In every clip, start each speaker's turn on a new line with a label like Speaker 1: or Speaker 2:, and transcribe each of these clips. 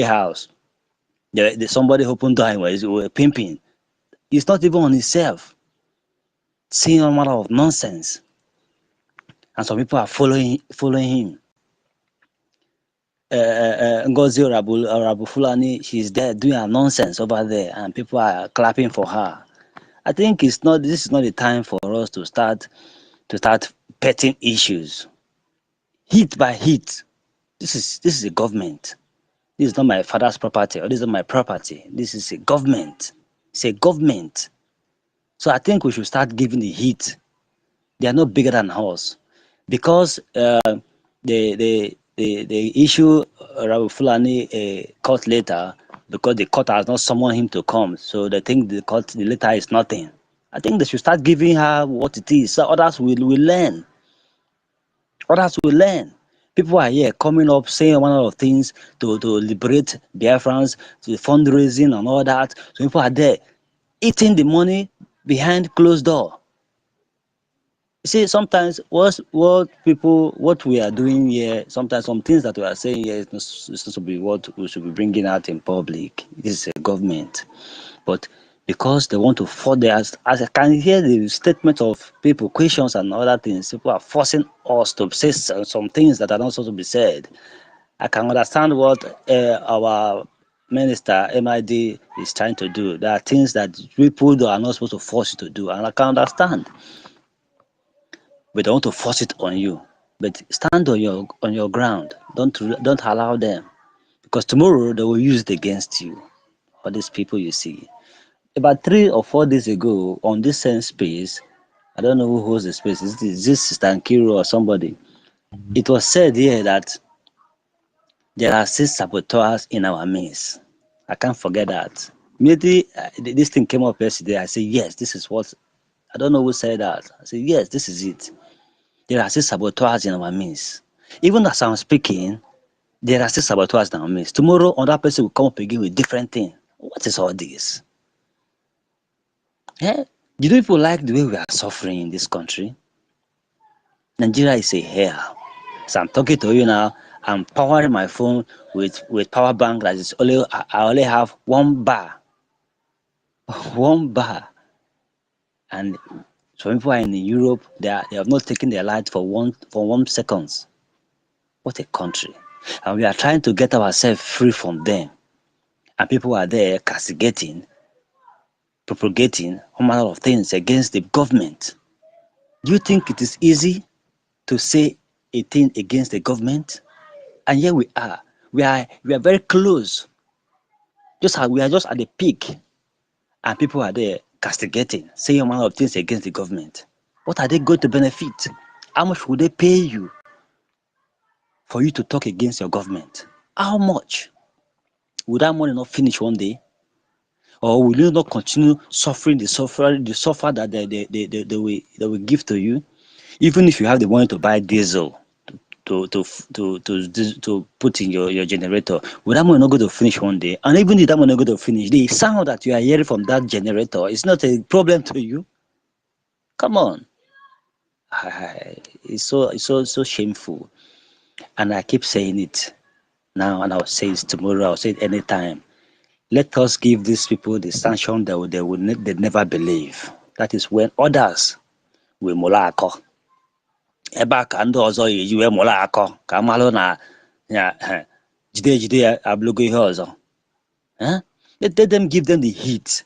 Speaker 1: house. Somebody opened door and was pimping. He's not even on himself, saying all manner of nonsense. And some people are following him. NGOZI or Fulani, she's there doing her nonsense over there, and people are clapping for her. I think this is not the time for us to start petting issues. Hit by hit. This is a government. This is not my father's property, or this is not my property. This is a government. It's a government. So I think we should start giving the heat. They are not bigger than us, because they issue Rabu Fulani a court letter because the court has not summoned him to come. So they think the letter is nothing. I think they should start giving her what it is, so others will learn. Others will learn. People are here coming up saying one of things to liberate Biafrans, to fundraising and all that. So people are there eating the money behind closed door. You see, sometimes what we are doing here, sometimes some things that we are saying here is not supposed to be what we should be bringing out in public. This is a government. But because they want to force as I can hear the statement of people, questions and other things, people are forcing us to say some things that are not supposed to be said. I can understand what our minister, MID, is trying to do. There are things that people are not supposed to force you to do, and I can understand. But they want to force it on you. But stand on your ground. Don't allow them, because tomorrow they will use it against you. All these people you see. About 3 or 4 days ago, on this same space, I don't know who holds the space. Is this Sister Nkiru or somebody? It was said here that there are 6 saboteurs in our midst. I can't forget that. Immediately, this thing came up yesterday. I said, yes, this is what. I don't know who said that. I said, yes, this is it. There are 6 saboteurs in our midst. Even as I'm speaking, there are 6 saboteurs in our midst. Tomorrow, another person will come up again with different thing. What is all this? Eh? Do people like the way we are suffering in this country? Nigeria is a hell. So I'm talking to you now. I'm powering my phone with power bank that is I only have 1 bar. 1 bar. And some people are in Europe, they have not taken their light for one seconds. What a country. And we are trying to get ourselves free from them. And people are there castigating, propagating all manner of things against the government. Do you think it is easy to say a thing against the government? And here we are. We are very close. We are just at the peak. And people are there castigating, saying all manner of things against the government. What are they going to benefit? How much will they pay you for you to talk against your government? How much? Will that money not finish one day? Or will you not continue suffering the suffer that they will give to you? Even if you have the money to buy diesel to put in your generator, will that money not go to finish one day? And even if that money not go to finish, the sound that you are hearing from that generator is not a problem to you. Come on. It's so shameful. And I keep saying it now, and I'll say it tomorrow, I'll say it anytime. Let us give these people the sanction that they never believe. That is when others will molako. Ebe ka ndị ọzọ eji wee molako ka amalụ na jide abụlụgo ihe ọzọ. Let them give them the heat.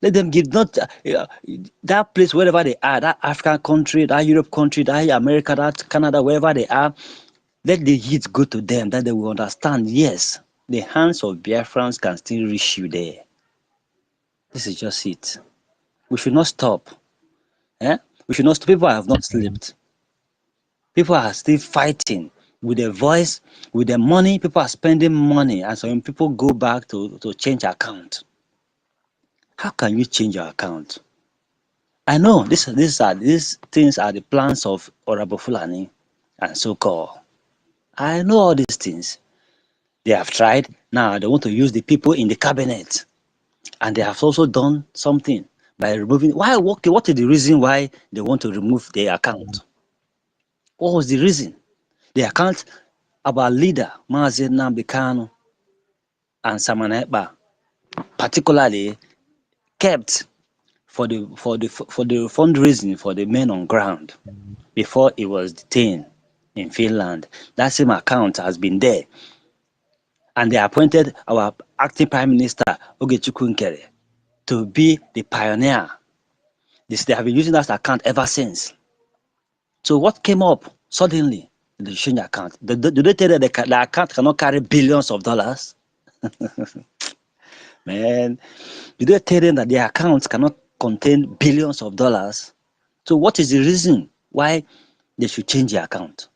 Speaker 1: Let them give that place wherever they are, that African country, that Europe country, that America, that Canada, wherever they are. Let the heat go to them, that they will understand, yes, the hands of Biafrans can still reach you there. This is just it. We should not stop. We should not stop. People have not slept. People are still fighting with their voice, with their money. People are spending money, and so when people go back to change account, how can you change your account? I know these things are the plans of Honorable Fulani and so-called. I know all these things. They have tried. Now they want to use the people in the cabinet. And they have also done something by removing. What is the reason why they want to remove their account? What was the reason? The account of our leader, Mazi Nnamdi Kanu, and Samanepa, particularly, kept for the fundraising for the men on ground before he was detained in Finland. That same account has been there, and they appointed our acting Prime Minister Ogechukwu to be the pioneer. They have been using that account ever since. So what came up suddenly? The exchange account. Do they tell you the account cannot carry billions of dollars? Man, did they tell them that their accounts cannot contain billions of dollars? So what is the reason why they should change the account?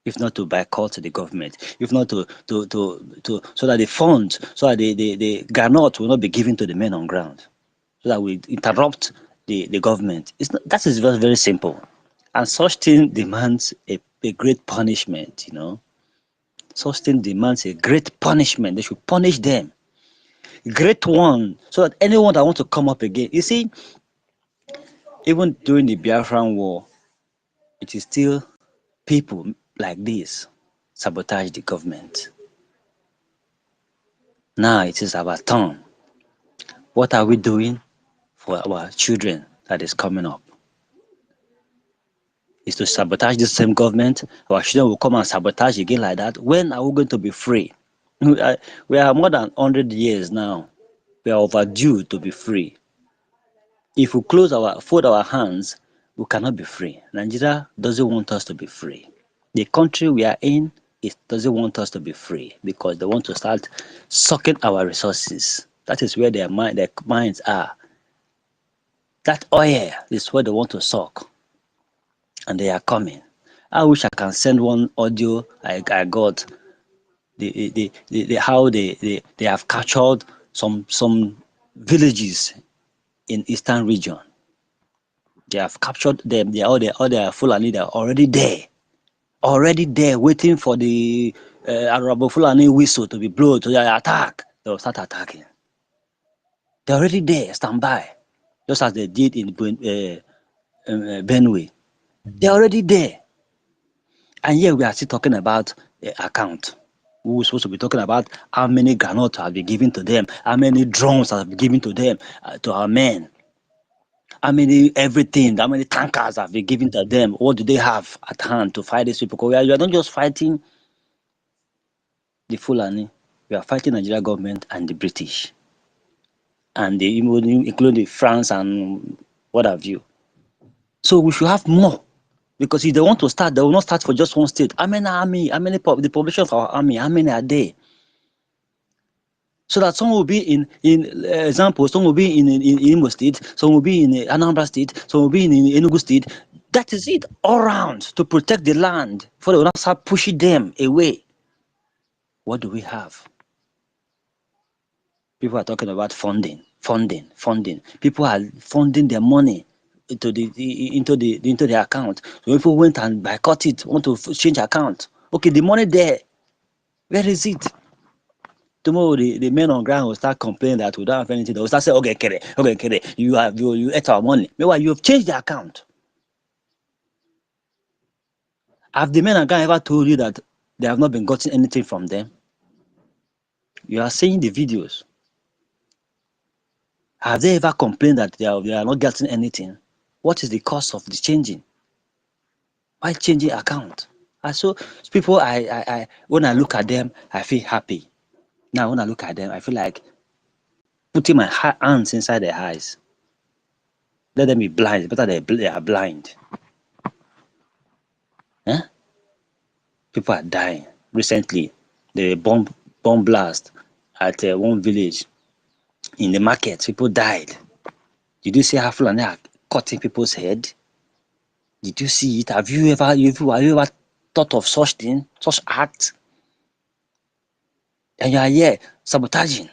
Speaker 1: If not to boycott the government, if not to so that the funds, so that the granite will not be given to the men on ground, so that we interrupt the government. That is very, very simple. And such thing demands a great punishment, you know. Such thing demands a great punishment. They should punish them. Great one, so that anyone that wants to come up again. You see, even during the Biafran war, it is still people like this sabotage the government. Now it is our turn. What are we doing for our children that is coming up? Is to sabotage the same government. Our children will come and sabotage again like that. When are we going to be free? We are more than 100 years now. We are overdue to be free. If we fold our hands, we cannot be free. Nigeria doesn't want us to be free. The country we are in, it doesn't want us to be free because they want to start sucking our resources. That is where their minds are. That oil is what they want to suck. And they are coming. I wish I can send one audio I got. How they have captured some villages in eastern region. They have captured them. They are Fulani. They are already there, waiting for the Arabo Fulani whistle to be blown to attack. They will start attacking. They're already there, standby, just as they did in Benue. They're already there, and here we are still talking about account. We were supposed to be talking about how many granates have been given to them, how many drones have been given to them, to our men. How many tankers have been given to them? What do they have at hand to fight these people? Because we are not just fighting the Fulani, we are fighting the Nigeria government and the British, and including the France and what have you. So we should have more, because if they want to start, they will not start for just one state. How many the population of our army, how many are there? So that some will be in example, some will be in Imo State, some will be in Anambra State, some will be in Enugu State. That is it, all round, to protect the land, before they will not start pushing them away. What do we have? People are talking about funding. People are funding their money into the account. So people went and boycott it, want to change account. Okay, the money there, where is it? Tomorrow the men on ground will start complaining that we don't have anything. They will start saying, okay, Kere, you ate our money. Meanwhile, you have changed the account. Have the men on ground ever told you that they have not been gotten anything from them? You are seeing the videos. Have they ever complained that they are not getting anything? What is the cost of the changing? Why changing account? And so people, I when I look at them, I feel happy. Now when I look at them, I feel like putting my hands inside their eyes. Let them be blind. It's better they are blind. Eh? People are dying. Recently, the bomb blast at one village in the market. People died. Did you see how Fulani are cutting people's head? Did you see it? Have you ever thought of such thing, such act? And you are here sabotaging.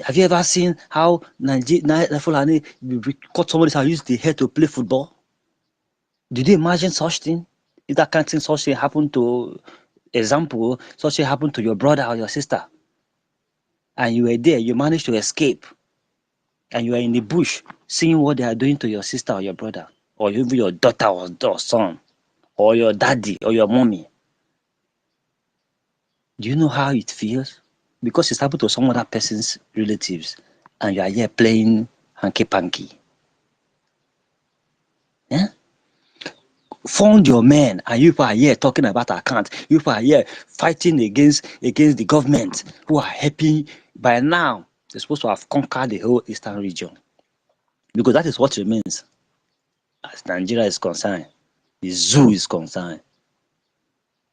Speaker 1: Have you ever seen how Fulani cut somebody's head, use the head to play football? Did you imagine such thing? If that kind of thing, such thing happened to, example, such thing happened to your brother or your sister, and you were there, you managed to escape, and you are in the bush seeing what they are doing to your sister or your brother, or even your daughter or son, or your daddy or your mommy. Do you know how it feels? Because it's happened to some other person's relatives, and you are here playing hanky-panky. Yeah? Fund your men, and you are here talking about account. You are here fighting against the government who are helping. By now, they're supposed to have conquered the whole eastern region, because that is what remains as Nigeria is concerned. The zoo is concerned.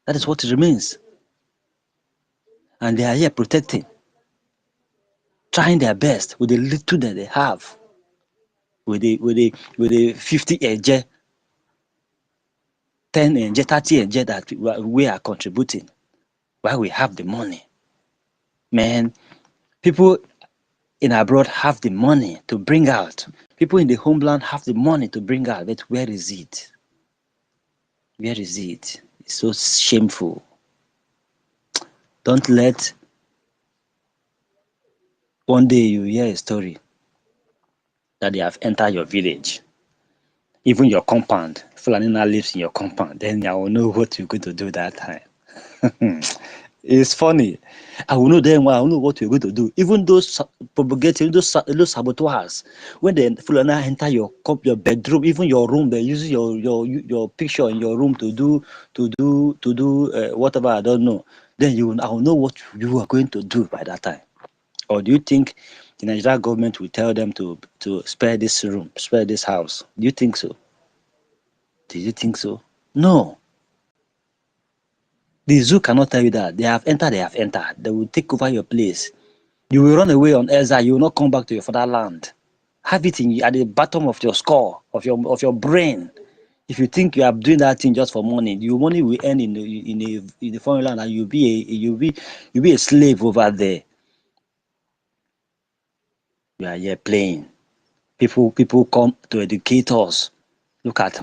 Speaker 1: That is what remains, and they are here protecting, trying their best with the little that they have, with the 50 eje, 10 eje, 30 eje that we are contributing, while we have the money. Man, people in abroad have the money to bring out. People in the homeland have the money to bring out. But where is it? Where is it? It's so shameful. Don't let one day you hear a story that they have entered your village, even your compound. Fulani now lives in your compound. Then I will know what you're going to do that time. It's funny. I will know then I will know what you're going to do. Even those propagating, those saboteurs, when they Fulani enter your bedroom, even your room, they're using your picture in your room to do whatever, I don't know. Then I will know what you are going to do by that time. Or do you think the Nigerian government will tell them to spare this room, spare this house? Do you think so? Do you think so? No. The zoo cannot tell you that. They have entered, they have entered. They will take over your place. You will run away on exile. You will not come back to your fatherland. Have it at the bottom of your skull, of your brain. If you think you are doing that thing just for money, your money will end in the foreign land, and you'll be a slave over there. You are here playing. People come to educate us. Look at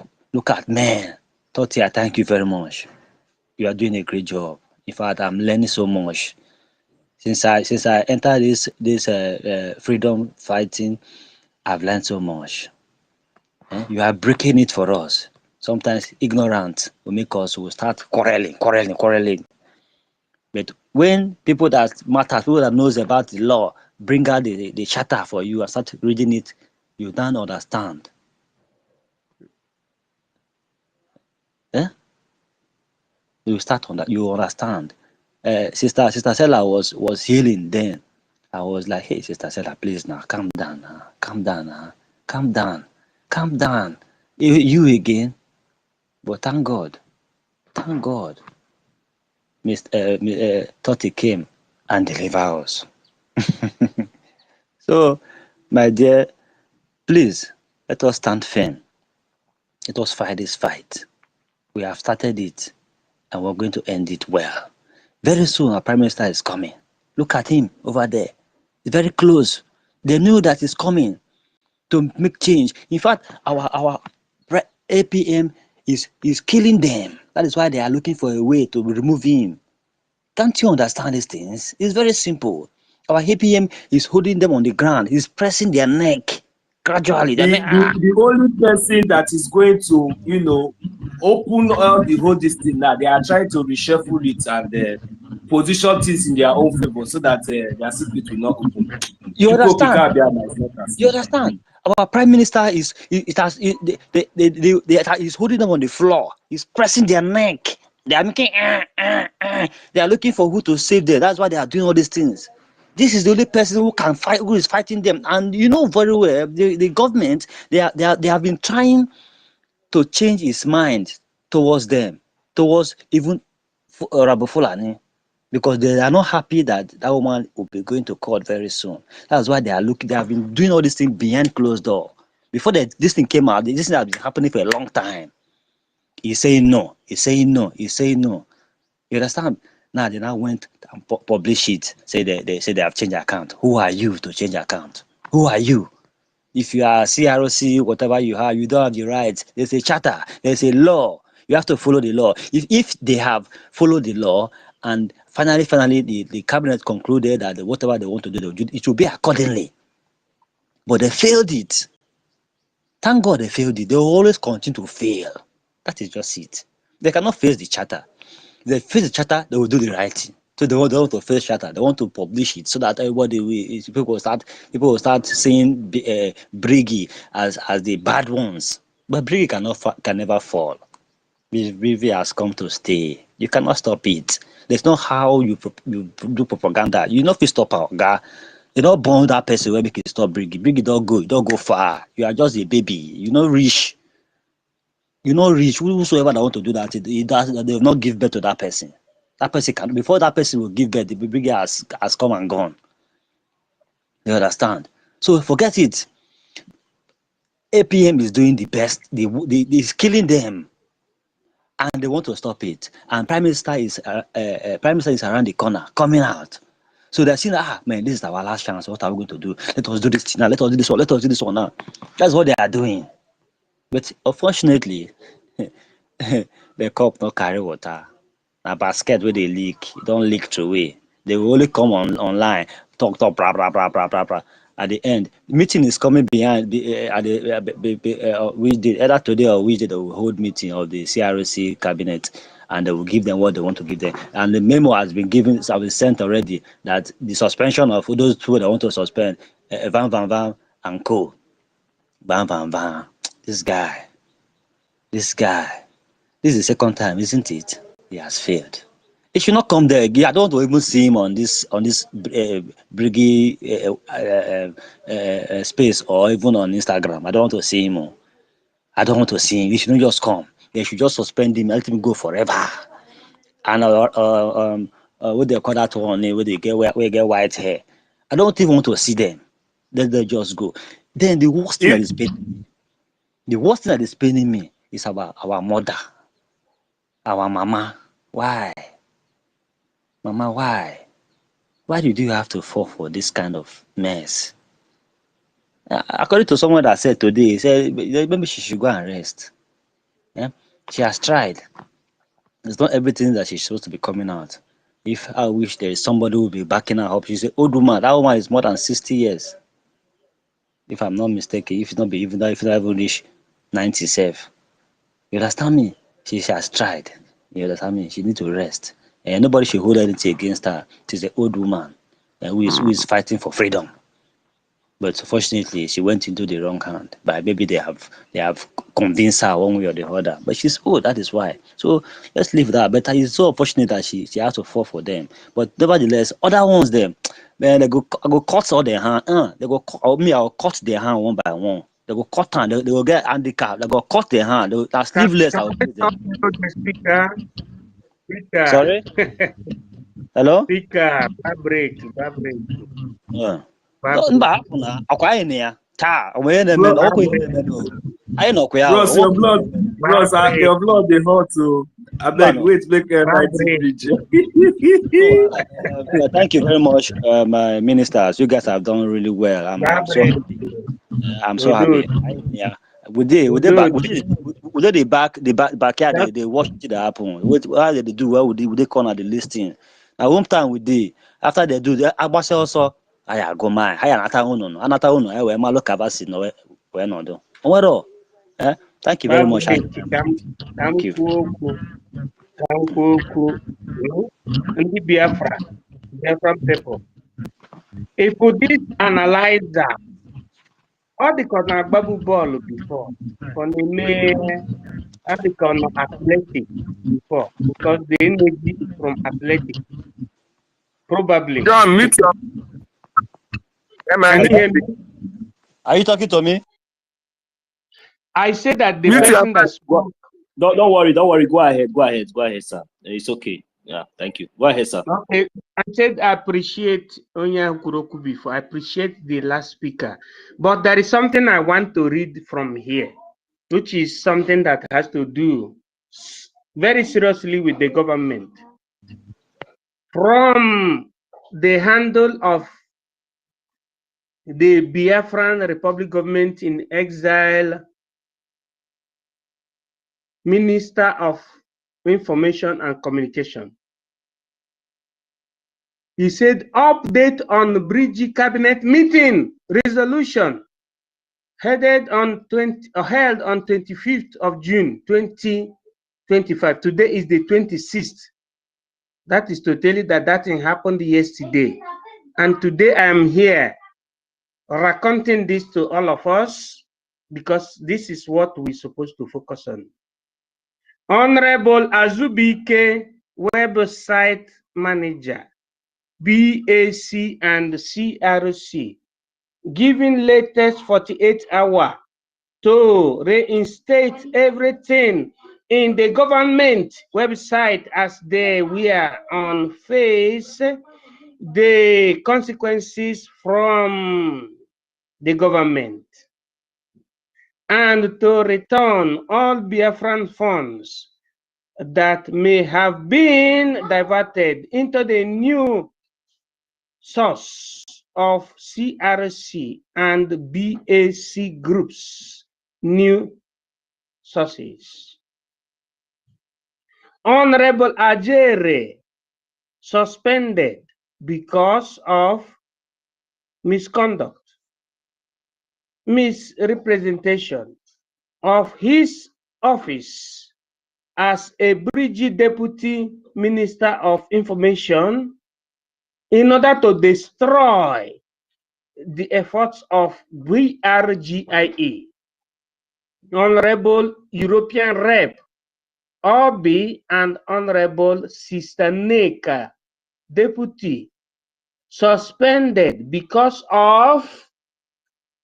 Speaker 1: men. Totia, thank you very much. You are doing a great job. In fact, I'm learning so much. Since I entered this freedom fighting, I've learned so much. You are breaking it for us. Sometimes ignorance will make us will start quarreling. But when people that matter, people that knows about the law, bring out the charter for you and start reading it, you don't understand. Eh? You start on that. You understand. Sister Stella was healing then. I was like, hey, Sister Stella, please now, calm down now, calm down. You again. But thank God, Mr. Totti came and delivered us. So, my dear, please, let us stand firm. Let us fight this fight. We have started it, and we're going to end it well. Very soon, our Prime Minister is coming. Look at him over there. He's very close. They knew that he's coming to make change. In fact, our APM is killing them. That is why they are looking for a way to remove him. Can't you understand these things? It's very simple. Our APM is holding them on the ground. He's pressing their neck gradually.
Speaker 2: The only person that is going to, open all the whole this thing now, they are trying to reshuffle it and position things in their own favor so that their secret will not open.
Speaker 1: You understand? You understand? Our Prime Minister is holding them on the floor. He's pressing their neck. They are making They are looking for who to save them. That's why they are doing all these things. This is the only person who can fight, who is fighting them. And you know very well, the government, they have been trying to change his mind towards them, towards even Rabu Fulani, because they are not happy that that woman will be going to court very soon. That's why they are looking. They have been doing all these things behind closed door. Before this thing came out, this thing has been happening for a long time. He's saying no. He's saying no. He's saying no. You understand? Now they now went and publish it. Say they say they have changed account. Who are you to change account? Who are you? If you are CROC, whatever you have, you don't have the rights. There's a charter. There's a law. You have to follow the law. If they have followed the law and finally the cabinet concluded that whatever they want to do, it will be accordingly. But they failed it. Thank God they failed it. They will always continue to fail. That is just it. They cannot face the charter. If they face the charter, they will do the right thing. So they want to face shatter. They want to publish it so that everybody people will start seeing Brgie as the bad ones. But Brgie can never fall. Brgie has come to stay. You cannot stop it. There's no how you do propaganda. You know if you stop our guy. You don't burn that person where make it stop Brgie. Brgie don't go far. You are just a baby. You not rich. You not rich. Whosoever that want to do that, they will not give birth to that person. That person can, before that person will give birth, the baby has come and gone. You understand? So forget it. APM is doing the best. Is killing them, and they want to stop it. And Prime Minister is around the corner, coming out. So they're saying, man, this is our last chance. What are we going to do? Let us do this thing now. Let us do this one. Let us do this one now. That's what they are doing. But unfortunately, the cup not carry water. A basket where they leak, it don't leak through away. They will only come online, talk, blah, blah, blah, blah, blah, blah. At the end, meeting is coming behind which did either today or which day they will hold meeting of the CRC cabinet, and they will give them what they want to give them. And the memo has been sent already that the suspension of those people that want to suspend Van and co. Van. This guy. This is the second time, isn't it? He has failed. He should not come there again. I don't want to even see him on this Brgie space or even on Instagram. I don't want to see him. I don't want to see him. He shouldn't just come. They should just suspend him, let him go forever. And what they call that one, where they get white hair. I don't even want to see them. Let them just go. Then the worst thing that is paining me is about our mother, our mama. Why? Mama, why? Why did you have to fall for this kind of mess? According to someone that said today, he said maybe she should go and rest. Yeah? She has tried. It's not everything that she's supposed to be coming out. If I wish there is somebody who will be backing her up, she's an old woman. That woman is more than 60 years. If I'm not mistaken, if not even reach 97. You understand me? She has tried. You understand me? She needs to rest. And nobody should hold anything against her. She's an old woman who is fighting for freedom. But unfortunately, she went into the wrong hand. But maybe they have convinced her one way or the other. But she's old, that is why. So let's leave that. But it's so unfortunate that she has to fall for them. But nevertheless, other ones them, man, I go cut all their hand. I'll cut their hand one by one. They go cut hand. They will get handicapped. They go cut their hand. They're sleeveless. I'll give them.
Speaker 3: Speaker.
Speaker 1: Sorry? Hello?
Speaker 3: Speaker. Break.
Speaker 1: Yeah. Bros,
Speaker 2: your blood they hot too. I beg, wait, make
Speaker 1: thank you very much, my ministers. You guys have done really well. I'm so happy. I'm so happy. Yeah. Would they backyard they watch it happen? How they do? What would they corner the listing? Now one time we did after they do the Abbas also I go my I anata uno I we malo kabasi no we no do. Onwero. Thank you very much. Thank you.
Speaker 3: And the Biafra people. If we did analyze that, all the corner bubble ball before, on the athletic before, because the energy from athletic. Probably.
Speaker 4: John, meet your.
Speaker 1: Are you talking to me?
Speaker 3: I said that the person that spoke.
Speaker 2: Don't worry. Go ahead, sir. It's okay. Yeah, thank you. Go ahead, sir.
Speaker 3: Okay. I said I appreciate Onya Kuroku before. I appreciate the last speaker. But there is something I want to read from here, which is something that has to do very seriously with the government. From the handle of the Biafran Republic government in exile, Minister of Information and Communication. He said, update on Brgie cabinet meeting resolution held on 25th of June 2025. Today is the 26th. That is to tell you that that thing happened yesterday. And today I am here recounting this to all of us because this is what we're supposed to focus on. Honorable Azubike, website manager, BAC and CRC, giving latest 48-hour to reinstate everything in the government website as they were on face the consequences from the government, and to return all Biafran funds that may have been diverted into the new source of CRC and BAC groups, new sources. Honorable Ajere suspended because of misconduct, misrepresentation of his office as a Brgie Deputy Minister of Information in order to destroy the efforts of BRGIE. Honorable European Rep Obi and Honorable Sister Neka, Deputy, suspended because of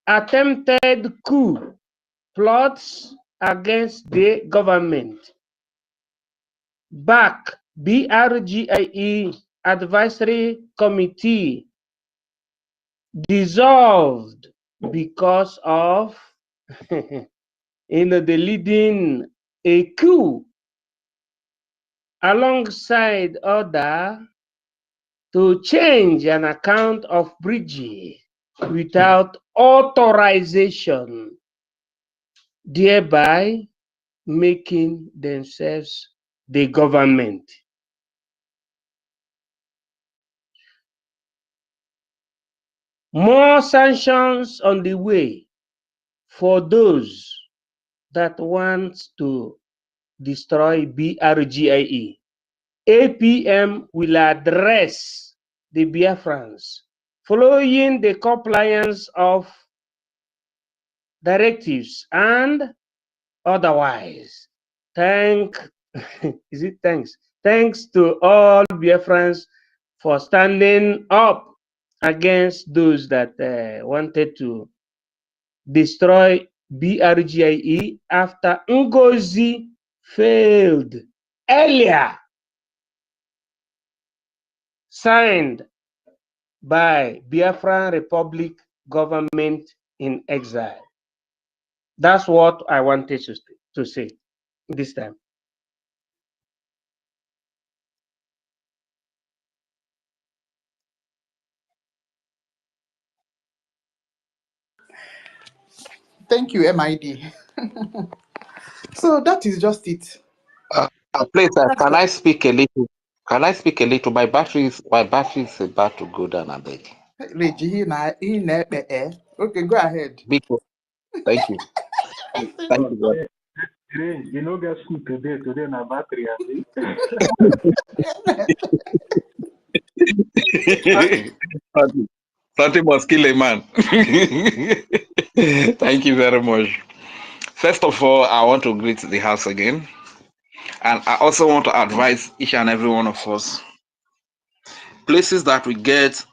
Speaker 3: attempted coup plots against the government. Back, BRGIE Advisory Committee dissolved because of the leading a coup alongside other to change an account of Brgie without authorization, thereby making themselves the government. More sanctions on the way for those that want to destroy BRGIE. APM will address the Biafrans following the compliance of directives and otherwise. Thanks to all Biafrans for standing up against those that wanted to destroy BRGIE after NGOZI failed earlier, signed by Biafran Republic government in exile. That's what I wanted to say this time.
Speaker 4: Thank you, MID. So that is just it.
Speaker 5: Please, can I speak a little? Can I speak a little? My battery is about to go down. I beg.
Speaker 4: Reggie, okay, go ahead.
Speaker 5: Thank you. Thank you.
Speaker 6: You know, get school today na battery.
Speaker 5: Something must kill a man. Thank you very much. First of all, I want to greet the house again. And I also want to advise each and every one of us, places that we get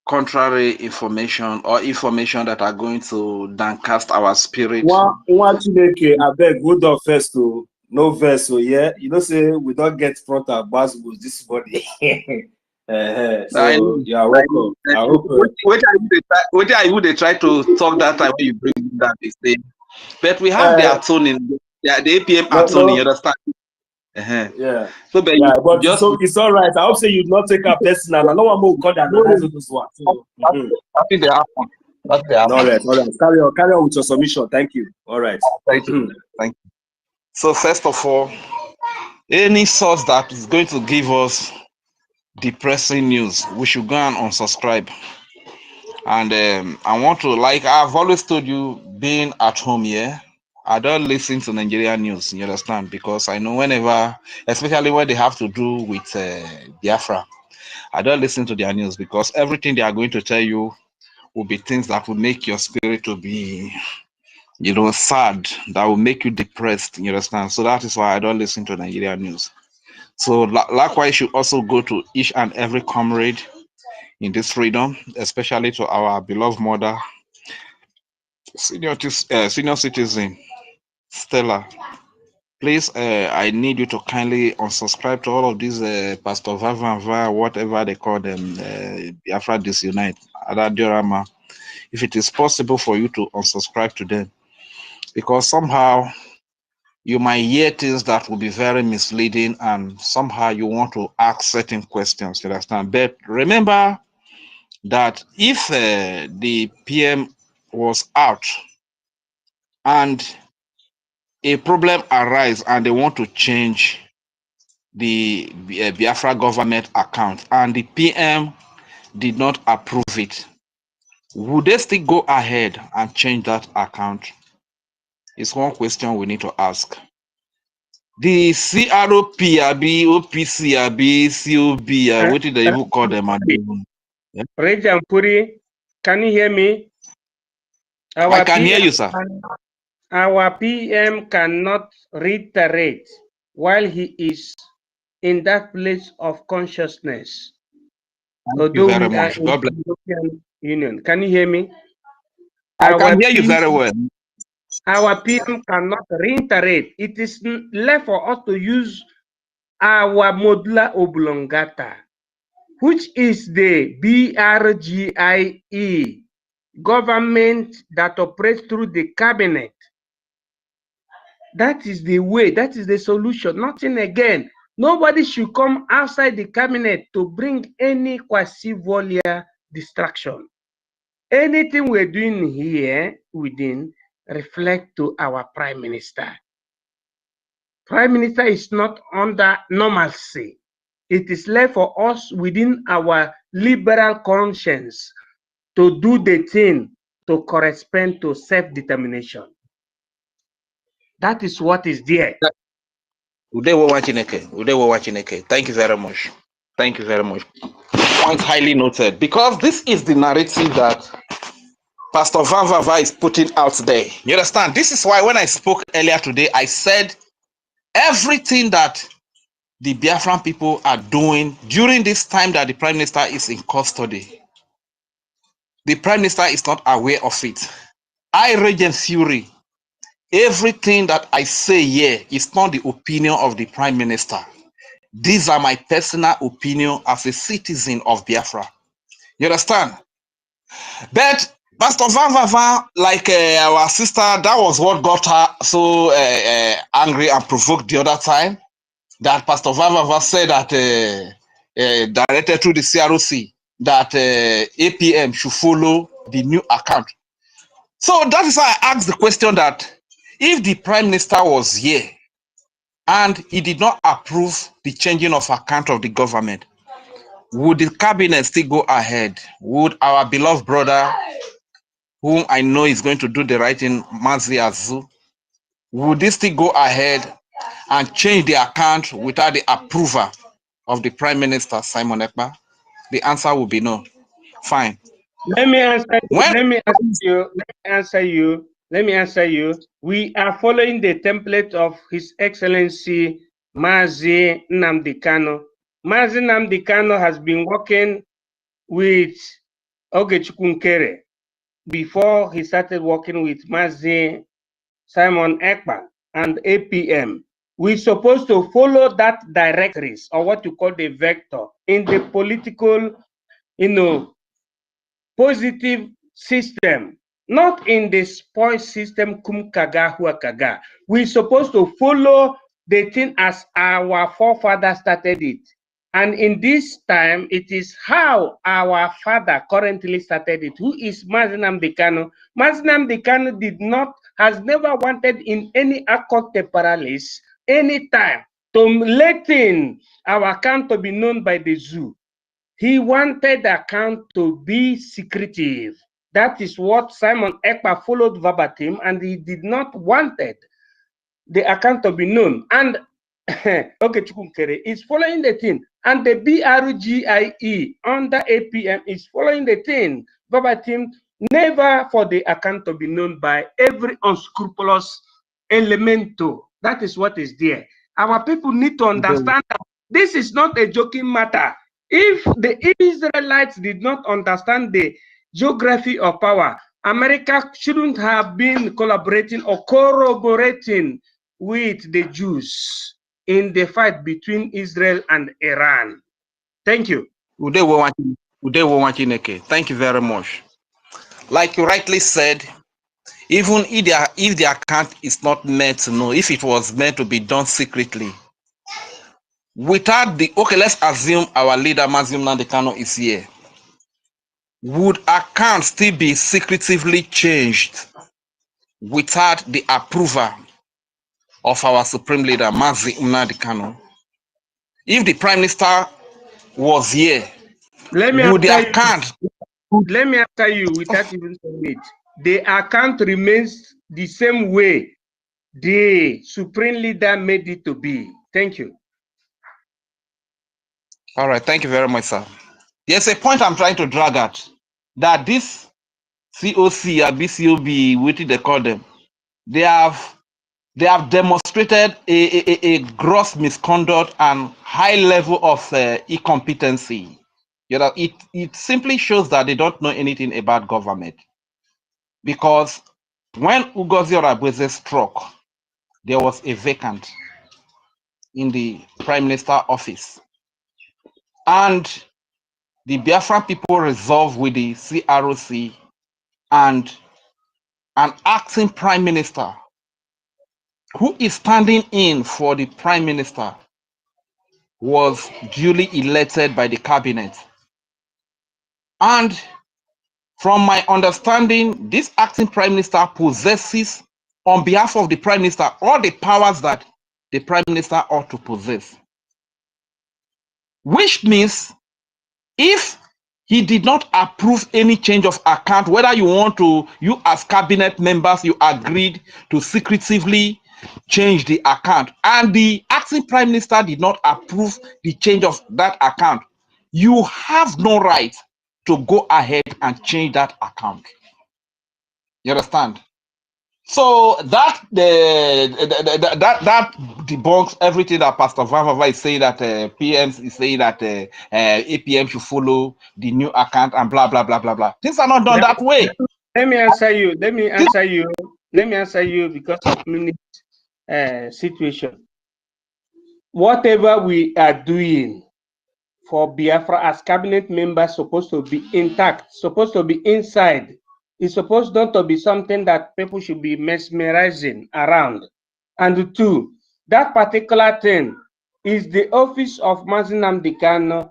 Speaker 5: contrary information or information that are going to downcast our spirit.
Speaker 2: One Chineke, I beg, hold on first to no verse, so yeah. You know, say we don't get front and back with this body. So you are welcome.
Speaker 5: What are you they try to talk that time when you bring that they say? But we have the atoning, the APM atoning, you understand?
Speaker 2: Yeah.
Speaker 5: So, but
Speaker 2: yeah, but just, so it's all right. I hope say you not take a personal. I know I'm more God than this one. So,
Speaker 5: I think they happen.
Speaker 2: All right. Carry on with your submission. Thank you. All right.
Speaker 5: Thank you. Thank you. So first of all, any source that is going to give us depressing news, we should go and unsubscribe. And I want to, like I've always told you, being at home here, I don't listen to Nigerian news, you understand? Because I know whenever, especially when they have to do with Biafra, I don't listen to their news because everything they are going to tell you will be things that will make your spirit to be, you know, sad, that will make you depressed, you understand? So that is why I don't listen to Nigerian news. So likewise, you should also go to each and every comrade in this freedom, especially to our beloved mother, senior citizen, Stella. Please, I need you to kindly unsubscribe to all of these Pastor Vavanva, whatever they call them, Biafra Disunite, other diorama. If it is possible for you to unsubscribe to them, because somehow you might hear things that will be very misleading, and somehow you want to ask certain questions. You understand? But remember that if the PM was out and a problem arises and they want to change the Biafra government account and the PM did not approve it, would they still go ahead and change that account? It's one question we need to ask. The CROP, OPC, COB, what did they even call them? Yeah?
Speaker 3: Brgie and Puri, can you hear me?
Speaker 5: I can hear you, sir.
Speaker 3: Our PM cannot reiterate while he is in that place of consciousness.
Speaker 5: Thank you very much.
Speaker 3: In
Speaker 5: God bless.
Speaker 3: the European Union. Can you hear me?
Speaker 5: I can hear you very well.
Speaker 3: Our PM cannot reiterate. It is left for us to use our modular oblongata, which is the BRGIE, government that operates through the cabinet. That is the way, that is the solution, nothing again. Nobody should come outside the cabinet to bring any quasi-volia distraction. Anything we're doing here within reflect to our Prime Minister. Prime Minister is not under normalcy. It is left for us within our liberal conscience to do the thing to correspond to self-determination. That is what is there.
Speaker 5: Thank you very much. Thank you very much. Point highly noted. Because this is the narrative that Pastor Van is putting out there. You understand? This is why when I spoke earlier today, I said everything that the Biafran people are doing during this time that the Prime Minister is in custody, the Prime Minister is not aware of it. I rage in fury. Everything that I say here is not the opinion of the Prime Minister. These are my personal opinion as a citizen of Biafra. You understand? But Pastor Van, like our sister, that was what got her so angry and provoked the other time. That Pastor Van said that directed through the CROC that APM should follow the new account. So that is why I asked the question that if the Prime Minister was here and he did not approve the changing of account of the government, would the cabinet still go ahead? Would our beloved brother, whom I know is going to do the right thing, Mazi Azu, would they still go ahead and change the account without the approval of the Prime Minister, Simon Ekpa? The answer will be no. Fine.
Speaker 3: Let me answer you.
Speaker 5: When
Speaker 3: Let me answer you. We are following the template of His Excellency Mazi Nnamdi Kanu. Mazi Nnamdi Kanu has been working with Ogechukwu before he started working with Mazi Simon Ekpa and APM. We're supposed to follow that directories, or what you call the vector, in the political, positive system, not in the spoil system kum kaga hua kaga. We're supposed to follow the thing as our forefathers started it. And in this time, it is how our father currently started it, who is Mazi Nnamdi Kanu. Mazi Nnamdi Kanu has never wanted in any accord temporalis, any time, to letting our account to be known by the zoo. He wanted the account to be secretive. That is what Simon Ekpa followed verbatim, and he did not wanted the account to be known. And Okechukwu is following the thing, and the BRGIE under APM is following the thing verbatim, never for the account to be known by every unscrupulous elemento. That is what is there. Our people need to understand that this is not a joking matter. If the Israelites did not understand the geography of power, America shouldn't have been collaborating or corroborating with the Jews in the fight between Israel and Iran. Thank you.
Speaker 5: Thank you very much. Like you rightly said, even if the account is not meant to know, if it was meant to be done secretly, without the, okay, let's assume our leader, Mazim Nandekano, is here. Would account still be secretively changed without the approval of our supreme leader, Mazim Nandekano? If the prime minister was here, would the account...
Speaker 3: Let me answer you without even saying it. The account remains the same way the supreme leader made it to be. Thank you.
Speaker 5: All right, thank you very much, sir. There's a point I'm trying to drag at, that this COC or BCOB, what did they call them? They have demonstrated a gross misconduct and high level of incompetency. You know, it simply shows that they don't know anything about government. Because when Ngozi Orebeze struck, there was a vacant in the Prime Minister office. And the Biafran people resolved with the CROC and an acting Prime Minister who is standing in for the Prime Minister was duly elected by the cabinet. And from my understanding, this acting Prime Minister possesses, on behalf of the Prime Minister, all the powers that the Prime Minister ought to possess. Which means if he did not approve any change of account, whether you as cabinet members, you agreed to secretively change the account, and the acting Prime Minister did not approve the change of that account, you have no right to go ahead and change that account. You understand? So that that debunks everything that Pastor Vavava is saying, that PMs is saying that APM should follow the new account and blah blah blah blah blah. Things are not done that way.
Speaker 3: Let me answer you. Let me answer you because of minute situation. Whatever we are doing for Biafra as cabinet members supposed to be intact, supposed to be inside. It's supposed not to be something that people should be mesmerizing around. And two, that particular thing is the office of Mazi Nnamdi Kanu,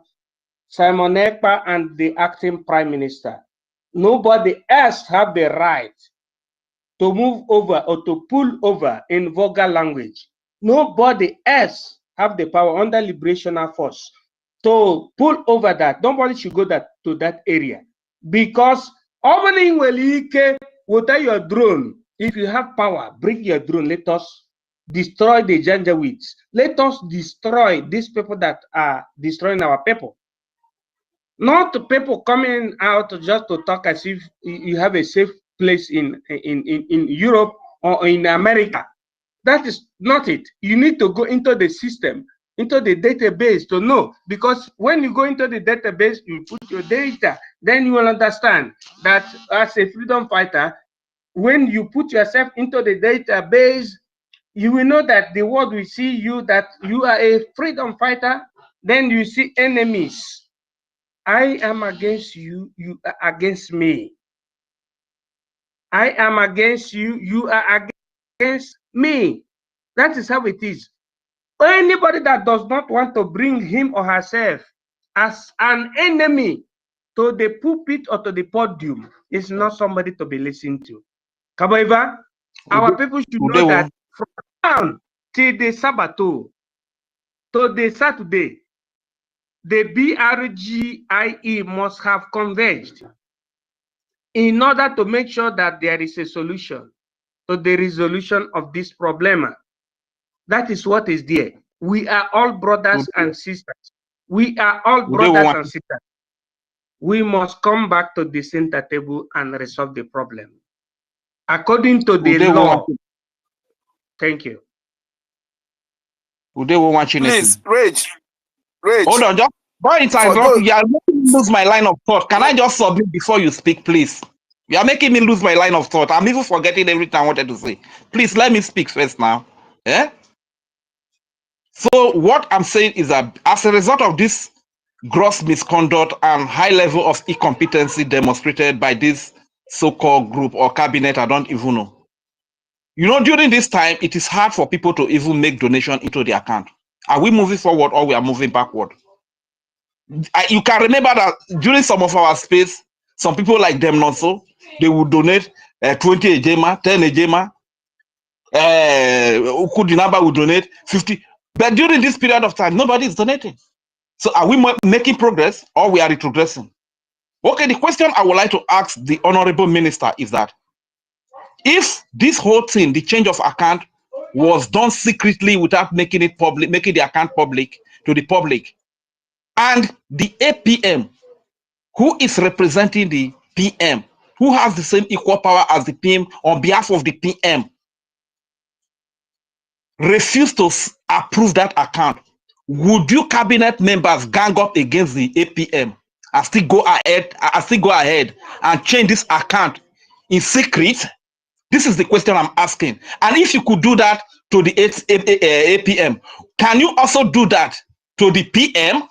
Speaker 3: Simon Ekpa, and the acting Prime Minister. Nobody else have the right to move over or to pull over, in vulgar language. Nobody else have the power under liberational force to pull over that. Nobody should go to that area, because opening will tell your drone, if you have power, bring your drone. Let us destroy the Janjaweeds. Let us destroy these people that are destroying our people. Not people coming out just to talk as if you have a safe place in Europe or in America. That is not it. You need to go into the system, into the database to know, because when you go into the database, you put your data, then you will understand that as a freedom fighter, when you put yourself into the database, you will know that the world will see you, that you are a freedom fighter. Then you see enemies. I am against you, you are against me. I am against you, you are against me. That is how it is. Anybody that does not want to bring him or herself as an enemy to the pulpit or to the podium is not somebody to be listened to. However, our people should know that from now till the Sabbath to the Saturday, the BRGIE must have converged. in order to make sure that there is a solution to the resolution of this problem. That is what is there. We are all brothers and sisters. We are all brothers and sisters. We must come back to the center table and resolve the problem. According to the law. Thank you.
Speaker 5: Please,
Speaker 7: Rage.
Speaker 5: Hold on, just you are making me lose my line of thought. Can I just submit before you speak, please? You are making me lose my line of thought. I'm even forgetting everything I wanted to say. Please let me speak first now. Yeah? So what I'm saying is that as a result of this gross misconduct and high level of incompetency demonstrated by this so-called group or cabinet, I don't even know. You know, during this time, it is hard for people to even make donation into the account. Are we moving forward or we are moving backward? You can remember that during some of our space, some people like them not so, they would donate 20 ejema, 10 ejema, Ukudinaba would donate 50. But during this period of time, nobody is donating. So are we making progress or we are retrogressing? Okay, the question I would like to ask the Honorable Minister is that if this whole thing, the change of account, was done secretly without making it public, making the account public to the public, and the APM, who is representing the PM, who has the same equal power as the PM on behalf of the PM, refuse to approve that account, would you cabinet members gang up against the APM and still go ahead and change this account in secret? This is the question I'm asking. And if you could do that to the APM, can you also do that to the PM?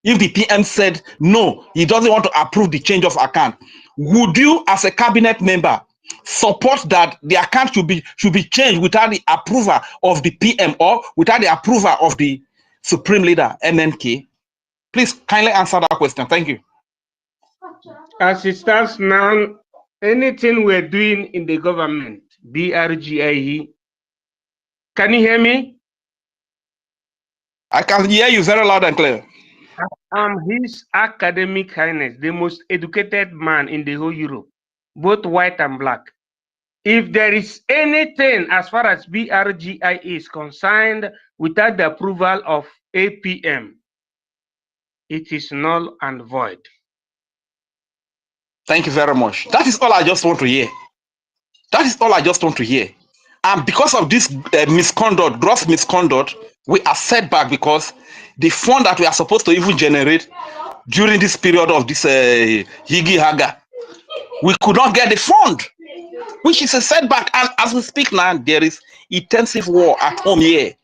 Speaker 5: If the PM said no, he doesn't want to approve the change of account, would you, as a cabinet member, support that the account should be changed without the approval of the PM or without the approval of the Supreme Leader, MNK? Please kindly answer that question. Thank you.
Speaker 3: As it stands now, anything we're doing in the government, BRGIE, can you hear me?
Speaker 5: I can hear you very loud and clear.
Speaker 3: His Academic Highness, the most educated man in the whole Europe, both white and black. If there is anything as far as BRGIE is concerned without the approval of APM, it is null and void.
Speaker 5: Thank you very much. That is all I just want to hear. That is all I just want to hear. And because of this misconduct, gross misconduct, we are set back because the fund that we are supposed to even generate during this period of this Higi Haga, we could not get the fund, which is a setback. And as we speak now, there is intensive war at home here.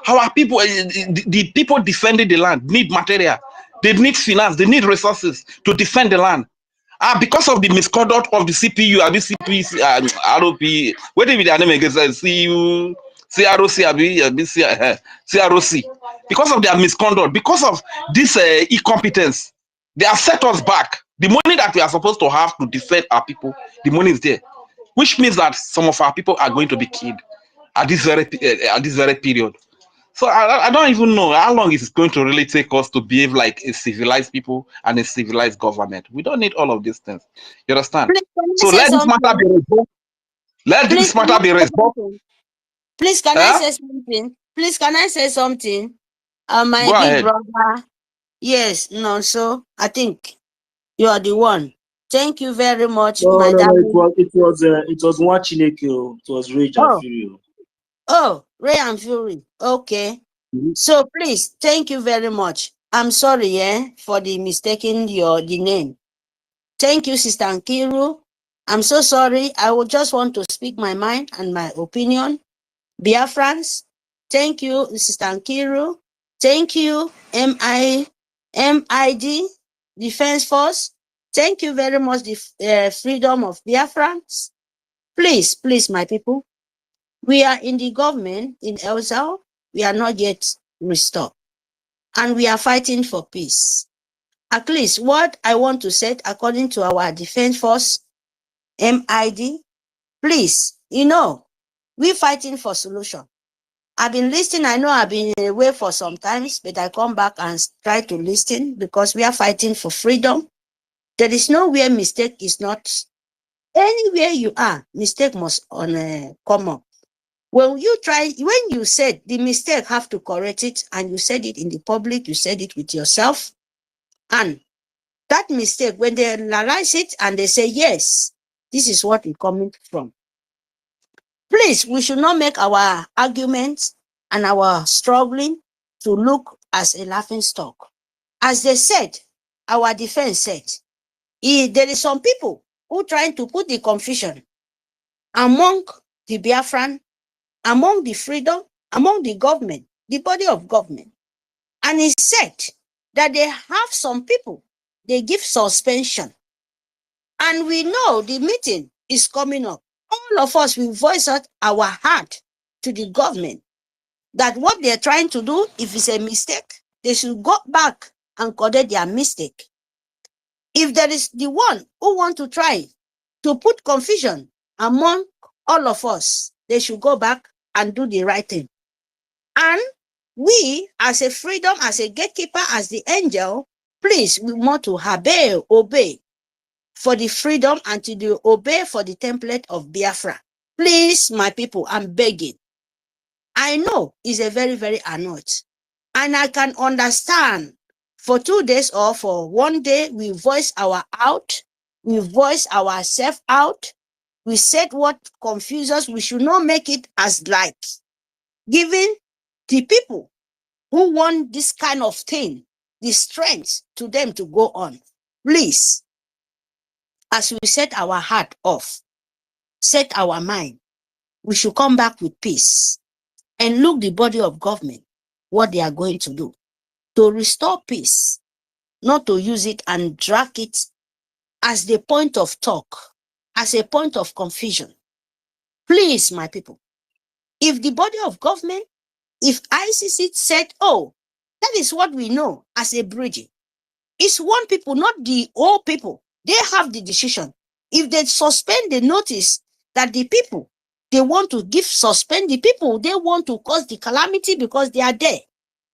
Speaker 5: Our people, the people defending the land need material. They need finance. They need resources to defend the land. Because of the misconduct of the CPU, ROP, what if their name again? CU, CROC, CROC. Because of their misconduct, because of this incompetence, they have set us back. The money that we are supposed to have to defend our people, the money is there, which means that some of our people are going to be killed at this very period. So I don't even know how long it's going to really take us to behave like a civilized people and a civilized government. We don't need all of these things. You understand?
Speaker 8: Please,
Speaker 5: so let this matter be resolved. Let this matter be resolved.
Speaker 8: Please, can I say something? Please, can I say something? My
Speaker 5: Go
Speaker 8: big
Speaker 5: ahead.
Speaker 8: brother. Yes, no, so I think you are the one. Thank you very much, my darling.
Speaker 2: It was watching it. It was Rage and Fury.
Speaker 8: Oh, Ray and Fury. Okay. So please, thank you very much. I'm sorry, for the mistaking the name. Thank you, Sister Nkiru. I'm so sorry. I would just want to speak my mind and my opinion. Biafrans, thank you, Sister Nkiru. Thank you, MID, Defense Force. Thank you very much, the freedom of Biafrans. Please, please, my people. We are in the government in El Salvador. We are not yet restored. And we are fighting for peace. At least what I want to say, according to our Defense Force, MID, please, we're fighting for solution. I've been listening. I know I've been away for some times, but I come back and try to listen because we are fighting for freedom. There is nowhere mistake is not Anywhere you are, mistake must come up. When you said the mistake, have to correct it, and you said it in the public, you said it with yourself, and that mistake, when they analyze it and they say, yes, this is what it's coming from. Please, we should not make our arguments and our struggling to look as a laughing stock. As they said, our defense said, there is some people who trying to put the confusion among the Biafran, among the freedom, among the government, the body of government. And he said that they have some people, they give suspension. And we know the meeting is coming up. All of us will voice out our heart to the government that what they're trying to do, if it's a mistake, they should go back and correct their mistake. If there is the one who want to try to put confusion among all of us, they should go back and do the right thing. And we, as a freedom, as a gatekeeper, as the angel, please, we want to obey for the freedom and to obey for the template of Biafra. Please, my people, I'm begging. I know it's a very, very annoyed. And I can understand for 2 days or for 1 day, we voice our out, we voice ourselves out, we said what confuses us. We should not make it as like giving the people who want this kind of thing the strength to them to go on. Please, as we set our heart off, set our mind, we should come back with peace and look the body of government, what they are going to do to restore peace, not to use it and drag it as the point of talk, as a point of confusion. Please, my people, if the body of government, if ICC said, oh, that is what we know as a Brgie, it's one people, not the all people. They have the decision. If they suspend the notice that the people, they want to suspend the people, they want to cause the calamity because they are there.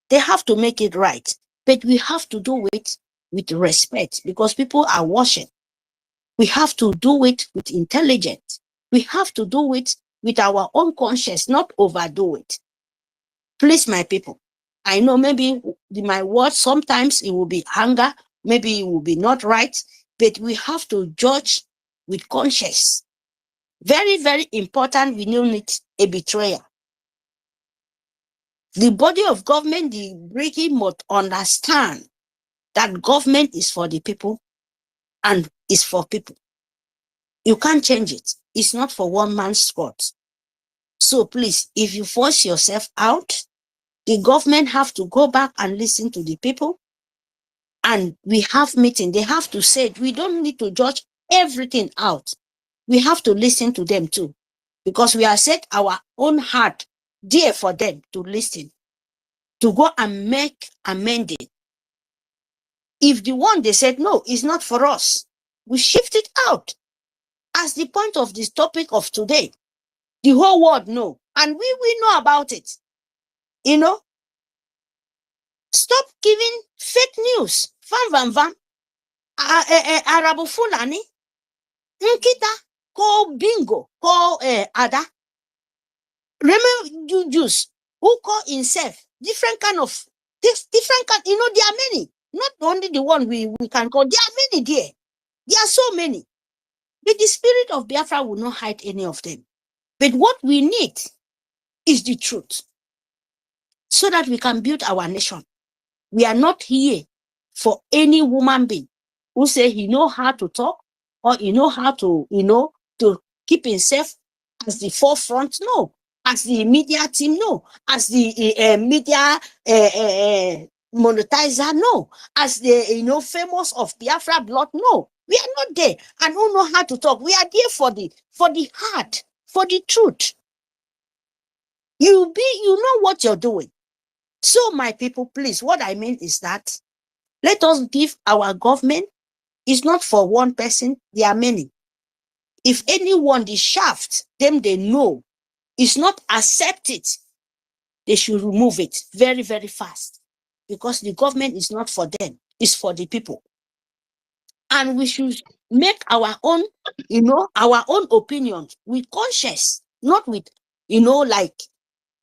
Speaker 8: They have to make it right. But we have to do it with respect because people are watching. We have to do it with intelligence. We have to do it with our own conscience, not overdo it. Please, my people, I know maybe my words, sometimes it will be anger, maybe it will be not right, but we have to judge with conscience. Very, very important, we don't need a betrayer. The body of government, the Brgie, must understand that government is for the people and is for people. You can't change it. It's not for one man's sport. So please, if you force yourself out, the government have to go back and listen to the people. And we have meeting. They have to say, we don't need to judge everything out. We have to listen to them too. Because we have set our own heart there for them to listen, to go and make amending. If the one they said, no, it's not for us, we shift it out. As the point of this topic of today, the whole world know. And we know about it. You know, stop giving fake news. Arabu Fulani, Nkita, call bingo, call Ada. Remember Jews who call himself different kind of, different kind, you know, there are many. Not only the one we can call, there are many there. There are so many. But the spirit of Biafra will not hide any of them. But what we need is the truth, so that we can build our nation. We are not here for any woman being who say he know how to talk or he know how to, you know, to keep himself as the forefront. No. As the media team, no. As the media monetizer, no. As the, you know, famous of Biafra blood, no. We are not there and who know how to talk. We are there for the heart, for the truth. You know what you're doing. So my people, please, what I mean is that let us give our government, it's not for one person, there are many. If anyone, the shaft, them they know, is not accepted, they should remove it very, very fast. Because the government is not for them, it's for the people. And we should make our own, our own opinions with conscience, not with, like,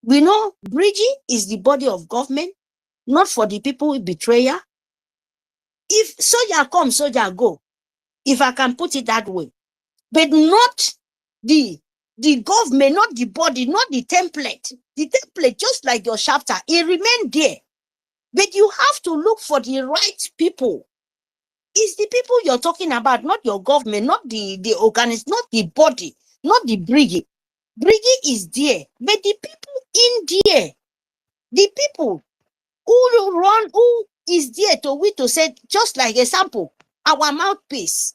Speaker 8: we know Brgie is the body of government, not for the people with betrayer. If soldier come, soldier go, if I can put it that way, but not the government, not the body, not the template. The template, just like your chapter, it remained there. But you have to look for the right people. It's the people you're talking about, not your government, not the organization, not the body, not the Brgie. Brgie is there, but the people in there, the people who is there to say, just like example, our mouthpiece.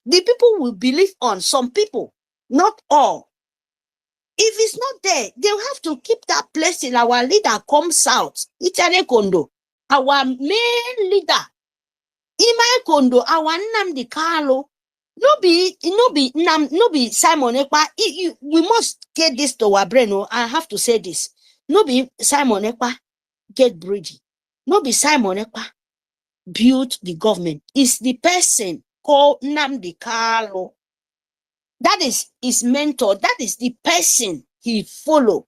Speaker 8: The people will believe on some people, not all. If it's not there, they'll have to keep that place till our leader comes out. Itane Kondo, our main leader. Ima Kondo, our Nnamdi Kanu. No be Simon Ekpa. We must get this to our brain. I have to say this. No be Simon Ekpa get Brgie. No be Simon Ekpa built the government. It's the person called Nnamdi Kanu. That is his mentor. That is the person he follow.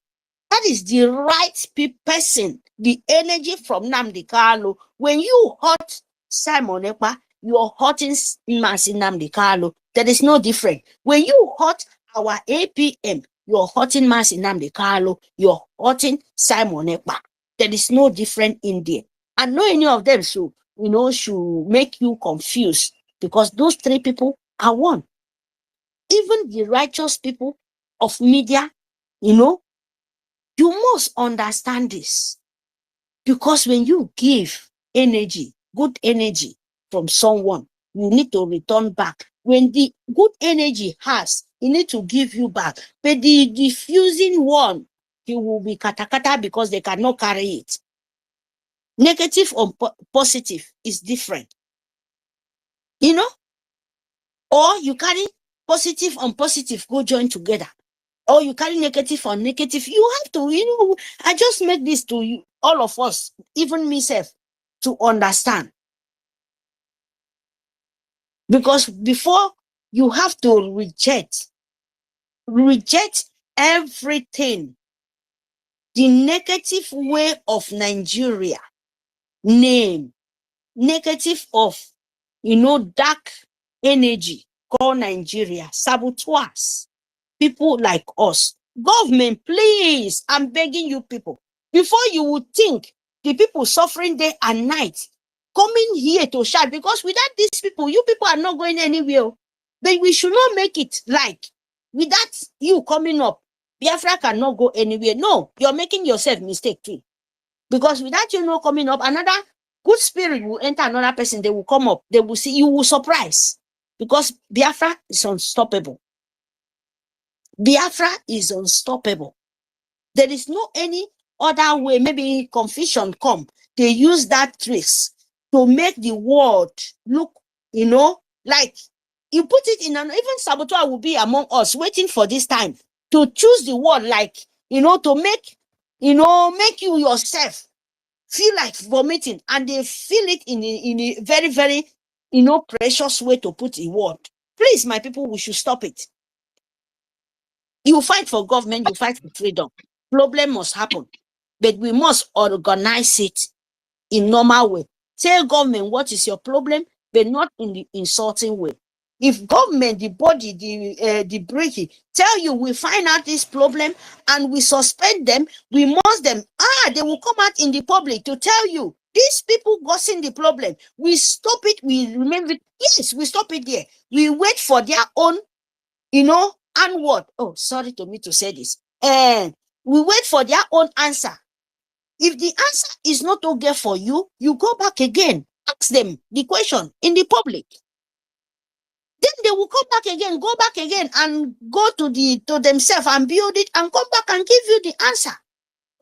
Speaker 8: That is the right person. The energy from Nnamdi Kanu. When you hurt Simon Ekpa, you are hurting Mazi Nnamdi Kanu. There is no difference. When you hurt our APM, you are hurting Mazi Nnamdi Kanu. You are hurting Simon Ekpa. There is no difference in there. And no any of them should make you confused, because those three people are one. Even the righteous people of media, you must understand this. Because when you give energy, good energy from someone, you need to return back. When the good energy has, he need to give you back. But the diffusing one, he will be katakata because they cannot carry it. Negative or positive is different. Or you carry positive and positive, go join together. Or you carry negative on negative. You have to, I just make this to you, all of us, even myself, to understand. Because before you have to reject everything, the negative way of Nigeria, name, negative of, dark energy called Nigeria, saboteurs, people like us. Government, please, I'm begging you people, before you would think the people suffering day and night coming here to shout, because without these people, you people are not going anywhere. But we should not make it like without you coming up, Biafra cannot go anywhere. No, you're making yourself mistake too. Because without you coming up, another good spirit will enter another person, they will come up, they will see, you will surprise. Because Biafra is unstoppable. Biafra is unstoppable. There is no any other way. Maybe confusion come. They use that tricks to make the world look, like you put it in even saboteur will be among us waiting for this time to choose the word, like, to make, make you yourself feel like vomiting, and they feel it in a very, very, precious way to put a word. Please, my people, we should stop it. You fight for government, you fight for freedom. Problem must happen, but we must organize it in normal way. Tell government what is your problem, but not in the insulting way. If government, the body, the Brgie, tell you we find out this problem and we suspend them, we must them. They will come out in the public to tell you these people causing the problem. We stop it. We remember it. Yes, we stop it there. We wait for their own, and what? Oh, sorry to me to say this. We wait for their own answer. If the answer is not okay for you, you go back again. Ask them the question in the public. Then they will come back again, go back again, and go to themselves and build it and come back and give you the answer.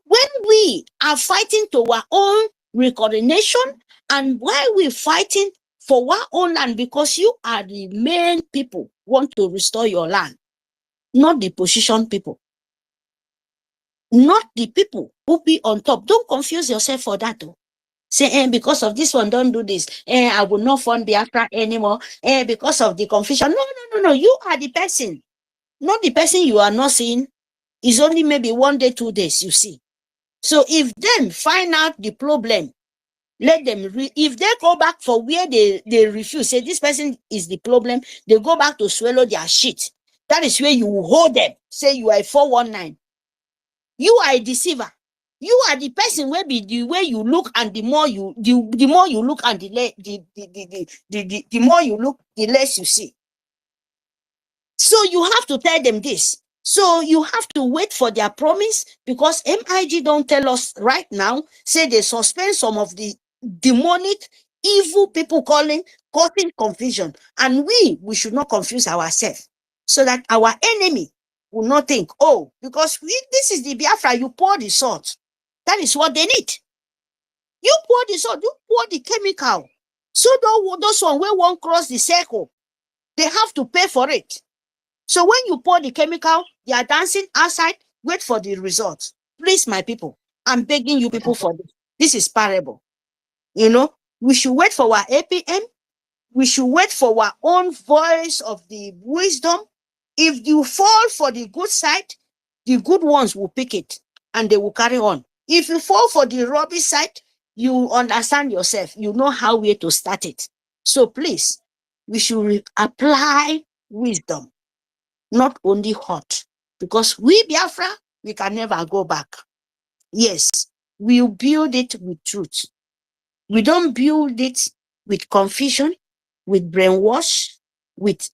Speaker 8: When we are fighting to our own recognition, and why we're fighting for our own land, because you are the main people want to restore your land, not the position people, not the people who be on top. Don't confuse yourself for that though. say, because of this one, don't do this. I will not fund Biafra anymore. Because of the confusion. No. You are the person. Not the person you are not seeing. It's only maybe 1 day, 2 days, you see. So if them find out the problem, let them, if they go back for where they refuse, say this person is the problem, they go back to swallow their shit. That is where you hold them. Say you are a 419. You are a deceiver. You are the person where be the way you look, and the more you look, and the more you look, the less you see. So you have to tell them this. So you have to wait for their promise, because MIG don't tell us right now, say they suspend some of the demonic, evil people causing confusion. And we should not confuse ourselves, so that our enemy will not think, oh, because this is the Biafra, you pour the salt. That is what they need. You pour the salt, you pour the chemical. So those one who won't cross the circle, they have to pay for it. So when you pour the chemical, they are dancing outside, wait for the results. Please, my people, I'm begging you people for this. This is parable. You know, we should wait for our APM. We should wait for our own voice of the wisdom. If you fall for the good side, the good ones will pick it and they will carry on. If you fall for the rubbish side, you understand yourself. You know how where to start it. So please, we should apply wisdom. Not only hot, because we Biafra, we can never go back. Yes, we build it with truth. We don't build it with confusion, with brainwash, with,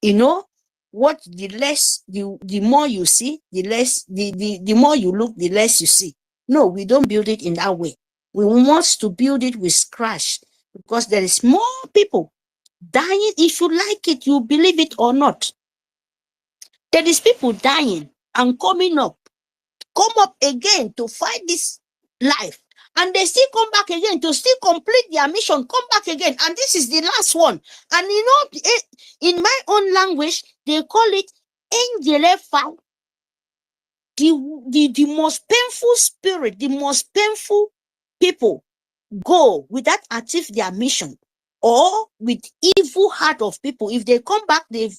Speaker 8: what the less the more you see, the less the more you look, the less you see. No, we don't build it in that way. We want to build it with scratch, because there is more people dying. If you like it, you believe it or not. There is people dying and come up again to fight this life. And they still come back again to still complete their mission, come back again. And this is the last one. And in my own language, they call it Angelefa. The most painful spirit, the most painful people go with that achieve their mission, or with evil heart of people. If they come back, they've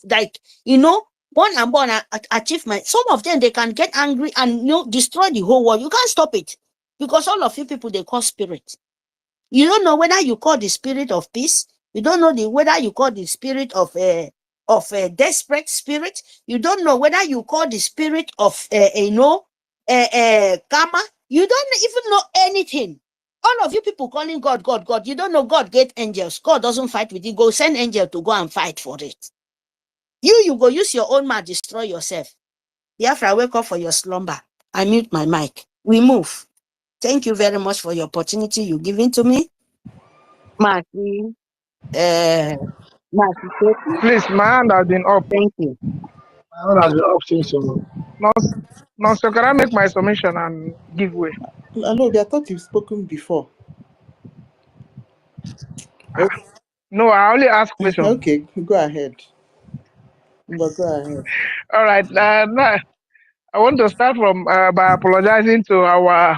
Speaker 8: born achievement. Some of them, they can get angry and destroy the whole world. You can't stop it, because all of you people, they call spirit. You don't know whether you call the spirit of peace. You don't know whether you call the spirit of a desperate spirit. You don't know whether you call the spirit of karma. You don't even know anything. All of you people calling God. You don't know God get angels. God doesn't fight with you. Go send angel to go and fight for it. You go use your own mouth, destroy yourself. Biafra, wake up for your slumber. I mute my mic. We move. Thank you very much for your opportunity you're giving to me. Marty,
Speaker 7: please, my hand has been up.
Speaker 8: Thank you.
Speaker 6: My hand has been up since so.
Speaker 7: Now, so can I make my submission and give way?
Speaker 4: No, I thought you've spoken before. Okay.
Speaker 7: No, I only ask questions.
Speaker 4: Okay, go ahead. But go ahead.
Speaker 7: All right. Now, I want to start from by apologizing to our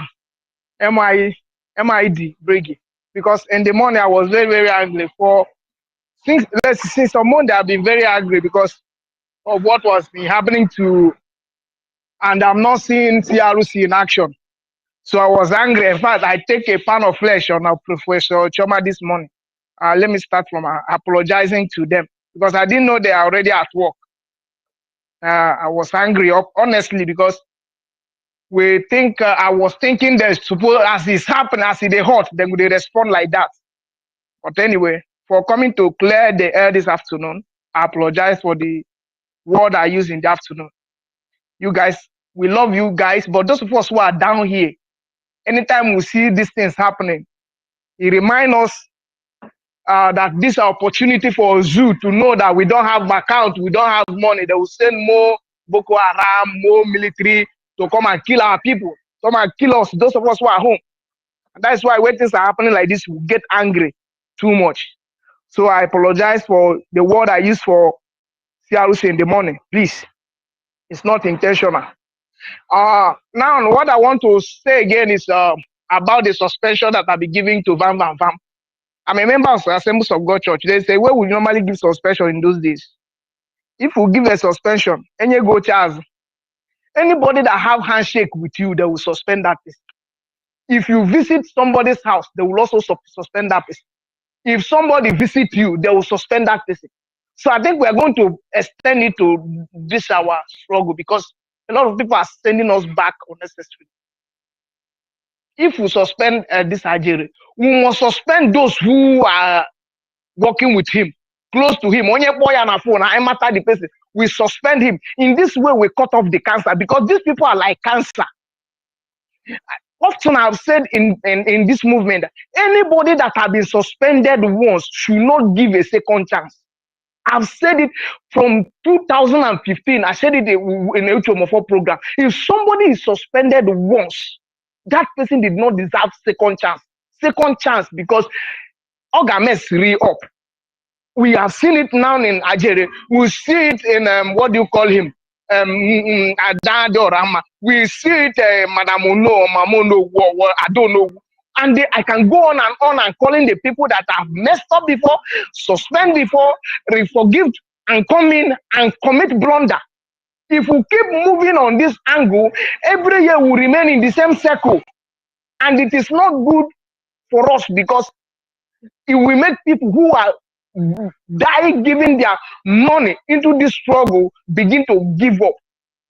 Speaker 7: MID Brgie, because in the morning I was very, very angry since some Monday I've been very angry because of what was been happening and I'm not seeing CRC in action. So I was angry. In fact, I take a pound of flesh on Professor Choma this morning. Let me start from apologizing to them, because I didn't know they are already at work. I was angry, honestly, because I was thinking that as it's happening, as it's hot, then they respond like that. But anyway, for coming to clear the air this afternoon, I apologize for the word I used in the afternoon. You guys, we love you guys, but those of us who are down here, anytime we see these things happening, it reminds us that this is an opportunity for Zoo to know that we don't have account, we don't have money. They will send more Boko Haram, more military to come and kill our people, come and kill us, those of us who are home. And that's why when things are happening like this, we get angry too much. So I apologize for the word I used for CRC in the morning. Please, it's not intentional. Now, what I want to say again is about the suspension that I'll be giving to Vam Vam Vam. I'm a member of the Assemblies of God Church. They say, where we normally give suspension in those days? If we give a suspension, any go Charles, anybody that have handshake with you, they will suspend that person. If you visit somebody's house, they will also suspend that person. If somebody visit you, they will suspend that person. So I think we are going to extend it to this our struggle because a lot of people are sending us back unnecessarily. If we suspend this Algeria, we must suspend those who are working with him, close to him. Onye boy on a phone, I matter the person. We suspend him. In this way, we cut off the cancer because these people are like cancer. Often I've said in this movement, anybody that has been suspended once should not give a second chance. I've said it from 2015. I said it in a HOMO4 program. If somebody is suspended once, that person did not deserve second chance. Second chance because Ogames re-up. We have seen it now in Algeria. We see it in what do you call him? Adadorama. We see it, Madame Ono, Mamono, I don't know. And I can go on and calling the people that have messed up before, suspend before, forgive and come in and commit blunder. If we keep moving on this angle, every year we remain in the same circle. And it is not good for us because it will make people who are dying giving their money into this struggle begin to give up.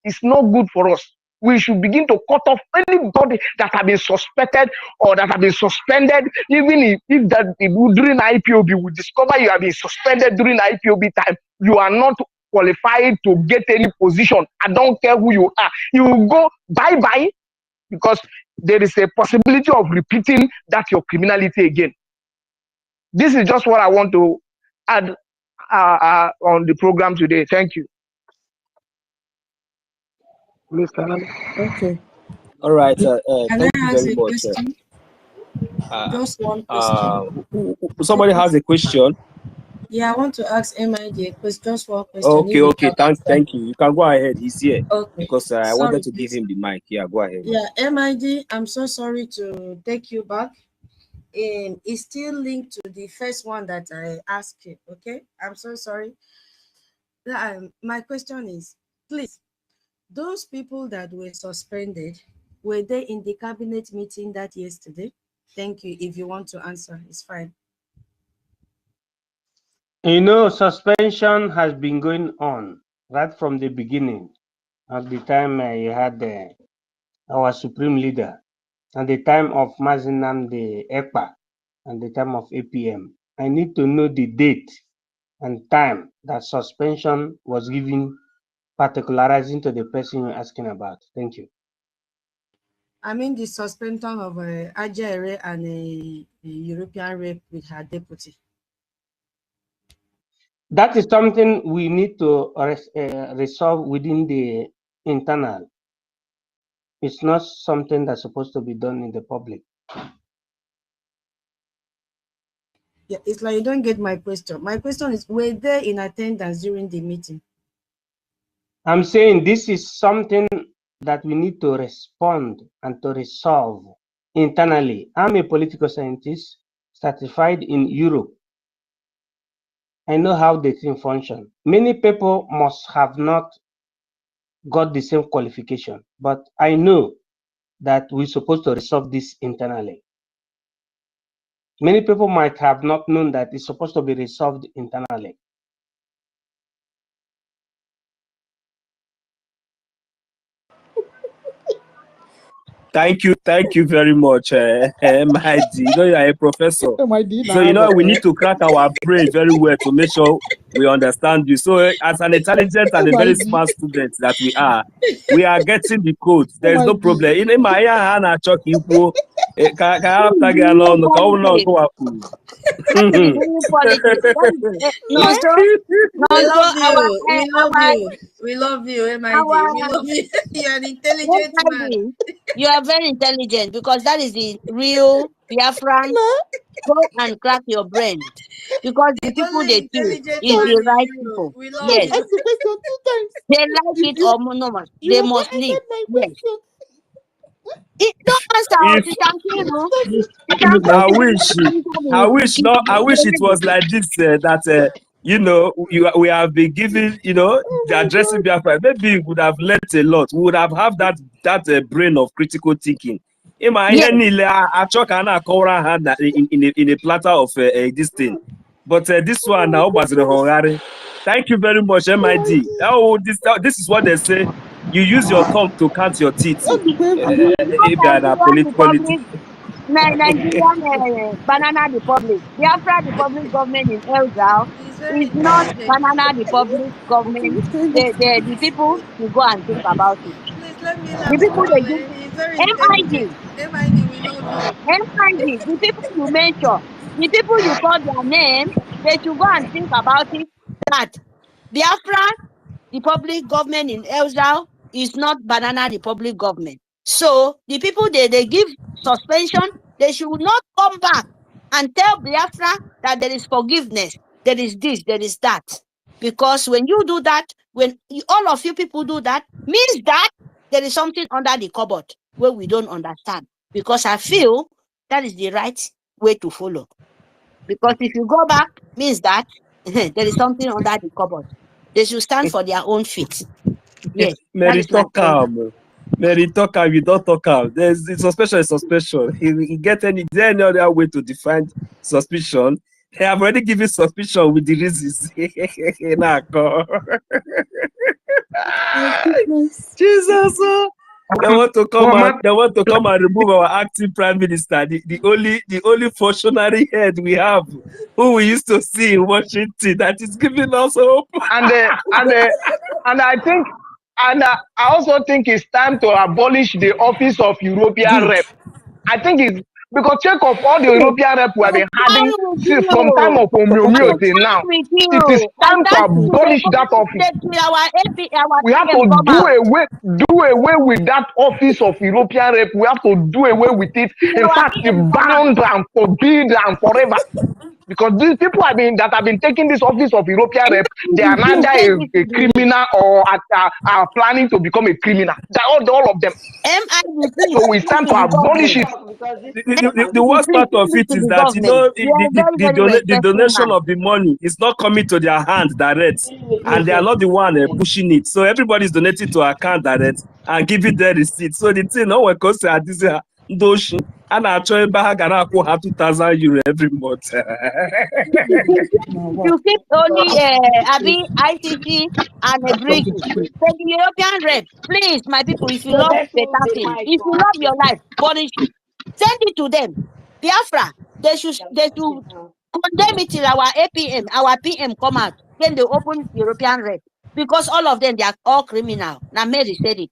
Speaker 7: It's not good for us. We should begin to cut off anybody that have been suspected or that have been suspended. Even if during IPOB we discover you have been suspended during IPOB time, you are not qualified to get any position. I don't care who you are. You will go bye-bye because there is a possibility of repeating that your criminality again. This is just what I want to add on the program today. Thank you.
Speaker 2: Okay. All right. Thank you very much.
Speaker 9: Just one question.
Speaker 2: Somebody has a question.
Speaker 9: Yeah, I want to ask MID a question. Just one question.
Speaker 2: Okay. Thank you. You can go ahead. He's here.
Speaker 9: Okay.
Speaker 2: Because I wanted to give him the mic. Yeah, go ahead.
Speaker 9: Yeah, MID, I'm so sorry to take you back. It's still linked to the first one that I asked you. Okay, I'm so sorry. My question is, please, those people that were suspended, were they in the cabinet meeting that yesterday? Thank you. If you want to answer, it's fine.
Speaker 3: You know, suspension has been going on right from the beginning. At the time you had our supreme leader, at the time of Mazinam, the EPA, and the time of APM. I need to know the date and time that suspension was given, particularizing to the person you're asking about. Thank you.
Speaker 9: I mean the suspension of Ajere and a European rep with her deputy.
Speaker 3: That is something we need to resolve within the internal. It's not something that's supposed to be done in the public.
Speaker 9: Yeah, it's like you don't get my question. My question is, were they in attendance during the meeting?
Speaker 3: I'm saying this is something that we need to respond and to resolve internally. I'm a political scientist certified in Europe. I know how the thing functions. Many people must have not got the same qualification, but I know that we're supposed to resolve this internally. Many people might have not known that it's supposed to be resolved internally.
Speaker 2: Thank you very much, MID. You know, you are a professor. So, you know, we need to crack our brain very well to make sure we understand you. So, as an intelligent and a very smart student that we are getting the code. There is no problem. In my hand, Chuck, you go.
Speaker 9: We love you, MID. We love you. You're an intelligent man.
Speaker 8: You are very intelligent because that is the real Biafran. Go and crack your brain because the people they choose is the right people. Yes, they like it or no, they must leave. Yes. Don't answer,
Speaker 2: If I wish it was like this, that you know, we have been given, you know, the addressing Biafra. Maybe we would have learnt a lot. We would have that brain of critical thinking. In my
Speaker 8: Yes.
Speaker 2: in a platter of this thing. But this one now was the Hungary. Thank you very much, MID. Oh, this is what they say. You use your tongue to count your teeth.
Speaker 8: Nigerian Banana Republic. Biafra Republic government in Elzao is not Banana Republic government. The people will go and think about it.
Speaker 9: Please let me
Speaker 8: The people they do
Speaker 9: He's very
Speaker 8: MID.
Speaker 9: intelligent. MID, we love you.
Speaker 8: MID, the people you mention, the people you call their name, they should go and think about it that Biafra Republic government in Elzao is not Banana Republic government. So the people they give suspension, they should not come back and tell Biafra that there is forgiveness, there is this, there is that. Because when you do that, when all of you people do that, means that there is something under the cupboard where we don't understand. Because I feel that is the right way to follow. Because if you go back, means that there is something under the cupboard. They should stand for their own feet. Yes, that is my point.
Speaker 2: Mary talk am, you don't talk am. There's suspicion is suspicion. He get any other way to define suspicion. I have already given suspicion with the reasons. Jesus, they want to come and remove our acting prime minister, the only functionary head we have, who we used to see in Washington, that is giving us hope.
Speaker 7: And I think, and I also think it's time to abolish the office of European rep. I think it's because check of all the European rep we have been having from time of Omiyomio till now. It is time to abolish that office. We have to do away with that office of European rep. We have to do away with it. In fact, bound and forbid and forever. Because these people have been taking this office of European rep, they are neither a criminal or are planning to become a criminal. All of them. So it's time to abolish it.
Speaker 2: The worst part of it is that, you know, the donation of the money is not coming to their hand direct, and they are not the one pushing it. So everybody is donating to account direct and giving their receipt. So the thing, no one goes to this dotion. And actually, I got 2,000 euro every month.
Speaker 8: You keep only ICC and a Brgie. So the European rep, please, my people, if you love better things, if you love your life, punish it. Send it to them. Biafra, they should condemn it till our PM come out. Then they open European rep. Because all of them, they are all criminal. Now Mary said it.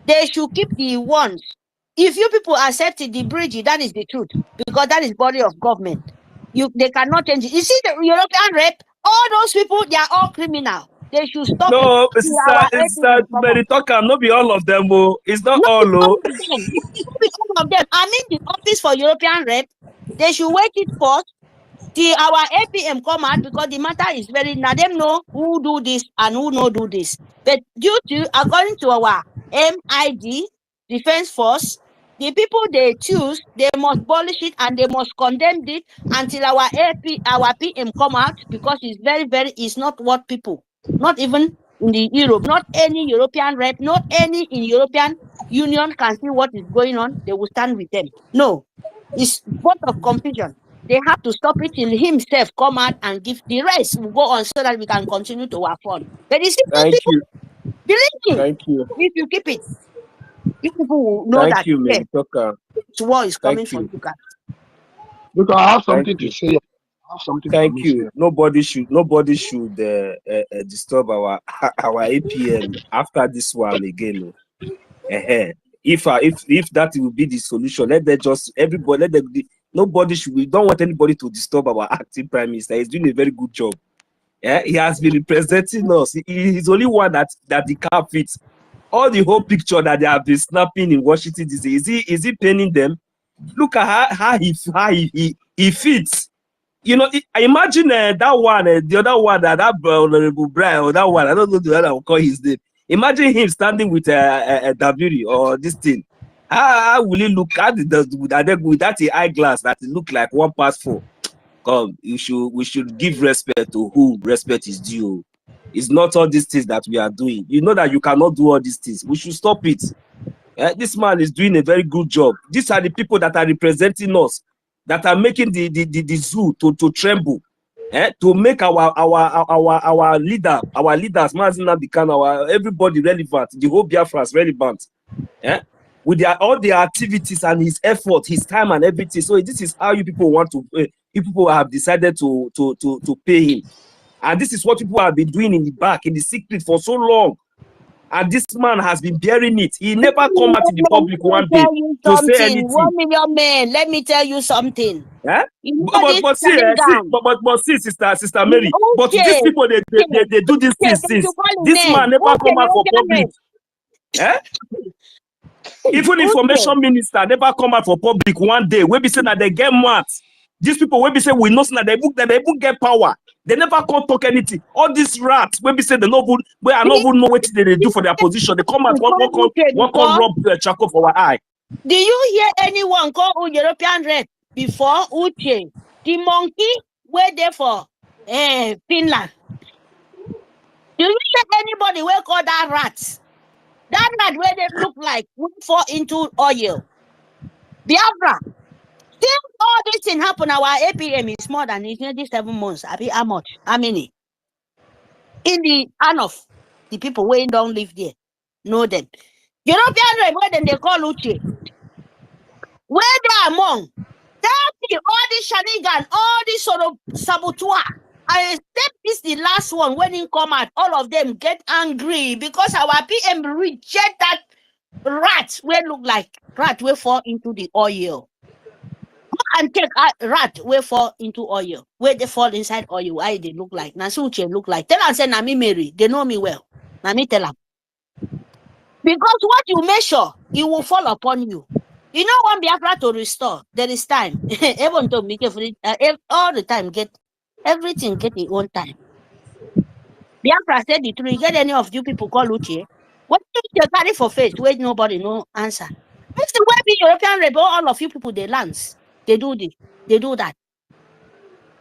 Speaker 8: They should keep the ones. If you people accepted the Brgie, that is the truth, because that is body of government. They cannot change it. You see the European rep, all those people, they are all criminal. They should stop.
Speaker 2: No, it's very talker, not be all of them. Oh. It's not all.
Speaker 8: All of them. I mean, the office for European rep, they should wait it first till our APM come out, because the matter is very, now them know who do this and who no do this. But due to, according to our MID, Defense Force, the people they choose, they must abolish it and they must condemn it until our PM come out, because it's very, it's not what people, not even in the Europe, not any European rep, not any in European Union can see what is going on. They will stand with them. No, it's both of confusion. They have to stop it till himself come out and give. The rest will go on so that we can continue to have fun. But you see,
Speaker 2: thank you.
Speaker 8: Believe me,
Speaker 2: thank you.
Speaker 8: If you keep it, people will know
Speaker 2: thank
Speaker 8: that
Speaker 2: you, yes,
Speaker 8: war is coming from you guys.
Speaker 10: Because I have something to say.
Speaker 2: Thank you. Nobody should disturb our APM after this one again. If that will be the solution, let them just nobody should. We don't want anybody to disturb our acting prime minister. He's doing a very good job. Yeah, he has been representing us. He's only one that the cap fits. All the whole picture that they have been snapping in Washington DC, is he painting them? Look at how he fits. You know, I imagine that one, the other one, that Honorable Brian, or that one, I don't know the other, I will call his name. Imagine him standing with a W or this thing, How will it look? How did with that eyeglass that it look like 1/4? Come, we should give respect to whom respect is due. It's not all these things that we are doing. You know that you cannot do all these things. We should stop it. This man is doing a very good job. These are the people that are representing us, that are making the zoo to tremble, to make our leaders, Mazina Bikan, everybody relevant, the whole Biafrans relevant, with all their activities and his effort, his time and everything. So this is how you people want to. People have decided to pay him, and this is what people have been doing in the back, in the secret for so long. And this man has been bearing it. He never come out in the public one day to say anything.
Speaker 8: 1 million men, let me tell you something.
Speaker 2: Yeah?
Speaker 8: You know
Speaker 2: But see, Sister Mary, but these people, they do these things since. This man never come out for public. Even information minister never come out for public one day. We be saying that they get mad. These people will be saying we know that they even get power. They never come talk anything. All these rats, when we say they no good, we are not even know what they do for their position. They come out one come rub charcoal for our eye.
Speaker 8: Do you hear anyone call European rep before Uche? The monkey were there for Finland. Do you hear anybody will call that rat? That rat where they look like we fall into oil. Biafra. Still all this thing happen. Our APM is more than 27 months. I mean, how much? How many? In the hand of the people who don't live there. Know them. European rep, where then they call Uche. Where they among? All this shenanigan, all this sort of saboteur. I step is the last one when he come out. All of them get angry because our PM reject that rat where look like rat will fall into the oil. And take a rat where fall into oil. Where they fall inside oil, why they look like. Nasuche look like. Tell them say Nami Mary, they know me well. Nami tell them. Because what you measure, it will fall upon you. You know when Biafra to restore, there is time. Everyone to make it all the time, get everything get its own time. Biafra said the truth. Get any of you people call Uche. What do you carry for face? Wait, nobody no answer. It's the way the European rebel, all of you people they lands. They do this, they do that.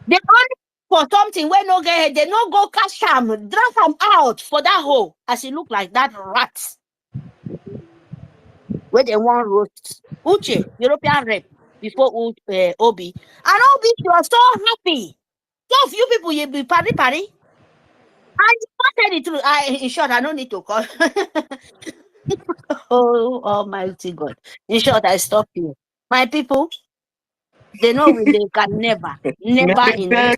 Speaker 8: They only for something where no get they no go catch them, drag them out for that hole as it look like that rat. Where they want roast. Uche, European rep before Obi. And Obi, you are so happy. So few people you be party. I tell the truth. In short, I don't need to call. Oh, Almighty God. In short, I stop you. My people, they know they can never in this.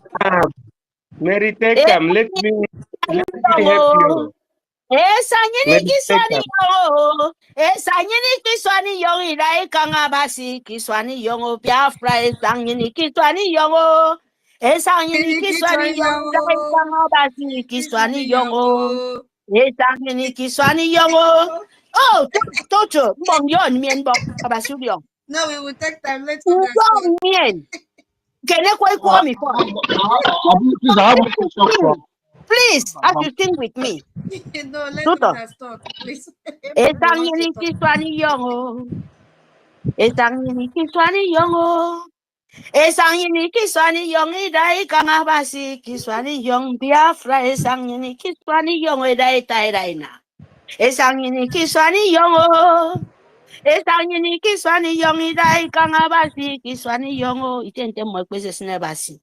Speaker 3: Mary, take them. Let me help you.
Speaker 8: Esanyini kiswani yong idai kangabasi kiswani yongo Biafra esanyini kiswani yongo esanyini kiswani yong idai kangabasi kiswani yongo esanyini kiswani yongo. Oh, Toto, mong yon mien bok abasuriong.
Speaker 9: No, we will take time. Let's go.
Speaker 8: Mien. Can you call me for? Please, as you sing with me.
Speaker 9: No, let me stop, please.
Speaker 8: Esangini kiswani yongo. Esangini kiswani yongo. Esangini kiswani yongo idai kangabasi kiswani yong Biafra esangini kiswani yongo idai tairaina. Esangini kiswani yongo. Esangini kiswani yongo idai kangabasi kiswani yongo itente mo kwese sinebasi.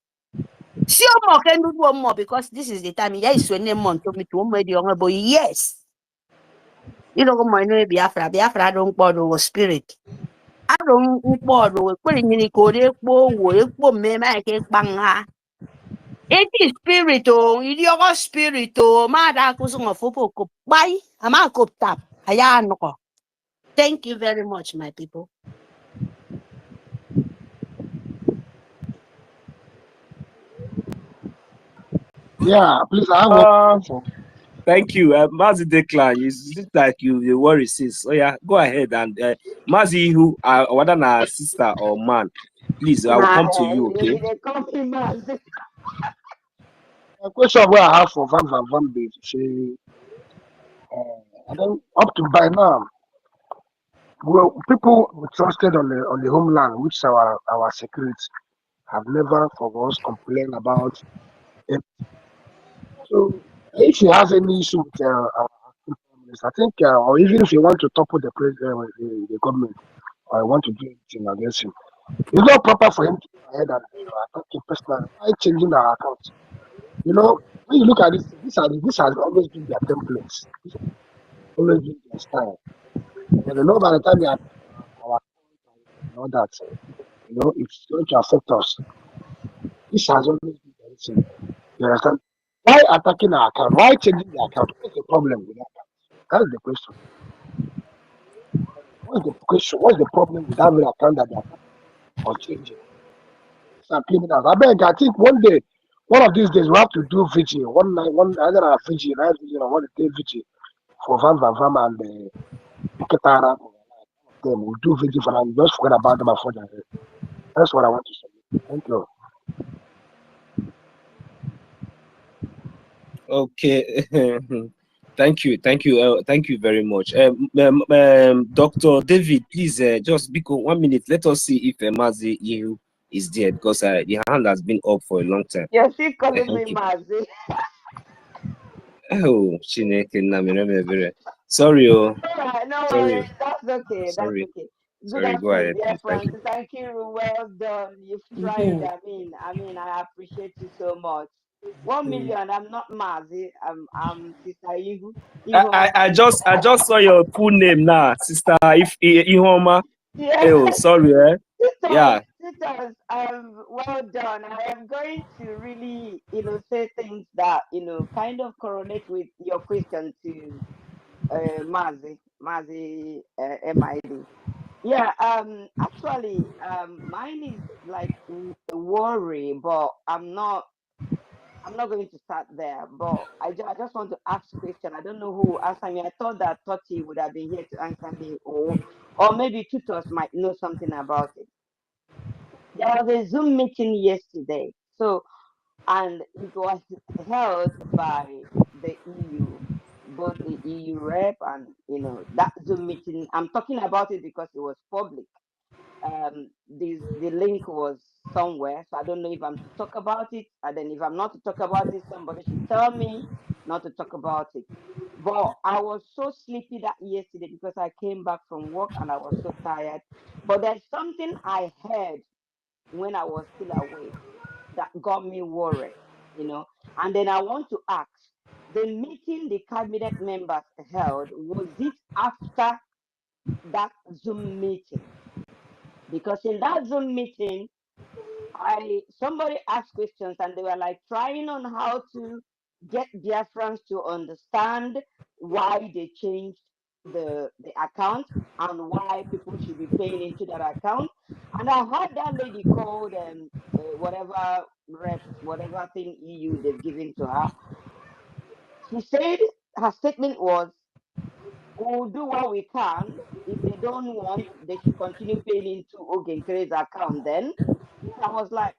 Speaker 8: See more can do one more because this is the time. Yeah, it's when they want to me to one young boy. Yes, you don't go no Biafra. Biafra don't bother with spirit. I don't bother with putting in the code. Me make banga. It is spirit. Oh, idiot spirit. Oh, mother kusung of football. Bye. I'm a cup tap. Ayanoko. Thank you very much, my people.
Speaker 10: Yeah, please, I have
Speaker 2: Thank you. Mazi Declan, it's just like you worry, sis. So yeah, go ahead and Mazi, who whether na sister or man, please, I will come to you, okay?
Speaker 10: a question where I have for Van Bay to say, I don't up to by now. well, people trusted on the homeland, which our security have never for us complained about it. So if he has any issue with I think, or even if you want to topple the government, or want to do anything against him, it's not proper for him to go ahead and attack him personally by changing our accounts. You know, when you look at this, this has always been their templates. This has always been their style. But you know, by the time they attack our and all that, it's going to affect us. This has always been the reason. You understand? Why attacking our account? Why changing the account? What's the problem with that? That's the question. What's the question? What's the problem with having an account that they are or changing? Some criminals. I think one of these days, we have to do vigil. One night, either a vigil, night vigil, or one day vigil for Van and the Ketara. Them we'll do vigil for them. Just forget about them before that. That's what I want to say. Thank you.
Speaker 2: Okay. Thank you very much. Dr. David, please, just because 1 minute, let us see if Mazi Ihu is there, because the hand has been up for a long time.
Speaker 11: You're still calling me Mazi.
Speaker 2: Oh, Chineke, sorry,
Speaker 11: no worries. That's okay.
Speaker 2: Sorry.
Speaker 11: That's okay. Good
Speaker 2: Sorry, go ahead,
Speaker 11: afternoon,
Speaker 2: please.
Speaker 11: Thank you. Well done. You've tried. I appreciate you so much. 1 million. I'm not Mazi. I'm Sister Ihu.
Speaker 2: I just saw your full name now, Sister Ihoma.
Speaker 11: Yeah.
Speaker 2: Oh, sorry. Yeah.
Speaker 11: Sisters, well done. I am going to really, say things that, kind of correlate with your question to Mazi MID. Yeah, actually, mine is like a worry, but I'm not going to start there. But I just want to ask a question. I don't know who will answer me. I thought that Toti would have been here to answer me, or maybe tutors might know something about it. There was a Zoom meeting yesterday, and it was held by the EU, both the EU rep and that Zoom meeting. I'm talking about it because it was public. The link was somewhere, so I don't know if I'm to talk about it, and then if I'm not to talk about it, somebody should tell me not to talk about it. But I was so sleepy that yesterday because I came back from work and I was so tired. But there's something I heard when I was still awake that got me worried, And then I want to ask, the meeting the cabinet members held, was it after that Zoom meeting? Because in that Zoom meeting, somebody asked questions and they were like trying on how to get Biafrans to understand why they changed the account and why people should be paying into that account. And I heard that lady called whatever rep, whatever thing EU they've given to her. She said her statement was, we'll do what we can. If they don't want, they should continue paying into Ogenkere's account then. I was like,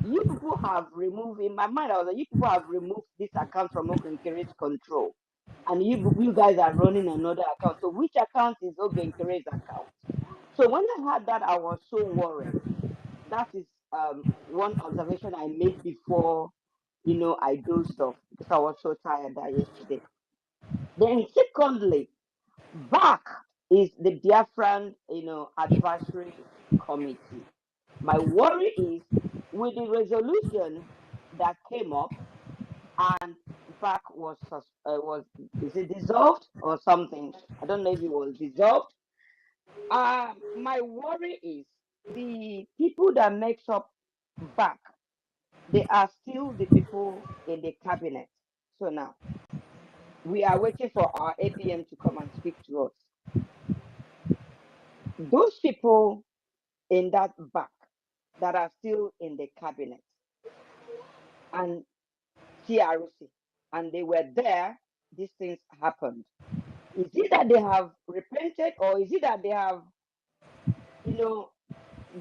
Speaker 11: you people have removed, in my mind, I was like, you people have removed this account from Ogenkere's control. And you guys are running another account. So which account is Ogenkere's account? So when I heard that, I was so worried. That is one observation I made before, I dozed off because I was so tired that yesterday. Then secondly, back is the Biafran, advisory committee. My worry is with the resolution that came up and back was is it dissolved or something? I don't know if it was dissolved. My worry is the people that makes up back, they are still the people in the cabinet. So now we are waiting for our APM to come and speak to us. Those people in that back that are still in the cabinet and CRC, and they were there, these things happened. Is it that they have repented, or is it that they have,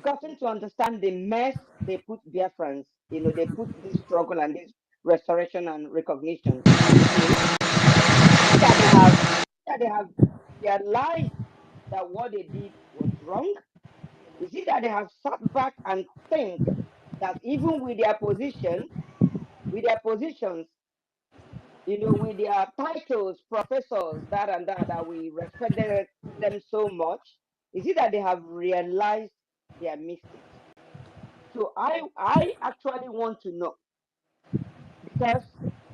Speaker 11: gotten to understand the mess they put Biafrans, they put this struggle and this restoration and recognition in? That they have their lives that what they did was wrong? Is it that they have sat back and think that even with their positions, with their titles, professors, that and that we respected them so much, is it that they have realized their mistakes? So I actually want to know, because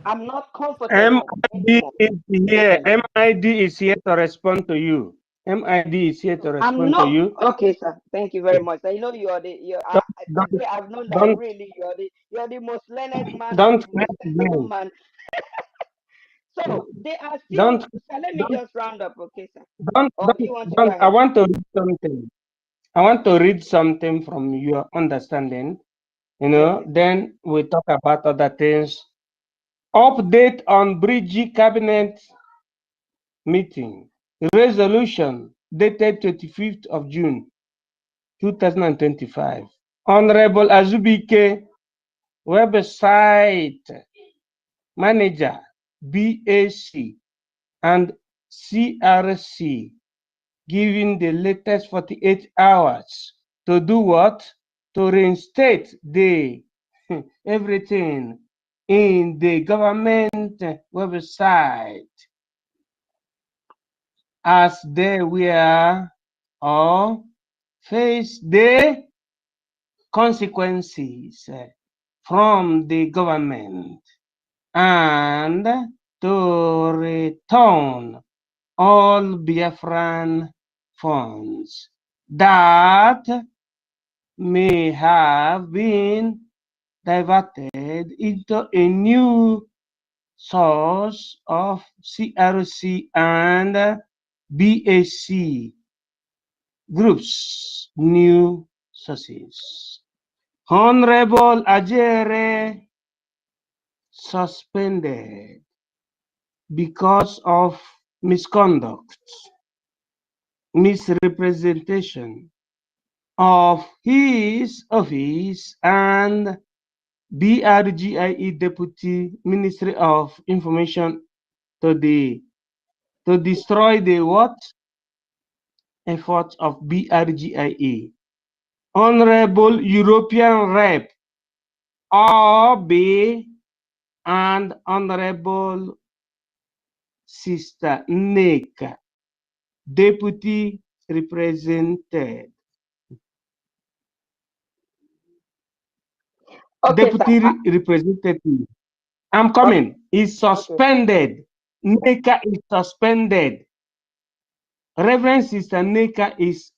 Speaker 11: I'm not comfortable
Speaker 3: MID
Speaker 11: anymore.
Speaker 3: is here. MID is here to respond to you. MID is here to
Speaker 11: I'm
Speaker 3: respond to
Speaker 11: not
Speaker 3: you.
Speaker 11: okay, sir. Thank you very much. I know
Speaker 3: Don't
Speaker 11: today I've known that
Speaker 3: don't
Speaker 11: really you're the most learned man and
Speaker 3: don't
Speaker 11: the most
Speaker 3: create
Speaker 11: sensible
Speaker 3: blame.
Speaker 11: man. So they are still,
Speaker 3: Don't
Speaker 11: sir, let me
Speaker 3: don't
Speaker 11: just round up, okay, sir?
Speaker 3: don't
Speaker 11: Or do
Speaker 3: don't
Speaker 11: you want to go
Speaker 3: don't. I
Speaker 11: ahead?
Speaker 3: want to read something. I want to read something from your understanding.
Speaker 11: Okay.
Speaker 3: Then we talk about other things. Update on Brgie cabinet meeting. Resolution dated 25th of June 2025. Honorable Azubike, website manager, BAC and CRC, giving the latest 48 hours to do what? To reinstate the everything in the government website as they were or face the consequences from the government, and to return all Biafran funds that may have been diverted into a new source of CRC and BAC groups, new sources. Honorable Ajere suspended because of misconduct, misrepresentation of his office, and BRGIE Deputy Ministry of Information to destroy the what? Efforts of BRGIE. Honorable European Rep RB and Honorable Sister Nick, Deputy Represented.
Speaker 11: Okay, sir.
Speaker 3: Deputy Representative. I'm coming. Is suspended. NECA is suspended. Reverend Sister NECA is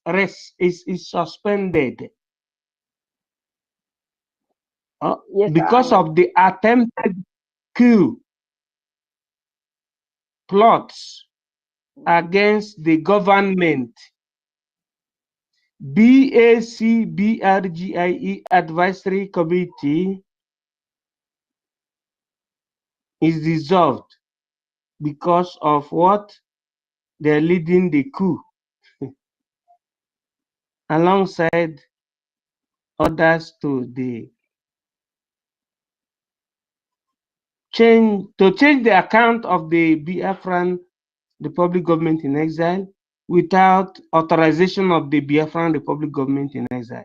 Speaker 3: suspended.
Speaker 11: Yes,
Speaker 3: Because
Speaker 11: sir.
Speaker 3: of the attempted coup plots against the government. BAC-BRGIE Advisory Committee is dissolved because of what? They're leading the coup alongside others to change the account of the Biafran Republic Government in Exile without authorization of the Biafran Republic Government in Exile.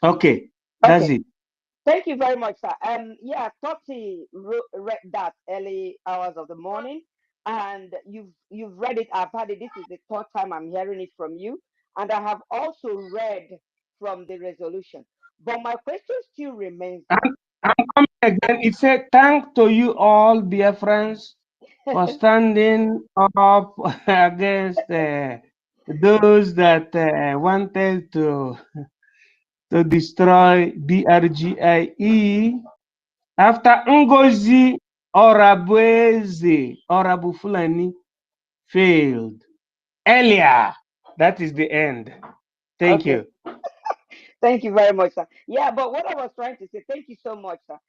Speaker 3: Okay, that's it.
Speaker 11: Thank you very much, sir. Yeah, Toti read that early hours of the morning, and you've read it. I've had it. This is the third time I'm hearing it from you, and I have also read from the resolution. But my question still remains.
Speaker 3: I'm coming again. It said, "Thank to you all, dear friends, for standing up against those that wanted to destroy BRGIE after NGOZI Orabu Fulani failed earlier." That is the end. Thank you.
Speaker 11: Thank you very much, sir. Yeah, but what I was trying to say, thank you so much, sir.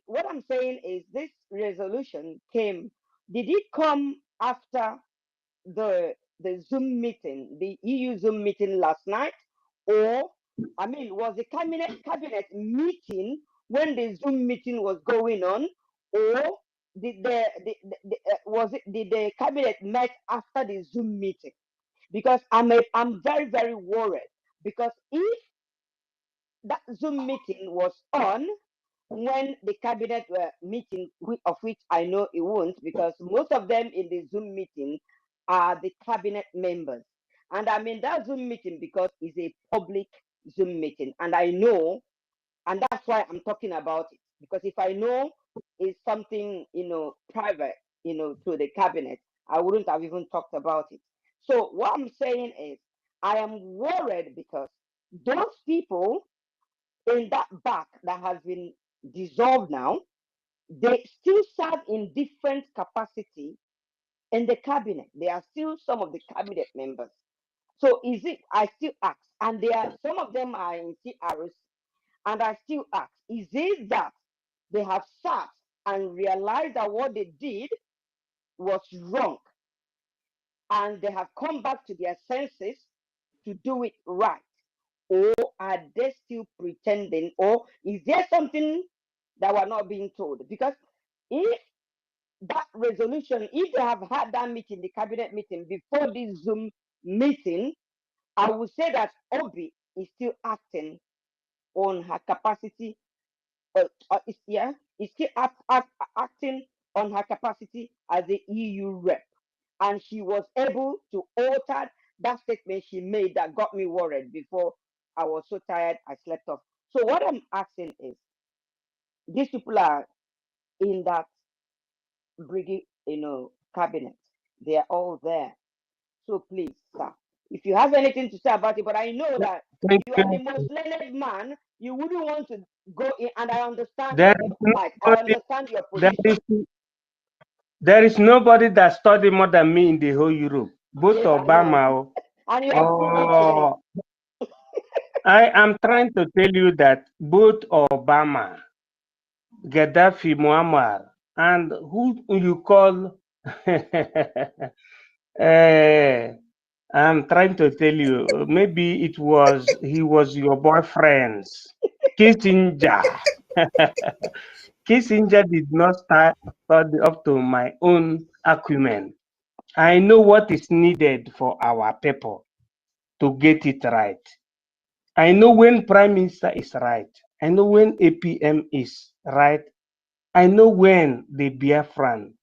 Speaker 11: What I'm saying is this resolution did it come after the Zoom meeting, the EU Zoom meeting last night, or was the cabinet meeting when the Zoom meeting was going on, or did the cabinet met after the Zoom meeting? Because I'm very, very worried, because if that Zoom meeting was on when the cabinet were meeting, of which I know it won't, because most of them in the Zoom meeting are the cabinet members. And I'm in that Zoom meeting because it's a public Zoom meeting. And I know, and that's why I'm talking about it. Because if I know it's something, private, to the cabinet, I wouldn't have even talked about it. So what I'm saying is, I am worried because those people in that back that has been dissolved now, they still serve in different capacity in the cabinet. They are still some of the cabinet members. So is it, I still ask, and there are some of them are in CRC, and I still ask, is it that they have sat and realized that what they did was wrong, and they have come back to their senses to do it right? Or are they still pretending? Or is there something that we're not being told? Because if that resolution, if they have had that meeting, the cabinet meeting, before this Zoom meeting, I would say that Obi is still acting on her capacity. Is still acting on her capacity as the EU rep. And she was able to alter that statement she made that got me worried before I was so tired I slept off. So what I'm asking is, these people are in that Brgie, cabinet. They are all there. So please, sir, if you have anything to say about it, but I know that
Speaker 3: Thank
Speaker 11: you are the
Speaker 3: you.
Speaker 11: most learned man. You wouldn't want to go in, and I understand.
Speaker 3: There is
Speaker 11: I
Speaker 3: nobody,
Speaker 11: understand your
Speaker 3: there
Speaker 11: position.
Speaker 3: there is nobody that studied more than me in the whole Europe. Both
Speaker 11: Yes, I know.
Speaker 3: Obama
Speaker 11: And you have proved it today.
Speaker 3: I am trying to tell you that both Obama, Gaddafi, Muammar, and who you call I'm trying to tell you, maybe he was your boyfriend's Kissinger. Kissinger did not study up to my own acumen. I know what is needed for our people to get it right. I know when Prime Minister is right. I know when APM is right. I know when the Biafran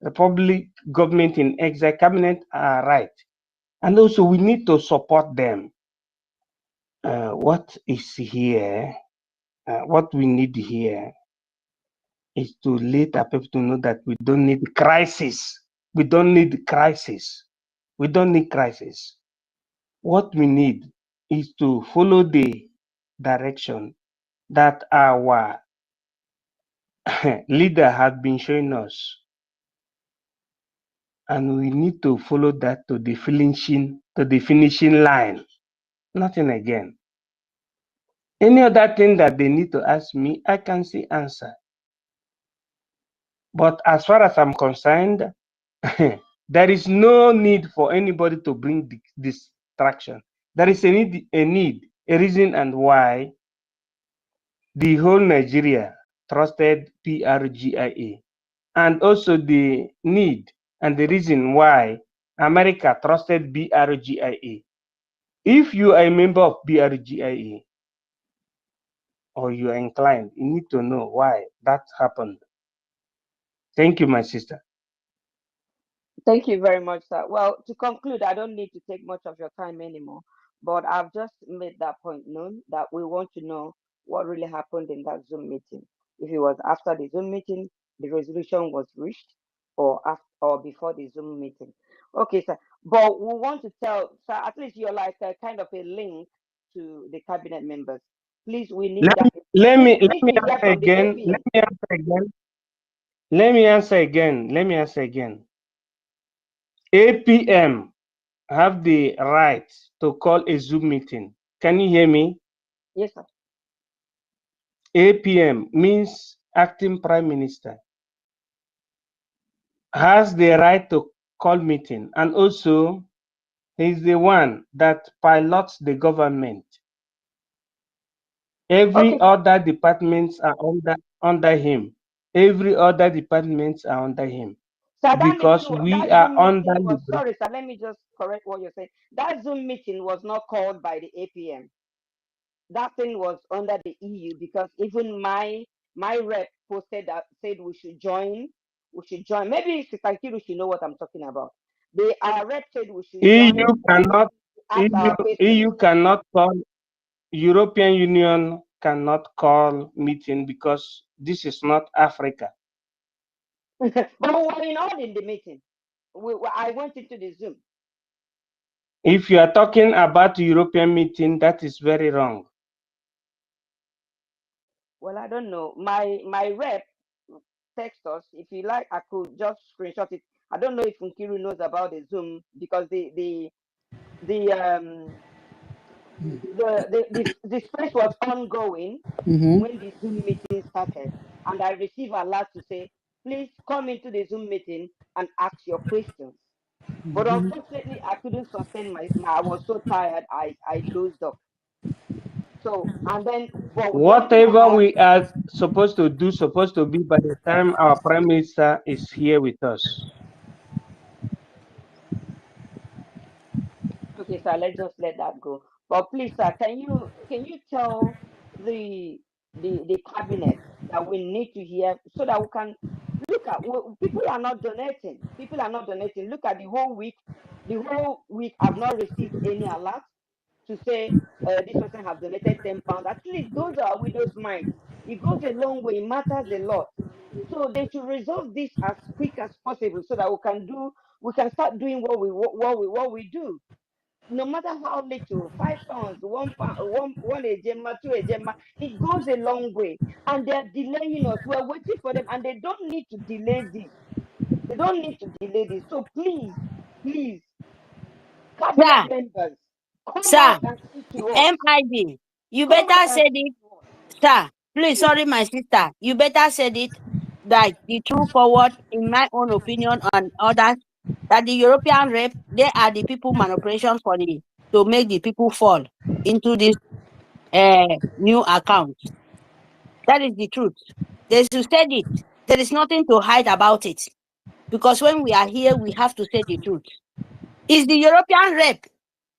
Speaker 3: Republic government in exile cabinet are right. And also we need to support them. What is here, what we need here is to let our people to know that we don't need crisis. We don't need crisis. We don't need crisis. What we need is to follow the direction that our leader has been showing us. And we need to follow that to the finishing line. Nothing again. Any other thing that they need to ask me, I can see answer. But as far as I'm concerned, there is no need for anybody to bring distraction. There is a reason and why the whole Nigeria trusted BRGIA, and also the need and the reason why America trusted BRGIA. If you are a member of BRGIA or you are inclined, you need to know why that happened. Thank you, my sister.
Speaker 11: Thank you very much, sir. Well, to conclude, I don't need to take much of your time anymore, but I've just made that point known that we want to know what really happened in that Zoom meeting. If it was after the Zoom meeting, the resolution was reached, or after or before the Zoom meeting. Okay, sir. But we want to tell, sir, at least you're like a kind of a link to the cabinet members. Please, we need that.
Speaker 3: Let me
Speaker 11: Please
Speaker 3: answer
Speaker 11: from the
Speaker 3: again.
Speaker 11: APM.
Speaker 3: Let me answer again. APM have the right to call a Zoom meeting. Can you hear me?
Speaker 11: Yes, sir.
Speaker 3: APM means acting prime minister has the right to call meeting, and also he's the one that pilots the government. Every other departments are under him. Every other departments are under him.
Speaker 11: So
Speaker 3: Because we
Speaker 11: that
Speaker 3: are
Speaker 11: Zoom
Speaker 3: under
Speaker 11: meeting was,
Speaker 3: liberation.
Speaker 11: sorry, sir, let me just correct what you're saying. That Zoom meeting was not called by the APM. That thing was under the EU, because even my rep posted that, said we should join. Maybe Sister Kiru should know what I'm talking about. Our rep said we should
Speaker 3: EU
Speaker 11: join
Speaker 3: cannot
Speaker 11: to ask our questions.
Speaker 3: EU cannot call, European Union cannot call meeting because this is not Africa.
Speaker 11: But we were all in the meeting. I went into the Zoom.
Speaker 3: If you are talking about European meeting, that is very wrong.
Speaker 11: Well, I don't know. My rep text us. If you like, I could just screenshot it. I don't know if Nkiru knows about the Zoom, because the space was ongoing when the Zoom meeting started, and I received a alert to say, please come into the Zoom meeting and ask your questions. But unfortunately, I couldn't sustain I was so tired, I dozed off. So, and then, but those who
Speaker 3: Whatever
Speaker 11: have,
Speaker 3: we are supposed to do, supposed to be by the time our Prime Minister is here with us.
Speaker 11: okay, sir, let's just let that go. But please, sir, can you tell the cabinet that we need to hear, so that we can look at, people are not donating. People are not donating. Look at the whole week. The whole week, I've not received any alert to say this person have donated £10. At least those are widows' minds. It goes a long way. It matters a lot. So they should resolve this as quick as possible, so that we can start doing what we do. No matter how little, £5, £1, one ejema, two ejema, it goes a long way. And they're delaying us. We're waiting for them, and they don't need to delay this. They don't need to delay this. So please, cabinet
Speaker 8: Sir,
Speaker 11: members, come
Speaker 8: sir,
Speaker 11: out and speak to us.
Speaker 8: MID, you
Speaker 11: Come out
Speaker 8: better
Speaker 11: and
Speaker 8: say
Speaker 11: speak
Speaker 8: it,
Speaker 11: to us.
Speaker 8: sir. Please, sorry, my sister. You better say it like the true forward, in my own opinion, and others, that the European rep, they are the people manipulation for to make the people fall into this new account. That is the truth. They should say it. There is nothing to hide about it. Because when we are here, we have to say the truth. It's the European rep.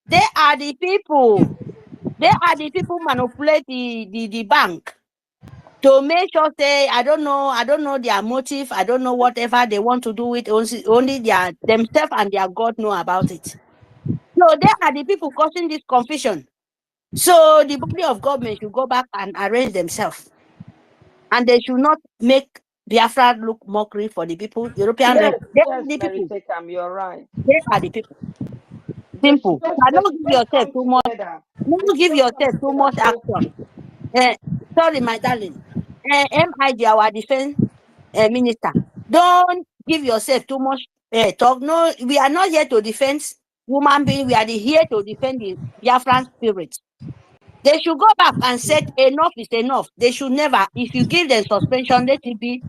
Speaker 8: They are the people. They are the people manipulate the bank to make sure, say, I don't know their motive, I don't know whatever they want to do with, only their themselves and their God know about it. So they are the people causing this confusion. So the body of government should go back and arrange themselves. And they should not make Biafra look mockery for the people. European rep, they are
Speaker 11: Yes,
Speaker 8: the
Speaker 11: Mary
Speaker 8: people.
Speaker 11: Tekam, you're right.
Speaker 8: They are the people.
Speaker 11: They should
Speaker 8: Simple. But
Speaker 11: they
Speaker 8: don't
Speaker 11: should
Speaker 8: give
Speaker 11: just
Speaker 8: yourself
Speaker 11: come
Speaker 8: too much.
Speaker 11: together. They
Speaker 8: Don't
Speaker 11: should
Speaker 8: give
Speaker 11: just come
Speaker 8: yourself too
Speaker 11: together.
Speaker 8: much
Speaker 11: So
Speaker 8: action. Sorry, my darling. MIG, our defense minister, don't give yourself too much talk. No, we are not here to defend human being. We are here to defend the Biafran spirit. They should go back and say enough is enough. They should never, if you give them suspension, let it be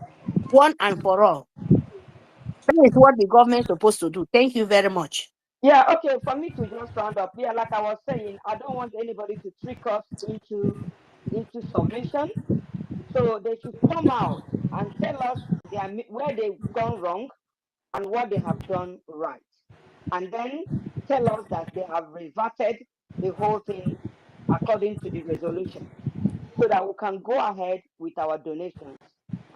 Speaker 8: one and for all. That is what the government is supposed to do. Thank you very much.
Speaker 11: yeah, okay, for me to just round up, yeah, like I was saying, I don't want anybody to trick us into submission. So they should come out and tell us where they've gone wrong and what they have done right. And then tell us that they have reverted the whole thing according to the resolution, so that we can go ahead with our donations.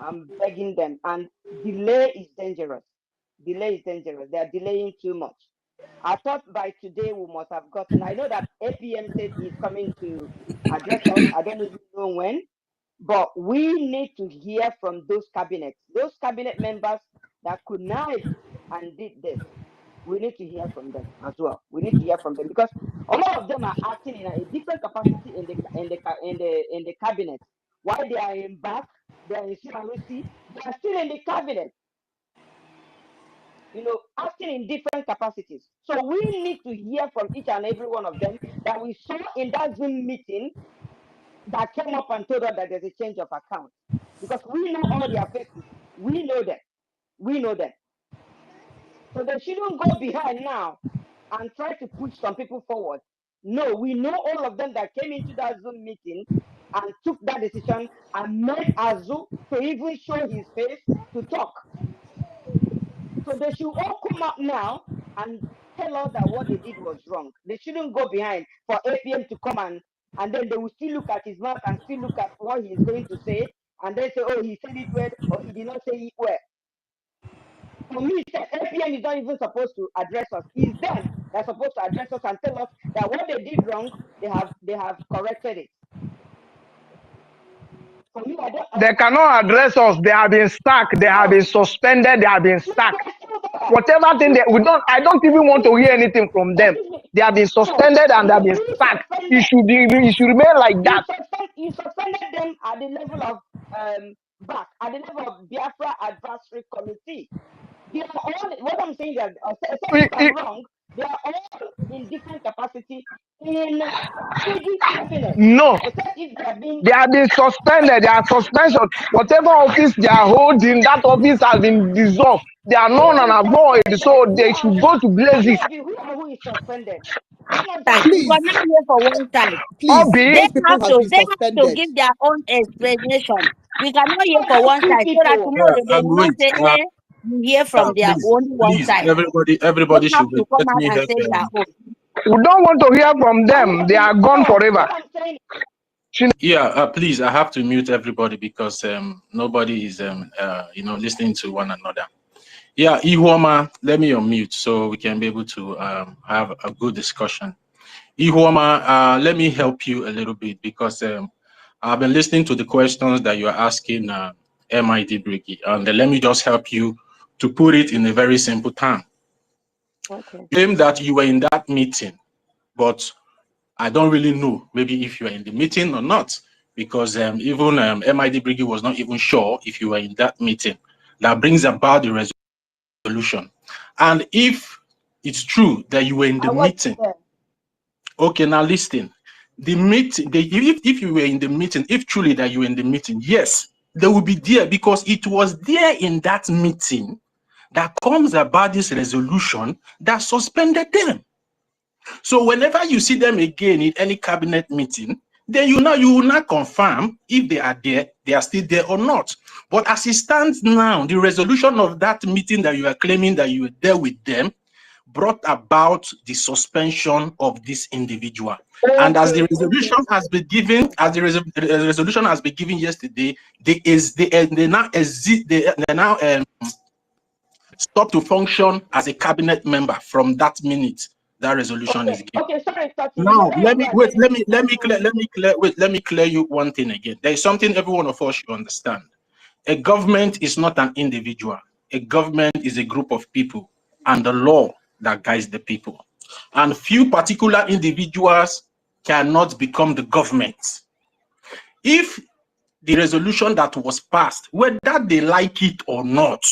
Speaker 11: I'm begging them. And delay is dangerous. Delay is dangerous. They are delaying too much. I thought by today we must have gotten. I know that APM said he's coming to address us. I don't even know when, but we need to hear from those cabinet members that connived and did this. We need to hear from them as well. We need to hear from them, because all of them are acting in a different capacity in the cabinet. While they are in back, they are in CRC, they are still in the cabinet. Acting in different capacities. So we need to hear from each and every one of them that we saw in that Zoom meeting that came up and told us that there's a change of account. Because we know all their faces. We know them. We know them. So they shouldn't go behind now and try to push some people forward. No, we know all of them that came into that Zoom meeting and took that decision and made Azu to even show his face to talk. So they should all come up now and tell us that what they did was wrong. They shouldn't go behind for APM to come and then they will still look at his mouth and still look at what he's going to say, and then say, oh, he said it well or he did not say it well. For me, APM is not even supposed to address us. It's them that's supposed to address us and tell us that what they did wrong, they have corrected it. For me,
Speaker 7: They cannot address us. They have been sacked. They have been suspended. They have been sacked. Whatever thing I don't even want to hear anything from them. They have been suspended and they have been sacked. It should remain like that.
Speaker 11: You suspended them at the level of back at the level of Biafra Advisory Committee. They are all, what I'm saying is, if I'm wrong, they are all in different capacity in PG cabinet.
Speaker 7: No, they have been suspended. They are suspension. Whatever office they are holding, that office has been dissolved. They are known and avoid, so they should go to blazes.
Speaker 11: Who is suspended?
Speaker 8: Please. We are not here for one time.
Speaker 4: Please,
Speaker 8: they have to give their own explanation. We cannot hear for one side so that tomorrow they will not say, you hear from their only one side.
Speaker 12: Everybody should
Speaker 8: to come out and say their own.
Speaker 7: We don't want to hear from them. They are gone forever.
Speaker 12: Yeah, please, I have to mute everybody because nobody is listening to one another. Yeah, Ihuoma, let me unmute so we can be able to have a good discussion. Ihuoma, let me help you a little bit because I've been listening to the questions that you are asking MID Brgie, and let me just help you to put it in a very simple term.
Speaker 11: Okay.
Speaker 12: Claim that you were in that meeting, but I don't really know maybe if you were in the meeting or not, because even MID Brgie was not even sure if you were in that meeting. That brings about the resolution. And if it's true that you were in the meeting, okay, now listen. The meeting, if you were in the meeting, if truly that you were in the meeting, yes, they will be there because it was there in that meeting that comes about this resolution that suspended them. So whenever you see them again in any cabinet meeting, then you will not confirm if they are there, they are still there or not. But as it stands now, the resolution of that meeting that you are claiming that you were there with them brought about the suspension of this individual. And as the resolution has been given, resolution has been given yesterday, they now stop to function as a cabinet member from that minute that resolution is given.
Speaker 11: Okay, sorry,
Speaker 12: now let me clear you one thing again. There is something every one of us should understand. A government is not an individual. A government is a group of people and the law that guides the people. And few particular individuals cannot become the government. If the resolution that was passed, whether they like it or not,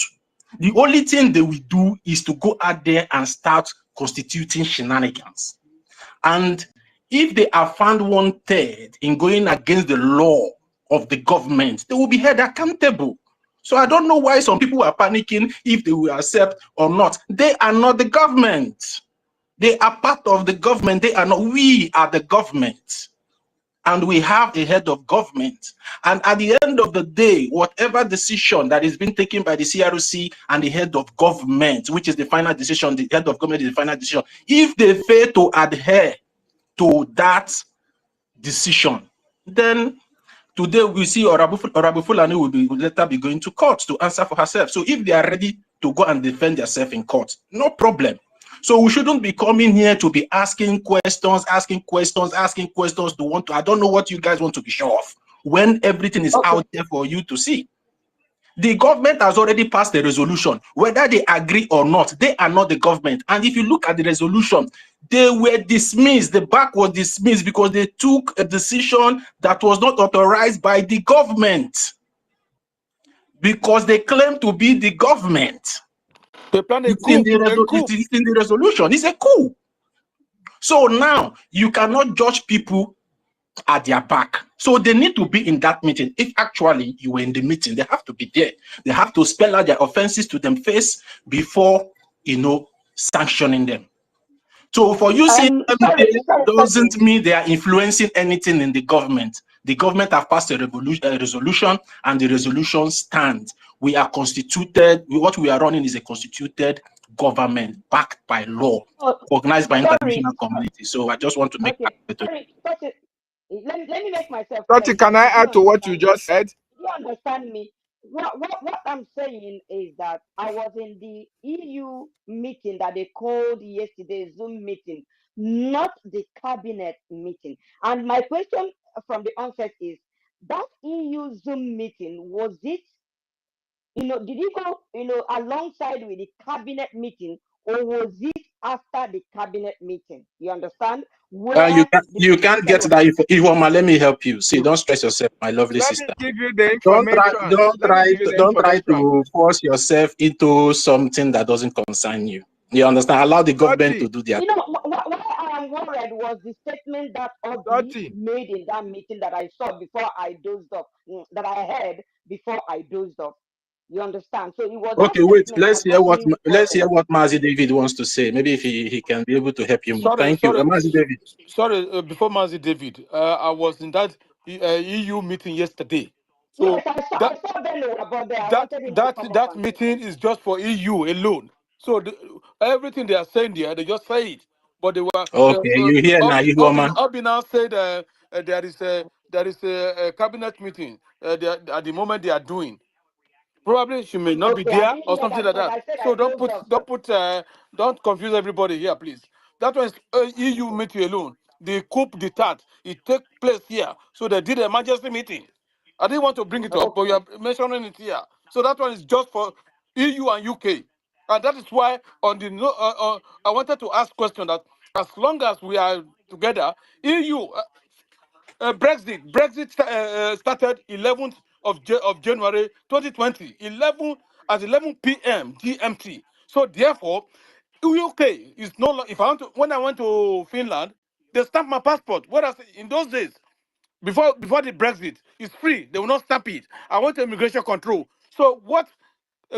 Speaker 12: the only thing they will do is to go out there and start constituting shenanigans. And if they are found wanted in going against the law of the government, they will be held accountable. So I don't know why some people are panicking if they will accept or not. They are not the government. They are part of the government. They are not. We are the government. And we have a head of government. And at the end of the day, whatever decision that is being taken by the CRC and the head of government, which is the final decision, the head of government is the final decision, if they fail to adhere to that decision, then today we see Orabu Fulani will later be going to court to answer for herself. So if they are ready to go and defend themselves in court, no problem. So we shouldn't be coming here to be asking questions to want to, I don't know what you guys want to be sure of when everything is out there for you to see. The government has already passed a resolution. Whether they agree or not, they are not the government. And if you look at the resolution, they were dismissed. The back was dismissed because they took a decision that was not authorized by the government. Because they claim to be the government.
Speaker 5: They plan a
Speaker 12: it's
Speaker 5: coup.
Speaker 12: In the resolution. It's a coup. So now you cannot judge people at their back. So they need to be in that meeting. If actually you were in the meeting, they have to be there. They have to spell out their offenses to them face before, sanctioning them. So for you saying them there doesn't mean they are influencing anything in the government. The government have passed a resolution, and the resolution stands. We are constituted. What we are running is a constituted government backed by law, organized by international community. So I just want to make that clear.
Speaker 11: Let me make myself
Speaker 7: Toti, can I add to what you just said?
Speaker 11: Do you understand me? What I'm saying is that I was in the EU meeting that they called yesterday, Zoom meeting, not the cabinet meeting. And my question from the onset is, that EU Zoom meeting, was it, did you go, alongside with the cabinet meeting, or was it after the cabinet meeting? You understand?
Speaker 12: You can't get that. Ifeoma, let me help you. See, don't stress yourself, my lovely sister.
Speaker 7: Let me give you the information.
Speaker 12: Don't try to force yourself into something that doesn't concern you. You understand? Allow the government to do their.
Speaker 11: What I am worried was the statement that Obi made in that meeting that I saw before I dozed off, that I heard before I dozed off. You understand? So it was
Speaker 12: okay. Wait, let's hear what Mazi David wants to say. Maybe if he can be able to help you more. Thank you, Mazi David.
Speaker 13: Sorry, before Mazi David, I was in that EU meeting yesterday. So
Speaker 11: yes, I saw Bello about
Speaker 13: that meeting is just for EU alone. So everything they are saying there, they just say it. But they were
Speaker 12: okay. You hear now,
Speaker 13: Obi now said there is a cabinet meeting at the moment they are doing. Probably she may not be there or something like that. So don't confuse everybody here, please. That was EU meeting alone. The coup d'etat, it took place here. So they did an emergency meeting. I didn't want to bring it up, but you are mentioning it here. So that one is just for EU and UK. And that is why I wanted to ask question that as long as we are together, EU, Brexit started 11th of January 2020, 11 p.m. GMT. So therefore, UK is no longer. When I went to Finland, they stamped my passport. Whereas in those days, before the Brexit, it's free. They will not stamp it. I went to immigration control. So what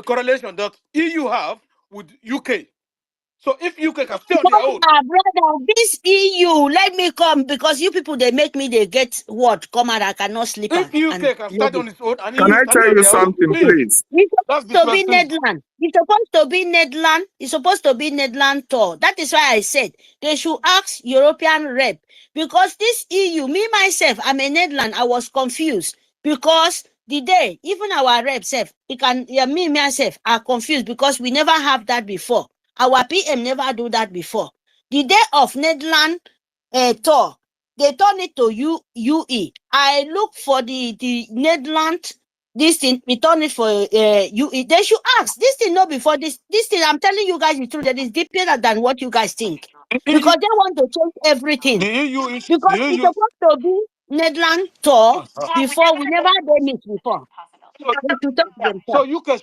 Speaker 13: correlation does EU have with UK? So if UK can stay on their own.
Speaker 8: Brother, this EU, let me come, because you people, they make me, they get what? Come out, I cannot sleep.
Speaker 13: If UK can start on its own, and
Speaker 2: can I tell you something, please?
Speaker 8: It's supposed to be Netherlands. It's supposed to be Netherlands. It's supposed to be Netherlands tour. That is why I said they should ask European rep, because this EU, me myself, I'm a Netherlands. I was confused because the day, even our rep self, me myself are confused because we never have that before. Our PM never do that before. The day of Netherlands tour, they turn it to UE. I look for the Netherlands, this thing, we turn it for UE. They should ask. This thing not before this thing, I'm telling you guys the truth, that is deeper than what you guys think. Because they want to change everything. Because it's supposed to be Netherlands tour before, we never done it before.
Speaker 13: So UK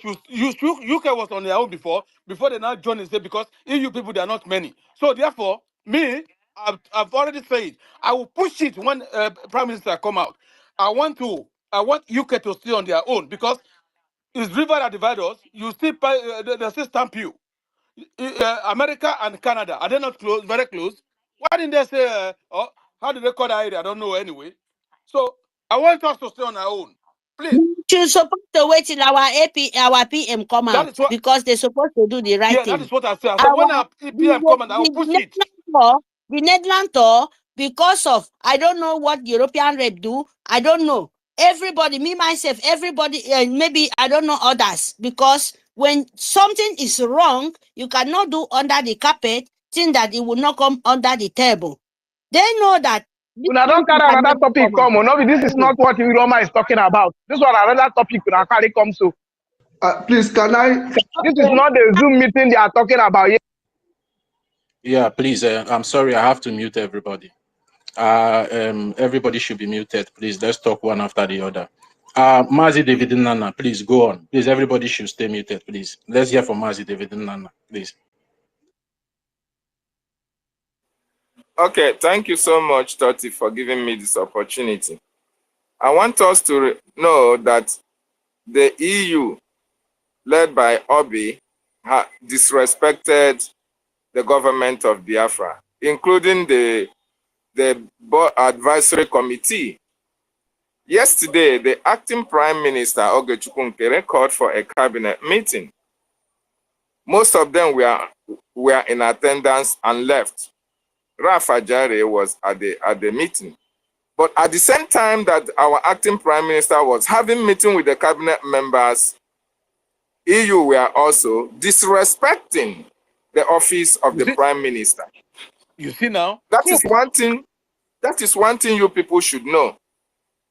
Speaker 13: was on their own before they now join and say, because EU people, they are not many. So therefore, I've already said I will push it when Prime Minister come out. I want UK to stay on their own, because it's river that divide us. You still they still stamp you. America and Canada, are they not close? Very close. Why didn't they say? How did they call that area? I don't know anyway. So I want us to stay on our own. Please.
Speaker 8: You're supposed to wait till our PM come out, because they're supposed to do the right thing.
Speaker 13: Yeah, that is what I said. I said when our PM come out, I will push it.
Speaker 8: The Netherlands tour, because of, I don't know what European rep do. I don't know. Everybody, me, myself, everybody, maybe I don't know others, because when something is wrong, you cannot do under the carpet, think that it will not come under the table. They know that.
Speaker 7: I don't carry another topic come. No, this is not what Roma is talking about. This one another topic when I carry come so.
Speaker 14: Please, can I?
Speaker 7: This is not the Zoom meeting they are talking about.
Speaker 12: Yeah, please. I'm sorry, I have to mute everybody. Everybody should be muted, please. Let's talk one after the other. Mazi David Nana, please go on. Please, everybody should stay muted, please. Let's hear from Mazi David Nana, please.
Speaker 2: Okay, thank you so much, Toti, for giving me this opportunity. I want us to know that the EU, led by Obi, disrespected the government of Biafra, including the advisory committee
Speaker 15: Yesterday, the acting Prime Minister, Ogojukwu Nkere, called for a cabinet meeting. Most of them were in attendance and left. Rafa Jare was at the meeting. But at the same time that our acting Prime Minister was having meeting with the cabinet members, EU were also disrespecting the office of the Prime Minister.
Speaker 13: You see now?
Speaker 15: That is one thing you people should know.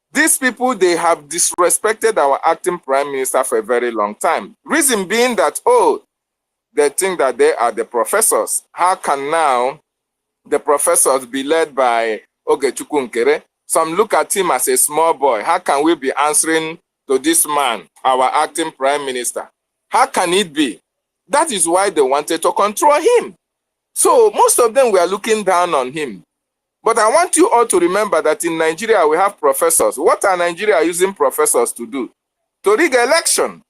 Speaker 15: These people, they have disrespected our acting Prime Minister for a very long time. Reason being that, oh, they think that they are the professors. How can now the professors be led by Ogojukwu Nkere? Some look at him as a small boy. How can we be answering to this man, our acting Prime Minister? How can it be? That is why they wanted to control him. So most of them were looking down on him. But I want you all to remember that in Nigeria, we have professors. What are Nigeria using professors to do? To rig election.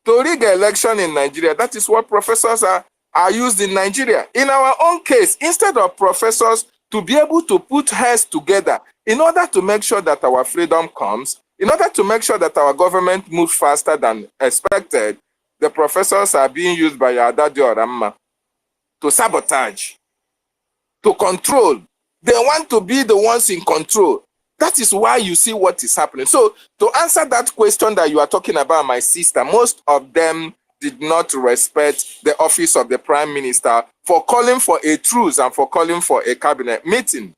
Speaker 15: To rig election in Nigeria, that is what professors are used in Nigeria. In our own case, instead of professors to be able to put heads together in order to make sure that our freedom comes, in order to make sure that our government moves faster than expected, the professors are being used by Adadi Oramma to sabotage, to control. They want to be the ones in control. That is why you see what is happening. So to answer that question that you are talking about, my sister, most of them did not respect the office of the Prime Minister for calling for a truce and for calling for a cabinet meeting.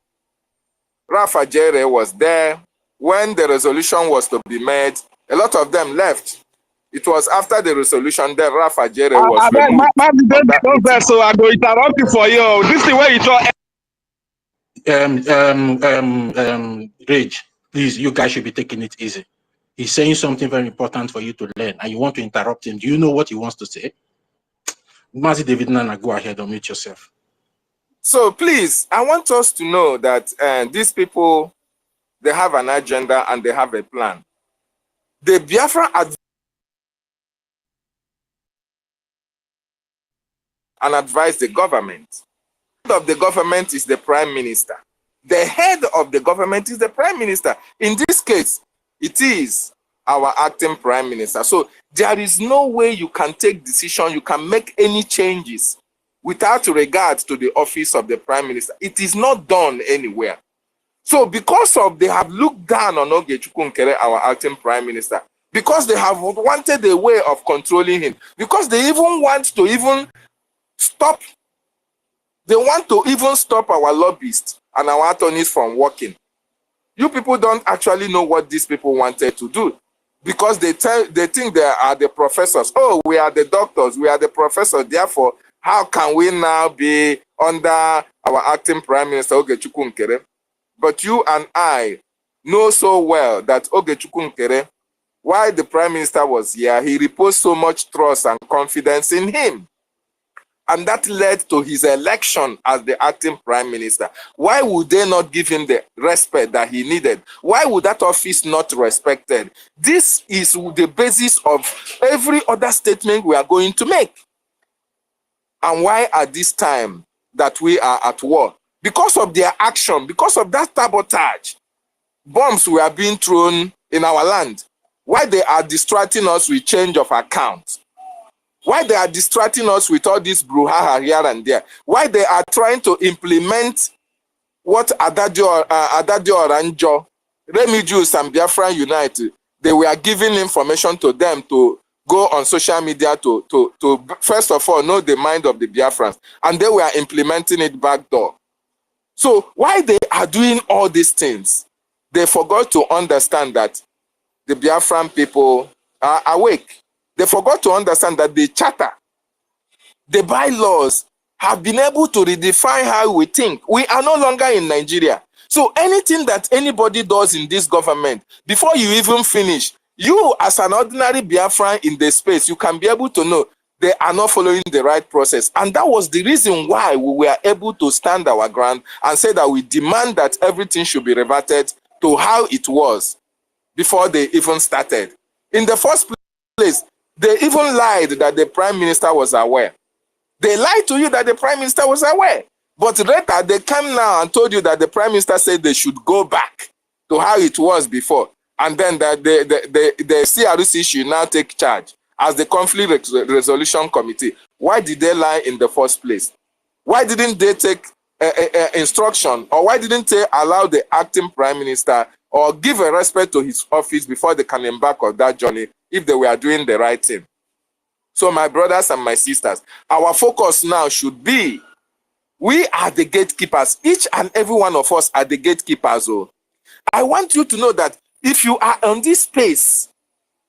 Speaker 15: Rafa Jere was there when the resolution was to be made. A lot of them left. It was after the resolution that Rafa Jere was removed.
Speaker 5: So I go interrupt you for you. This is the way you talk.
Speaker 12: Rage, please, you guys should be taking it easy. He's saying something very important for you to learn, and you want to interrupt him. Do you know what he wants to say? Mazi David Nana, go ahead, unmute yourself.
Speaker 15: So please, I want us to know that these people, they have an agenda and they have a plan. The Biafra and advise the government. The head of the government is the Prime Minister. The head of the government is the Prime Minister. In this case, it is our acting Prime Minister. So there is no way you can take decision, you can make any changes without regard to the office of the Prime Minister. It is not done anywhere. So because of they have looked down on Ogojukwu Nkere, our acting Prime Minister, because they have wanted a way of controlling him, because they even want to stop, they want to even stop our lobbyists and our attorneys from working. You people don't actually know what these people wanted to do, because they think they are the professors. Oh, we are the doctors, we are the professors. Therefore, how can we now be under our acting Prime Minister Ogojukwu Nkere? But you and I know so well that Ogojukwu Nkere, while the Prime Minister was here, he reposed so much trust and confidence in him. And that led to his election as the acting Prime Minister. Why would they not give him the respect that he needed? Why would that office not respected? This is the basis of every other statement we are going to make. And why at this time that we are at war? Because of their action, because of that sabotage, bombs were being thrown in our land. Why they are distracting us with change of accounts? Why they are distracting us with all this brouhaha here and there? Why they are trying to implement what Adadio Oranjo, Remigius and Biafran United, they were giving information to them to go on social media to first of all know the mind of the Biafrans, and they were implementing it backdoor. So why they are doing all these things? They forgot to understand that the Biafran people are awake. They forgot to understand that the charter, the bylaws have been able to redefine how we think. We are no longer in Nigeria. So anything that anybody does in this government, before you even finish, you as an ordinary Biafran in the space, you can be able to know they are not following the right process. And that was the reason why we were able to stand our ground and say that we demand that everything should be reverted to how it was before they even started. In the first place, they even lied that the Prime Minister was aware. They lied to you that the Prime Minister was aware. But later, they came now and told you that the Prime Minister said they should go back to how it was before. And then the CRC should now take charge as the conflict resolution committee. Why did they lie in the first place? Why didn't they take instruction, or why didn't they allow the acting prime minister or give a respect to his office before they can embark on that journey if they were doing the right thing? So my brothers and my sisters, our focus now should be, we are the gatekeepers. Each and every one of us are the gatekeepers. Oh. I want you to know that if you are on this space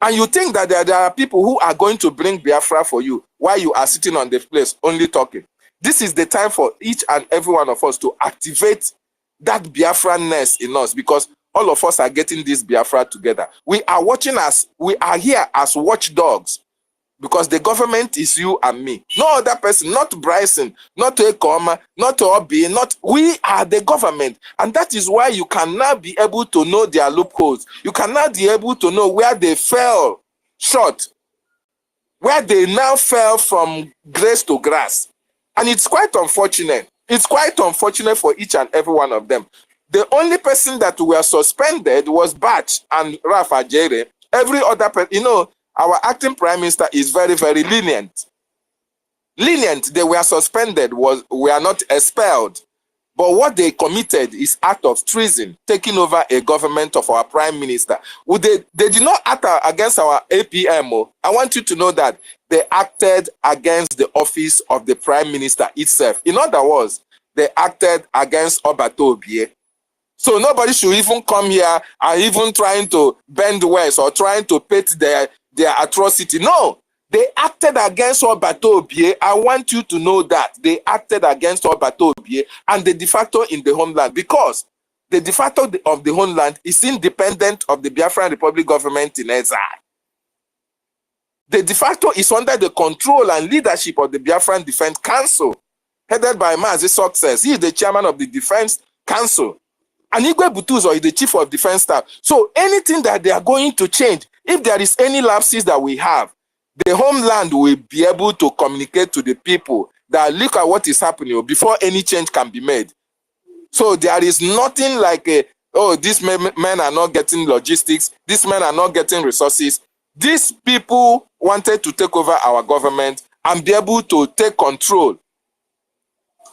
Speaker 15: and you think that there are people who are going to bring Biafra for you while you are sitting on the place only talking, this is the time for each and every one of us to activate that Biafra-ness in us, because all of us are getting this Biafra together. We are watching as, we are here as watchdogs, because the government is you and me. No other person, not Bryson, not EKOM, not Obi, not, we are the government. And that is why you cannot be able to know their loopholes. You cannot be able to know where they fell short, where they now fell from grace to grass. And it's quite unfortunate. It's quite unfortunate for each and every one of them. The only person that were suspended was Batch and Rafa Jere. Every other person, you know, our acting prime minister is very, very lenient. Lenient, they were suspended, were not expelled. But what they committed is act of treason, taking over a government of our prime minister. They did not act against our APM. I want you to know that they acted against the office of the prime minister itself. In other words, they acted against Obatobie. So nobody should even come here and even trying to bend words or trying to paint their atrocity. No, they acted against Obatobie. I want you to know that they acted against Obatobie and the de facto in the homeland, because the de facto of the homeland is independent of the Biafran Republic government in exile. The de facto is under the control and leadership of the Biafran Defense Council, headed by Mazi Success. He is the chairman of the Defense Council. And Igwe Butuzo is the chief of defense staff. So anything that they are going to change, if there is any lapses that we have, the homeland will be able to communicate to the people that look at what is happening before any change can be made. So there is nothing like, oh, these men are not getting logistics, these men are not getting resources. These people wanted to take over our government and be able to take control.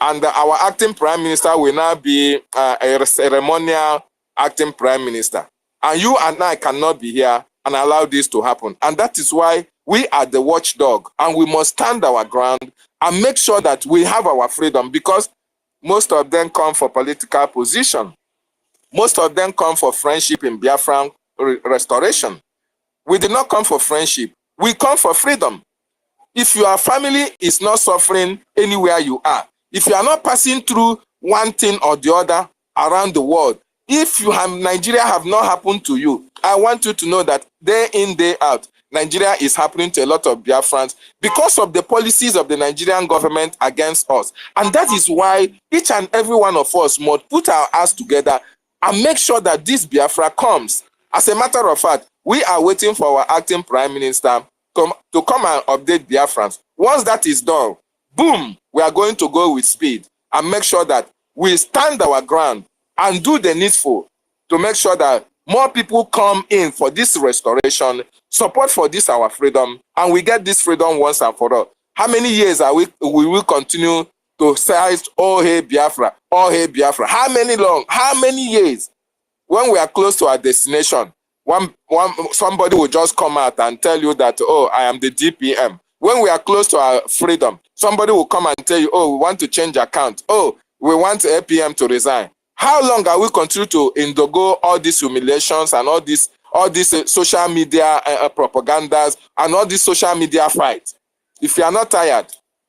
Speaker 15: And our acting prime minister will now be a ceremonial acting prime minister. And you and I cannot be here and allow this to happen. And that is why we are the watchdog, and we must stand our ground and make sure that we have our freedom, because most of them come for political position. Most of them come for friendship in Biafran restoration. We did not come for friendship. We come for freedom. If your family is not suffering anywhere you are, if you are not passing through one thing or the other around the world, if you have Nigeria have not happened to you, I want you to know that day in, day out, Nigeria is happening to a lot of Biafrans because of the policies of the Nigerian government against us. And that is why each and every one of us must put our hands together and make sure that this Biafra comes. As a matter of fact, we are waiting for our acting prime minister to come and update Biafrans. Once that is done, boom, we are going to go with speed and make sure that we stand our ground and do the needful to make sure that more people come in for this restoration, support for this our freedom, and we get this freedom once and for all. How many years we will continue to say, oh hey Biafra, oh hey Biafra? How many years? When we are close to our destination, somebody will just come out and tell you that, oh, I am the DPM. When we are close to our freedom, somebody will come and tell you, oh, we want to change account. Oh, we want APM to resign. How long are we continue to undergo all these humiliations and all these social media propagandas and all these social media fights? If you are not tired,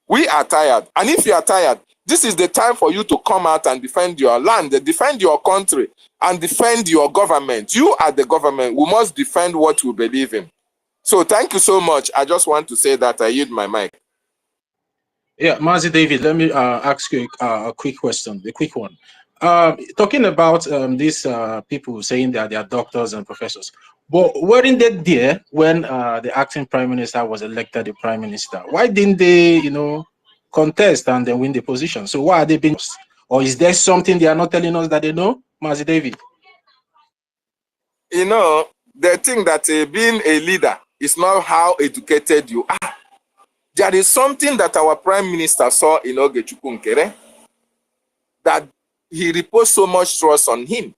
Speaker 15: we are tired. And if you are tired, this is the time for you to come out and defend your land, defend your country, and defend your government. You are the government. We must defend what we believe in. So thank you so much. I just want to say that I yield my mic.
Speaker 12: Yeah, Mazi David, let me ask you a quick question, a quick one. Talking about these people saying that they are doctors and professors, but weren't they there when the acting prime minister was elected the prime minister? Why didn't they, contest and then win the position? So why are they being, or is there something they are not telling us that they know, Mazi David?
Speaker 15: you know, they think that being a leader is not how educated you are. There is something that our prime minister saw in Ogechukwu Nkere, that he reposed so much trust on him.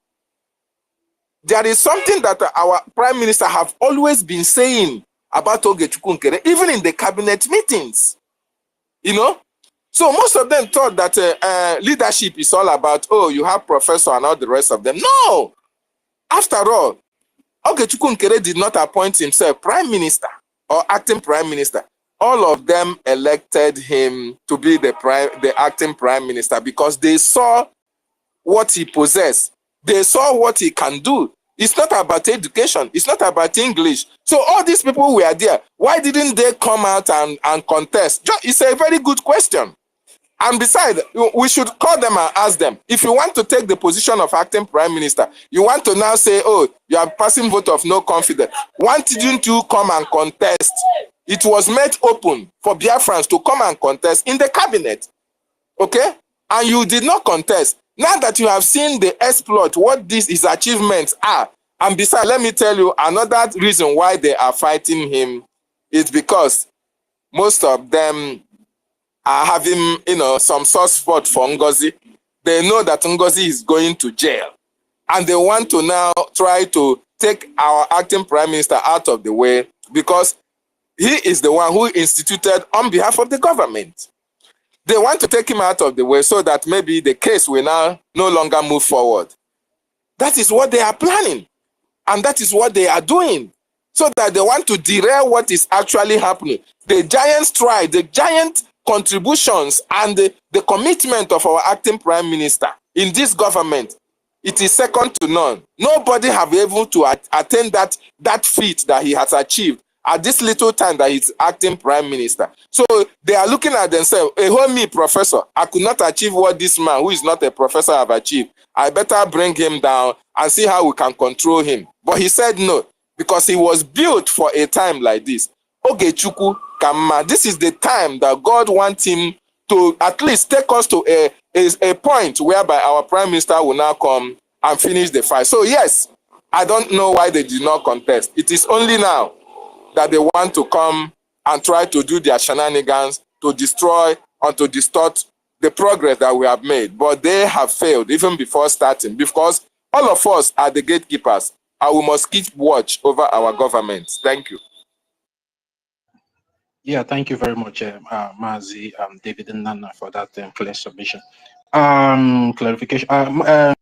Speaker 15: There is something that our prime minister have always been saying about Ogechukwu Nkere, even in the cabinet meetings. You know, so most of them thought that leadership is all about, oh, you have professor and all the rest of them. No, after all, Ogechukwu Nkere did not appoint himself prime minister or acting prime minister. All of them elected him to be the acting prime minister because they saw what he possessed. They saw what he can do. It's not about education. It's not about English. So all these people were there. Why didn't they come out and contest? It's a very good question. And besides, we should call them and ask them, if you want to take the position of acting prime minister, you want to now say, oh, you are passing vote of no confidence. Why didn't you come and contest? It was made open for Biafrans to come and contest in the cabinet. Okay? And you did not contest. Now that you have seen the exploit, what his achievements are, and besides, let me tell you, another reason why they are fighting him is because most of them are having, you know, some soft spot for NGOZI. They know that NGOZI is going to jail. And they want to now try to take our acting prime minister out of the way because he is the one who instituted on behalf of the government. They want to take him out of the way so that maybe the case will now no longer move forward. That is what they are planning. And that is what they are doing. So that they want to derail what is actually happening. The giant stride, the giant contributions and the commitment of our acting prime minister in this government, it is second to none. Nobody have been able to attain that feat that he has achieved at this little time that he's acting prime minister. So they are looking at themselves, a whole me professor, I could not achieve what this man who is not a professor have achieved. I better bring him down and see how we can control him. But he said no, because he was built for a time like this. Ogechukwu Kama, this is the time that God wants him to at least take us to a point whereby our prime minister will now come and finish the fight. So yes, I don't know why they did not contest. It is only now that they want to come and try to do their shenanigans to destroy or to distort the progress that we have made. But they have failed even before starting, because all of us are the gatekeepers and we must keep watch over our government. Thank you.
Speaker 12: Yeah, thank you very much, Mazi, David and Nana, for that clear submission. Clarification. Ada,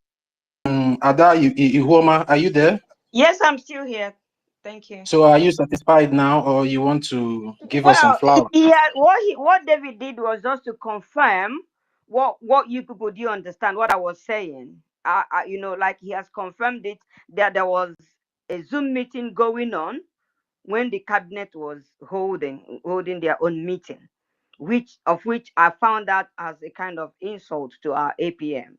Speaker 12: Ihoma, are you there?
Speaker 11: Yes, I'm still here. Thank you.
Speaker 12: So are you satisfied now, or you want to give us some flowers?
Speaker 11: Yeah, what David did was just to confirm what you people do understand what I was saying. You know, like he has confirmed it that there was a Zoom meeting going on when the cabinet was holding their own meeting, which I found out as a kind of insult to our APM.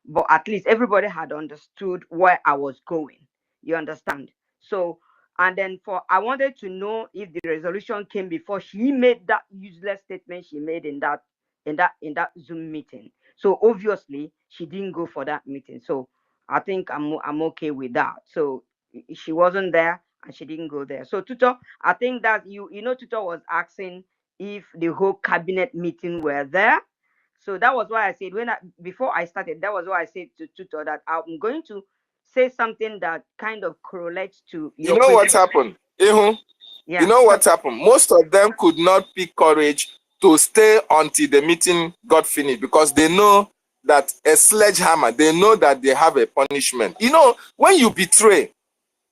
Speaker 11: But at least everybody had understood where I was going. You understand? So, and then I wanted to know if the resolution came before she made that useless statement she made in that Zoom meeting. So obviously she didn't go for that meeting. So I think I'm okay with that. So she wasn't there and she didn't go there. So Tutor, I think that you know Tutor was asking if the whole cabinet meeting were there. So that was why I said before I started, that was why I said to Tutor that I'm going to say something that kind of correlates to your
Speaker 15: You know what
Speaker 11: question.
Speaker 15: happened? Yeah.
Speaker 11: Yeah.
Speaker 15: You know what happened? Most of them could not pick courage to stay until the meeting got finished because they know that a sledgehammer, they know that they have a punishment. You know, when you betray,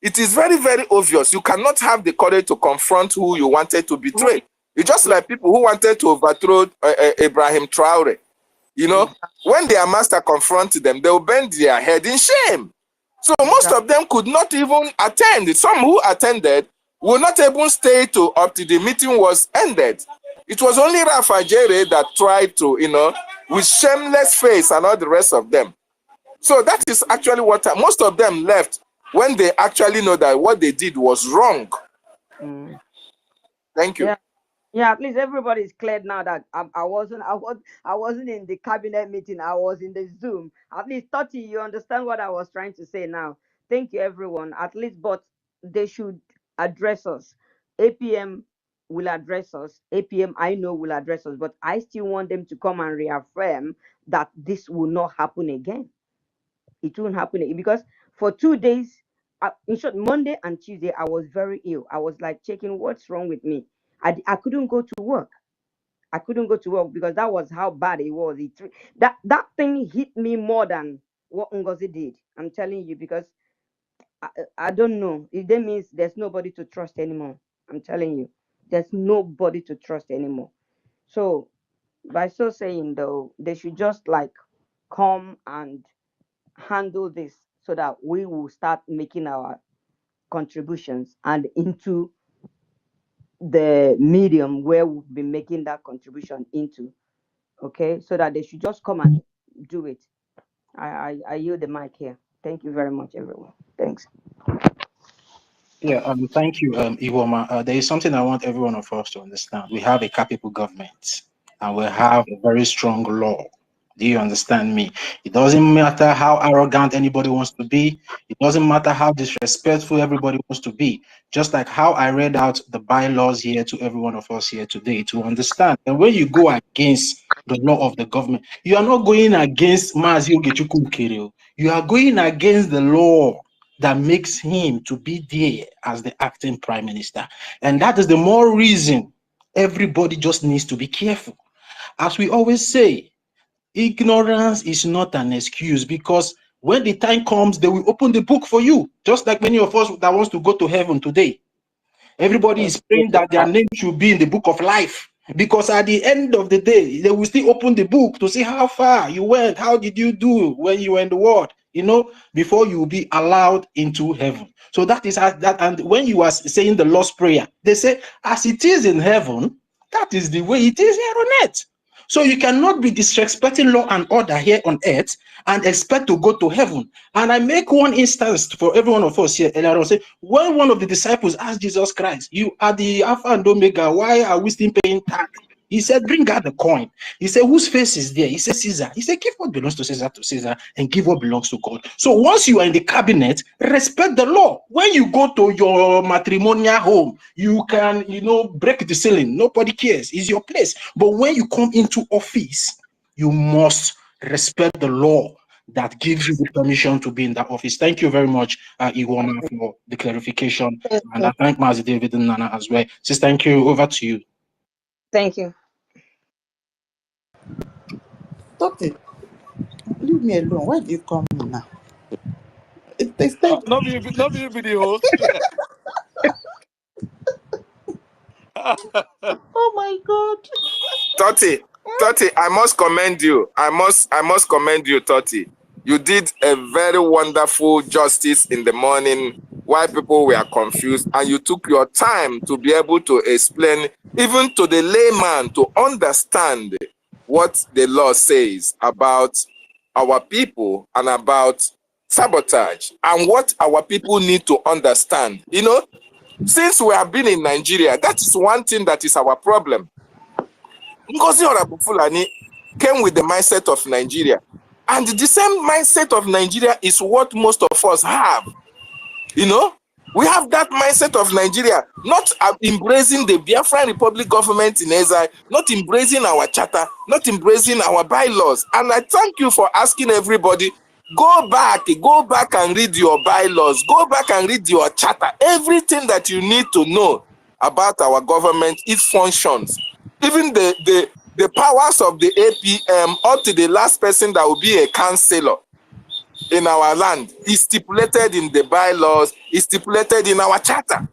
Speaker 15: it is very, very obvious. You cannot have the courage to confront who you wanted to betray. It's just like people who wanted to overthrow Ibrahim Traore. You know, when their master confronted them, they will bend their head in shame. So most of them could not even attend. Some who attended will not even stay up till the meeting was ended. It was only Rafa Jere that tried to, you know, with shameless face and all the rest of them. So that is actually what most of them left when they actually know that what they did was wrong. Thank you.
Speaker 11: Yeah, at least everybody is cleared now that I wasn't in the cabinet meeting. I was in the Zoom. At least 30, you understand what I was trying to say now. Thank you, everyone. At least, but they should address us. APM will address us. APM, I know, will address us, but I still want them to come and reaffirm that this will not happen again. It won't happen again, because for 2 days, in short, Monday and Tuesday, I was very ill. I was like checking what's wrong with me. I couldn't go to work. I couldn't go to work because that was how bad it was. That thing hit me more than what NGOZI did. I'm telling you, because I don't know. That means there's nobody to trust anymore. I'm telling you, there's nobody to trust anymore. So by so saying, though, they should just like come and handle this so that we will start making our contributions and into the medium where we'll be making that contribution into. Okay, so that they should just come and do it. I yield the mic here. Thank you very much, everyone. Thanks.
Speaker 12: Yeah, thank you, Iwoma. There is something I want every one of us to understand. We have a capable government, and we have a very strong law. Do you understand me? It doesn't matter how arrogant anybody wants to be. It doesn't matter how disrespectful everybody wants to be. Just like how I read out the bylaws here to every one of us here today to understand. And when you go against the law of the government, you are not going against Mazi Ogechukwu Ukere. You are going against the law that makes him to be there as the acting prime minister. And that is the more reason everybody just needs to be careful. As we always say, ignorance is not an excuse, because when the time comes, they will open the book for you. Just like many of us that wants to go to heaven today. Everybody is praying that their name should be in the book of life, because at the end of the day, they will still open the book to see how far you went, how did you do when you were in the world, you know, before you will be allowed into heaven. So that is that. And when you are saying the Lord's Prayer, they say, as it is in heaven, that is the way it is here on earth. So you cannot be disrespecting law and order here on earth and expect to go to heaven. And I make one instance for every one of us here. And I will say, when one of the disciples asked Jesus Christ, you are the Alpha and Omega, why are we still paying tax? He said, bring out the coin. He said, whose face is there? He said, Caesar. He said, give what belongs to Caesar and give what belongs to God. So once you are in the cabinet, respect the law. When you go to your matrimonial home, you can, you know, break the ceiling. Nobody cares. It's your place. But when you come into office, you must respect the law that gives you the permission to be in that office. Thank you very much, Iwoma, for the clarification. And I thank Mazi David and Nana as well. Sis, thank you. Over to you.
Speaker 11: Thank you.
Speaker 4: Totti, leave me alone. Why do you come now? They said,
Speaker 13: Not be the host.
Speaker 4: oh my God.
Speaker 15: Totti, I must commend you. I must commend you, Totti. You did a very wonderful justice in the morning while people were confused, and you took your time to be able to explain, even to the layman, to understand what the law says about our people and about sabotage and what our people need to understand. You know, since we have been in Nigeria, that is one thing that is our problem. Ngozi Orabufulani came with the mindset of Nigeria. And the same mindset of Nigeria is what most of us have. You know, we have that mindset of Nigeria, not embracing the Biafran Republic government in exile, not embracing our charter, not embracing our bylaws. And I thank you for asking everybody, go back and read your bylaws, go back and read your charter, everything that you need to know about our government, its functions, even the powers of the APM up to the last person that will be a councillor in our land is stipulated in the bylaws, is stipulated in our charter.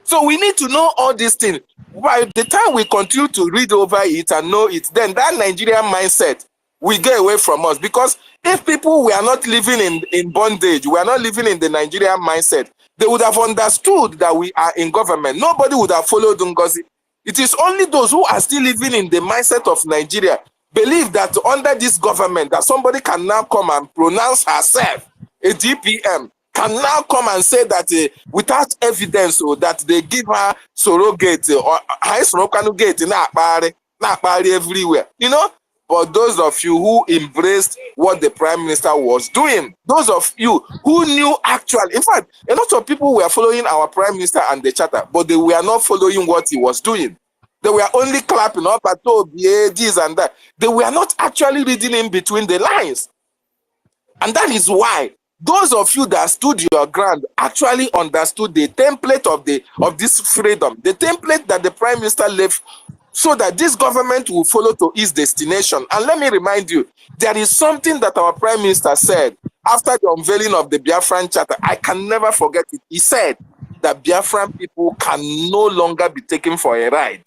Speaker 15: So we need to know all these things. By the time we continue to read over it and know it, then that Nigerian mindset will get away from us. Because if people were not living in bondage, we are not living in the Nigerian mindset, they would have understood that we are in government. Nobody would have followed NGOZI. It is only those who are still living in the mindset of Nigeria believe that under this government that somebody can now come and pronounce herself a DPM, can now come and say that without evidence that they give her surrogate or high surrogate everywhere. You know, but those of you who embraced what the Prime Minister was doing, those of you who knew actually, in fact, a lot of people were following our Prime Minister and the charter, but they were not following what he was doing. They were only clapping up at this and that. They were not actually reading in between the lines. And that is why those of you that stood your ground actually understood the template of this freedom, the template that the Prime Minister left, so that this government will follow to its destination. And let me remind you, there is something that our Prime Minister said after the unveiling of the Biafran Charter. I can never forget it. He said that Biafran people can no longer be taken for a ride.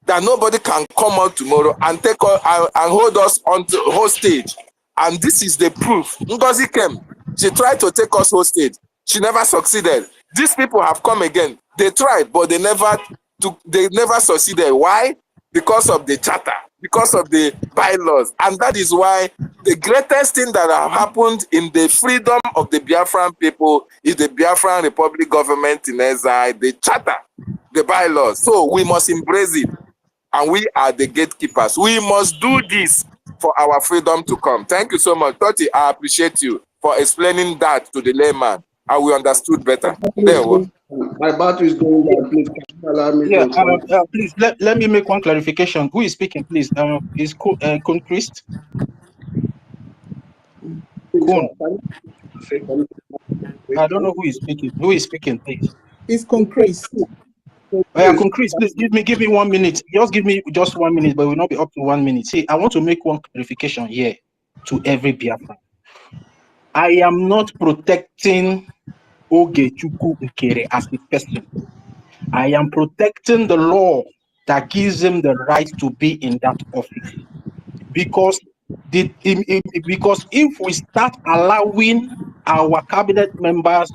Speaker 15: That nobody can come out tomorrow and take and hold us on hostage. And this is the proof. NGOZI came. She tried to take us hostage. She never succeeded. These people have come again. They tried, but they never succeeded. Why? Because of the charter, because of the bylaws. And that is why the greatest thing that have happened in the freedom of the Biafran people is the Biafran Republic government in exile, the charter, the bylaws. So we must embrace it. And we are the gatekeepers. We must do this for our freedom to come. Thank you so much. Toti, I appreciate you for explaining that to the layman. And we understood better.
Speaker 14: My battery is going down. Please, can you allow me to
Speaker 12: please, let me make one clarification. Who is speaking, please? Is Kun Christ? Kun. I don't know who is speaking. Who is speaking, please?
Speaker 4: It's Kun Christ.
Speaker 12: Kun Christ, please give me 1 minute. Just give me just 1 minute, but it will not be up to 1 minute. See, I want to make one clarification here to every Biafran. I am not protecting Ogechukwu Nkere as a person. I am protecting the law that gives him the right to be in that office. Because if we start allowing our cabinet members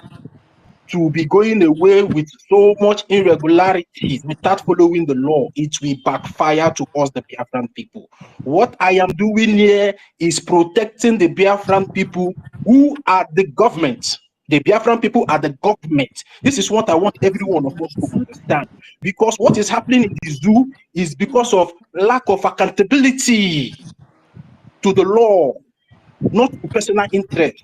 Speaker 12: to be going away with so much irregularities without following the law, it will backfire to us, the Biafran people. What I am doing here is protecting the Biafran people who are the government. The Biafran people are the government. This is what I want every one of us to understand. Because what is happening in the zoo is because of lack of accountability to the law, not to personal interest.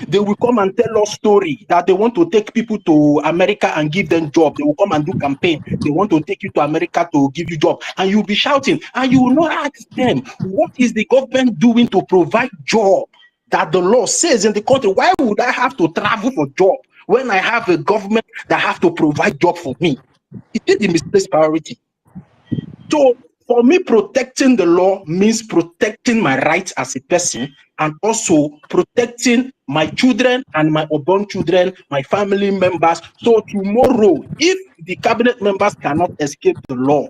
Speaker 12: They will come and tell us story that they want to take people to America and give them job. They will come and do campaign. They want to take you to America to give you job. And you'll be shouting. And you will not ask them, what is the government doing to provide job that the law says in the country? Why would I have to travel for job when I have a government that have to provide job for me? It is the misplaced priority. So for me, protecting the law means protecting my rights as a person and also protecting my children and my unborn children, my family members. So tomorrow, if the cabinet members cannot escape the law,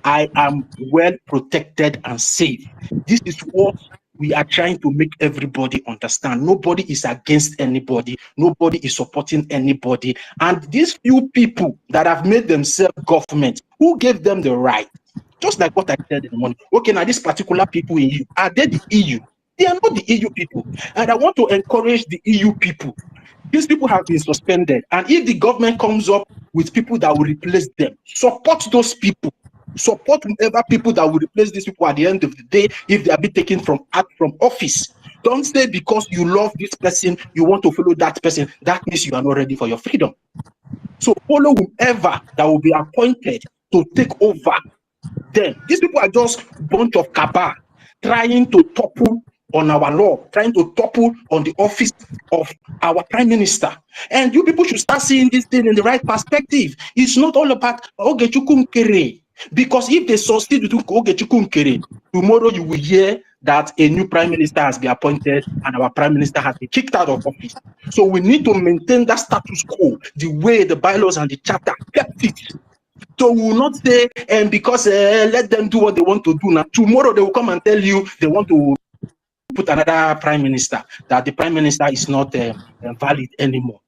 Speaker 12: I am well protected and safe. This is what we are trying to make everybody understand. Nobody is against anybody. Nobody is supporting anybody. And these few people that have made themselves government, who gave them the right? Just like what I said in the morning. Okay, now these particular people in EU, are they the EU? They are not the EU people. And I want to encourage the EU people. These people have been suspended. And if the government comes up with people that will replace them, support those people. Support whoever people that will replace these people at the end of the day if they are being taken from office. Don't say because you love this person, you want to follow that person. That means you are not ready for your freedom. So follow whoever that will be appointed to take over them. These people are just a bunch of cabal trying to topple on our law, trying to topple on the office of our prime minister. And you people should start seeing this thing in the right perspective. It's not all about Ogechukwu Nkere. Because if they succeed with Ogechukwu Nkere, tomorrow you will hear that a new prime minister has been appointed and our prime minister has been kicked out of office. So we need to maintain that status quo, the way the bylaws and the charter kept it. So we will not say, and because let them do what they want to do now. Tomorrow they will come and tell you they want to put another prime minister, that the prime minister is not valid anymore.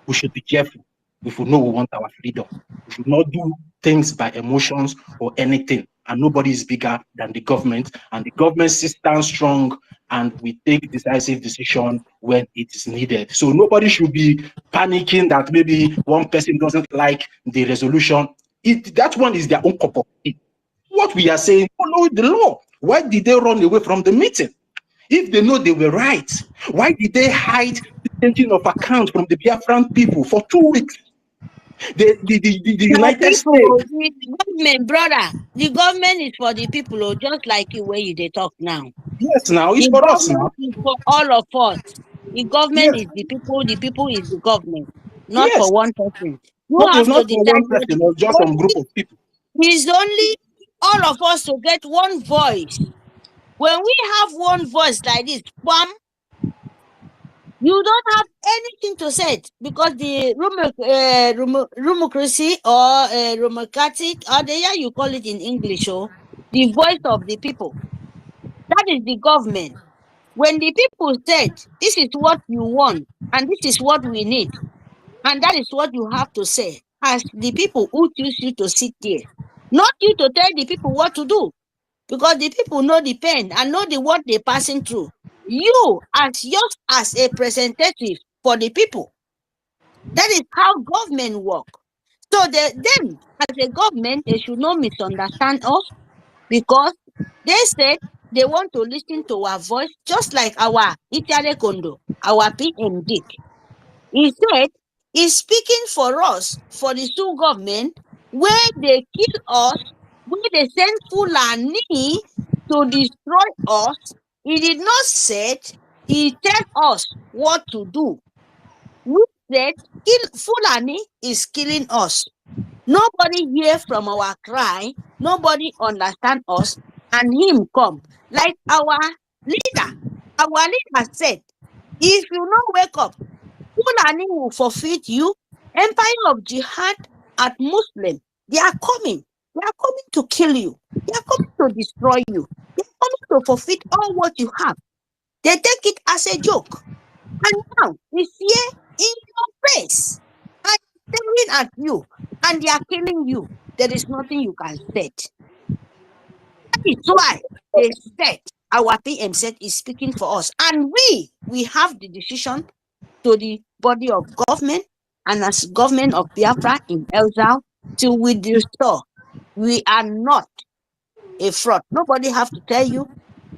Speaker 12: We should be careful if we know we want our freedom. We should not do things by emotions or anything. And nobody is bigger than the government. And the government stands strong and we take decisive decision when it is needed. So nobody should be panicking that maybe one person doesn't like the resolution. That one is their own cup of tea. What we are saying, follow the law. Why did they run away from the meeting? If they know they were right, why did they hide the changing of account from the Biafran people for 2 weeks? The United States.
Speaker 8: The government, brother, the government is for the people, oh, just like you where you they talk now.
Speaker 12: Yes, now it's
Speaker 8: The
Speaker 12: for us now.
Speaker 8: government is for all of us. The government
Speaker 12: Yes.
Speaker 8: is the people is the government, not
Speaker 12: Yes.
Speaker 8: for one person. You
Speaker 12: Not,
Speaker 8: have to
Speaker 12: not for
Speaker 8: decide
Speaker 12: one person or just some group of people.
Speaker 8: it's only all of us to get one voice. When we have one voice like this, bam, you don't have anything to say because the rumocracy or rumocratic, or the yeah you call it in English, oh, the voice of the people. That is the government. When the people said, this is what you want and this is what we need, and that is what you have to say as the people who choose you to sit there, not you to tell the people what to do, because the people know the pain and know the what they're passing through. You as a representative for the people. That is how government work. So them as a government, they should not misunderstand us because they said they want to listen to our voice, just like our Itare Kondo, our PM Dick. He said he's speaking for us, for the two government, where they kill us, where they send Fulani to destroy us. He did not say he tell us what to do. We said Fulani is killing us. Nobody hear from our cry. Nobody understand us. And him come. Like our leader. Our leader said, if you not wake up, Fulani will forfeit you. Empire of Jihad at Muslim. They are coming. They are coming to kill you. They are coming to destroy you. They are coming to forfeit all what you have. They take it as a joke. And now it's here in your face. And staring at you. And they are killing you. There is nothing you can say. That is why they said our PM said is speaking for us. And we have the decision to the body of government and as government of Biafra in exile till we restore. We are not a fraud. Nobody have to tell you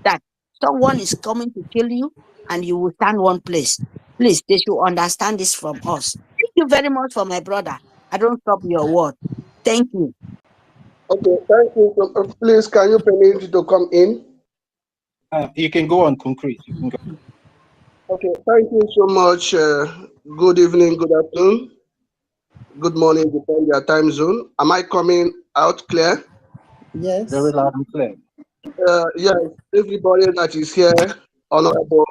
Speaker 8: that someone is coming to kill you and you will stand one place. Please, they should understand this from us. Thank you very much for my brother. I don't stop your word. Thank you.
Speaker 14: Okay, thank you. Please, can you permit me to come in?
Speaker 12: You can go on, Concrete. You can go.
Speaker 14: Okay, thank you so much. Good evening, good afternoon, good morning, depending on your time zone. Am I coming out clear?
Speaker 4: Yes.
Speaker 12: Very loud and clear.
Speaker 14: Yes, everybody that is here, Honorable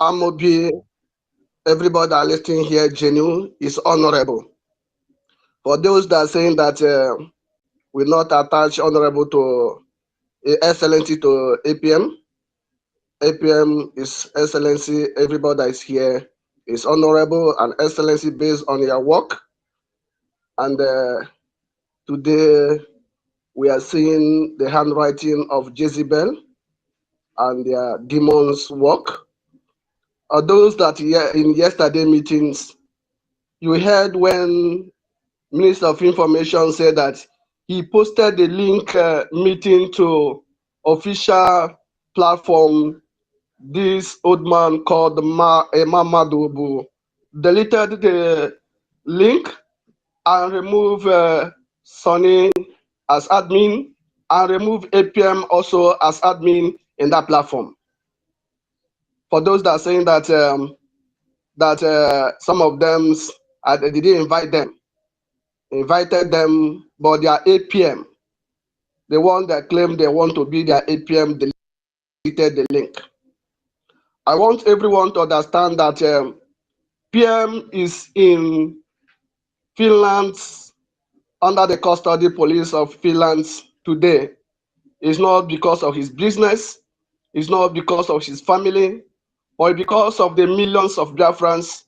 Speaker 14: Amobi, everybody that listening here, genuine, is honorable. For those that are saying that we not attach honorable to excellency to APM, APM is excellency. Everybody that is here is honorable and excellency based on your work. And today we are seeing the handwriting of Jezebel and their demons' work. Those that in yesterday meetings, you heard when Minister of Information said that he posted the link meeting to official platform. This old man called Mamadubu deleted the link and removed Sonny as admin and remove APM also as admin in that platform. For those that are saying that some of them they didn't invite them, invited them, but their APM, the one that claimed they want to be their APM, deleted the link. I want everyone to understand that PM is in Finland under the custody police of Finland today. It's not because of his business, it's not because of his family, or because of the millions of Biafrans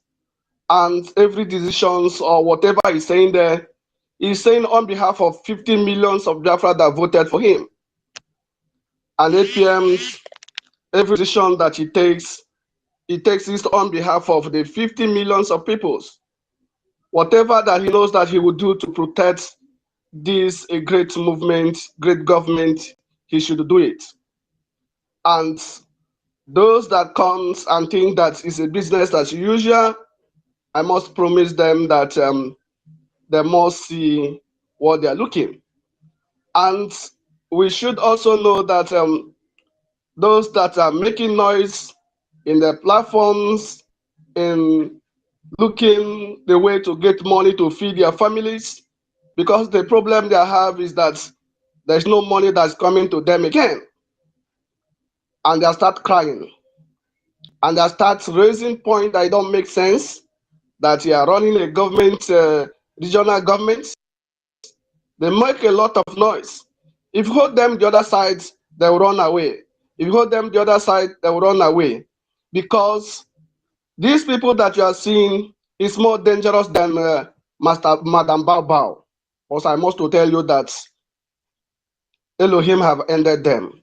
Speaker 14: and every decisions or whatever he's saying there, he's saying on behalf of 50 millions of Biafra that voted for him. And APM's every decision that he takes this on behalf of the 50 millions of peoples. Whatever that he knows that he will do to protect this a great movement, great government, he should do it. And those that comes and think that it's a business as usual, I must promise them that they must see what they're looking. And we should also know that those that are making noise in the platforms, in looking the way to get money to feed their families, because the problem they have is that there's no money that's coming to them again. And they start crying. And they start raising points that don't make sense, that you are running a government, regional government. They make a lot of noise. If you hold them the other side, they will run away. If you hold them the other side, they will run away. Because these people that you are seeing is more dangerous than Madam Bao Bao. Also, I must to tell you that Elohim have ended them,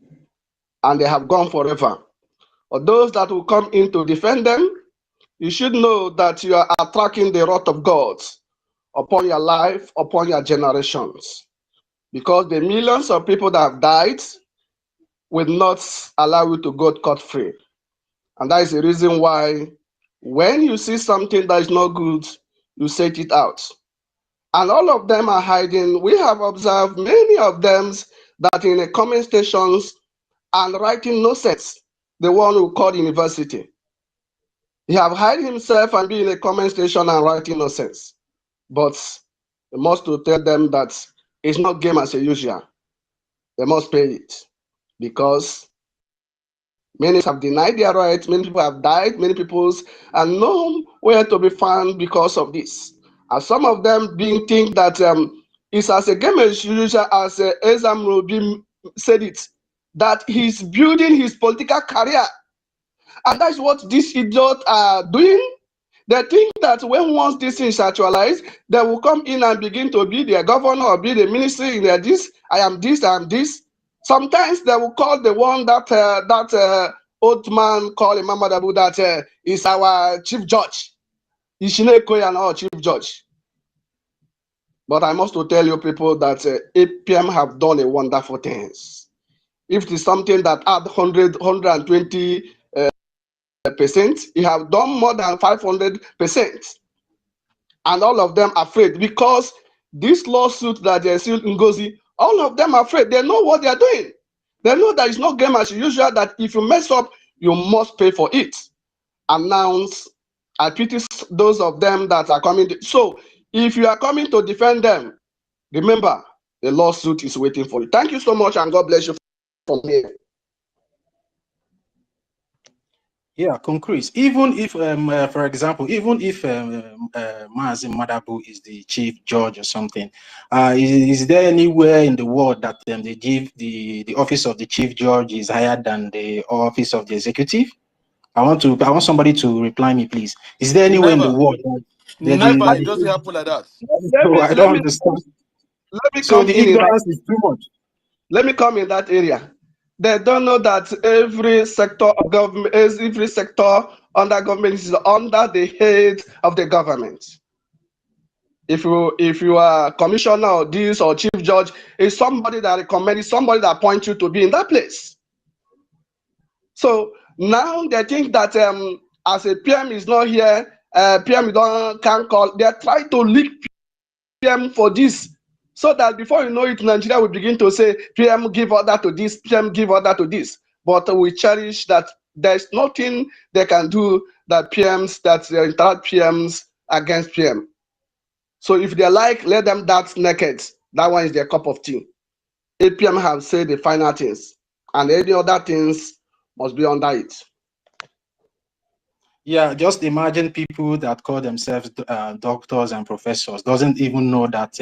Speaker 14: and they have gone forever. For those that will come in to defend them, you should know that you are attracting the wrath of God upon your life, upon your generations. Because the millions of people that have died will not allow you to go scot-free. And that is the reason why when you see something that is not good, you set it out. And all of them are hiding. We have observed many of them that in the comment stations and writing nonsense, the one who called university. He have hidden himself and be in a comment station and writing nonsense. But we must to tell them that it's not game as usual. They must pay it. Because many have denied their rights, many people have died, many people are nowhere to be found because of this. And some of them being think that it's as a game as usual, as Ezam Robi said it, that he's building his political career. And that's what these idiots are doing. They think that when once this is actualized, they will come in and begin to be their governor or be the ministry in their this, I am this, I am this. Sometimes they will call the one that old man called Imam Adabu that is our chief judge. Ishineko and our chief judge. But I must to tell you people that APM have done a wonderful things. If it is something that add 120%, you have done more than 500%. And all of them are afraid because this lawsuit that they still in NGOZI, all of them are afraid. They know what they are doing. They know that it's not game as usual, that if you mess up, you must pay for it. And now, I pity those of them that are coming. So, if you are coming to defend them, remember, the lawsuit is waiting for you. Thank you so much, and God bless you from here.
Speaker 12: Yeah, concrete. Even if, for example, even if Mazi Madabu is the chief judge or something, is there anywhere in the world that they give the office of the chief judge is higher than the office of the executive? I want somebody to reply me, please. Is there anywhere in the world?
Speaker 13: Never. It doesn't happen like that.
Speaker 12: So I don't understand.
Speaker 14: Let me
Speaker 12: so
Speaker 14: come
Speaker 12: the
Speaker 14: in
Speaker 12: ignorance is too much.
Speaker 14: Let me come in that area. They don't know that every sector of government, every sector under government is under the head of the government. If you are commissioner or this or chief judge, it's somebody that recommends, somebody that points you to be in that place. So now they think that as a PM is not here, PM can't call. They are trying to leak PM for this, so that before you know it, Nigeria will begin to say PM give order to this, PM give order to this. But we cherish that there's nothing they can do that PMs, that interact PMs against PM. So if they like, let them dance naked. That one is their cup of tea. APM have said the final things, and any other things must be under it.
Speaker 12: Yeah, just imagine people that call themselves doctors and professors doesn't even know that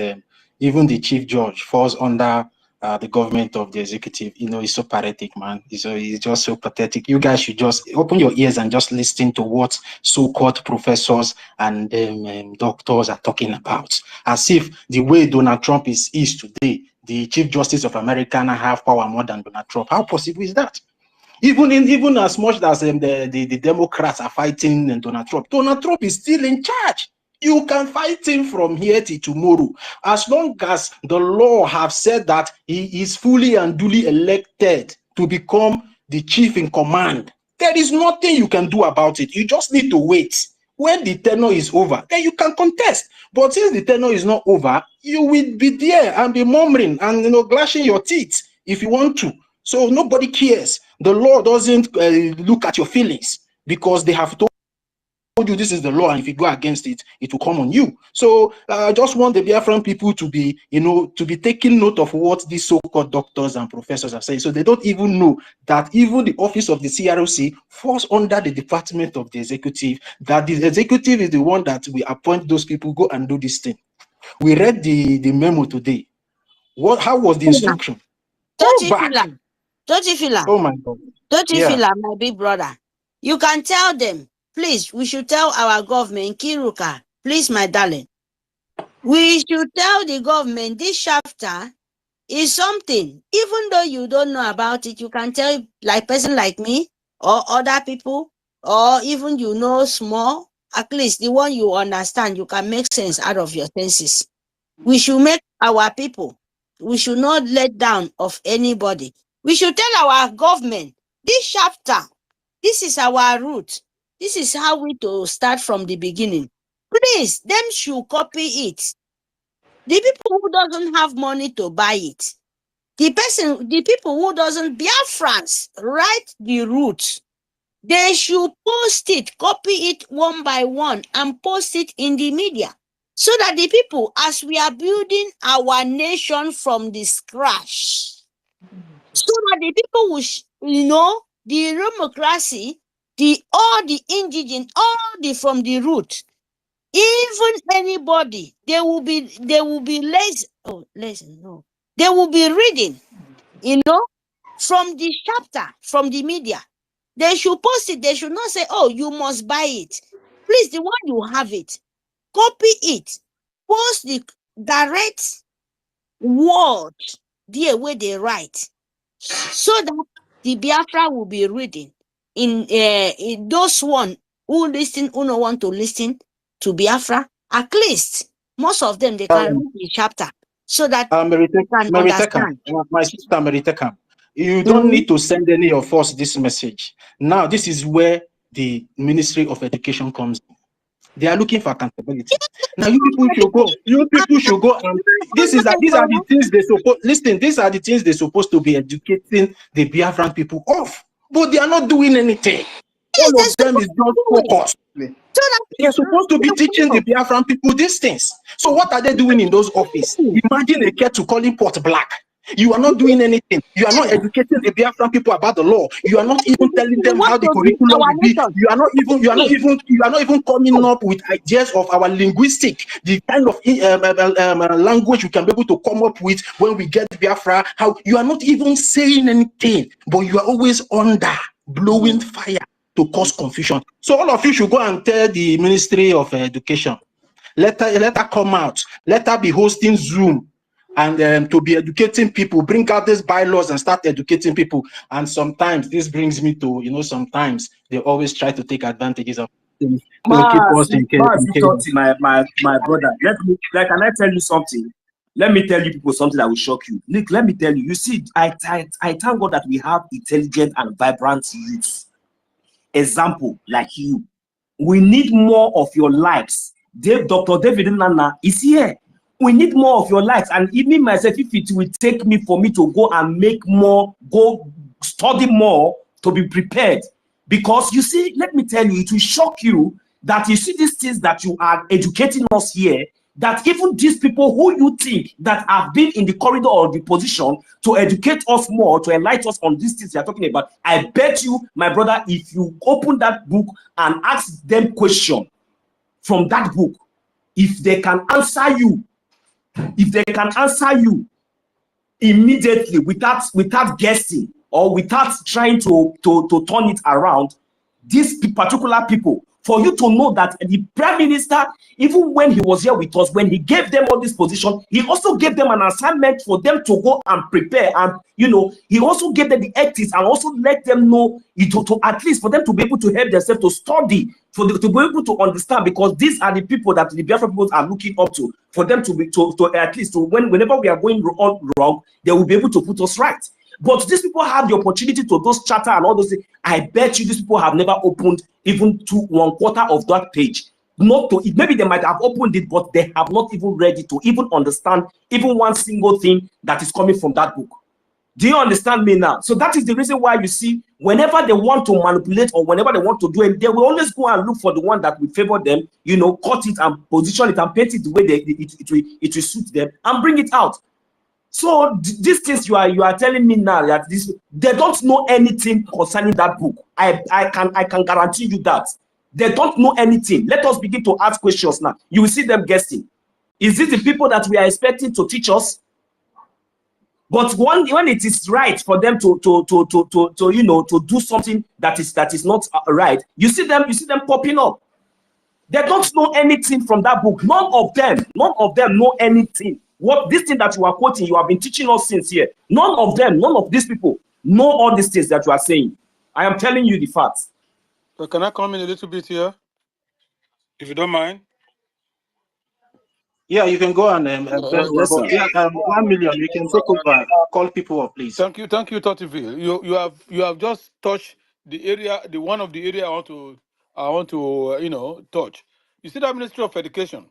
Speaker 12: even the chief judge falls under the government of the executive. You know, it's so pathetic, man. It's just so pathetic. You guys should just open your ears and just listen to what so-called professors and doctors are talking about. As if the way Donald Trump is today, the Chief Justice of America now have power more than Donald Trump. How possible is that? Even as much as the Democrats are fighting Donald Trump is still in charge. You can fight him from here till tomorrow. As long as the law have said that he is fully and duly elected to become the chief in command, there is nothing you can do about it. You just need to wait. When the tenure is over, then you can contest. But since the tenure is not over, you will be there and be murmuring and glashing your teeth if you want to. So nobody cares. The law doesn't look at your feelings because they have told you this is the law, and if you go against it, it will come on you. So I just want the Biafran people to be, to be taking note of what these so-called doctors and professors are saying. So they don't even know that even the office of the CROC falls under the department of the executive, that the executive is the one that will appoint those people, go and do this thing. We read the memo today. How was the instruction?
Speaker 8: Don't you feel
Speaker 12: Oh my God.
Speaker 8: Don't you feel my big brother? You can tell them, please, we should tell our government, Kiruka, please, my darling. We should tell the government this chapter is something. Even though you don't know about it, you can tell like person like me or other people, or even small, at least the one you understand, you can make sense out of your senses. We should make our people, we should not let down of anybody. We should tell our government, this chapter, this is our route. This is how we to start from the beginning. Please, them should copy it. The people who doesn't have money to buy it, the people who doesn't BIAFRANS write the route. They should post it, copy it one by one, and post it in the media. So that the people, as we are building our nation from the scratch, so that the people will, the democracy, all the indigenous, from the root, even anybody, they will be lazy. No. They will be reading, from the chapter, from the media. They should post it. They should not say, oh, you must buy it. Please, the one you have it, copy it, post the direct word there where they write, so that the Biafra will be reading in those one who no want to listen to Biafra. At least most of them, they can read the chapter so that they can understand.
Speaker 12: My sister Meriteka, you don't need to send any of us this message. Now, this is where the Ministry of Education comes in. They are looking for accountability. Now, you people should go. You people should go. And these are the things they suppose. Listen, these are the things they're supposed to be educating the Biafran people of. But they are not doing anything. All of them is just focused. They're supposed to be teaching the Biafran people these things. So what are they doing in those offices? Imagine a kettle calling pot black. You are not doing anything. You are not educating the Biafran people about the law. You are not even telling them how the curriculum will be. You are not even coming up with ideas of our linguistic, the kind of language we can be able to come up with when we get Biafra. How you are not even saying anything, but you are always under blowing fire to cause confusion. So all of you should go and tell the Ministry of Education. Let her come out. Let her be hosting Zoom and to be educating people, bring out these bylaws and start educating people. And sometimes this brings me to, sometimes they always try to take advantages of things to keep us in case.
Speaker 2: My brother, can I tell you something? Let me tell you people something that will shock you. Nick, let me tell you, you see, I thank God that we have intelligent and vibrant youth. Example, like you. We need more of your likes. Dr. David Nana is here. We need more of your likes, and even myself, if it will take me for me to go and make more, go study more to be prepared. Because you see, let me tell you, it will shock you that you see these things that you are educating us here, that even these people who you think that have been in the corridor or the position to educate us more, to enlighten us on these things you are talking about, I bet you, my brother, if you open that book and ask them question from that book, if they can answer you, immediately without guessing or without trying to turn it around, these particular people for you to know that the Prime Minister, even when he was here with us, when he gave them all this position, he also gave them an assignment for them to go and prepare. And, you know, he also gave them the ethics and also let them know, to at least for them to be able to help themselves to study, to be able to understand, because these are the people that the Biafra people are looking up to, for them to be, to at least, whenever we are going wrong, they will be able to put us right. But these people have the opportunity to those charter and all those things. I bet you these people have never opened even to 1/4 of that page. Not to, maybe they might have opened it, but they have not even read it to even understand even one single thing that is coming from that book. Do you understand me now? So that is the reason why you see, whenever they want to manipulate or whenever they want to do it, they will always go and look for the one that will favor them, you know, cut it and position it and paint it the way it will suit them and bring it out. So these things you are telling me now that they don't know anything concerning that book. I can guarantee you that they don't know anything. Let us begin to ask questions now. You will see them guessing. Is this the people that we are expecting to teach us? But when it is right for them to you know, to do something that is not right, you see them popping up. They don't know anything from that book. None of them know anything. What this thing that you are quoting, you have been teaching us since here. None of these people know all these things that you are saying. I am telling you the facts.
Speaker 13: So can I come in a little bit here, if you don't mind?
Speaker 12: Yeah, you can go and
Speaker 2: yes, sir.
Speaker 12: yeah, 1 million. You can take over. Call people up, please.
Speaker 13: Thank you, Totiville. You have just touched the area, the one of the area I want to you know, touch. You see that Ministry of Education.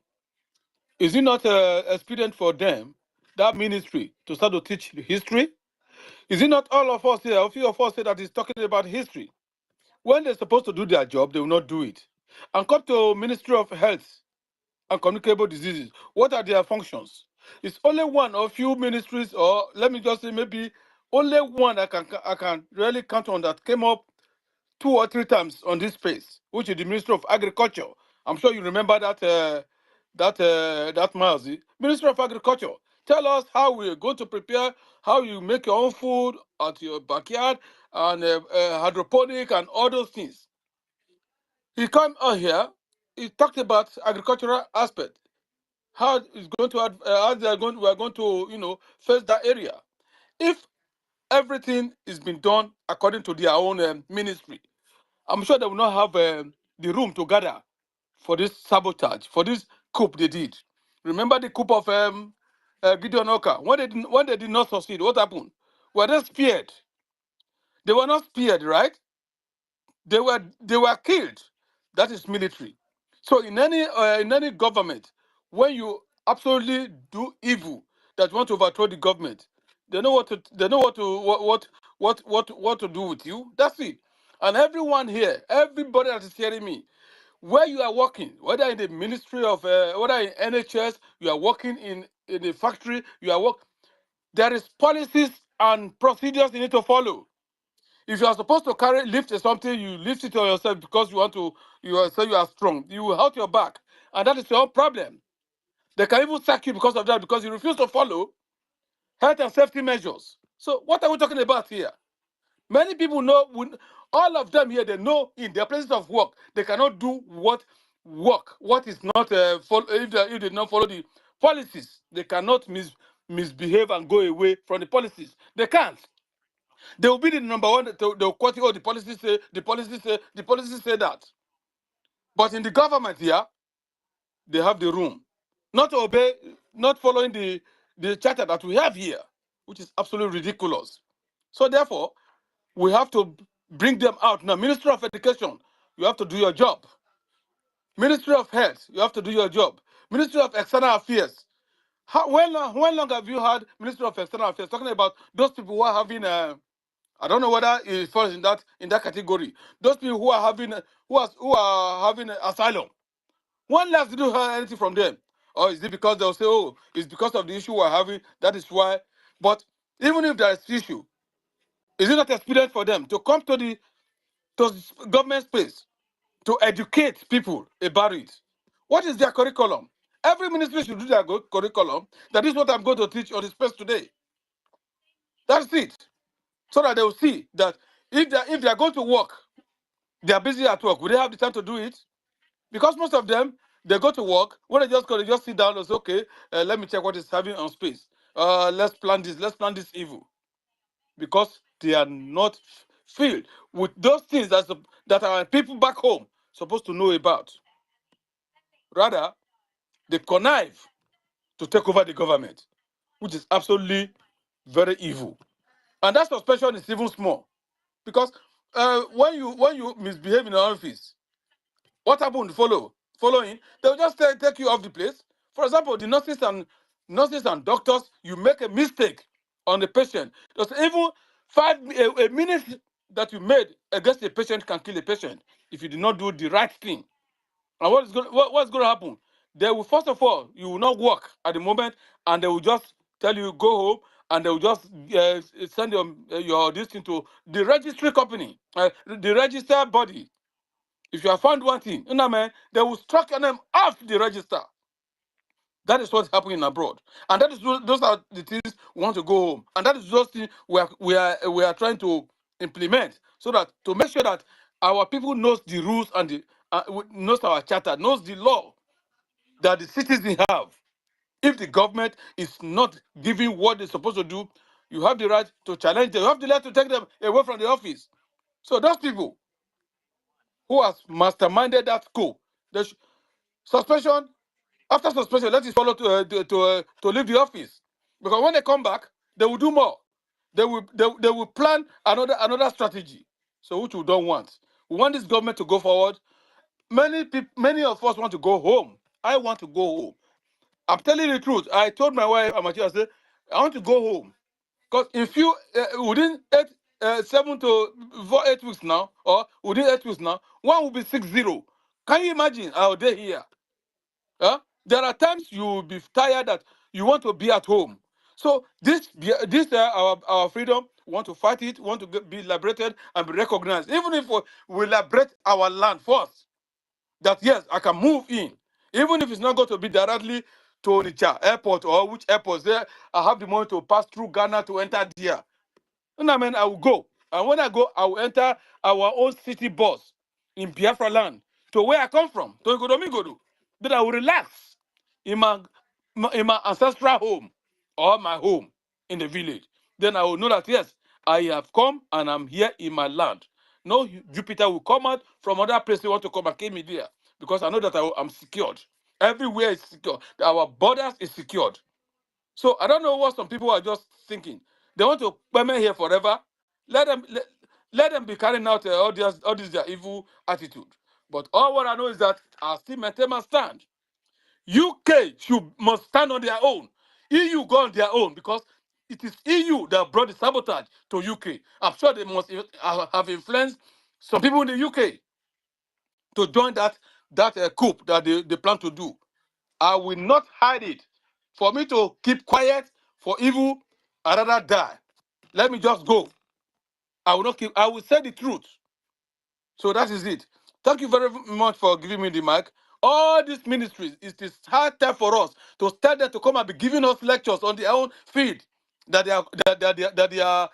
Speaker 13: Is it not expedient for them, that ministry, to start to teach history? Is it not all of us here, a few of us here, that is talking about history? When they're supposed to do their job, they will not do it. And come to Ministry of Health and Communicable Diseases. What are their functions? It's only one or few ministries, or let me just say maybe only one I can really count on that came up 2 or 3 times on this space, which is the Ministry of Agriculture. I'm sure you remember that that Mazi. Ministry of Agriculture. Tell us how we're going to prepare, how you make your own food at your backyard, and hydroponic and all those things. He came out here. He talked about agricultural aspect. How it's going to how we are going to, you know, face that area. If everything is being done according to their own ministry, I'm sure they will not have the room to gather for this sabotage, for this coup they did. Remember the coup of Gideon Oka? When they did not succeed, what happened? Were they spared? They were not spared, right? They were killed. That is military. So in any government, when you absolutely do evil that want to overthrow the government, they know what to do with you. That's it. And everyone here, everybody that is hearing me, where you are working, whether in the ministry of, whether in NHS, you are working in a factory, you are there is policies and procedures you need to follow. If you are supposed to lift something, you lift it on yourself because you want to, you are strong. You will hurt your back, and that is your own problem. They can even sack you because of that, because you refuse to follow health and safety measures. So what are we talking about here? Many people know, all of them here, they know in their places of work, they cannot do what is not, if they did not follow the policies, they cannot misbehave and go away from the policies. They can't. They will be the number one, they'll quote you, oh, the policies say, the policies say that. But in the government here, they have the room not to obey, not following the charter that we have here, which is absolutely ridiculous. So therefore, we have to bring them out. Now, Ministry of Education, you have to do your job. Ministry of Health, you have to do your job. Ministry of External Affairs. When long have you had Ministry of External Affairs talking about those people who are having I don't know whether it falls in that category. Those people who are having asylum. When last did you hear anything from them? Or is it because they'll say, oh, it's because of the issue we're having, that is why? But even if there is issue, is it not expedient for them to come to the government space to educate people about it? What is their curriculum? Every ministry should do their curriculum. That is what I'm going to teach on the space today. That's it. So that they will see that if they are going to work, they are busy at work. Will they have the time to do it? Because most of them, they go to work, when they just go, they just sit down and say, okay, let me check what is happening on space. Let's plan this evil. Because they are not filled with those things that our people back home supposed to know about. Rather, they connive to take over the government, which is absolutely very evil. And that suspension is even small. Because when you misbehave in the office, what happened following, they'll just take you off the place. For example, the nurses and doctors, you make a mistake on the patient. Just even a minute that you made against a patient can kill a patient if you did not do the right thing. And what's going to happen? They will, first of all, you will not work at the moment, and they will just tell you go home, and they will just send your this thing to the registry company, the registered body. If you have found one thing, they will struck your name off the register. That is what's happening abroad, and that is those are the things we want to go home, and that is those things we are trying to implement, so that to make sure that our people knows the rules and the knows our charter, knows the law that the citizens have. If the government is not giving what they're supposed to do, you have the right to challenge them. You have the right to take them away from the office. So those people who has masterminded that coup, suspension. After suspension, let it follow to leave the office, because when they come back, they will do more. They will plan another strategy. So which we don't want. We want this government to go forward. Many of us want to go home. I want to go home. I'm telling you the truth. I told my wife, I said, I want to go home, because if you within 8 weeks now, or within 8 weeks now, one will be 60. Can you imagine our day here? Huh? There are times you will be tired that you want to be at home. So this our freedom, we want to fight it, we want to be liberated and be recognized. Even if we liberate our land first, that yes, I can move in. Even if it's not going to be directly to Onitsha airport or which airport there, I have the money to pass through Ghana to enter there. And I will go. And when I go, I will enter our own city bus in Biafra land to where I come from, to Igodomigodo. Then I will relax in my ancestral home or my home in the village. Then I will know that yes, I have come and I'm here in my land. No Jupiter will come out from other places want to come and kill me there, because I know that I'm secured. Everywhere is secure. Our borders is secured. So I don't know what some people are just thinking. They want to permanent here forever. Let them be carrying out all this their evil attitude. But all what I know is that I still maintain my stand. UK must stand on their own. EU go on their own, because it is EU that brought the sabotage to UK. I'm sure they must have influenced some people in the UK to join that coup that they plan to do. I will not hide it. For me to keep quiet for evil, I'd rather die. Let me just go. I will not keep. I will say the truth. So that is it. Thank you very much for giving me the mic. All these ministries, it is hard time for us to tell them to come and be giving us lectures on their own field that they are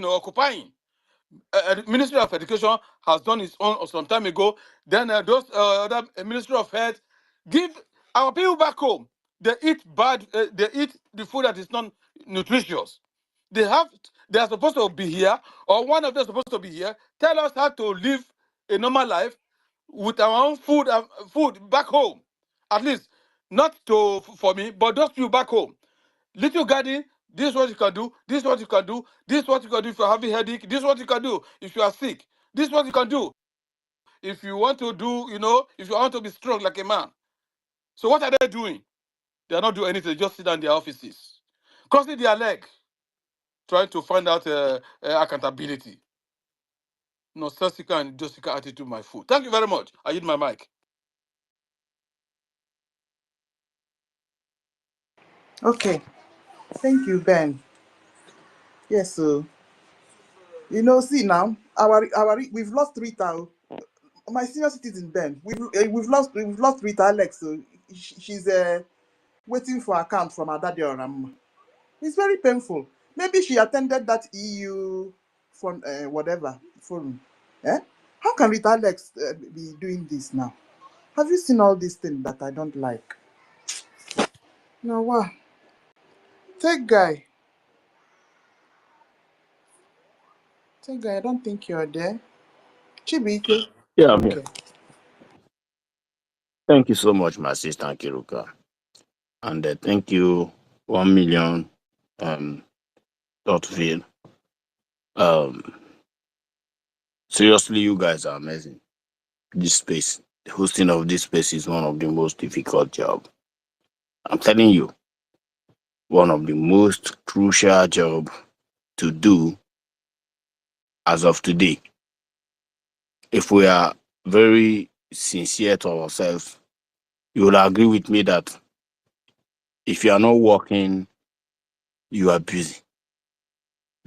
Speaker 13: occupying. Ministry of Education has done its own some time ago. Then those other Ministry of Health give our people back home. They eat bad. They eat the food that is not nutritious. They are supposed to be here, or one of them is supposed to be here. Tell us how to live a normal life with our own food back home. At least not for me, but those people back home. Little garden, this is what you can do, this is what you can do, this is what you can do if you're having headache, this is what you can do if you are sick, this is what you can do if you want to do, if you want to be strong like a man. So what are they doing? They are not doing anything, they just sit down in their offices, crossing their leg, trying to find out accountability. Nonsensical and justical attitude, my food. Thank you very much. I yield my mic.
Speaker 4: Okay. Thank you, Ben. Yes, so see now, we've lost Rita. My senior citizen Ben, we've lost Rita Alex. So she's waiting for account from her daddy or It's very painful. Maybe she attended that EU whatever forum. Eh? How can Rita Alex be doing this now? Have you seen all these things that I don't like? Now what? Take guy. Take guy, I don't think you're there. Chibike.
Speaker 16: Yeah, I'm here.
Speaker 4: Okay.
Speaker 16: Thank you so much, my sister Kiruka. And thank you, 1 million Dotville. Seriously, you guys are amazing. This space, the hosting of this space is one of the most difficult job. I'm telling you, one of the most crucial job to do as of today. If we are very sincere to ourselves, you will agree with me that if you are not working, you are busy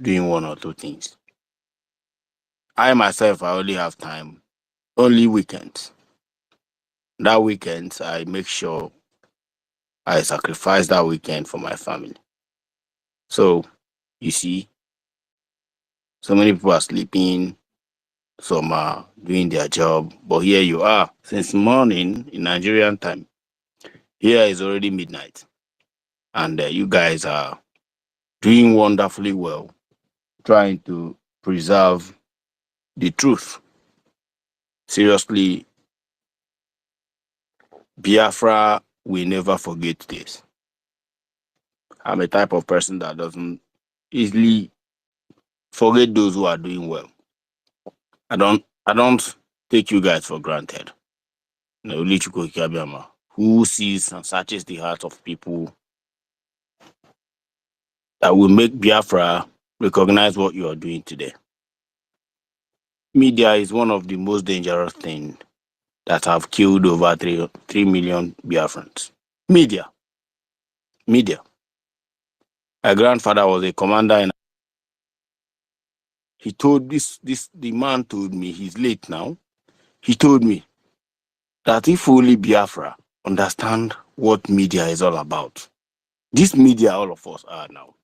Speaker 16: doing one or two things. I myself, I only have time, only weekends. That weekend, I make sure I sacrifice that weekend for my family. So, you see, so many people are sleeping, some are doing their job, but here you are. Since morning in Nigerian time, here is already midnight. And you guys are doing wonderfully well, trying to preserve the truth. Seriously, Biafra will never forget this. I'm a type of person that doesn't easily forget those who are doing well. I don't take you guys for granted. Who sees and searches the hearts of people that will make Biafra recognize what you are doing today. Media is one of the most dangerous things that have killed over 3 million Biafrans. Media. My grandfather was a commander and he told the man told me, he's late now. He told me that if only Biafra understand what media is all about, this media all of us are now,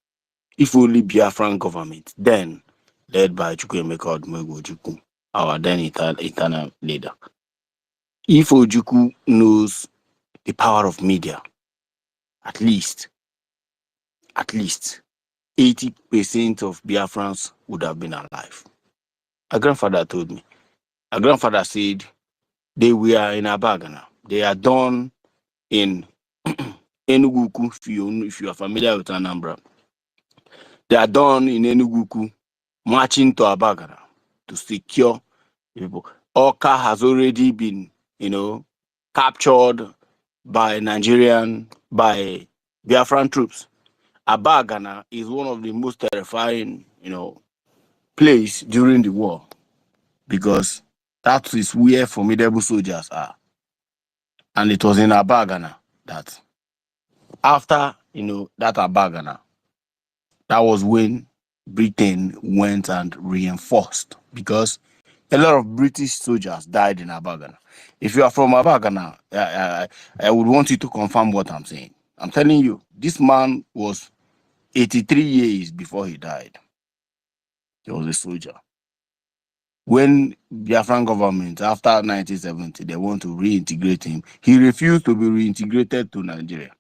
Speaker 16: if only Biafran government, then led by Chukwuemeka Odumegwu, our then eternal leader, if Ojukwu knows the power of media, at least 80% of Biafrans would have been alive. My grandfather told me. My grandfather said they were in Abagana. They are done in Enugu, if you are familiar with Anambra. They are done in Enugu, marching to Abagana to secure people. Oka has already been, captured by Biafran troops. Abagana is one of the most terrifying, place during the war, because that is where formidable soldiers are. And it was in Abagana that after, that Abagana, that was when Britain went and reinforced, because a lot of British soldiers died in Abagana. If you are from Abagana, I would want you to confirm what I'm saying. I'm telling you, this man was 83 years before he died. He was a soldier. When Biafran government, after 1970, they want to reintegrate him, he refused to be reintegrated to Nigeria.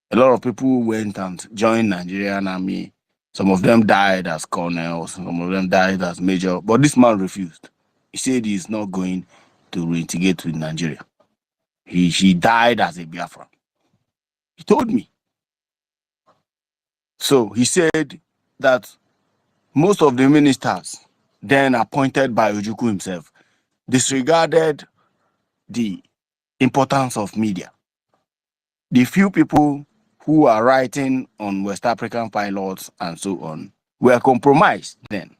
Speaker 16: A lot of people went and joined Nigerian army. Some of them died as colonels, some of them died as major, but this man refused. He said he's not going to reintegrate with Nigeria. He died as a Biafran. He told me. So he said that most of the ministers then appointed by Ojukwu himself disregarded the importance of media. The few people who are writing on West African pilots and so on were compromised then.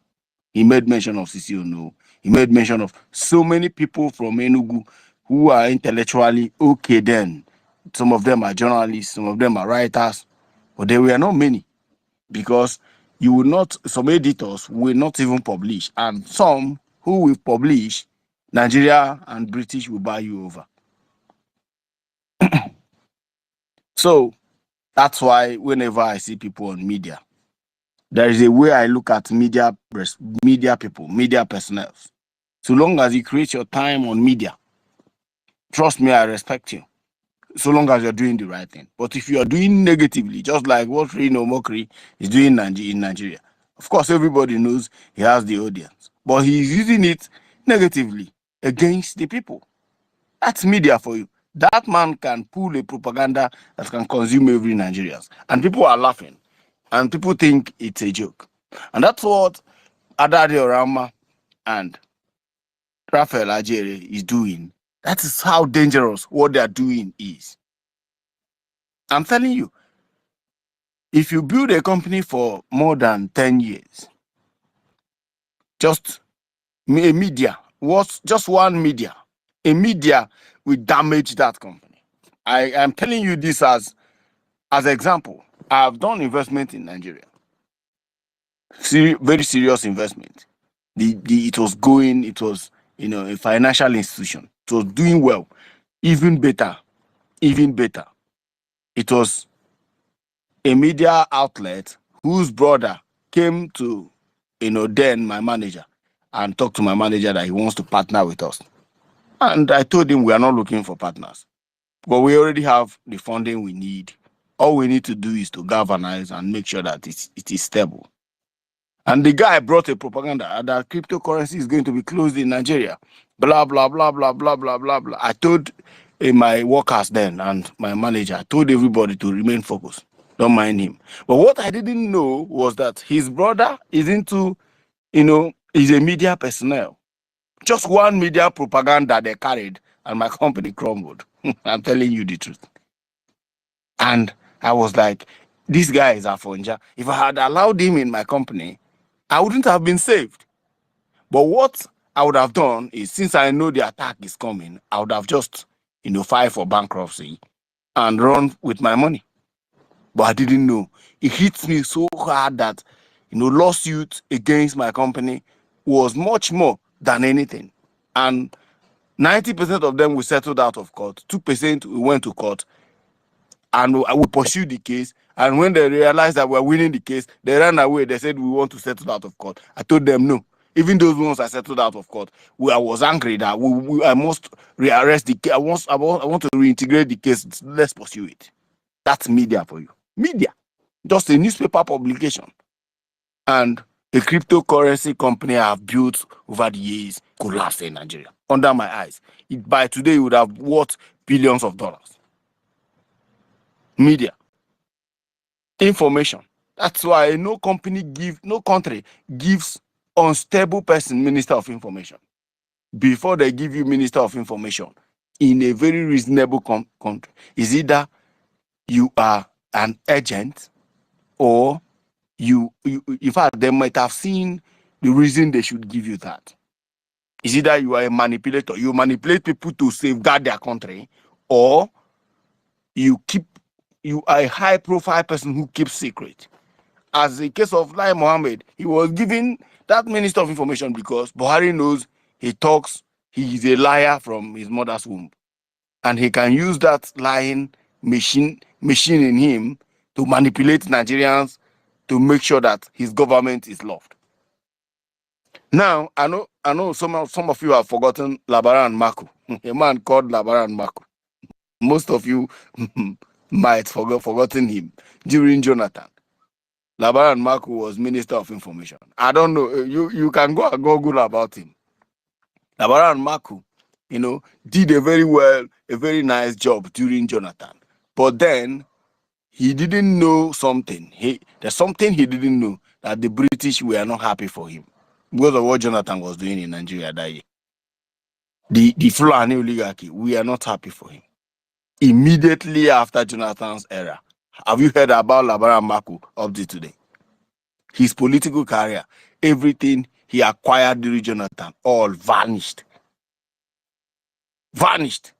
Speaker 16: He made mention of Sisi Ono. He made mention of so many people from Enugu who are intellectually okay then. Some of them are journalists, some of them are writers, but there were not many, because some editors will not even publish, and some who will publish, Nigeria and British will buy you over. So that's why whenever I see people on media, there is a way I look at media people, media personnel. So long as you create your time on media, trust me, I respect you. So long as you're doing the right thing. But if you're doing negatively, just like what Reno Mokri is doing in Nigeria, of course, everybody knows he has the audience, but he's using it negatively against the people. That's media for you. That man can pull a propaganda that can consume every Nigerian, and people are laughing, and people think it's a joke. And that's what Adade Orama and Raphael Ajere is doing. That is how dangerous what they are doing is. I'm telling you, if you build a company for more than 10 years, just a media, just one media, a media will damage that company. I am telling you this as example. I've done investment in Nigeria, very serious investment. It was going, it was a financial institution. It was doing well, even better. It was a media outlet whose brother came to then my manager and talked to my manager that he wants to partner with us. And I told him we are not looking for partners, but we already have the funding we need. All we need to do is to galvanize and make sure that it is stable. And the guy brought a propaganda that cryptocurrency is going to be closed in Nigeria. Blah, blah, blah, blah, blah, blah, blah, blah. I told my workers then and my manager, I told everybody to remain focused. Don't mind him. But what I didn't know was that his brother is into, is a media personnel. Just one media propaganda they carried and my company crumbled. I'm telling you the truth. And I was like, this guy is a Fonja. If I had allowed him in my company, I wouldn't have been saved. But what I would have done is, since I know the attack is coming, I would have just, filed for bankruptcy and run with my money. But I didn't know. It hits me so hard that, lawsuit against my company was much more than anything. And 90% of them we settled out of court. 2% we went to court and we pursued the case. And when they realized that we're winning the case, they ran away. They said, we want to settle out of court. I told them no. Even those ones I settled out of court, I was angry that I must rearrest the case. I want to reintegrate the case. Let's pursue it. That's media for you. Media. Just a newspaper publication. And the cryptocurrency company I have built over the years collapsed in Nigeria under my eyes. By today, it would have worth billions of dollars. Media. Information. That's why no country gives unstable person minister of information. Before they give you minister of information in a very reasonable country, is either you are an agent or you in fact, they might have seen the reason they should give you that. Is either you are a manipulator, you manipulate people to safeguard their country, or you are a high profile person who keeps secret. As the case of Lai Mohammed, he was given that minister of information because Buhari knows he is a liar from his mother's womb. And he can use that lying machine in him to manipulate Nigerians to make sure that his government is loved. Now, I know some of you have forgotten Labaran Maku, a man called Labaran Maku. Most of you might forgotten him during Jonathan. Labaran Maku was Minister of Information. I don't know. You can go and Google about him. Labaran Maku, did a very nice job during Jonathan. But then he didn't know something. There's something he didn't know, that the British were not happy for him because of what Jonathan was doing in Nigeria that year. The Fulani oligarchy, we are not happy for him. Immediately after Jonathan's era, have you heard about Labaran Maku up to today? His political career, everything he acquired during Jonathan, all vanished. Vanished.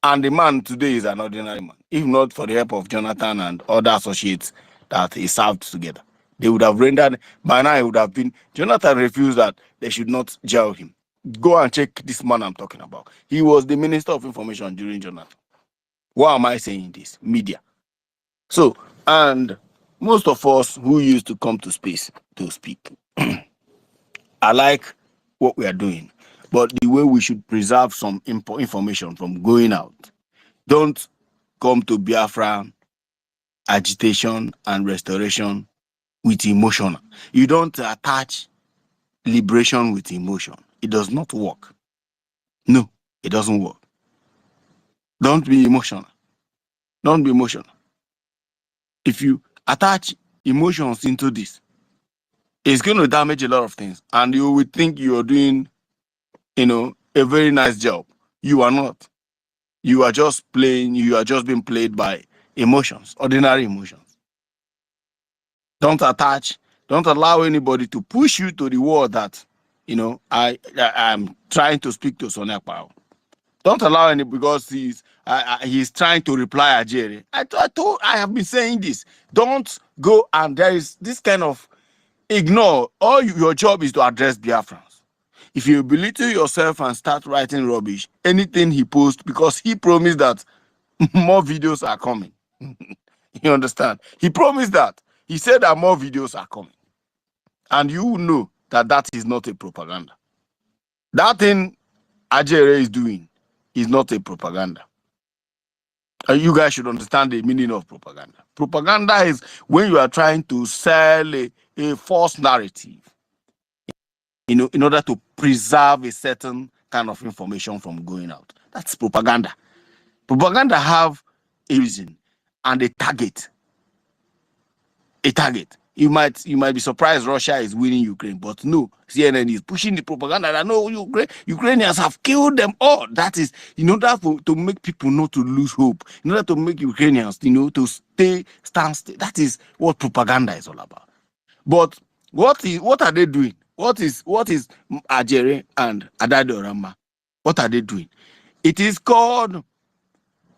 Speaker 16: And the man today is an ordinary man. If not for the help of Jonathan and other associates that he served together, they would have rendered, by now it would have been, Jonathan refused that they should not jail him. Go and check this man I'm talking about. He was the Minister of Information during Jonathan. Why am I saying this? Media. So, and most of us who used to come to space to speak, I like what we are doing. but the way we should preserve some information from going out. Don't come to Biafra agitation and restoration with emotion. You don't attach liberation with emotion. It does not work. No, it doesn't work. Don't be emotional. Don't be emotional. If you attach emotions into this, it's going to damage a lot of things, and you will think you're doing, a very nice job. You are not. You are just playing. You are just being played by emotions, ordinary emotions. Don't allow anybody to push you to the wall that, I'm trying to speak to Sonia Pao. Don't allow any, because he's trying to reply Ajere. I have been saying this. Don't go, and there is this kind of ignore. Your job is to address Biafrans. If you belittle yourself and start writing rubbish, anything he posts, because he promised that more videos are coming. You understand? He promised that. He said that more videos are coming. And you know that that is not a propaganda. That thing Ajere is doing is not a propaganda. You guys should understand the meaning of propaganda. Propaganda is when you are trying to sell a false narrative, in order to preserve a certain kind of information from going out. That's propaganda. Propaganda have a reason and a target. A target. You might be surprised Russia is winning Ukraine, but no, CNN is pushing the propaganda that no, Ukrainians have killed them all. That is in order to make people not to lose hope, in order to make Ukrainians, to stand still. That is what propaganda is all about. But what are they doing? What is Ajere and Adado Rama? What are they doing? It is called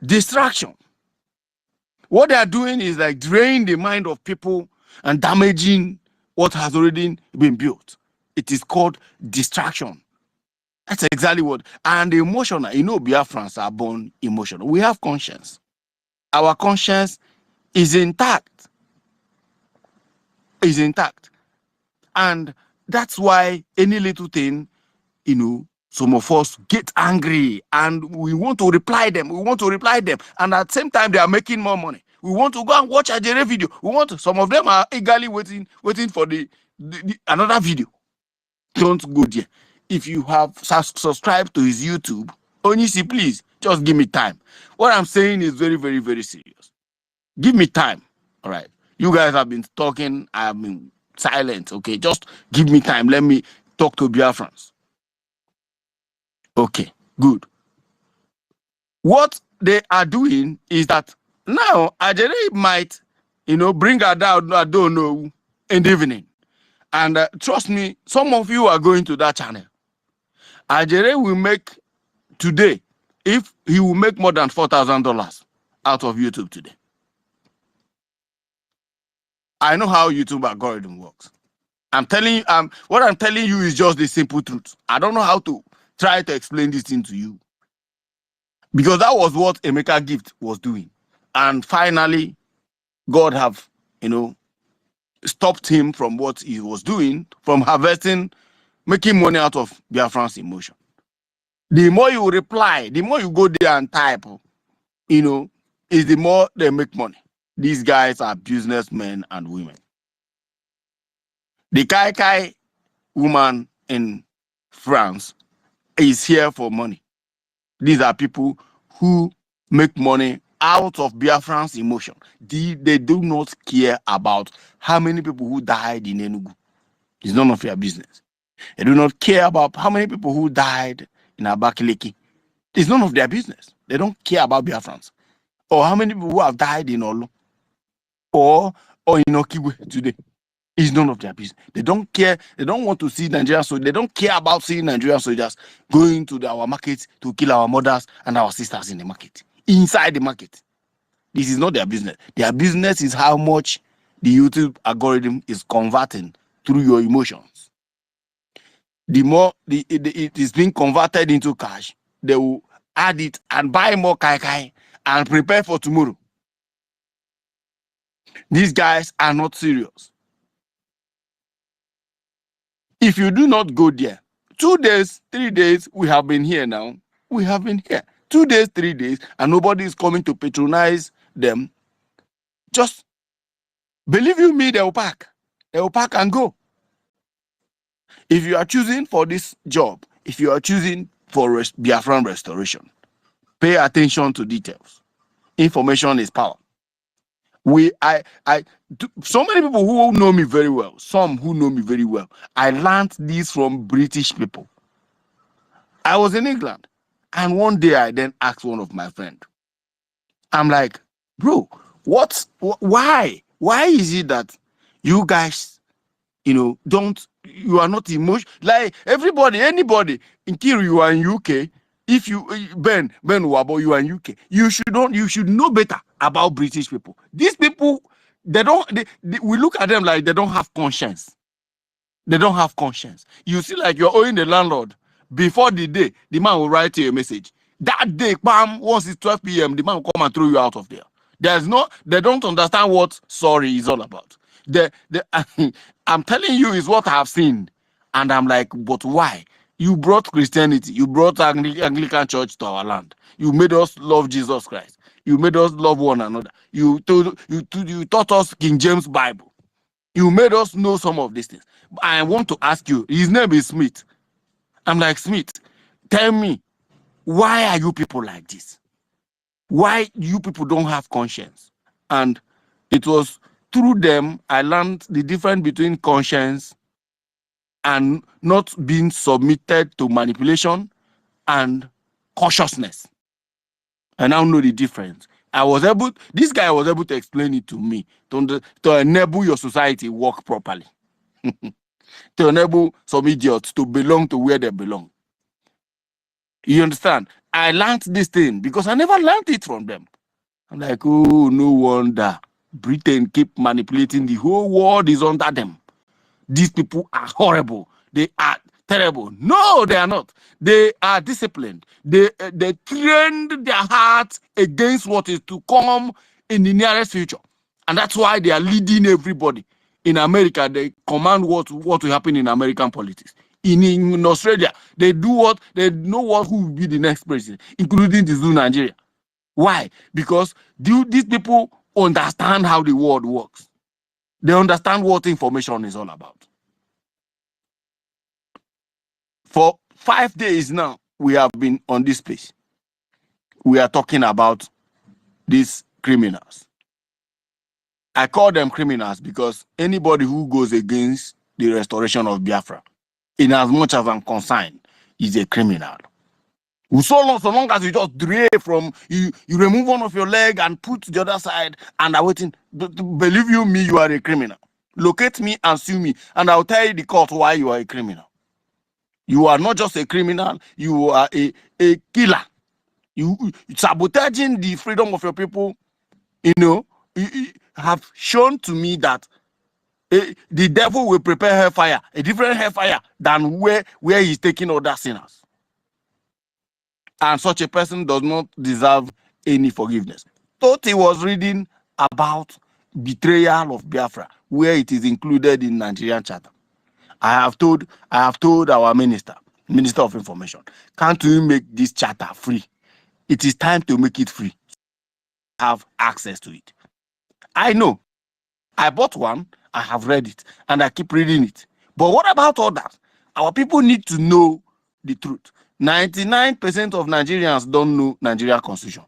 Speaker 16: distraction. What they are doing is like draining the mind of people and damaging what has already been built. It is called distraction. That's exactly what. And emotional, Biafrans are born emotional. We have conscience. Our conscience is intact. Is intact. And that's why any little thing, some of us get angry and we want to reply them. And at the same time, they are making more money. We want to go and watch Ajere video. Some of them are eagerly waiting for the another video. Don't go there. If you have subscribed to his YouTube, Onisi, please, just give me time. What I'm saying is very, very, very serious. Give me time. All right. You guys have been talking. I have been silent. Okay. Just give me time. Let me talk to Biafrans. Okay. Good. What they are doing is that now Ajere might, bring her down, I don't know, in the evening. And trust me, some of you are going to that channel. Ajere will make today, if he will make more than $4,000 out of YouTube today. I know how YouTube algorithm works. I'm telling you, what I'm telling you is just the simple truth. I don't know how to try to explain this thing to you. Because that was what Emeka Gift was doing. And finally, God have, stopped him from what he was doing, from harvesting, making money out of Biafran's emotion. The more you reply, the more you go there and type, is the more they make money. These guys are businessmen and women. The Kai woman in France is here for money. These are people who make money out of Biafran's emotion. They do not care about how many people who died in Enugu. It's none of your business. They do not care about how many people who died in Abakaliki. It's none of their business. They don't care about Biafrans. Or how many people who have died in Olu or in Okigwe today. It's none of their business. They don't care. They don't want to see Nigerian soldiers. They don't care about seeing Nigerian soldiers going to our markets to kill our mothers and our sisters in the market, inside the market. This is not their business. Their business is how much the YouTube algorithm is converting through your emotions. The more it is being converted into cash, they will add it and buy more kai and prepare for tomorrow. These guys are not serious. If you do not go there, 2 days, 3 days, we have been here now. We have been here 2 days, 3 days, and nobody is coming to patronize them. Just believe you me, they will pack. They will pack and go. If you are choosing for this job, if you are choosing for Biafran restoration, pay attention to details. Information is power. So many people who know me very well, some who know me very well, I learned this from British people. I was in England, and one day I then asked one of my friends, I'm like, bro, why is it that you guys, you are not emotional? Like anybody, in Kiri, you are in UK. If you, Ben Wabo, you are in UK, you should know better about British people. These people, we look at them like they don't have conscience. They don't have conscience. You see, like you're owing the landlord. Before the day, the man will write you a message. That day, bam, once it's 12 p.m., the man will come and throw you out of there. They don't understand what sorry is all about. I'm telling you is what I have seen. And I'm like, but why? You brought Christianity. You brought Anglican Church to our land. You made us love Jesus Christ. You made us love one another. You taught us King James Bible. You made us know some of these things. I want to ask you, his name is Smith. I'm like, Smith, tell me, why are you people like this? Why you people don't have conscience? And it was through them I learned the difference between conscience and not being submitted to manipulation and cautiousness. I now know the difference. This guy was able to explain it to me to enable your society work properly. To enable some idiots to belong to where they belong. You understand? I learned this thing because I never learned it from them. I'm like, oh, no wonder Britain keep manipulating. The whole world is under them. These people are horrible. They are terrible. No, they are not. They are disciplined. They trained their hearts against what is to come in the nearest future. And that's why they are leading everybody. In America, they command what will happen in American politics. In Australia, they know what who will be the next president, including the Zoo Nigeria. Why? Because these people understand how the world works. They understand what information is all about. For 5 days now, we have been on this page. We are talking about these criminals. I call them criminals because anybody who goes against the restoration of Biafra, in as much as I'm concerned, is a criminal. So long as you just drape from you remove one of your leg and put the other side and are waiting. Believe you me, you are a criminal. Locate me and sue me, and I'll tell you the court why you are a criminal. You are not just a criminal, you are a killer. You sabotaging the freedom of your people. You have shown to me that the devil will prepare hellfire, a different hellfire than where he's taking other sinners. And such a person does not deserve any forgiveness. Thought he was reading about betrayal of Biafra, where it is included in Nigerian Charter. I have told our Minister of Information, can't we make this charter free? It is time to make it free. Have access to it. I know. I bought one, I have read it, and I keep reading it. But what about others? Our people need to know the truth. 99% of Nigerians don't know Nigerian constitution.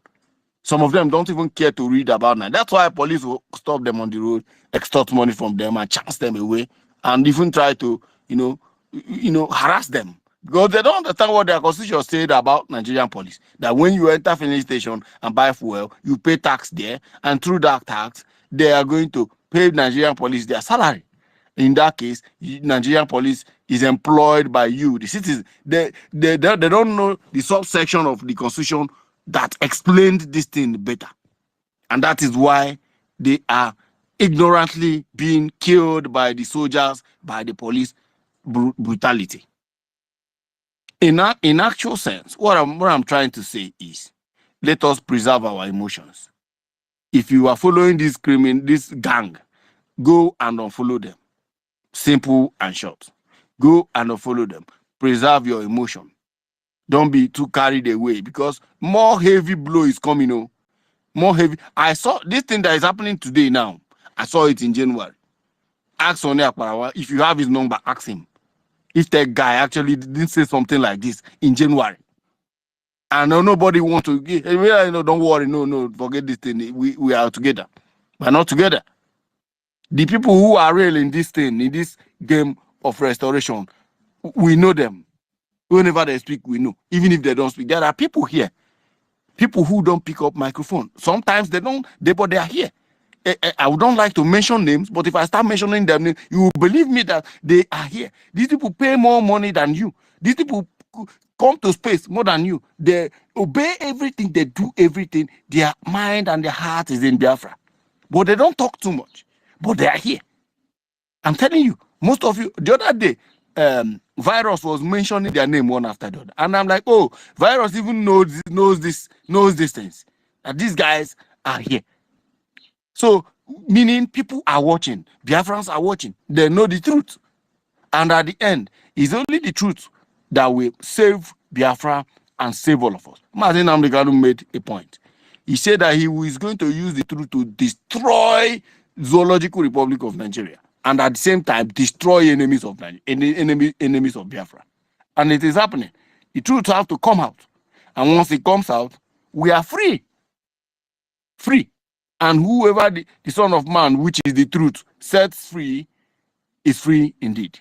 Speaker 16: Some of them don't even care to read about it. That's why police will stop them on the road, extort money from them, and chase them away, and even try to, harass them. Because they don't understand what their constitution said about Nigerian police. That when you enter filling station and buy fuel, you pay tax there, and through that tax, they are going to pay Nigerian police their salary. In that case, Nigerian police is employed by you, the citizens. They don't know the subsection of the constitution that explained this thing better. And that is why they are ignorantly being killed by the soldiers, by the police brutality. In actual sense, what I'm trying to say is, let us preserve our emotions. If you are following this gang, go and unfollow them. Simple and short. Go and unfollow them. preserve your emotion. Don't be too carried away because more heavy blow is coming. Oh, more heavy. I saw this thing that is happening today now. I saw it in January. Ask Sonny Akparawa, if you have his number, ask him if that guy actually didn't say something like this in January. And nobody want to give. No, don't worry. No, forget this thing. We are together. We're not together. The people who are real in this thing, in this game of restoration, we know them. Whenever they speak, we know. Even if they don't speak, there are people here. People who don't pick up microphone. Sometimes they don't, but they are here. I don't like to mention names, but if I start mentioning them, you will believe me that they are here. These people pay more money than you. These people come to space more than you. They obey everything. They do everything. Their mind and their heart is in Biafra. But they don't talk too much. But they are here. I'm telling you, most of you, the other day, Virus was mentioning their name one after the other. And I'm like, oh, Virus even knows these things. That these guys are here. So, meaning people are watching. Biafrans are watching. They know the truth. And at the end, it's only the truth that will save Biafra and save all of us. Martin Amdekanu made a point. He said that he is going to use the truth to destroy Zoological Republic of Nigeria. And at the same time, destroy enemies of Nigeria, enemies of Biafra. And it is happening. The truth has to come out. And once it comes out, we are free. Free. And whoever the Son of Man, which is the truth, sets free, is free indeed.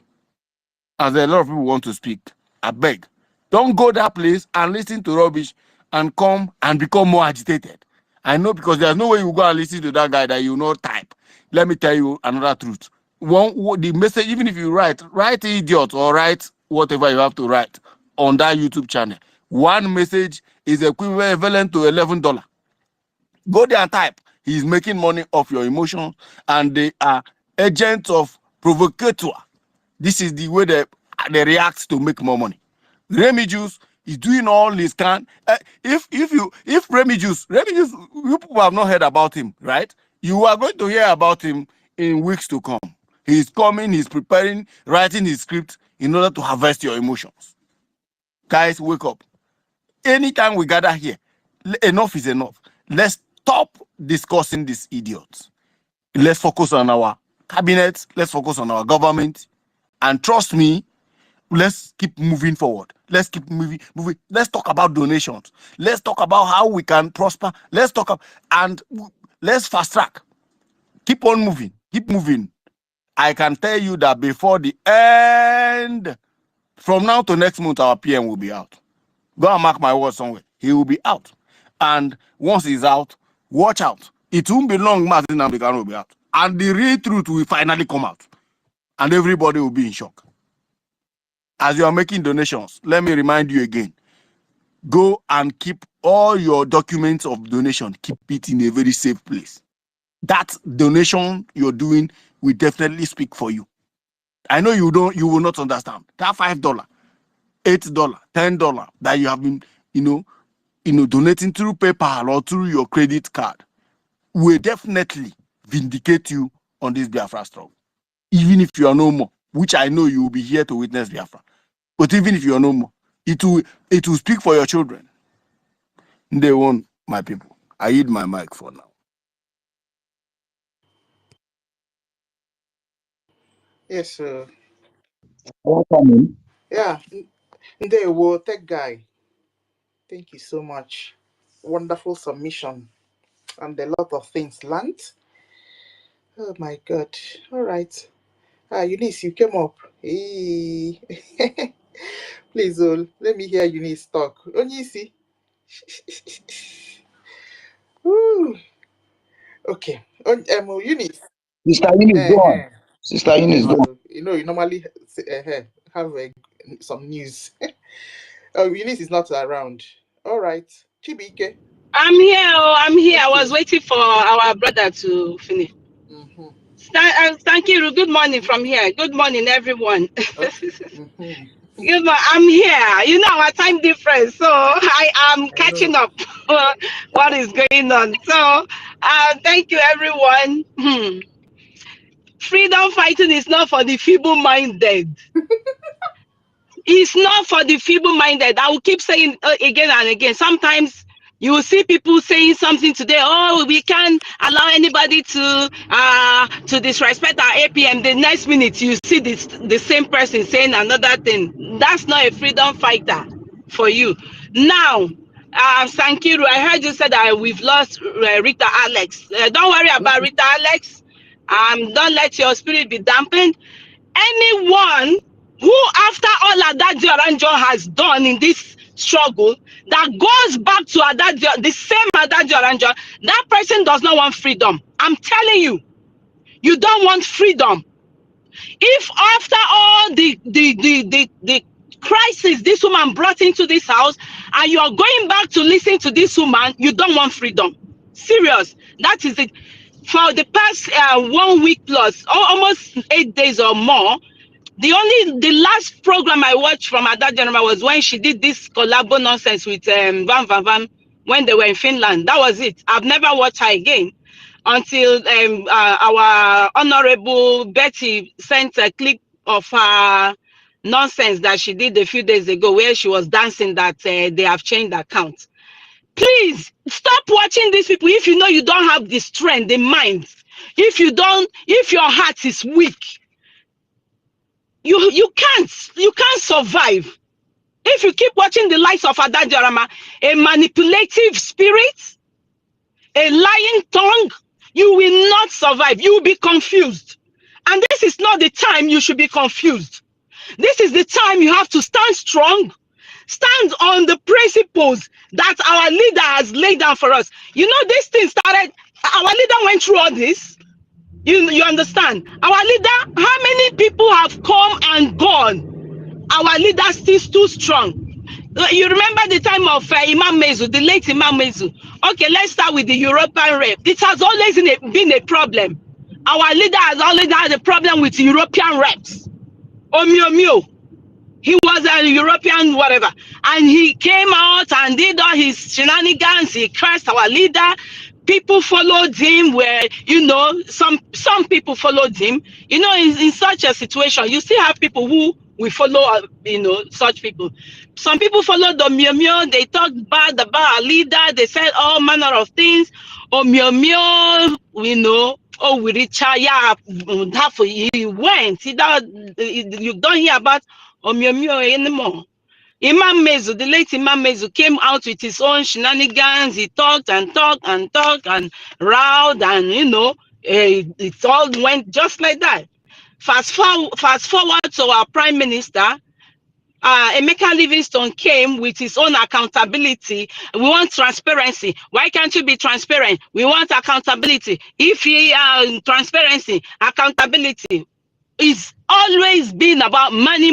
Speaker 16: As a lot of people want to speak, I beg, don't go that place and listen to rubbish and come and become more agitated. I know, because there's no way you go and listen to that guy that you know type. Let me tell you another truth. The message, even if you write idiot or write whatever you have to write on that YouTube channel, one message is equivalent to $11. Go there and type. He's making money off your emotions, and they are agents of provocateur. This is the way they react to make more money. Remy Juice is doing all his can. If Remy Juice, you people have not heard about him, right? You are going to hear about him in weeks to come. He's coming, he's preparing, writing his script in order to harvest your emotions. Guys, wake up. Anytime we gather here, enough is enough. Let's stop discussing these idiots. Let's focus on our cabinet. Let's focus on our government. And trust me, let's keep moving forward. Let's keep moving. Let's talk about donations. Let's talk about how we can prosper. Let's talk and let's fast track. Keep on moving. Keep moving. I can tell you that before the end, from now to next month, our PM will be out. Go and mark my words somewhere. He will be out. And once he's out, watch out. It won't be long, Martin Amdekanu will be out. And the real truth will finally come out. And everybody will be in shock. As you are making donations, let me remind you again. Go and keep all your documents of donation. Keep it in a very safe place. That donation you're doing will definitely speak for you. I know you will not understand. That $5, $8, $10 that you have been, donating through PayPal or through your credit card will definitely vindicate you on this Biafra struggle. Even if you are no more, which I know you will be here to witness Biafra. But even if you are no more, it will speak for your children. They won't, my people. I yield my mic for now.
Speaker 4: Yes, sir.
Speaker 10: Welcome.
Speaker 4: Yeah, they will tech guy. Thank you so much. Wonderful submission and a lot of things learned. Oh my God. All right. Eunice, you came up. Hey. Please, let me hear Eunice talk. Onyisi. Woo. Okay. Eunice.
Speaker 10: Sister Eunice, go on. Sister Eunice, go on.
Speaker 4: You normally have some news. Oh, Eunice is not around. All right. Chibike.
Speaker 17: I'm here. I'm here. Okay. I was waiting for our brother to finish.
Speaker 4: Mm-hmm.
Speaker 17: Thank you. Good morning from here. Good morning, everyone.
Speaker 4: Okay. Mm-hmm.
Speaker 17: Good morning. I'm here. You know our time difference, so I am catching up what is going on. So thank you, everyone. Freedom fighting is not for the feeble-minded. It's not for the feeble-minded. I will keep saying again and again. Sometimes you will see people saying something today. Oh, we can't allow anybody to disrespect our APM. The next minute you see the same person saying another thing. That's not a freedom fighter for you. Now, Sankiru, I heard you said that we've lost Rita Alex. Don't worry about Rita Alex. Don't let your spirit be dampened. Anyone who, after all Adagio Aranjo has done in this struggle, that goes back to Adagio, the same Adagio Aranjo, that person does not want freedom. I'm telling you, you don't want freedom. If after all the crisis this woman brought into this house, and you are going back to listen to this woman, you don't want freedom. Serious. That is it. For the past 1 week plus, almost 8 days or more, the last program I watched from Ada General was when she did this collabo nonsense with Van Van Van when they were in Finland. That was it. I've never watched her again until our honorable Betty sent a clip of her nonsense that she did a few days ago where she was dancing that they have changed the account. Please stop watching these people if you know you don't have the strength, the mind. If your heart is weak, you can't survive. If you keep watching the likes of Ada Jarama, a manipulative spirit, a lying tongue, you will not survive. You will be confused. And this is not the time you should be confused. This is the time you have to stand strong, stand on the principles that our leader has laid down for us. You know, this thing started, our leader went through all this. You understand? Our leader, how many people have come and gone? Our leader still too strong. You remember the time of Imam Mezu, the late Imam Mezu. Okay, let's start with the European rep. It has always been a problem. Our leader has always had a problem with European reps. Omio. He was a European whatever. And he came out and did all his shenanigans. He cursed our leader. People followed him where, you know, some people followed him. You know, in such a situation, you still have people who will follow, you know, such people. Some people followed Omio. They talked bad about our leader. They said all manner of things. Omio, you know, oh, we reach yeah, he went. You don't hear about Omio anymore. Imam Mezu, the late Imam Mezu, came out with his own shenanigans. He talked and rowed, and you know, it all went just like that. Fast forward to our Prime Minister. Emeka Livingstone came with his own accountability. We want transparency. Why can't you be transparent? We want accountability. If transparency, accountability, it's always been about money,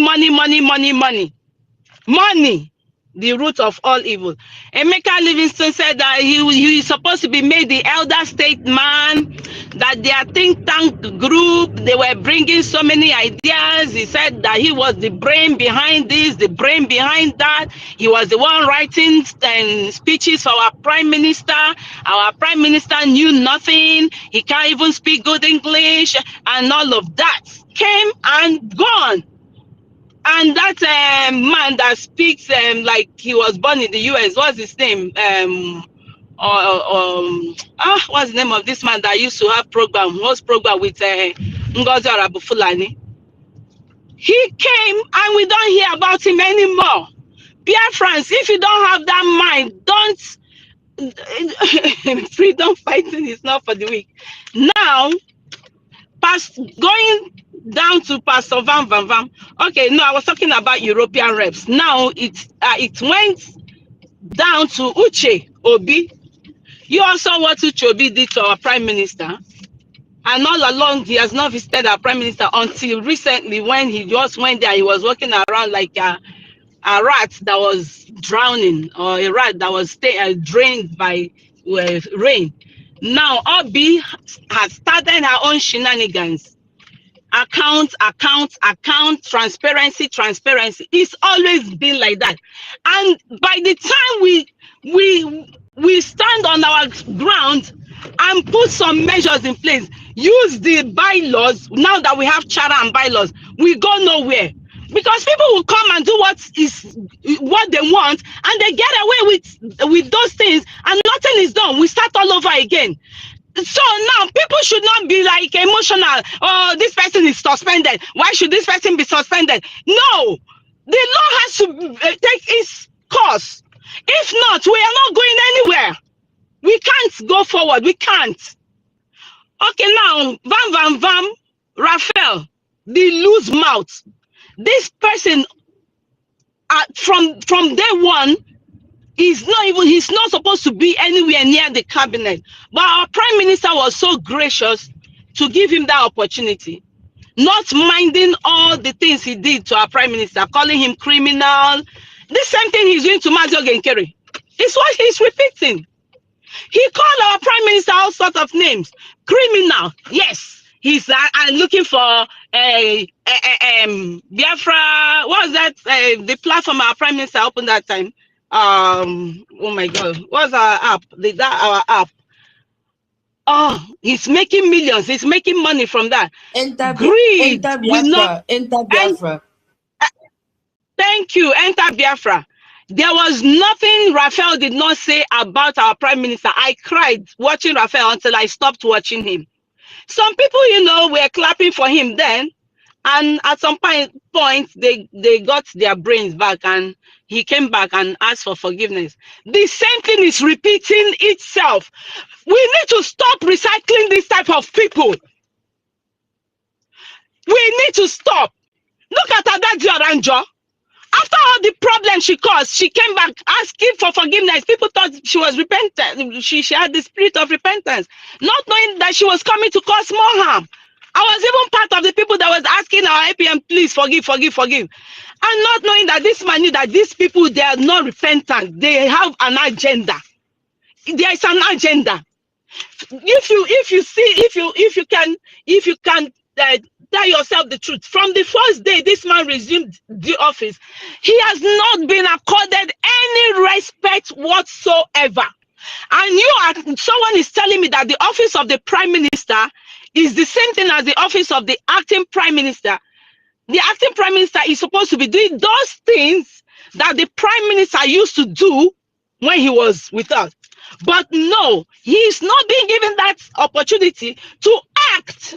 Speaker 17: the root of all evil. Emeka Livingstone said that he is supposed to be made the elder statesman, that their think tank group, they were bringing so many ideas. He said that he was the brain behind this, the brain behind that. He was the one writing speeches for our prime minister. Our prime minister knew nothing. He can't even speak good English, and all of that came and gone. And that man that speaks like he was born in the US, what's his name? What's the name of this man that used to have host program with NGOZI Fulani? He came and we don't hear about him anymore. BIAFRANS, if you don't have that mind, don't. Freedom fighting is not for the weak. Now, going down to Pastor Van Van Van. Okay, no, I was talking about European reps. Now it went down to Uche Obi. You all saw what Uche Obi did to our prime minister. And all along, he has not visited our prime minister until recently when he just went there. He was walking around like a rat that was drowning, or a rat that was drained by rain. Now, Obi has started her own shenanigans. Account, transparency. It's always been like that. And by the time we stand on our ground and put some measures in place, use the bylaws, now that we have charter and bylaws, we go nowhere. Because people will come and do what they want, and they get away with those things, and nothing is done. We start all over again. So now people should not be like emotional. Oh, this person is suspended. Why should this person be suspended? No, the law has to take its course. If not, we are not going anywhere. We can't go forward. We can't. Okay, now, Raphael, the loose mouth. This person, from day one, he's not supposed to be anywhere near the cabinet. But our prime minister was so gracious to give him that opportunity, not minding all the things he did to our prime minister, calling him criminal. The same thing he's doing to Mazi Ogenkere. It's what he's repeating. He called our prime minister all sorts of names. Criminal, yes. He's looking for Biafra. What was that? The platform our prime minister opened that time. Oh my God, what's our app? Our app. Oh, he's making millions. He's making money from that. Greed will not enter Biafra. Thank you. Enter Biafra. There was nothing Raphael did not say about our prime minister. I cried watching Raphael until I stopped watching him. Some people, were clapping for him then, and at some point they got their brains back, and he came back and asked for forgiveness. The same thing is repeating itself. We need to stop recycling this type of people. We need to stop. Look at Adadi Oranjo. After all the problems she caused, she came back asking for forgiveness. People thought she was repentant. She had the spirit of repentance, not knowing that she was coming to cause more harm. I was even part of the people that was asking our APM, please forgive. And not knowing that this man knew that these people, they are not repentant. They have an agenda. There is an agenda. If you can tell yourself the truth, from the first day this man resumed the office, he has not been accorded any respect whatsoever. And someone is telling me that the office of the prime minister is the same thing as the office of the acting prime minister. The acting prime minister is supposed to be doing those things that the prime minister used to do when he was with us. But no, he is not being given that opportunity to act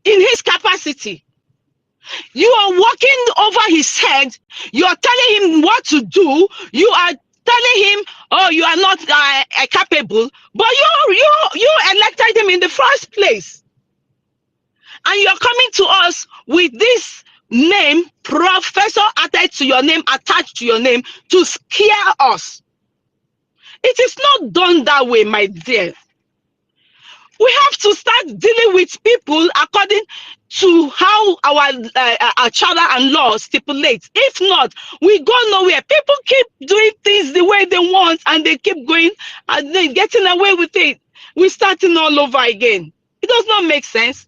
Speaker 17: in his capacity. You are walking over his head. You are telling him what to do. You are telling him, oh, you are not capable. But you elected him in the first place. And you're coming to us with this name, professor, attached to your name, to scare us. It is not done that way, my dear. We have to start dealing with people according to how our charter and law stipulates. If not, we go nowhere. People keep doing things the way they want, and they keep going and then getting away with it. We're starting all over again. It does not make sense.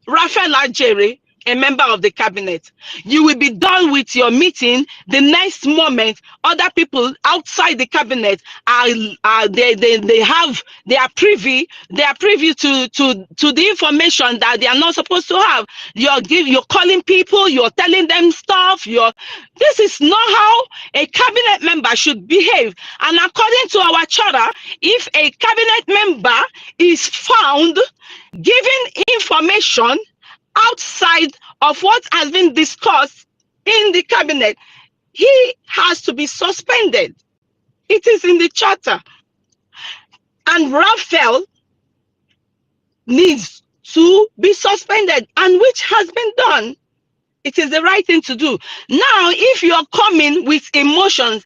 Speaker 17: Raphael Ajere, a member of the cabinet, you will be done with your meeting. The next moment, other people outside the cabinet they are privy to the information that they are not supposed to have. You're calling people, you're telling them stuff. This is not how a cabinet member should behave. And according to our charter, if a cabinet member is found giving information outside of what has been discussed in the cabinet, he has to be suspended. It is in the charter. And Raphael needs to be suspended, and which has been done. It is the right thing to do. Now, if you're coming with emotions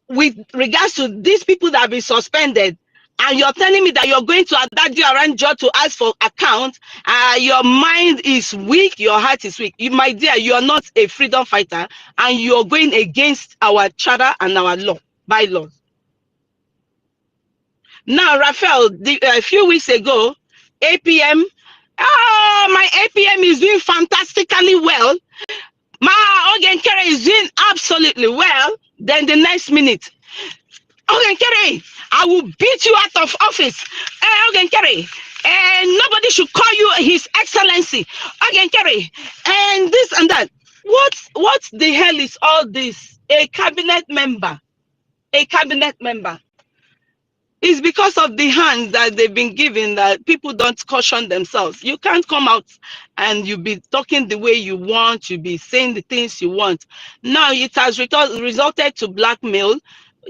Speaker 17: with regards to these people that have been suspended, and you're telling me that you're going to Adadi Oranjo to ask for account, your mind is weak, your heart is weak. My dear, you are not a freedom fighter, and you're going against our charter and our bylaws. Now, Raphael, a few weeks ago, APM, my APM is doing fantastically well. My Ogenkere is doing absolutely well. Then the next minute, Ogenkere, I will beat you out of office. Ogenkere, and nobody should call you His Excellency. Ogenkere, and this and that. What the hell is all this? A cabinet member. It's because of the hands that they've been given that people don't caution themselves. You can't come out and you be talking the way you want, you be saying the things you want. Now it has resulted to blackmail.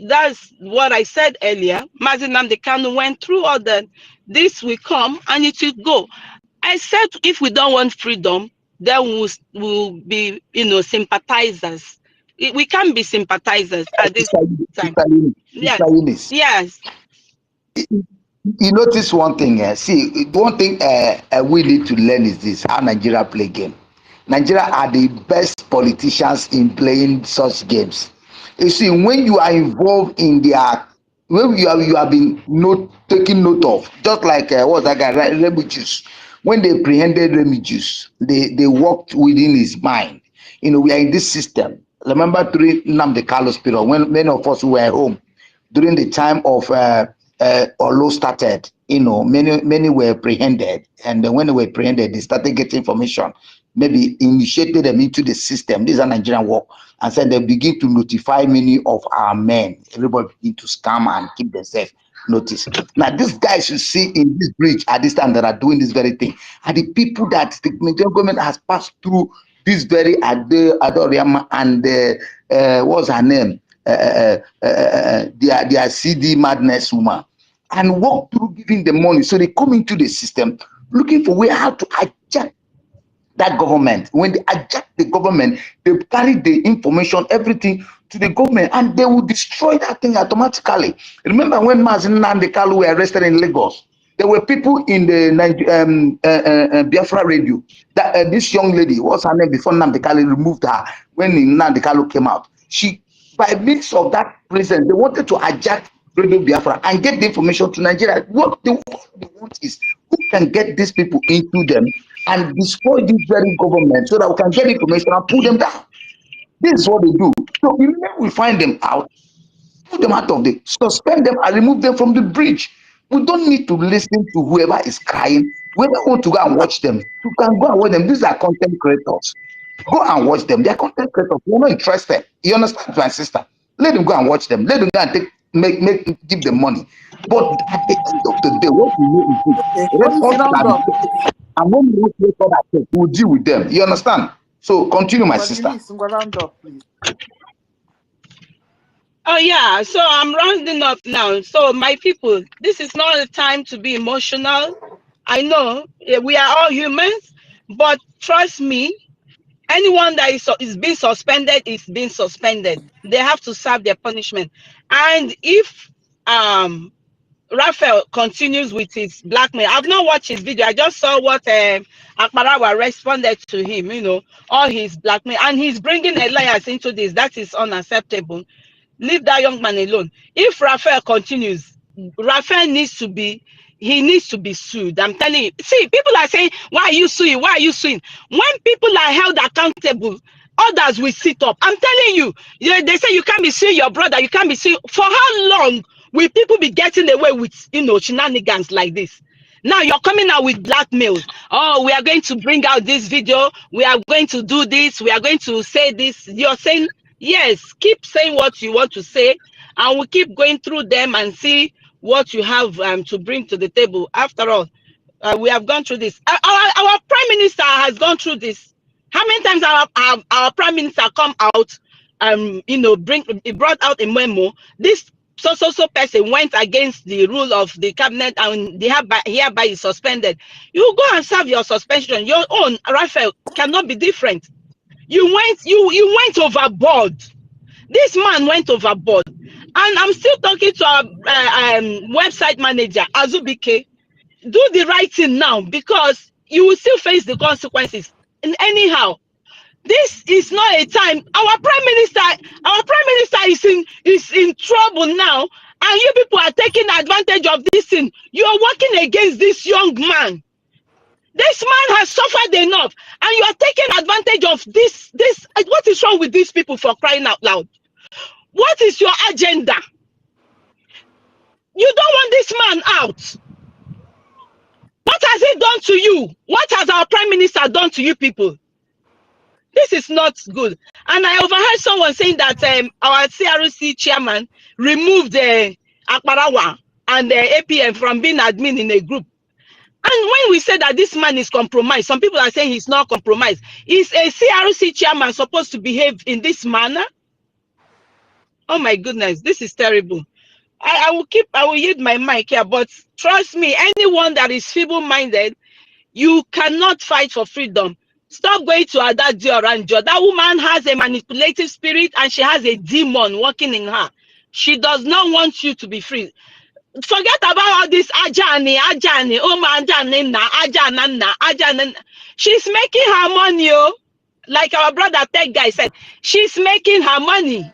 Speaker 17: That's what I said earlier. Mazi Nnamdi Kanu went through all that. This will come and it will go. I said if we don't want freedom, then we'll be, sympathizers. We can't be sympathizers at this time. Yes. Yes.
Speaker 18: You notice one thing, see, one thing we need to learn is this: how Nigeria play game. Nigeria are the best politicians in playing such games. You see, when you are involved in their, when you have been taking note of, just like what's that guy, right? Remigius. When they prehended Remigius, they worked within his mind. We are in this system. Remember during Nnamdi Kalu's period, when many of us were home, during the time of Olo started, many were apprehended, and then when they were apprehended, they started getting information, maybe initiated them into the system. These are Nigerian work, and then they begin to notify many of our men. Everybody begin to scam and keep themselves noticed. Now, these guys you see in this bridge at this time that are doing this very thing are the people that the Nigerian government has passed through this very Adoriama and what's her name? Their CD madness woman, and walk through giving them money. So they come into the system looking for way how to hijack that government. When they hijack the government, they carry the information, everything to the government, and they will destroy that thing automatically. Remember when Mazi Nnamdi Kalu were arrested in Lagos? There were people in the Biafra radio that this young lady, what's her name, before Nnamdi Kalu removed her, when Nnamdi Kalu came out, she, by means of that prison, they wanted to hijack Radio Biafra and get the information to Nigeria. What they want is who can get these people into them and destroy this very government so that we can get information and pull them down. This is what they do. So immediately we find them out, put them out of the, suspend them and remove them from the bridge. We don't need to listen to whoever is crying. We don't want to go and watch them. You can go and watch them. These are content creators. Go and watch them. They are content creators. We're not interested. You understand, my sister? Let them go and watch them. Let them go and give them money. But at the end of the day, what we know is this. And when we record that, we'll deal with them. You understand? So continue, my sister.
Speaker 4: Round up, please.
Speaker 17: Oh yeah, so I'm rounding up now. So my people, this is not a time to be emotional. I know we are all humans, but trust me, anyone that is being suspended is being suspended. They have to serve their punishment. And if Raphael continues with his blackmail, I've not watched his video. I just saw what Akbarawa responded to him. All his blackmail, and he's bringing alliance into this. That is unacceptable. Leave that young man alone. If Raphael continues, Raphael needs to be sued. I'm telling you. See, people are saying, why are you suing? Why are you suing? When people are held accountable, others will sit up. I'm telling you, they say you can't be suing your brother, you can't be suing. For how long will people be getting away with shenanigans like this? Now you're coming out with blackmails. Oh, we are going to bring out this video. We are going to do this. We are going to say this. You're saying, yes, keep saying what you want to say, and we'll keep going through them and see what you have to bring to the table. After all, we have gone through this. Our prime minister has gone through this. How many times our prime minister come out, he brought out a memo. This so person went against the rule of the cabinet and hereby is suspended. You go and serve your suspension. Your own, Raphael, cannot be different. You went overboard. This man went overboard. And I'm still talking to our website manager, Azubike. Do the right thing now, because you will still face the consequences. And anyhow, this is not a time. Our prime minister is in trouble now, and you people are taking advantage of this thing. You are working against this young man. This man has suffered enough, and you are taking advantage of this. What is wrong with these people, for crying out loud? What is your agenda? You don't want this man out. What has he done to you? What has our prime minister done to you people? This is not good. And I overheard someone saying that our CRC chairman removed Akbarawa and the APM from being admin in a group. And when we say that this man is compromised, some people are saying he's not compromised. Is a CRC chairman supposed to behave in this manner? Oh my goodness, this is terrible. I will yield my mic here, but trust me, anyone that is feeble-minded, you cannot fight for freedom. Stop going to Adadio Ranjo. That woman has a manipulative spirit and she has a demon working in her. She does not want you to be free. Forget about all this Ajani, Oma Ajani. She's making her money, oh. Like our brother Tech guy said, she's making her money.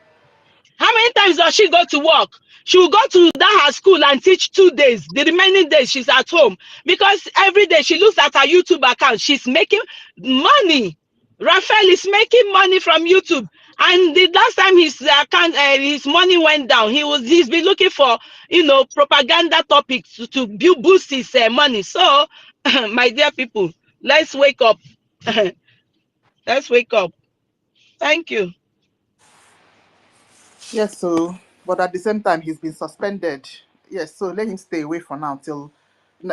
Speaker 17: How many times does she go to work? She will go to her school and teach 2 days. The remaining days she's at home. Because every day she looks at her YouTube account. She's making money. Raphael is making money from YouTube. And the last time his account, his money went down, he's been looking for, propaganda topics to boost his money. So, my dear people, let's wake up. Let's wake up. Thank you.
Speaker 4: Yes, so, but at the same time, he's been suspended. Yes, so let him stay away for now till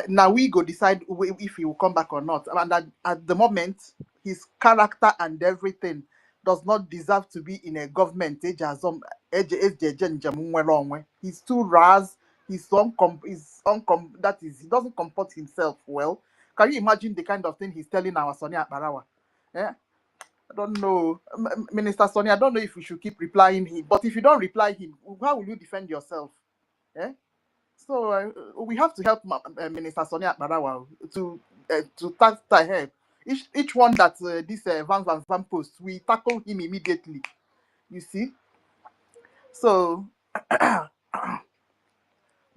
Speaker 4: now we go decide if he will come back or not. And at the moment, his character and everything does not deserve to be in a government. He's too ras. He doesn't comport himself well. Can you imagine the kind of thing he's telling our Sonia Barawa? Yeah. I don't know, Minister Sonny. I don't know if we should keep replying him, but if you don't reply him, how will you defend yourself? Yeah. So we have to help Minister Sonny Barawa to tackle her. Each one that this Van post, we tackle him immediately. You see. So,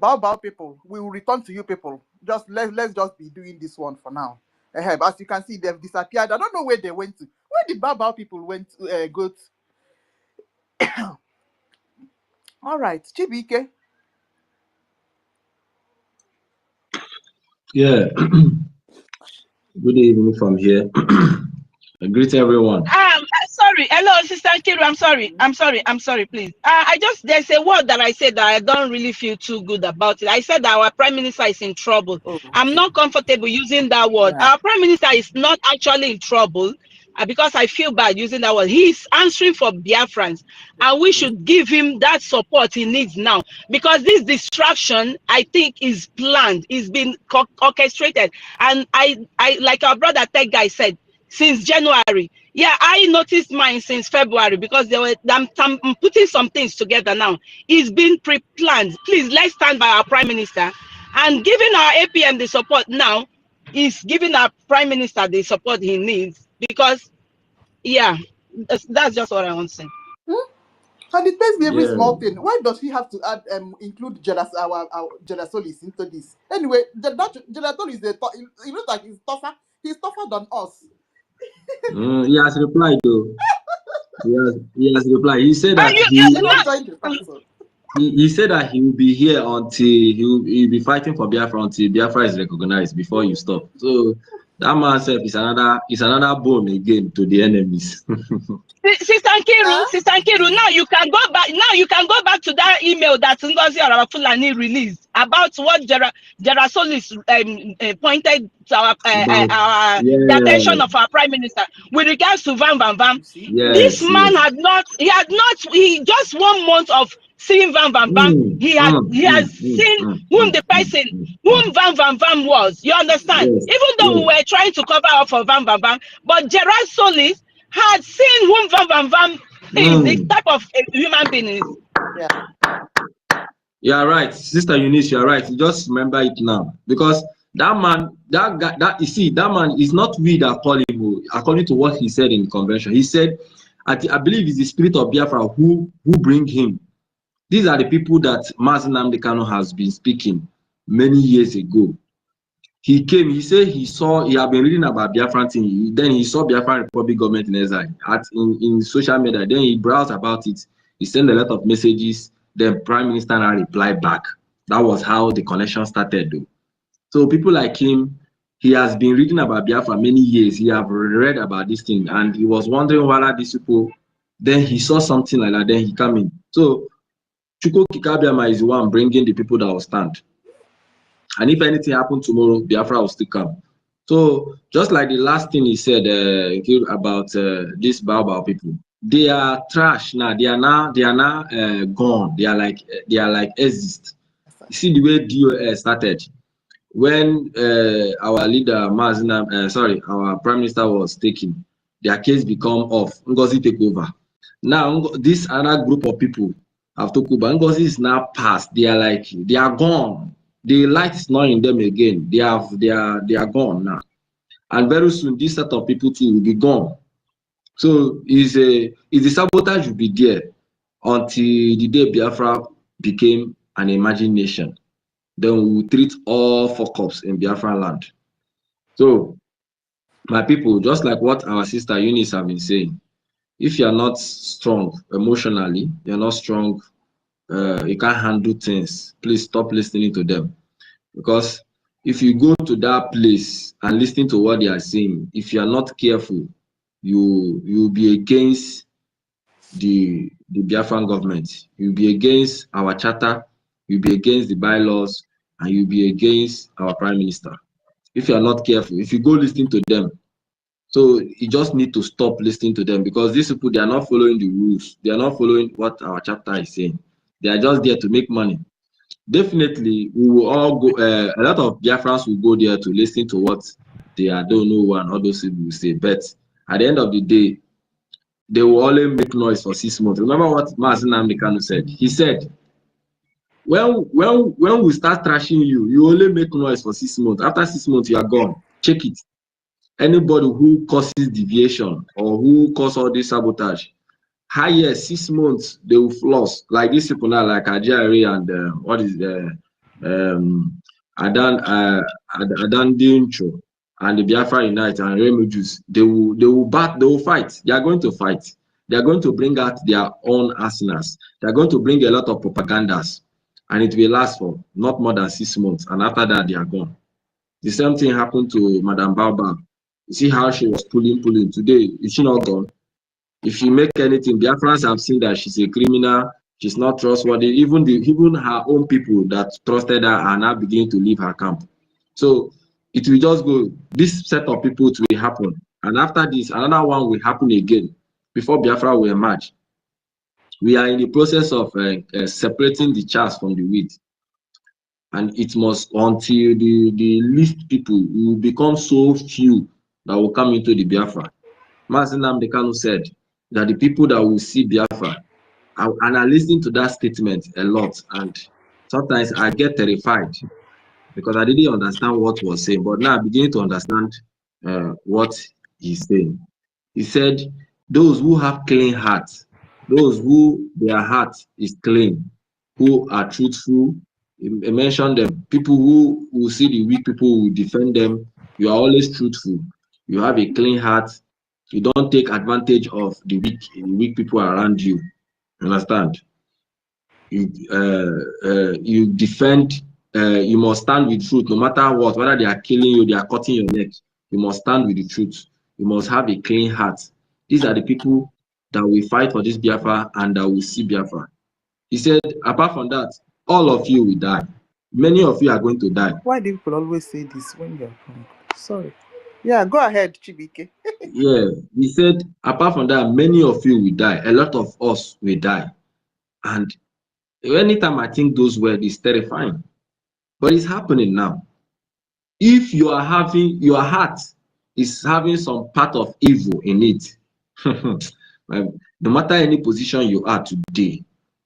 Speaker 4: Bao people, we will return to you people. Just let's just be doing this one for now. As you can see, they've disappeared. I don't know where they went to. Where did Bao people went to, go to? All right, Chibike.
Speaker 19: Yeah. Good evening from here. I greet everyone.
Speaker 17: Sorry. Hello, Sister Kiru. I'm sorry, please. There's a word that I said that I don't really feel too good about it. I said that our Prime Minister is in trouble.
Speaker 4: Oh,
Speaker 17: I'm not comfortable using that word.
Speaker 4: yeah.
Speaker 17: Our Prime Minister is not actually in trouble because I feel bad using that word. He's answering for Biafrans, and we should give him that support he needs now, because this distraction, I think, is planned. It's been orchestrated. And I like our brother Tech guy said, since January. Yeah, I noticed mine since February, because I'm putting some things together now. It's been pre-planned. Please, let's stand by our Prime Minister, and giving our APM the support now is giving our Prime Minister the support he needs, because, yeah, that's just what I want to say.
Speaker 4: And it takes me every
Speaker 19: Yeah.
Speaker 4: small thing. Why does he have to add include our Jerasolis into this? Anyway, Jerasolis is he looks like he's tougher. He's tougher than us.
Speaker 19: He has replied though. He has replied. He said that he said that he will be here until he'll be fighting for Biafra until Biafra is recognized before you stop. So that man self is another bone again to the enemies.
Speaker 17: Sister Nkiru, now you can go back. Now you can go back to that email that NGOZI Fulani released about what Jerasolis pointed to our the attention of our Prime Minister with regards to Van. This man he just 1 month of seeing Van. He has seen whom the person, whom Van was. You understand? Even though we were trying to cover up for Van, but Jerasolis had seen whom Van is, the type of human being is.
Speaker 4: Yeah.
Speaker 19: You are right, Sister Eunice. You are right. You just remember it now, because that man, that guy, that man is not we that call him. According to what he said in the convention, he said, I believe it's the spirit of Biafra who bring him. These are the people that Mazi Nnamdi Kanu has been speaking many years ago. He came, he said he had been reading about Biafran thing, then he saw Biafran Republic government in exile in social media, then he browsed about it, he sent a lot of messages, then Prime Minister now replied back. That was how the connection started though. So people like him, he has been reading about Biafra many years. He have read about this thing, and he was wondering whether these people. Then he saw something like that. Then he came in. So Chukwu Kikabiama is the one bringing the people that will stand. And if anything happened tomorrow, Biafra will still come. So just like the last thing he said about these Baobab people, they are trash now. They are now gone. They are like exist. You see the way DOS started when our leader our prime minister was taken. Their case become off. NGOZI take over. Now this other group of people have took over. NGOZI is now past. They are gone. The light is not in them again. They are gone now. And very soon this set of people too will be gone. So is the sabotage will be there until the day Biafra became an imagination. Then we will treat all fuck-ups in Biafran land. So my people, just like what our sister Eunice have been saying, if you are not strong emotionally, you're not strong, you can't handle things, please stop listening to them. Because if you go to that place and listen to what they are saying, if you are not careful, you'll be against the Biafran government. You'll be against our charter, you'll be against the bylaws, and you'll be against our prime minister. If you are not careful, if you go listening to them, so you just need to stop listening to them, because these people, they are not following the rules. They are not following what our chapter is saying. They are just there to make money. Definitely, we will all go. A lot of Biafrans will go there to listen to what they don't know and all those people will say. But at the end of the day, they will only make noise for 6 months. Remember what Mazen Namdekanu said? He said, when we start trashing you, you only make noise for 6 months. After 6 months, you are gone. Check it. Anybody who causes deviation or who causes all this sabotage, higher 6 months, they will floss. Like these people now, like Ajari and Adan Dincho and the Biafra Unite and Remujus, they will fight. They are going to fight. They are going to bring out their own arsenals. They are going to bring a lot of propagandas, and it will last for not more than 6 months. And after that, they are gone. The same thing happened to Madame Baobab. You see how she was pulling. Today, is she not gone? If she make anything, Biafrans have seen that she's a criminal, she's not trustworthy. Even her own people that trusted her are now beginning to leave her camp. So it will just go, this set of people will happen. And after this, another one will happen again before Biafra will emerge. We are in the process of separating the chaff from the wheat. And it must, until the least people will become so few that will come into the Biafra. Mazen Namdekanu said that the people that will see Biafra, and I listen to that statement a lot, and sometimes I get terrified because I didn't understand what he was saying, but now I begin to understand what he's saying. He said, those who have clean hearts, those who their heart is clean, who are truthful, he mentioned them, people who will see the weak people will defend them. You are always truthful. You have a clean heart. You don't take advantage of the weak people around you. Understand? You defend. You must stand with truth, no matter what. Whether they are killing you, they are cutting your neck. You must stand with the truth. You must have a clean heart. These are the people that will fight for this Biafra and that will see Biafra. He said, apart from that, all of you will die. Many of you are going to die.
Speaker 4: Why do people always say this when you're hungry? Sorry. Yeah, go ahead, Chibike.
Speaker 19: Yeah, he said, apart from that, many of you will die. A lot of us will die. And anytime I think those words, it's terrifying. But it's happening now. If you are having, your heart is having some part of evil in it, no matter any position you are today,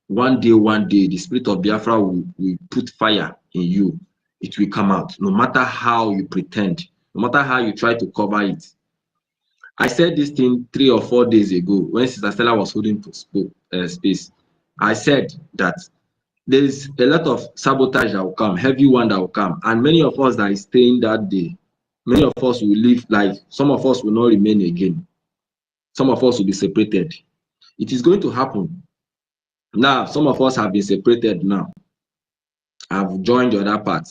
Speaker 19: one day, the spirit of Biafra will put fire in you. It will come out, no matter how you pretend, no matter how you try to cover it. I said this thing 3 or 4 days ago when Sister Stella was holding space. I said that there's a lot of sabotage that will come, heavy one that will come, and many of us that is staying that day, many of us will leave, like some of us will not remain again. Some of us will be separated. It is going to happen. Now, some of us have been separated now. I've joined the other part.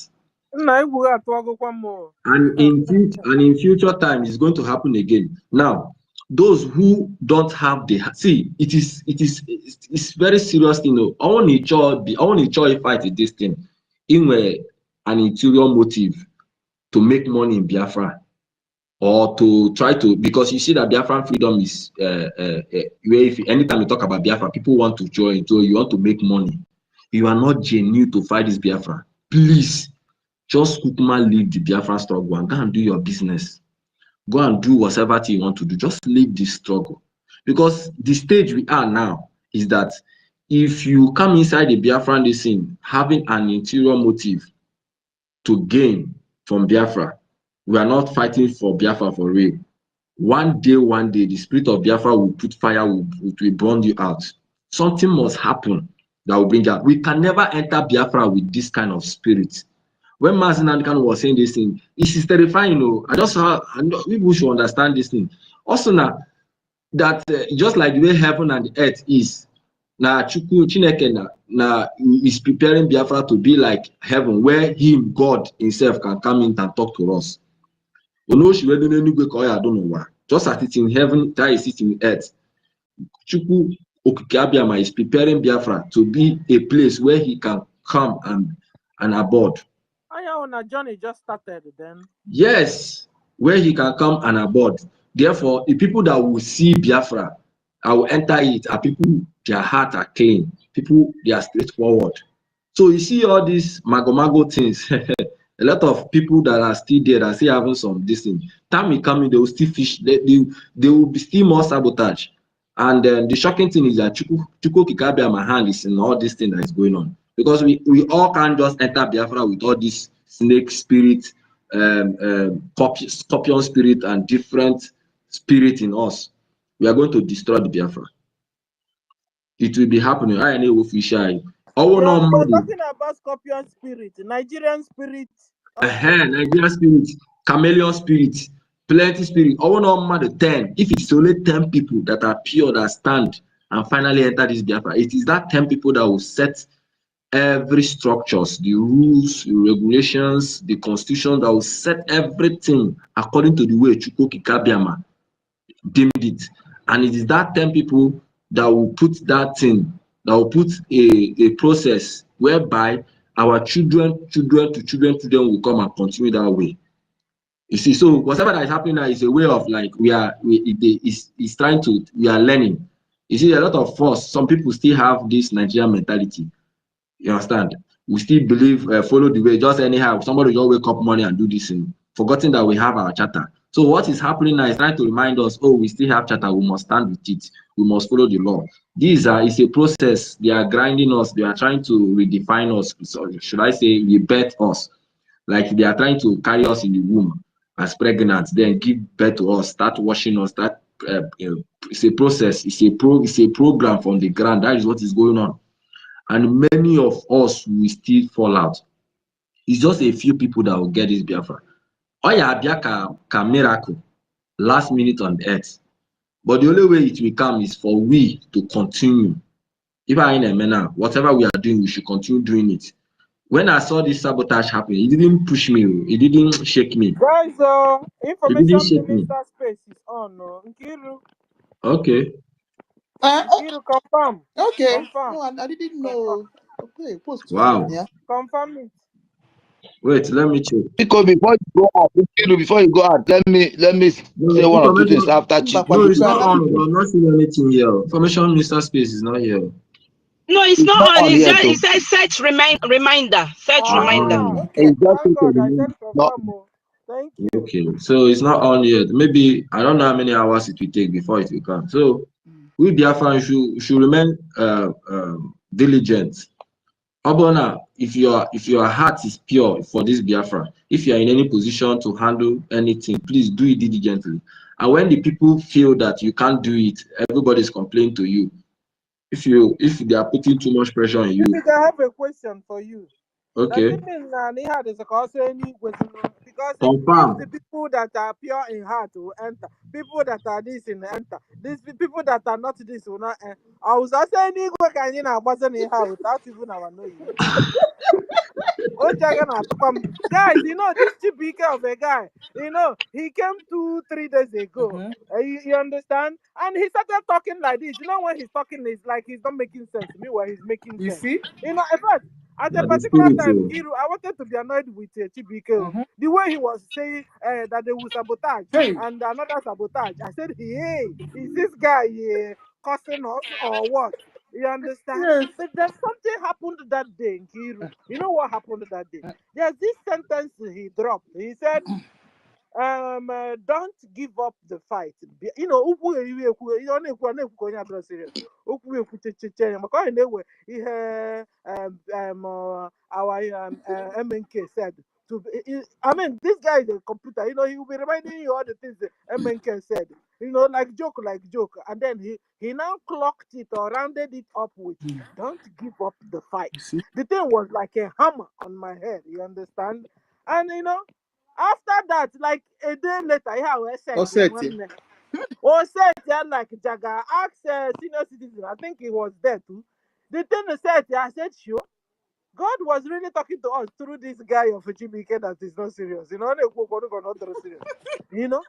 Speaker 19: And in future time, it's going to happen again. Now, those who don't have the it's very serious, you know. Only joy fight this thing in an interior motive to make money in Biafra, or to try to, because you see that Biafran freedom is where if anytime you talk about Biafra, people want to join, so you want to make money. You are not genuine to fight this Biafra. Please, just kukuma leave the Biafran struggle and go and do your business. Go and do whatever you want to do. Just leave this struggle. Because the stage we are now is that if you come inside the Biafran scene having an interior motive to gain from Biafra, we are not fighting for Biafra for real. One day, the spirit of Biafra will put fire, will burn you out. Something must happen that will bring out. We can never enter Biafra with this kind of spirit. When Mazin Ankan was saying this thing, it is terrifying. You know, people should understand this thing. Also, now that just like the way heaven and the earth is, now Chineke is preparing Biafra to be like heaven, where Him, God Himself, can come in and talk to us. You know, she will I don't know why. Just as it's in heaven, that is it in earth. Chukwu Okike is preparing Biafra to be a place where He can come and abode.
Speaker 20: Our journey just started then.
Speaker 19: Yes, where He can come and abode. Therefore, the people that will see Biafra, I will enter it, are people, their heart are clean. People, they are straightforward. So you see all these mago things. A lot of people that are still there, that still having some this thing. Time will come in, they will still fish. They will be still more sabotage. And the shocking thing is that Chukwu Kikabia, my hand is in all this thing that is going on. Because we all can't just enter Biafra with all this snake spirit, scorpion spirit, and different spirit in us. We are going to destroy the Biafra. It will be happening. I know official.
Speaker 20: Talking about scorpion spirit, Nigerian spirit.
Speaker 19: Nigerian spirit, chameleon spirit, plenty spirit. All normal 10. If it's only 10 people that are pure, that stand and finally enter this Biafra, it is that 10 people that will set every structures, the rules, the regulations, the constitution, that will set everything according to the way Chukwu Kikabiama deemed it. And it is that 10 people that will put that thing, that will put a process whereby our children will come and continue that way. You see, so whatever that is happening now is a way of like we are learning. You see, a lot of us, some people still have this Nigerian mentality. You understand? We still believe, follow the way, just anyhow. Somebody just wake up morning and do this thing, forgetting that we have our charter. So what is happening now is trying to remind us, oh, we still have charter, we must stand with it, we must follow the law. It's a process. They are grinding us, they are trying to redefine us, so should I say rebirth us, like they are trying to carry us in the womb as pregnant, then give birth to us, start washing us. That it's a process, it's a program from the ground. That is what is going on. And many of us will still fall out. It's just a few people that will get this Biafra. Oya Biaka miracle, last minute on the earth. But the only way it will come is for we to continue. If I now, whatever we are doing, we should continue doing it. When I saw this sabotage happening, it didn't push me, it didn't shake me.
Speaker 20: Guys, information minister space is on. Nkiru.
Speaker 19: Okay.
Speaker 20: Nkiru, confirm.
Speaker 4: Okay.
Speaker 20: Confirm.
Speaker 4: No, I didn't know. Okay, post.
Speaker 19: Wow.
Speaker 4: Yeah.
Speaker 20: Confirm it.
Speaker 19: Wait, let me check.
Speaker 18: Because before you go out, let me say one or two things after Chief.
Speaker 19: No, it's not on. I'm not seeing anything here. Information minister space is not here.
Speaker 17: No, it's not on. It's just, it says set reminder. Set reminder.
Speaker 20: Okay. Thank God, I said confirm. Thank you.
Speaker 19: Okay, so it's not on yet. Maybe I don't know how many hours it will take before it will come. So we Biafrans should remain diligent. Abona, if your heart is pure for this Biafra, if you are in any position to handle anything, please do it diligently. And when the people feel that you can't do it, everybody is complaining to you. If they are putting too much pressure on you.
Speaker 20: I have a question for you.
Speaker 19: Okay.
Speaker 20: Does it mean Niha is also any question? Because if the
Speaker 19: Confirm.
Speaker 20: people that are pure in heart will enter, people that are this in enter, these people that are not this will not enter. I was also any can you know wasn't without even our knowing. Guys, you know, this Chibike of a guy, you know, he came 2-3 days ago. You understand? And he started talking like this. You know, when he's talking, it's like he's not making sense. Meanwhile, he's making
Speaker 4: You
Speaker 20: sense.
Speaker 4: see?
Speaker 20: You know, in fact, at a
Speaker 19: That is
Speaker 20: particular
Speaker 19: spirit.
Speaker 20: time, Kiru, I wanted to be annoyed with Chibike. The way he was saying that they will sabotage
Speaker 4: Hey,
Speaker 20: and another sabotage. I said, hey, is this guy cussing us or what? You understand?
Speaker 4: yes.
Speaker 20: But there's something happened that day in Kiru. You know what happened that day? There's this sentence he dropped. He said, don't give up the fight. You know, serious. Our MNK said to I mean, this guy is a computer, you know, he will be reminding you all the things the MNK said, you know, like joke, and then he now clocked it or rounded it up with don't give up the fight.
Speaker 4: You see?
Speaker 20: The thing was like a hammer on my head, you understand? And you know, after that, like a day later, I said, like Jaga asked senior citizen, I think he was there too. The thing he said, I said, sure. God was really talking to us through this guy of GBK that is not serious. You know, not serious. You know?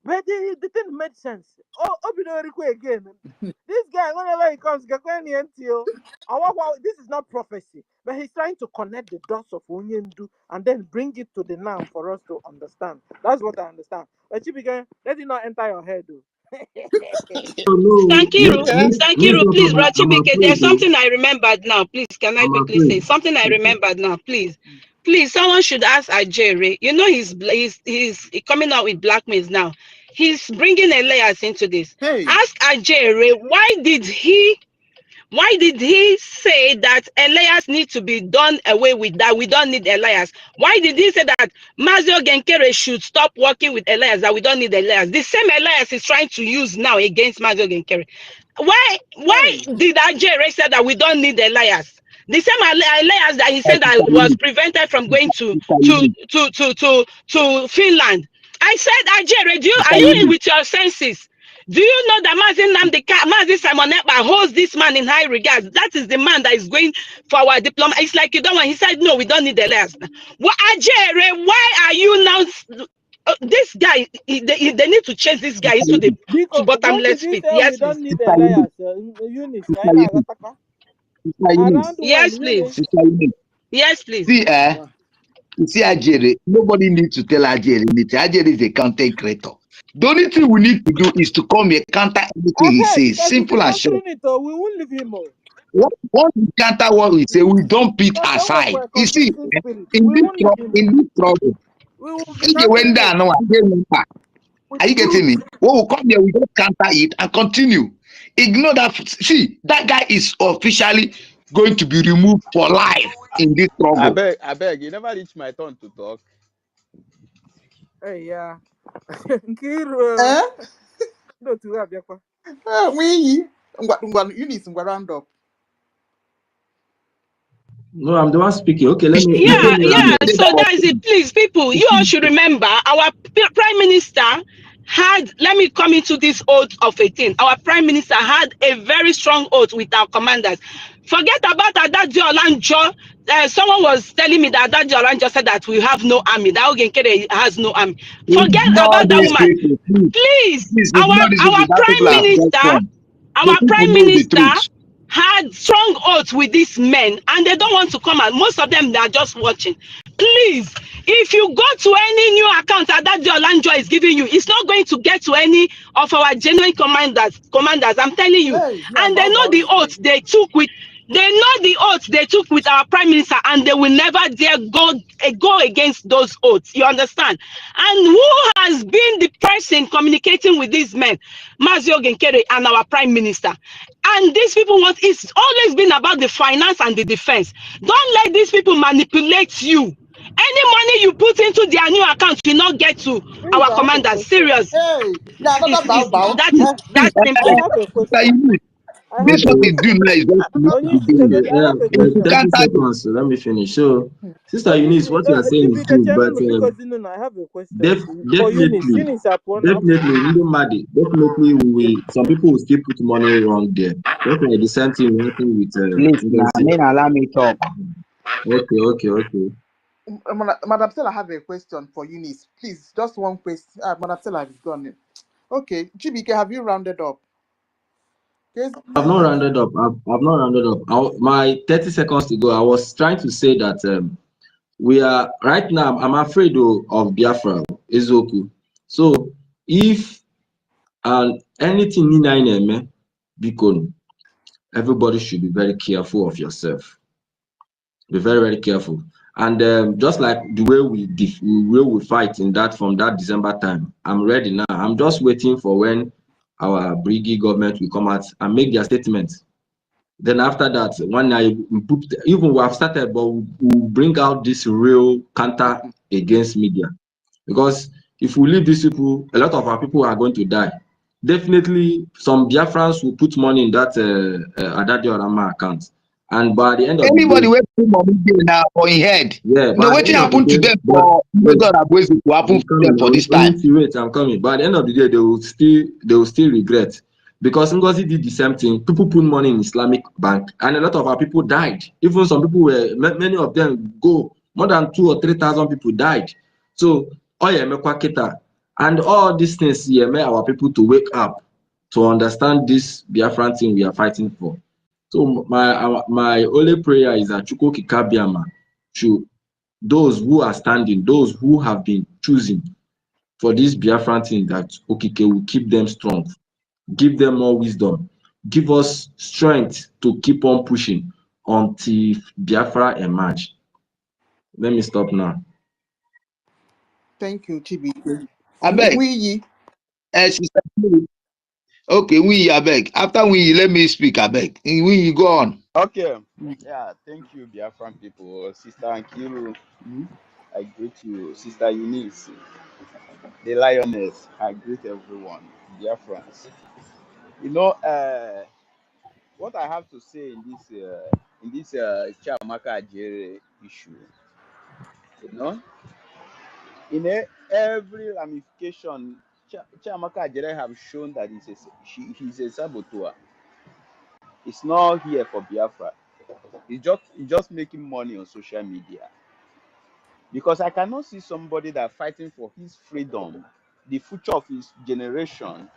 Speaker 20: But the thing made sense. Oh, Obinorico again. This guy, whenever he comes, this is not prophecy, but he's trying to connect the dots of Onyendu and then bring it to the now for us to understand. That's what I understand. But GBK, let it not enter your head, though.
Speaker 19: No,
Speaker 17: Stankiru, please,
Speaker 19: I'm
Speaker 17: Brachibike,
Speaker 19: afraid.
Speaker 17: there's something I remembered now. Please, can I
Speaker 19: I'm
Speaker 17: quickly say
Speaker 19: afraid.
Speaker 17: something I remembered now, please? Please, someone should ask Ajere. You know he's coming out with blackmails now. He's bringing Elias into this.
Speaker 4: Hey.
Speaker 17: Ask Ajere, why did he say that Elias needs to be done away with, that we don't need Elias? Why did he say that Mazio Genkere should stop working with Elias, that we don't need Elias? The same Elias is trying to use now against Mazio Genkere. Why did Ajere say that we don't need Elias? The same Elias that he said that was prevented from going to Finland. I said, Ajere, are you in with your senses? Do you know that Mazi Simon Ekpa holds this man in high regards? That is the man that is going for our diploma. It's like you don't want. He said, no, we don't need the last. Well, Ajere, why are you now? This guy, they need to change this guy into the bottomless pit. Yes,
Speaker 20: we don't need Elias, Eunice. Around
Speaker 17: yes,
Speaker 20: when,
Speaker 17: please. Yes, please.
Speaker 18: See, you see, Ajere, nobody needs to tell Ajere. Ajere is a content creator. The only thing we need to do is to come here, counter everything he says. Simple and short.
Speaker 20: We won't leave him.
Speaker 18: Once we counter what we say, we don't pit aside. You see, in this trouble, if went down, no, are you getting me? When we come here, we just counter it and continue. Ignore that. See, that guy is officially going to be removed for life in this trouble.
Speaker 2: I beg, you never reach my turn to talk.
Speaker 20: Hey, yeah.
Speaker 4: Eunice, round up.
Speaker 19: No, I'm the one speaking. Okay, let me.
Speaker 17: Yeah. So that is it. Please, people, you all should remember our Prime Minister had, let me come into this oath of 18. Our Prime Minister had a very strong oath with our commanders. Forget about Adadio Olanjo. Someone was telling me that Adadio Olanjo said that we have no army, that Ogenkere has no army. Forget about that woman. Please, our Prime Minister had strong oaths with these men, and they don't want to come out. Most of them, they are just watching. Please, if you go to any new account that Olanjo is giving you, it's not going to get to any of our genuine commanders. I'm telling you. And they know the oath they took with. They know the oaths they took with our Prime Minister, and they will never dare go against those oaths. You understand? And who has been the person communicating with these men? Mazio Genkere and our Prime Minister. And these people it's always been about the finance and the defense. Don't let these people manipulate you. Any money you put into their new account will not get to our commanders. Serious.
Speaker 4: Hey,
Speaker 17: that's simple.
Speaker 20: I have
Speaker 18: This
Speaker 20: a
Speaker 18: what
Speaker 19: Okay.
Speaker 18: they do
Speaker 20: question.
Speaker 18: now is just to look
Speaker 20: Only
Speaker 18: to them.
Speaker 20: Chegodi, I have a
Speaker 18: If you
Speaker 20: question.
Speaker 19: 30
Speaker 18: can't have
Speaker 19: seconds. So let me finish. So, Sister
Speaker 20: Only
Speaker 19: Eunice, what you are saying is
Speaker 20: Chibike
Speaker 19: true, but
Speaker 20: Chenu, because I have a question for Eunice.
Speaker 19: definitely,
Speaker 20: Eunice upon up.
Speaker 19: definitely, definitely, some people will still put money wrong there. Just like the same thing happened with
Speaker 21: Please, now,
Speaker 19: NGOZI.
Speaker 21: may allow me talk.
Speaker 19: Okay.
Speaker 4: Madam Stella, I have a question for Eunice. Please, just one question. Madam Stella is gone. Okay, GBK, have you rounded up? Yes.
Speaker 19: I've not rounded up. I've not rounded up. My 30 seconds to go, I was trying to say that we are right now. I'm afraid of Biafra, Ezoku. So if anything in Nine Bikon, everybody should be very careful of yourself. Be very, very careful. And just like the way we fight in that from that December time, I'm ready now. I'm just waiting for when our Brgie government will come out and make their statement. Then after that, when even we have started, but we'll bring out this real counter against media. Because if we leave these people, a lot of our people are going to die. Definitely, some Biafrans will put money in that Adadio Rama account. And by the end of the
Speaker 18: Anybody
Speaker 19: day,
Speaker 18: wait for money there now for in head.
Speaker 19: yeah,
Speaker 18: No,
Speaker 19: by the
Speaker 18: what
Speaker 19: end of the
Speaker 18: happened to
Speaker 19: day,
Speaker 18: them
Speaker 19: but
Speaker 18: for God ways to happen
Speaker 19: I'm
Speaker 18: for them
Speaker 19: coming.
Speaker 18: for this time.
Speaker 19: Wait, I'm coming. By the end of the day, they will still regret. Because NGOZI did the same thing. People put money in Islamic bank, and a lot of our people died. Even some people many of them go, more than 2,000 or 3,000 people died. So, and all these things here made our people to wake up to understand this Biafran thing we are fighting for. So my only prayer is that Chukwu Kikabiama should those who are standing, those who have been choosing for this Biafran thing, that Okike will keep them strong, give them more wisdom, give us strength to keep on pushing until Biafra emerge. Let me stop now.
Speaker 4: Thank you, GBK.
Speaker 18: I beg. Okay, I beg. After let me speak, I beg. We go on.
Speaker 22: Okay. Yeah, thank you, Biafran people. Sister Ankiru, I greet you. Sister Eunice, the lioness, I greet everyone. Biafrans. You know, what I have to say in this Chiamaka Ajere issue, you know, every ramification, Chiamaka Ajere have shown that he's a saboteur. He's not here for Biafra. He's just making money on social media. Because I cannot see somebody that fighting for his freedom, the future of his generation,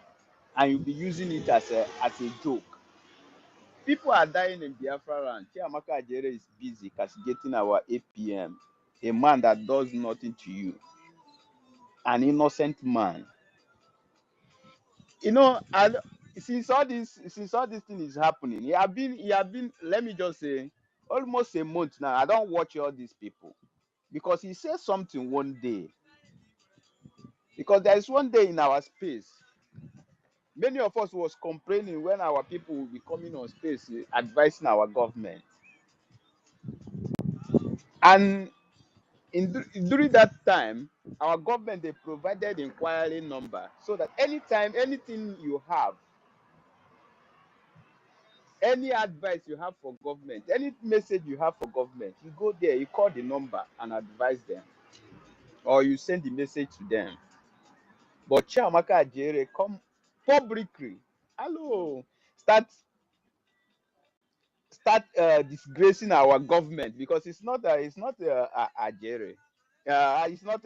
Speaker 22: and you'll be using it as a joke. People are dying in Biafra land. Chiamaka Ajere is busy castigating our APM, a man that does nothing to you, an innocent man. You know, and since all this thing is happening, he have been. Let me just say, almost a month now. I don't watch all these people because he says something one day. Because there is one day in our space, many of us was complaining when our people will be coming on space advising our government. And during that time, our government, they provided inquiry number so that anytime, anything you have, any advice you have for government, any message you have for government, you go there, you call the number and advise them, or you send the message to them. But Chiamaka Ajere come publicly, hello, start disgracing our government, because it's not Ajere, it's not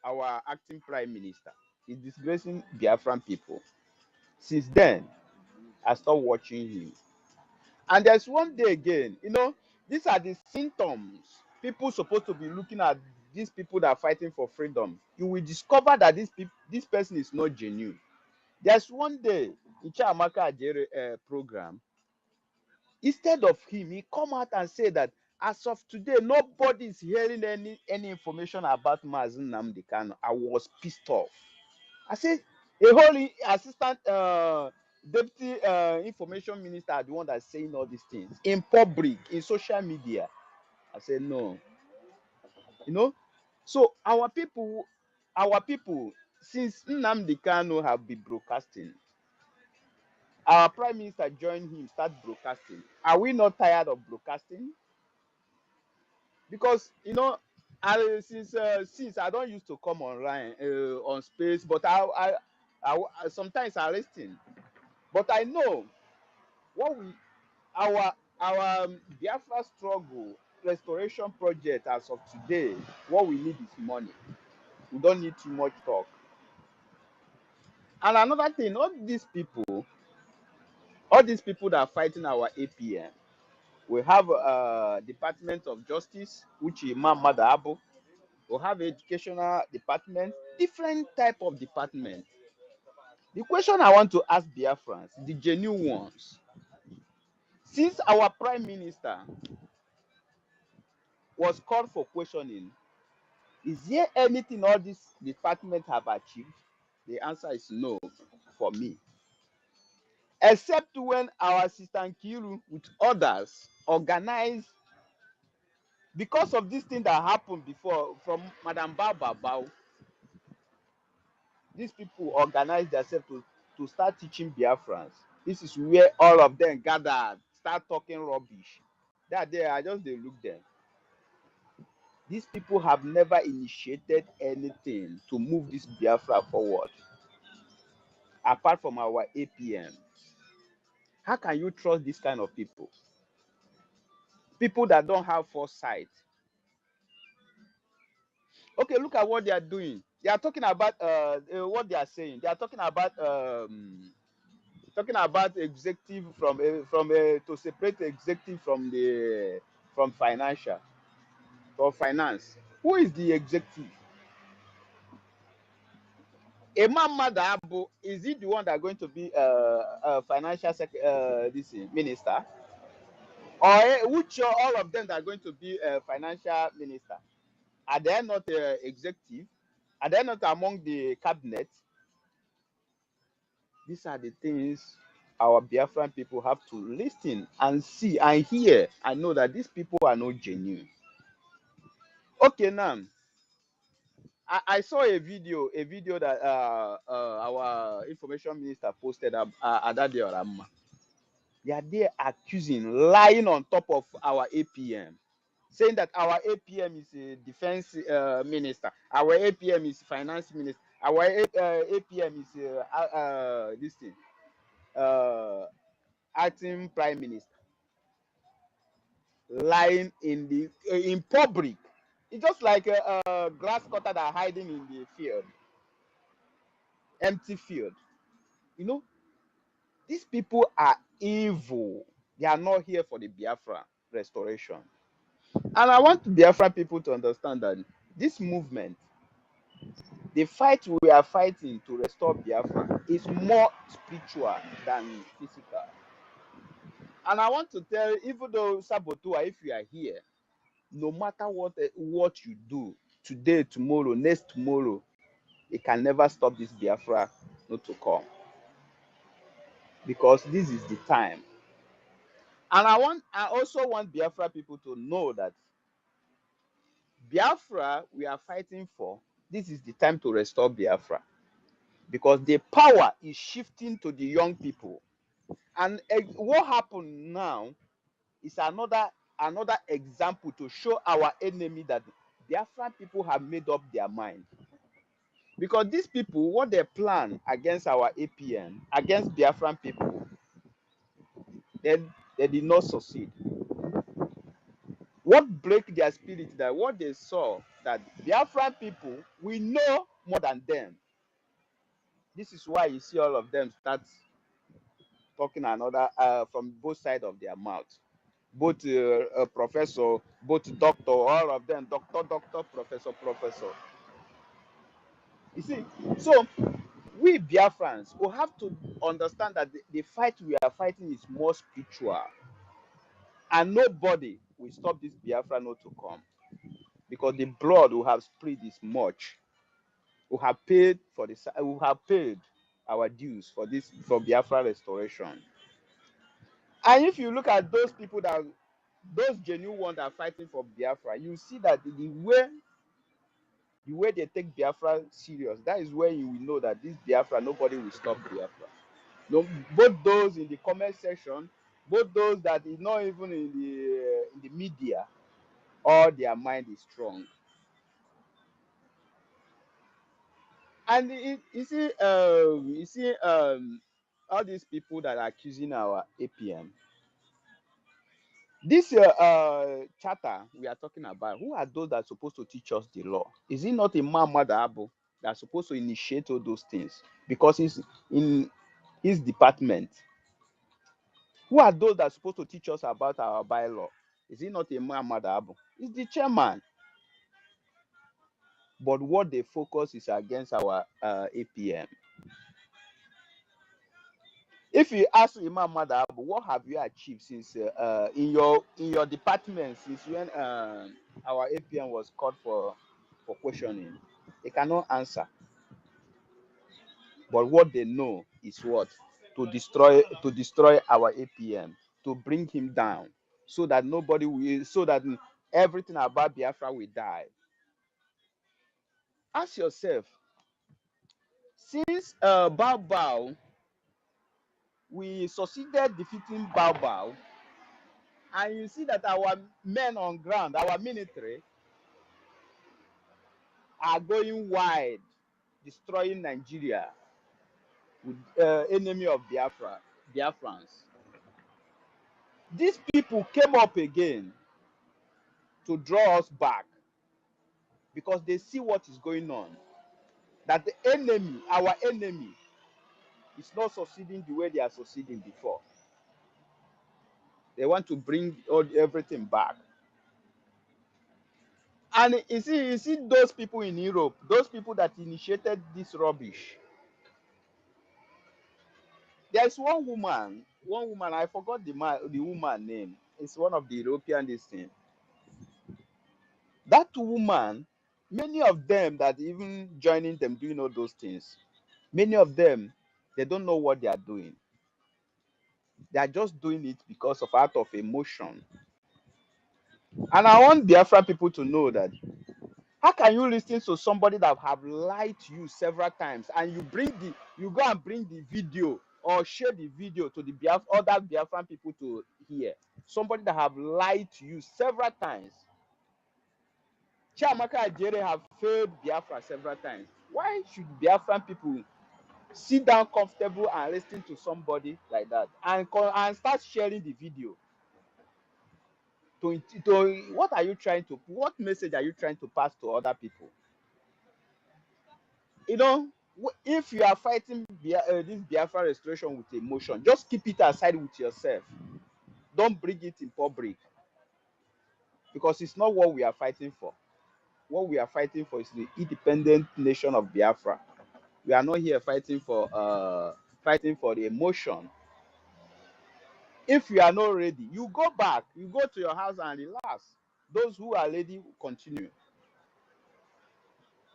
Speaker 22: our acting prime minister. He's disgracing Biafran people. Since then, I stopped watching him. And there's one day again, you know, these are the symptoms people supposed to be looking at. These people that are fighting for freedom, you will discover that this person is not genuine. There's one day in Chiamaka Ajere program. Instead of him, he come out and say that as of today, nobody is hearing any information about Mazen Nnamdi Kanu. I was pissed off. I said, a whole assistant deputy information minister are the one that's saying all these things in public, in social media. I said, no. You know? So our people, since Nnamdi Kanu have been broadcasting, our prime minister joined him, start broadcasting. Are we not tired of broadcasting? Because since I don't used to come online on space, but I sometimes I listen. But I know what we our Biafra struggle restoration project as of today. What we need is money. We don't need too much talk. And another thing, all these people that are fighting our APM, we have Department of Justice, which is Imam Madabo. We have educational department, different type of department. The question I want to ask Biafrans, the genuine ones, since our prime minister was called for questioning, is there anything all these departments have achieved? The answer is no for me. Except when our assistant Kiru with others organize, because of this thing that happened before from Madam Bao, these people organize themselves to start teaching Biafrans. This is where all of them gathered, start talking rubbish. That day, I just they look them. These people have never initiated anything to move this Biafra forward, apart from our APM. How can you trust this kind of people? People that don't have foresight. Okay, look at what they are doing. They are talking about what they are saying. They are talking about executive to separate executive from financial or finance. Who is the executive? Imam Madabo, is he the one that going to be financial minister, or which all of them that are going to be financial minister? Are they not executive? Are they not among the cabinet? These are the things our Biafran people have to listen and see and hear and know that these people are not genuine. Okay, now I saw a video that our information minister posted at that day. They are there accusing, lying on top of our APM, saying that our APM is a defense minister, our APM is finance minister, our APM is this thing, acting prime minister, lying in public. It's just like a grass cutter that are hiding in the field, empty field. These people are evil. They are not here for the Biafra restoration. And I want Biafra people to understand that this movement, the fight we are fighting to restore Biafra, is more spiritual than physical. And I want to tell, even though Sabotua, if you are here, no matter what you do today, tomorrow, next tomorrow, it can never stop this Biafra not to come. Because this is the time. And I also want Biafra people to know that Biafra we are fighting for, this is the time to restore Biafra. Because the power is shifting to the young people. And what happened now is another example to show our enemy that Biafran people have made up their mind. Because these people, what they plan against our APM, against Biafran people, they did not succeed. What break their spirit, that what they saw, that Biafran people, we know more than them. This is why you see all of them start talking another from both sides of their mouth. Both professor, both doctor, all of them, doctor, professor. You see, so we Biafrans will have to understand that the fight we are fighting is more spiritual. And nobody will stop this Biafra not to come. Because the blood we have spilled is much. We have paid our dues for Biafra restoration. And if you look at those people those genuine ones that are fighting for Biafra, you see that the way they take Biafra serious, that is where you will know that this Biafra, nobody will stop Biafra. Both those in the comment section, both those that is not even in the media, all their mind is strong. And you see, all these people that are accusing our APM, this charter we are talking about, who are those that are supposed to teach us the law? Is it not Imam Madabo that's supposed to initiate all those things? Because he's in his department. Who are those that are supposed to teach us about our bylaw? Is it not Imam Madabo? It's the chairman. But what they focus is against our APM. If you ask Imam Madabo, what have you achieved since in your department since when our APM was called for questioning? They cannot answer. But what they know is what? To destroy our APM, to bring him down, so that nobody will, so that everything about Biafra will die. Ask yourself, since Bao, we succeeded defeating Bao, and you see that our men on ground, our military, are going wide, destroying Nigeria with enemy of Biafrans. These people came up again to draw us back because they see what is going on. That the enemy, our enemy, is not succeeding the way they are succeeding before. They want to bring everything back. And you see those people in Europe, those people that initiated this rubbish. There's one woman, I forgot the woman name. It's one of the European this thing. That woman, many of them that even joining them doing all those things, many of them, they don't know what they are doing. They are just doing it because of out of emotion. And I want Biafra people to know that how can you listen to somebody that have lied to you several times and you go and bring the video or share the video to the other Biafran people to hear? Somebody that have lied to you several times. Chiamaka Ajere have failed Biafra several times. Why should Biafran people sit down comfortable and listen to somebody like that and start sharing the video? What message are you trying to pass to other people? You know, if you are fighting this Biafra restoration with emotion, just keep it aside with yourself. Don't bring it in public, because it's not what we are fighting for. What we are fighting for is the independent nation of Biafra. We are not here fighting for the emotion. If you are not ready, you go back, you go to your house and relax. Those who are ready will continue.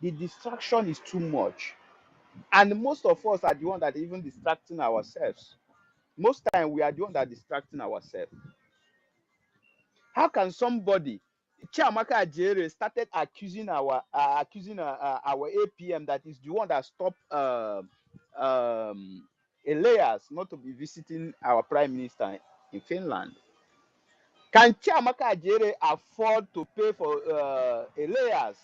Speaker 22: The distraction is too much, and most of us are the one that even distracting ourselves. Most time we are the one that distracting ourselves. How can somebody, Chiamaka Ajere, started accusing our APM that is the one that stopped Elias not to be visiting our prime minister in Finland? Can Chiamaka Ajere afford to pay for Elias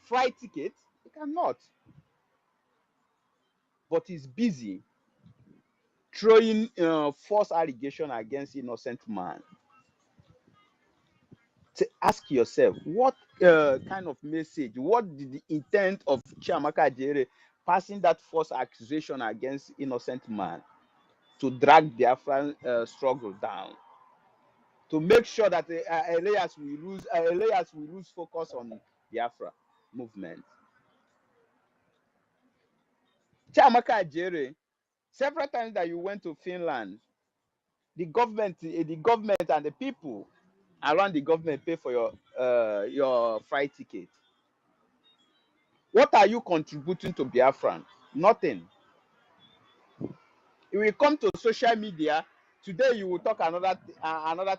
Speaker 22: flight ticket? He cannot. But he's busy throwing false allegation against innocent man. To ask yourself, what kind of message, what did the intent of Chiamaka Ajere passing that false accusation against innocent man? To drag Biafran struggle down, to make sure that Elias will lose focus on Biafra movement. Chiamaka Ajere, several times that you went to Finland, the government and the people around the government pay for your flight ticket. What are you contributing to Biafran? Nothing. It will come to social media. Today you will talk another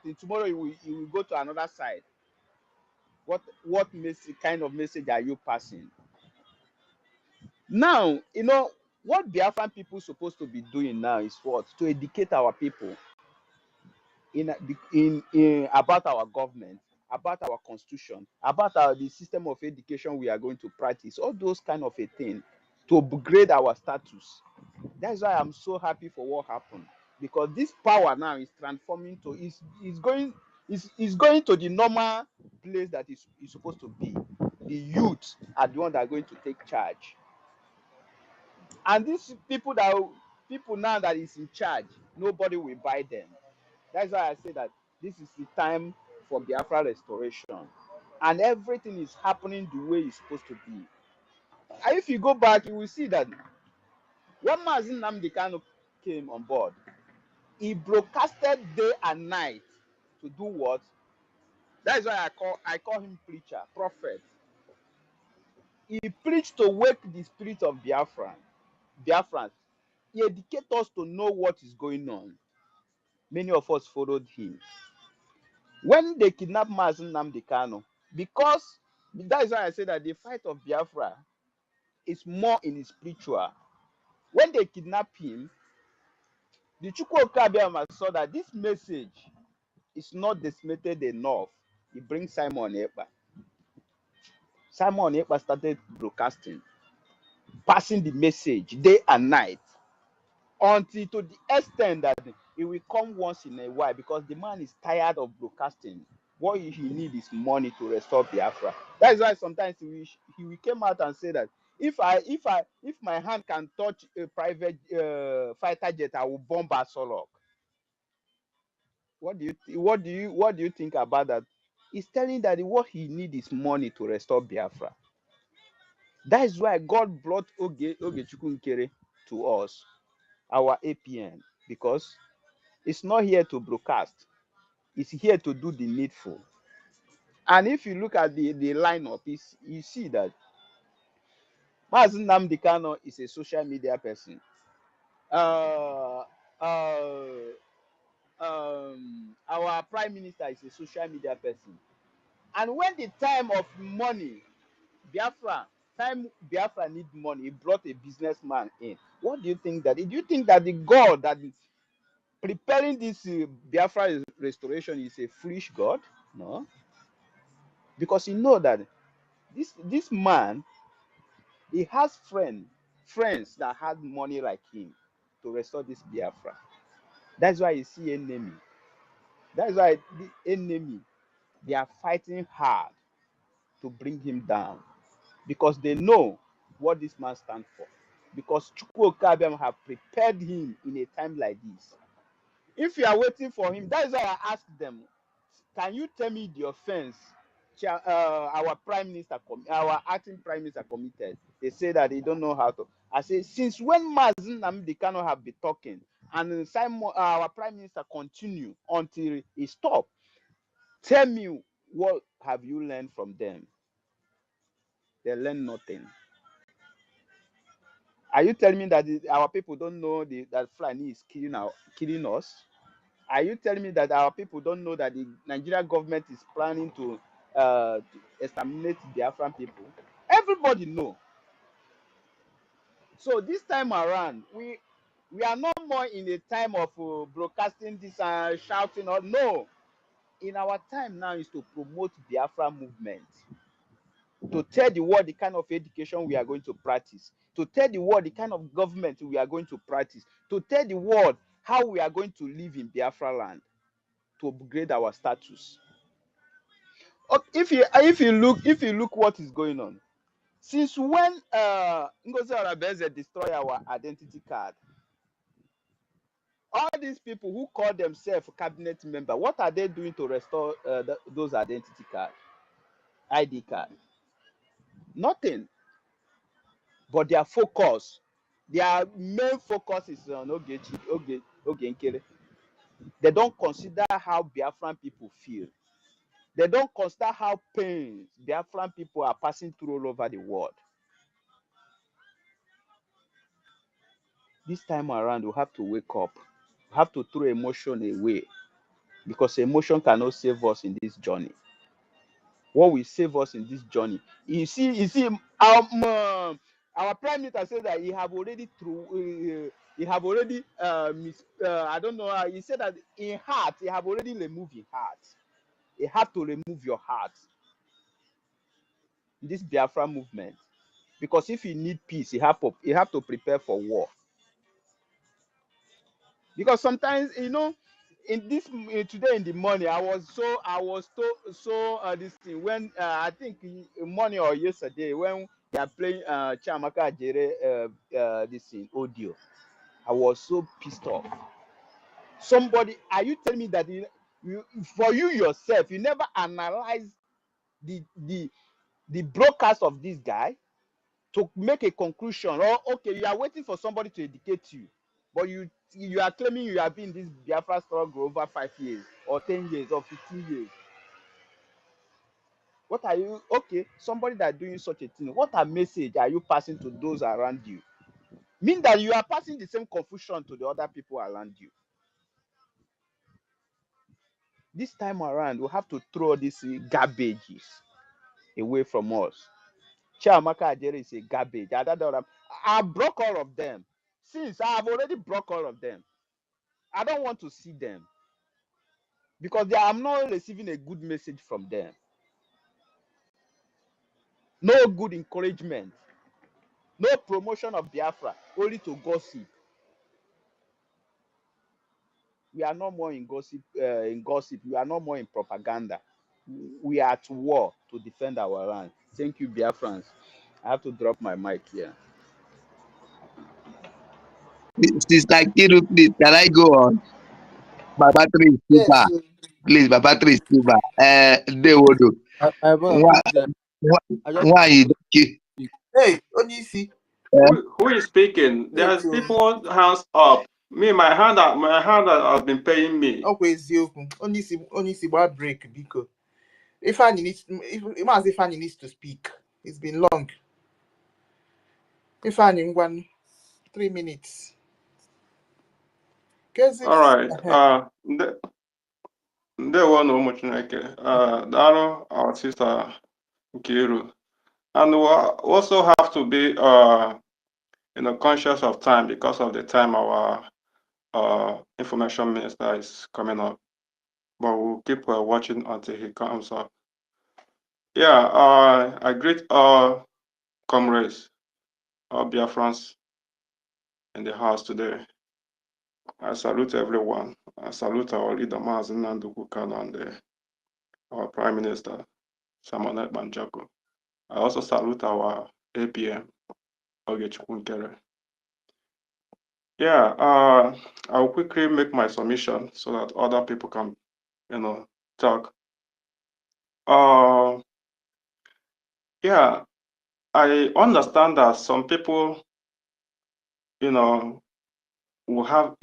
Speaker 22: thing. Tomorrow you will go to another side. What kind of message are you passing? Now, you know, what Biafran people supposed to be doing now is what? To educate our people in about our government, about our constitution, about the system of education we are going to practice, all those kind of a thing to upgrade our status. That's why I'm so happy for what happened, because this power now is transforming to is going to the normal place that is supposed to be. The youth are the one that are going to take charge, and these people now that is in charge, nobody will buy them. That's why I say that this is the time for Biafra restoration, and everything is happening the way it's supposed to be. And if you go back, you will see that when Mazin Nnamdi Kanu came on board, he broadcasted day and night to do what? That is why I call him preacher, prophet. He preached to wake the spirit of Biafrans. He educated us to know what is going on. Many of us followed him. When they kidnapped Mazin Nnamdi Kanu, because that is why I say that the fight of Biafra is more in the spiritual. When they kidnapped him, the Chukwuka saw that this message is not disseminated enough. He brings Simon Ekpa. Simon Ekpa started broadcasting, passing the message day and night, until to the extent that he will come once in a while, because the man is tired of broadcasting. What he needs is money to restore Biafra. That is why sometimes he will come out and say that if my hand can touch a private fighter jet, I will bomb Asolok. What do you think about that? He's telling that what he needs is money to restore Biafra. That is why God brought Ogechukwu Nkere to us, our APN, because it's not here to broadcast. It's here to do the needful. And if you look at the lineup, you see that Mazin Nnamdi Kanu is a social media person. Our prime minister is a social media person. And when the time of money, Biafra need money, he brought a businessman in. What do you think that? Do you think that the God that is preparing this Biafra restoration is a foolish God? No. Because you know that this man, he has friends that had money like him to restore this Biafra. That's why you see enemy. That's why the enemy, they are fighting hard to bring him down, because they know what this man stands for. Because Chukwuka have prepared him in a time like this. If you are waiting for him, that is why I asked them, can you tell me the offense our our acting prime minister committed? They say that they don't know how to. I say, since when Mazin Nnamdi Kanu have been talking, and our prime minister continue until he stop? Tell me, what have you learned from them? They learn nothing. Are you telling me that our people don't know that Fulani is killing us? Are you telling me that our people don't know that the Nigerian government is planning to exterminate the Biafran people? Everybody know. So this time around, we are no more in a time of broadcasting this and shouting. Or no, in our time now is to promote Biafra movement, to tell the world the kind of education we are going to practice, to tell the world the kind of government we are going to practice, to tell the world how we are going to live in Biafra land, to upgrade our status. If you look what is going on, since when NGOZI Arabeze destroy our identity card, all these people who call themselves cabinet member, what are they doing to restore those identity cards, ID card? Nothing. But their main focus is on Ogenkere. They don't consider how Biafran people feel. They don't consider how pains Biafran people are passing through all over the world. This time around, we have to wake up. We have to throw emotion away, because emotion cannot save us in this journey. What will save us in this journey? You see, Our prime minister said that he have already I don't know. He said that in heart, he have already removed his heart. You have to remove your heart. This Biafra movement, because if you need peace, you have to prepare for war. Because sometimes, you know, in this today in the morning, I was this thing when I think morning or yesterday when they are playing Chiamaka Jere this thing audio. I was so pissed off. Somebody, are you telling me that for you yourself, you never analyze the broadcast of this guy to make a conclusion? Or okay, you are waiting for somebody to educate you, but you are claiming you have been in this Biafra struggle over 5 years or 10 years or 15 years. What are you, okay, somebody that doing such a thing, what a message are you passing to those around you? Mean that you are passing the same confusion to the other people around you. This time around, we have to throw these garbages away from us. Chiamaka Ajere is a garbage. I broke all of them. Since I have already broke all of them, I don't want to see them because I'm not receiving a good message from them. No good encouragement. No promotion of Biafra, only to gossip. We are no more in gossip. We are no more in propaganda. We are at war to defend our land. Thank you, Biafrans. I have to drop my mic here.
Speaker 18: Sister Kiru, please, can I go on? My battery is too
Speaker 4: Yes.
Speaker 18: far. Please, my battery is too far. They will do.
Speaker 1: I
Speaker 18: Why you don't keep?
Speaker 4: Hey, Onisi.
Speaker 12: Who is speaking? There's people hands up. Me, my hand has been paying me.
Speaker 4: Okay, Onisi, what break? Because Ifeanyi needs to speak. It's been long. Ifeanyi, 3 minutes.
Speaker 12: All right. There were no much like Dano, our sister Kiru, and we also have to be conscious of time because of the time our information minister is coming up. But we'll keep watching until he comes up. Yeah, I greet all comrades, all Biafrans in the house today. I salute everyone. I salute our leader, Mazen Nandukukan, and our Prime Minister, Samonet Banjako. I also salute our APM, Ogechukwu. Yeah, I'll quickly make my submission so that other people can, talk. Yeah, I understand that some people, will have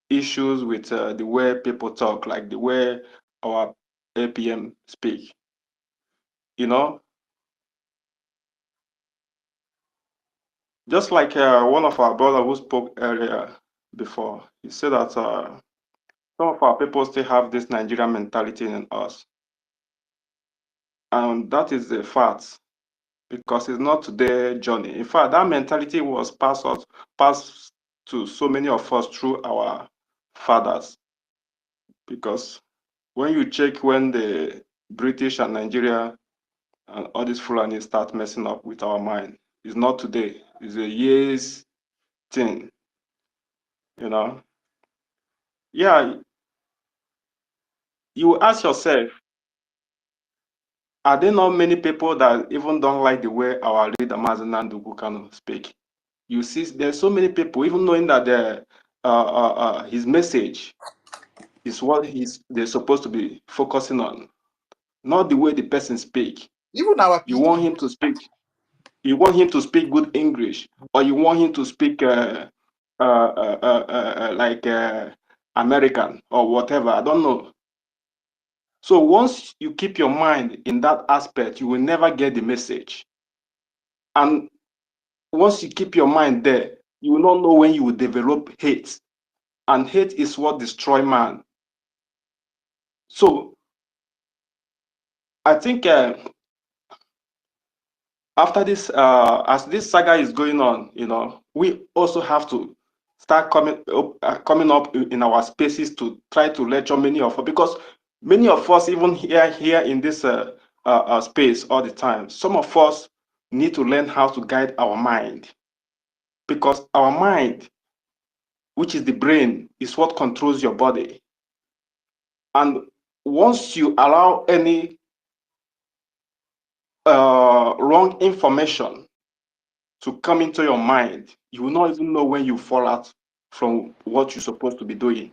Speaker 12: issues with the way people talk, like the way our APM speak. Just like one of our brothers who spoke earlier before, he said that some of our people still have this Nigerian mentality in us. And that is the fact, because it's not today's journey. In fact, that mentality was passed to so many of us through our fathers. Because when you check when the British and Nigeria and all these Fulani start messing up with our mind, it's not today, it's a year's thing, Yeah, you ask yourself, are there not many people that even don't like the way our leader Mazen Nandugu can speak? You see, there's so many people, even knowing that his message is what they're supposed to be focusing on, not the way the person speak.
Speaker 4: Even our
Speaker 12: you want him to speak good English, or you want him to speak like American or whatever. I don't know. So once you keep your mind in that aspect, you will never get the message. And once you keep your mind there, you will not know when you will develop hate. And hate is what destroys man. So I think
Speaker 1: after this, as this saga is going on, we also have to start coming up in our spaces to try to lecture many of us, because many of us, even here in this space all the time, some of us need to learn how to guide our mind, because our mind, which is the brain, is what controls your body. And once you allow any wrong information to come into your mind, you will not even know when you fall out from what you're supposed to be doing.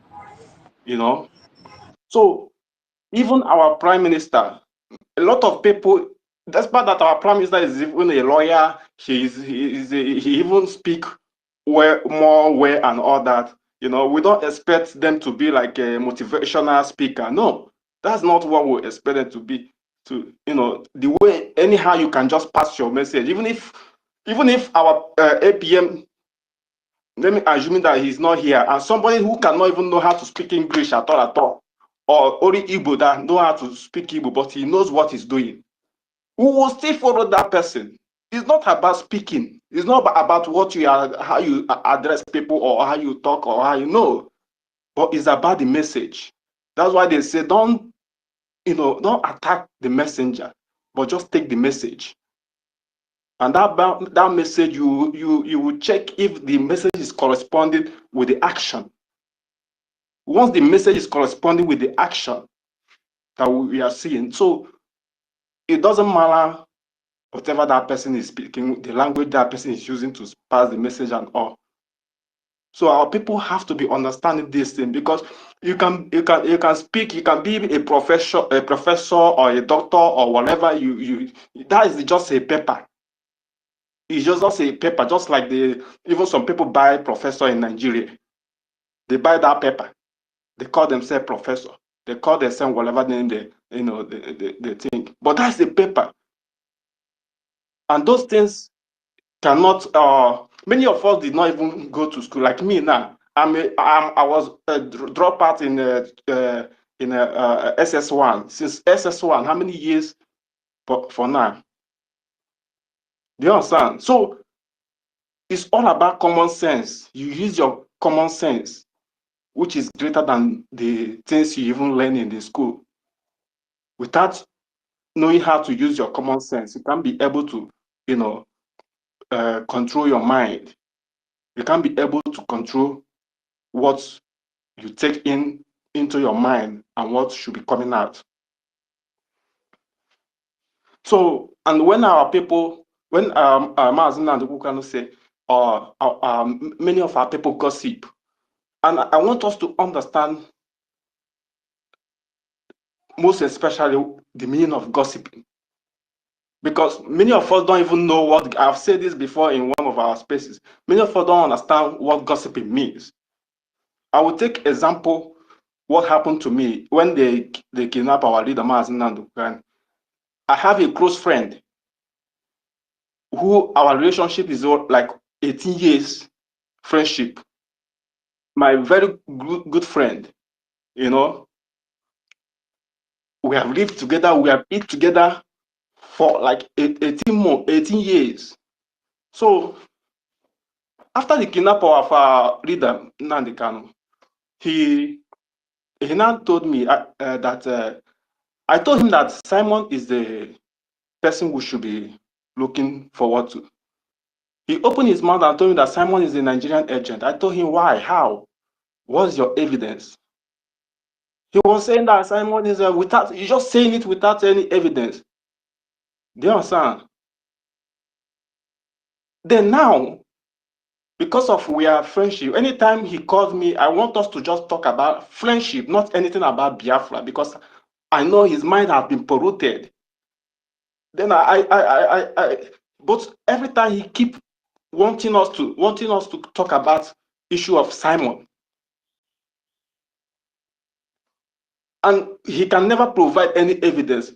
Speaker 1: So even our prime minister, a lot of people, despite that our prime minister is even a lawyer, he even speak more and all that. We don't expect them to be like a motivational speaker. No, that's not what we expect them to be. The way anyhow you can just pass your message, even if our APM, let me assume that he's not here, and somebody who cannot even know how to speak English at all, or only Igbo that know how to speak Igbo, but he knows what he's doing, we will still follow that person. It's not about speaking. It's not about what you are, how you address people, or how you talk, or how you know, but it's about the message. That's why they say don't attack the messenger, but just take the message. And that message, you will check if the message is corresponding with the action. Once the message is corresponding with the action that we are seeing, so it doesn't matter whatever that person is speaking, the language that person is using to pass the message and all. So our people have to be understanding this thing, because you can speak, you can be a professor or a doctor or whatever. That is just a paper. It's just a paper, just like even some people buy professor in Nigeria. They buy that paper. They call themselves professor. They call themselves whatever name they think. But that's a paper. And those things cannot. Many of us did not even go to school. Like me now, I was a dropout in SS1. Since SS1, how many years for now? Do you understand? So it's all about common sense. You use your common sense, which is greater than the things you even learn in the school. Without knowing how to use your common sense, you can't be able to, control your mind. You can't be able to control what you take into your mind and what should be coming out. So, and when our people, when Mazin and Ukano say, many of our people gossip, and I want us to understand, most especially, the meaning of gossiping. Because many of us don't even know what, I've said this before in one of our spaces, many of us don't understand what gossiping means. I will take example what happened to me when they kidnapped our leader, Mazin Nandukan. I have a close friend who our relationship is like 18 years friendship. My very good friend, we have lived together, we have eaten together for like 18 years. So after the kidnapping of our leader, Nnamdi Kanu, he now told me that I told him that Simon is the person we should be looking forward to. He opened his mouth and told me that Simon is a Nigerian agent. I told him, why? How? What's your evidence? He was saying that Simon is he's just saying it without any evidence. Do you understand? Then now, because of we are friendship, anytime he calls me, I want us to just talk about friendship, not anything about Biafra, because I know his mind has been polluted. Then but every time he keep wanting us to talk about issue of Simon, and he can never provide any evidence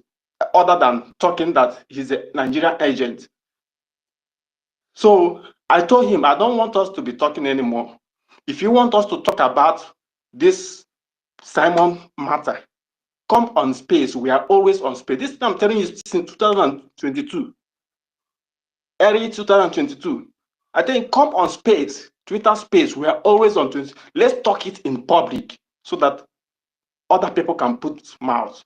Speaker 1: other than talking that he's a Nigerian agent. So I told him, I don't want us to be talking anymore. If you want us to talk about this Simon matter, come on space. We are always on space. This time I'm telling you since 2022. early 2022. I think come on space, Twitter space, we are always on Twitter. Let's talk it in public so that other people can put mouth.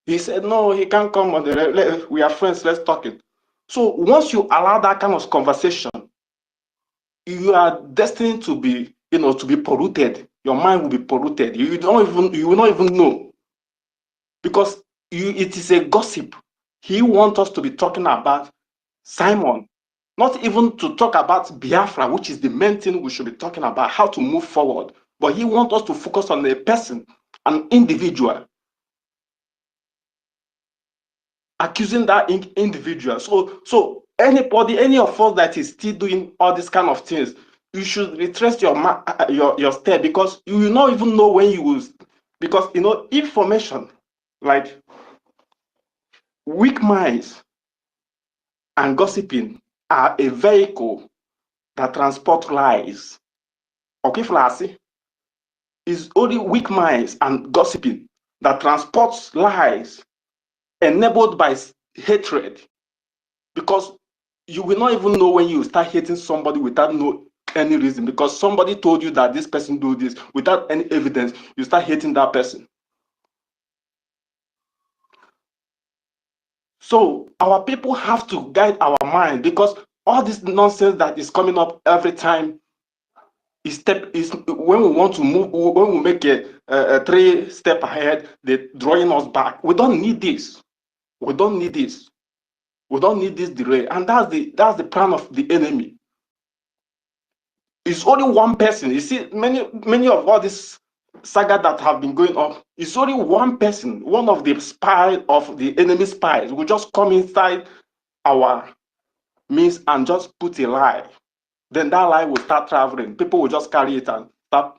Speaker 1: He said, no, he can't come on the, we are friends, let's talk it. So once you allow that kind of conversation, you are destined to be, to be polluted. Your mind will be polluted. You will not even know. Because it is a gossip. He wants us to be talking about Simon, not even to talk about Biafra, which is the main thing we should be talking about, how to move forward. But he wants us to focus on a person, an individual, accusing that individual. So anybody, any of us that is still doing all these kind of things, you should retrace your step, because you will not even know when you will, because information, like weak minds and gossiping are a vehicle that transport lies. Okay, Flasi? It's only weak minds and gossiping that transports lies enabled by hatred, because you will not even know when you start hating somebody without any reason, because somebody told you that this person do this without any evidence. You start hating that person. So our people have to guide our mind, because all this nonsense that is coming up every time is when we want to move, when we make a 3 step ahead, they're drawing us back. We don't need this. We don't need this. We don't need this delay. And that's the plan of the enemy. It's only one person. You see, many of all this saga that have been going on, it's only one person, one of the spies of the enemy spies will just come inside our midst and just put a lie. Then that lie will start traveling. People will just carry it and start,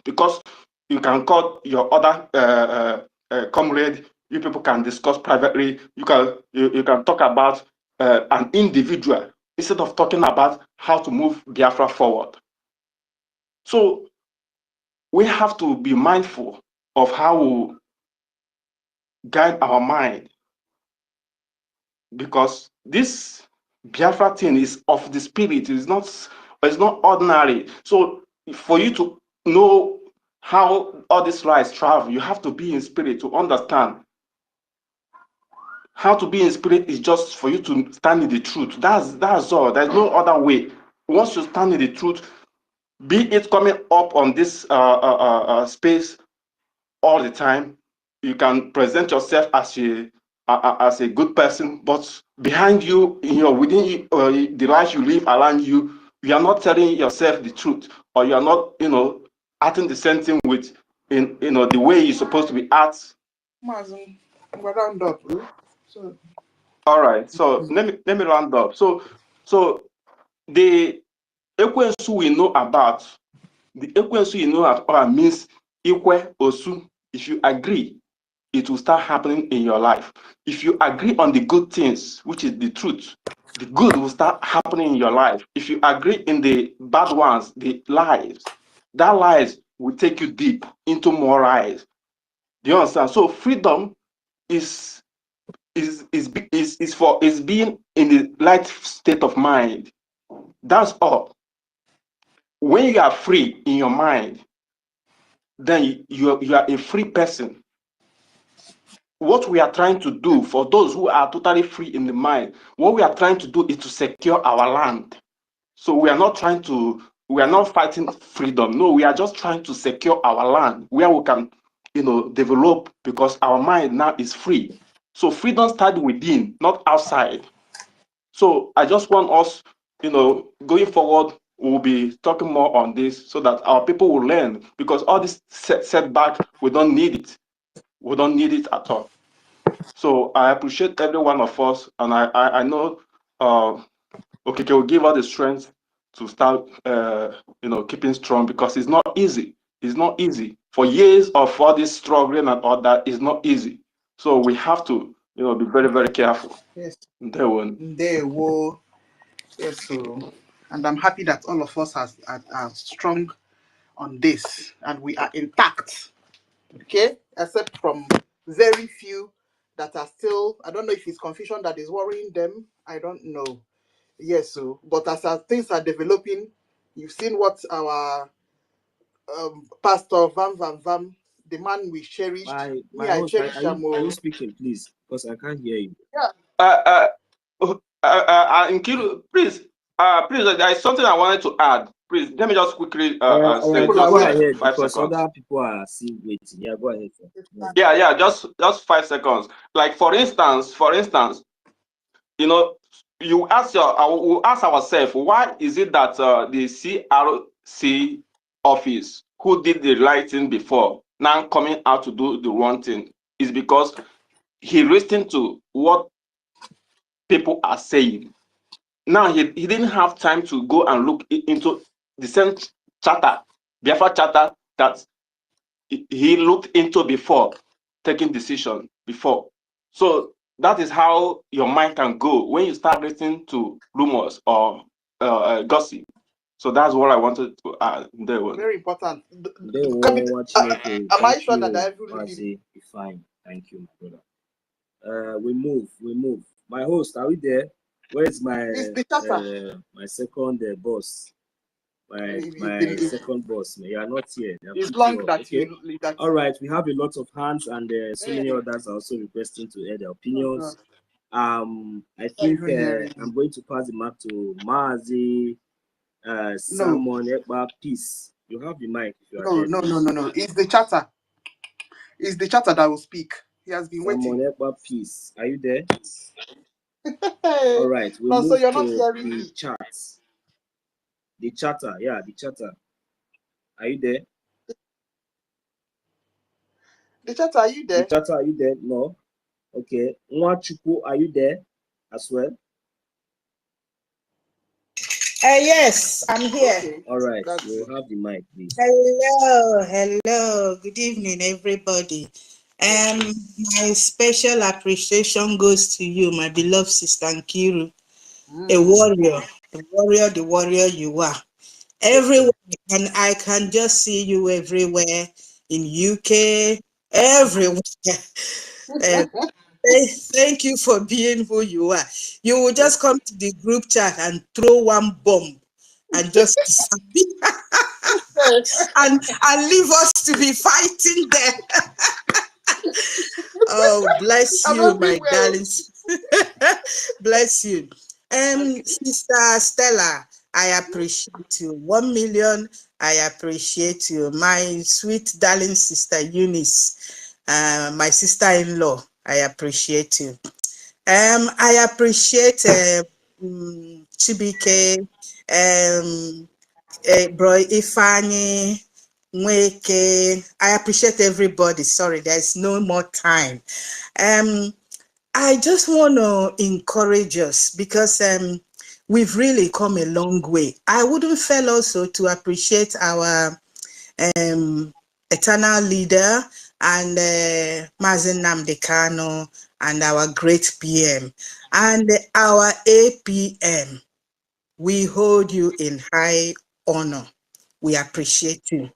Speaker 1: because you can call your other comrade. You people can discuss privately. You can talk about an individual instead of talking about how to move Biafra forward. So we have to be mindful of how we guide our mind, because this Biafra thing is of the spirit. It's not ordinary. So for you to know how all these lies travel, you have to be in spirit to understand. How to be in spirit is just for you to stand in the truth. That's all. There's no other way. Once you stand in the truth, be it coming up on this space all the time, you can present yourself as a good person, but behind you, within the life you live around you, you are not telling yourself the truth, or you are not, acting the same thing with, the way you're supposed to be act.
Speaker 4: Round up. So.
Speaker 1: All right. So let me round up. So the Ekwensu we know about, the Ekwensu you know about means Ikwe Osu. If you agree, it will start happening in your life. If you agree on the good things, which is the truth, the good will start happening in your life. If you agree in the bad ones, the lies, that lies will take you deep into more lies. Do you understand? So freedom is being in the right state of mind. That's all. When you are free in your mind, then you are a free person. What we are trying to do, for those who are totally free in the mind, what we are trying to do is to secure our land. So we are not fighting freedom. No, we are just trying to secure our land where we can, develop, because our mind now is free. So freedom starts within, not outside. So I just want us, going forward, we'll be talking more on this so that our people will learn, because all this setback, we don't need it. We don't need it at all. So I appreciate every one of us, and I know okay, will give us the strength to start keeping strong, because it's not easy. It's not easy. For years of all this struggling and all that is not easy. So we have to be very, very careful.
Speaker 4: Yes.
Speaker 1: They
Speaker 4: will. Yes, so, and I'm happy that all of us are strong on this, and we are intact. Okay, except from very few that are still. I don't know if it's confusion that is worrying them. I don't know. Yes, so but as things are developing, you've seen what our Pastor Vam, the man we cherished.
Speaker 2: My
Speaker 4: I
Speaker 2: host,
Speaker 4: cherish him.
Speaker 2: are you speaking, please? Because I can't hear you.
Speaker 4: Yeah.
Speaker 1: Nkiru, please, please, there is something I wanted to add. Please, let me just quickly say
Speaker 2: Go
Speaker 1: just
Speaker 2: ahead,
Speaker 1: 5
Speaker 2: because
Speaker 1: seconds.
Speaker 2: other people are still waiting. Yeah, go ahead. Sir.
Speaker 1: Yeah, just 5 seconds. Like for instance, you know, you ask we'll ask ourselves, why is it that the CRC office, who did the right thing before, now coming out to do the wrong thing? Is because he listened to what people are saying. Now he didn't have time to go and look into the same charter, Biafra charter, that he looked into before taking decision before. So that is how your mind can go when you start listening to rumors or gossip. So that's what I wanted to add.
Speaker 4: Very important.
Speaker 2: Am
Speaker 4: Am I sure that I
Speaker 2: really fine? Thank you, my brother. We move. My host, are we there? Where is my my second boss? My second boss. You are not here.
Speaker 4: It's long that
Speaker 2: okay. All right, we have a lot of hands, and so many others are also requesting to air their opinions. I think I'm going to pass the mic to Mazi Simon Ekba. Peace. You have the mic if you are there.
Speaker 4: No. It's the chatter. It's the chatter that will speak. He has been waiting.
Speaker 2: Simon Ekba, peace. Are you there? All right. We'll move
Speaker 4: so you're not
Speaker 2: to
Speaker 4: hearing
Speaker 2: the chat. The chatter. Yeah, the chatter. Are you there?
Speaker 4: The chatter, are you there?
Speaker 2: The chatter, are you there? No. Okay. Nwachuku, are you there as well?
Speaker 6: Yes, I'm here.
Speaker 4: Okay.
Speaker 2: All right. We'll have the mic, please.
Speaker 6: Hello. Good evening, everybody. My special appreciation goes to you, my beloved sister Nkiru, a warrior, the warrior you are. Everywhere, and I can just see you everywhere in UK, everywhere. Thank you for being who you are. You will just come to the group chat and throw one bomb and just disappear and leave us to be fighting there. Oh, bless you, my darlings. Bless you. Sister Stella, I appreciate you. 1 million. I appreciate you. My sweet darling sister Eunice, my sister-in-law, I appreciate you. I appreciate Chibike, Bro Ifani, Mweke. I appreciate everybody. Sorry, there's no more time. I just want to encourage us because we've really come a long way. I wouldn't fail also to appreciate our eternal leader and Mazen Nnamdi Kanu and our great PM and our APM. We hold you in high honor. We appreciate you.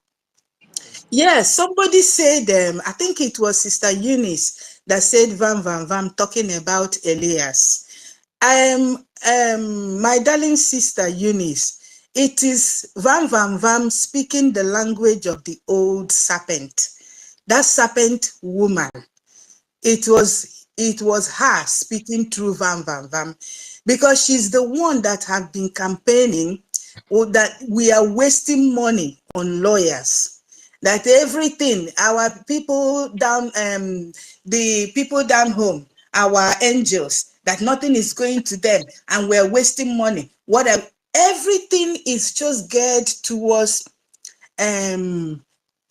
Speaker 6: Yes, somebody said, I think it was Sister Eunice that said Vam talking about Elias. My darling sister Eunice, it is Vam speaking the language of the old serpent. That serpent woman, it was her speaking through Vam, because she's the one that have been campaigning that we are wasting money on lawyers. That everything, our people down, the people down home, our angels, that nothing is going to them and we're wasting money. Everything is just geared towards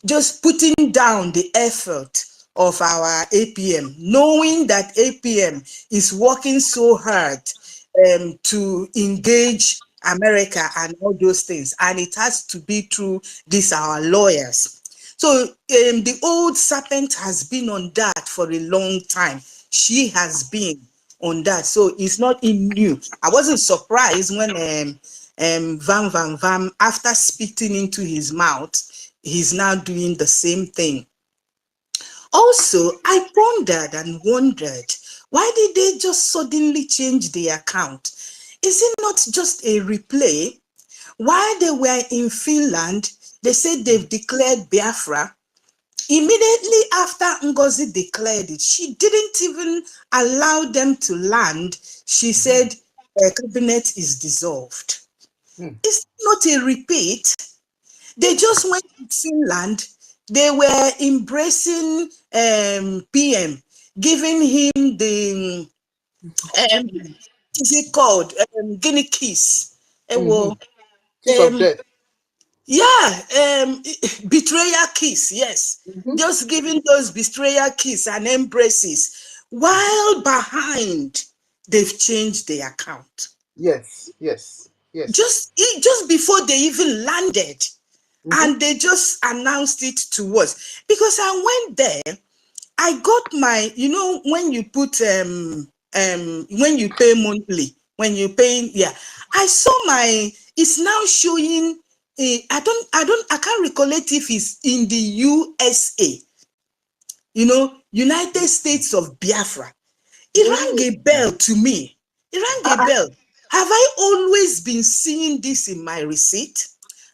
Speaker 6: just putting down the effort of our APM, knowing that APM is working so hard to engage America and all those things, and it has to be through these our lawyers. So the old serpent has been on that for a long time. She has been on that, so it's not new. I wasn't surprised when Vam, after spitting into his mouth, he's now doing the same thing. Also, I pondered and wondered, why did they just suddenly change the account? Is it not just a replay? While they were in Finland, they said they've declared Biafra. Immediately after NGOZI declared it, she didn't even allow them to land. She said, cabinet is dissolved. It's not a repeat. They just went to Finland. They were embracing PM, giving him the, is it called? Guinea kiss.
Speaker 4: Kiss of death.
Speaker 6: Yeah, betrayal kiss, yes. Just giving those betrayal kiss and embraces. While behind, they've changed their account.
Speaker 4: Yes, yes, yes.
Speaker 6: Just before they even landed, and they just announced it to us. Because I went there, I got my, you know, when you put when you pay monthly, when you pay, yeah, I saw my, it's now showing. I can't recollect if it's in the USA, you know, United States of Biafra. It rang a bell to me. It rang a bell. Have I always been seeing this in my receipt?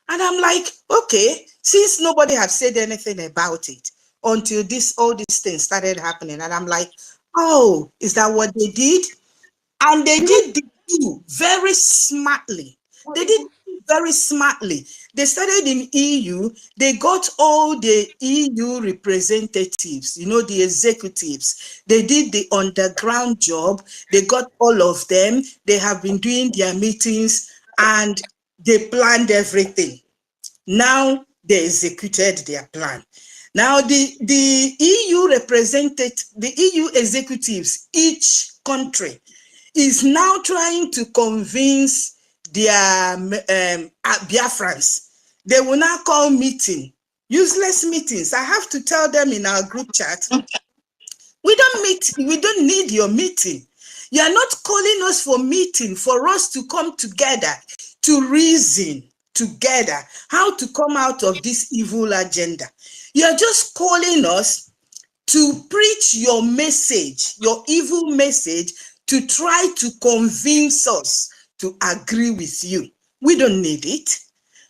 Speaker 6: And I'm like, okay, since nobody have said anything about it until all these things started happening. And I'm like, oh, is that what they did? And they did the two very smartly. They did very smartly. They started in EU. They got all the EU representatives, you know, the executives. They did the underground job. They got all of them. They have been doing their meetings and they planned everything. Now they executed their plan. Now the EU the EU executives, each country, is now trying to convince their Biafrans. They will now call meeting, useless meetings. I have to tell them in our group chat, we don't need your meeting. You are not calling us for meeting for us to come together to reason together how to come out of this evil agenda. You are just calling us to preach your message, your evil message, to try to convince us to agree with you. We don't need it.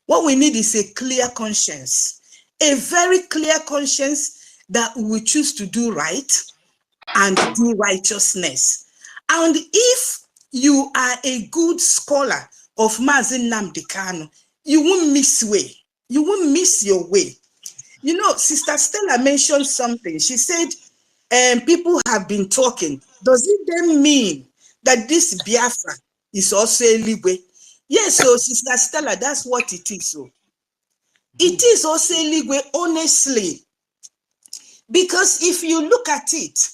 Speaker 6: What we need is a clear conscience, a very clear conscience that we will choose to do right and do righteousness. And if you are a good scholar of Mazi Nnamdi Kanu, you won't miss way. You won't miss your way. You know, Sister Stella mentioned something. She said, people have been talking. Does it then mean that this Biafra is also a Ligwe? Yes, so Sister Stella, that's what it is. So it is also a Ligwe, honestly. Because if you look at it,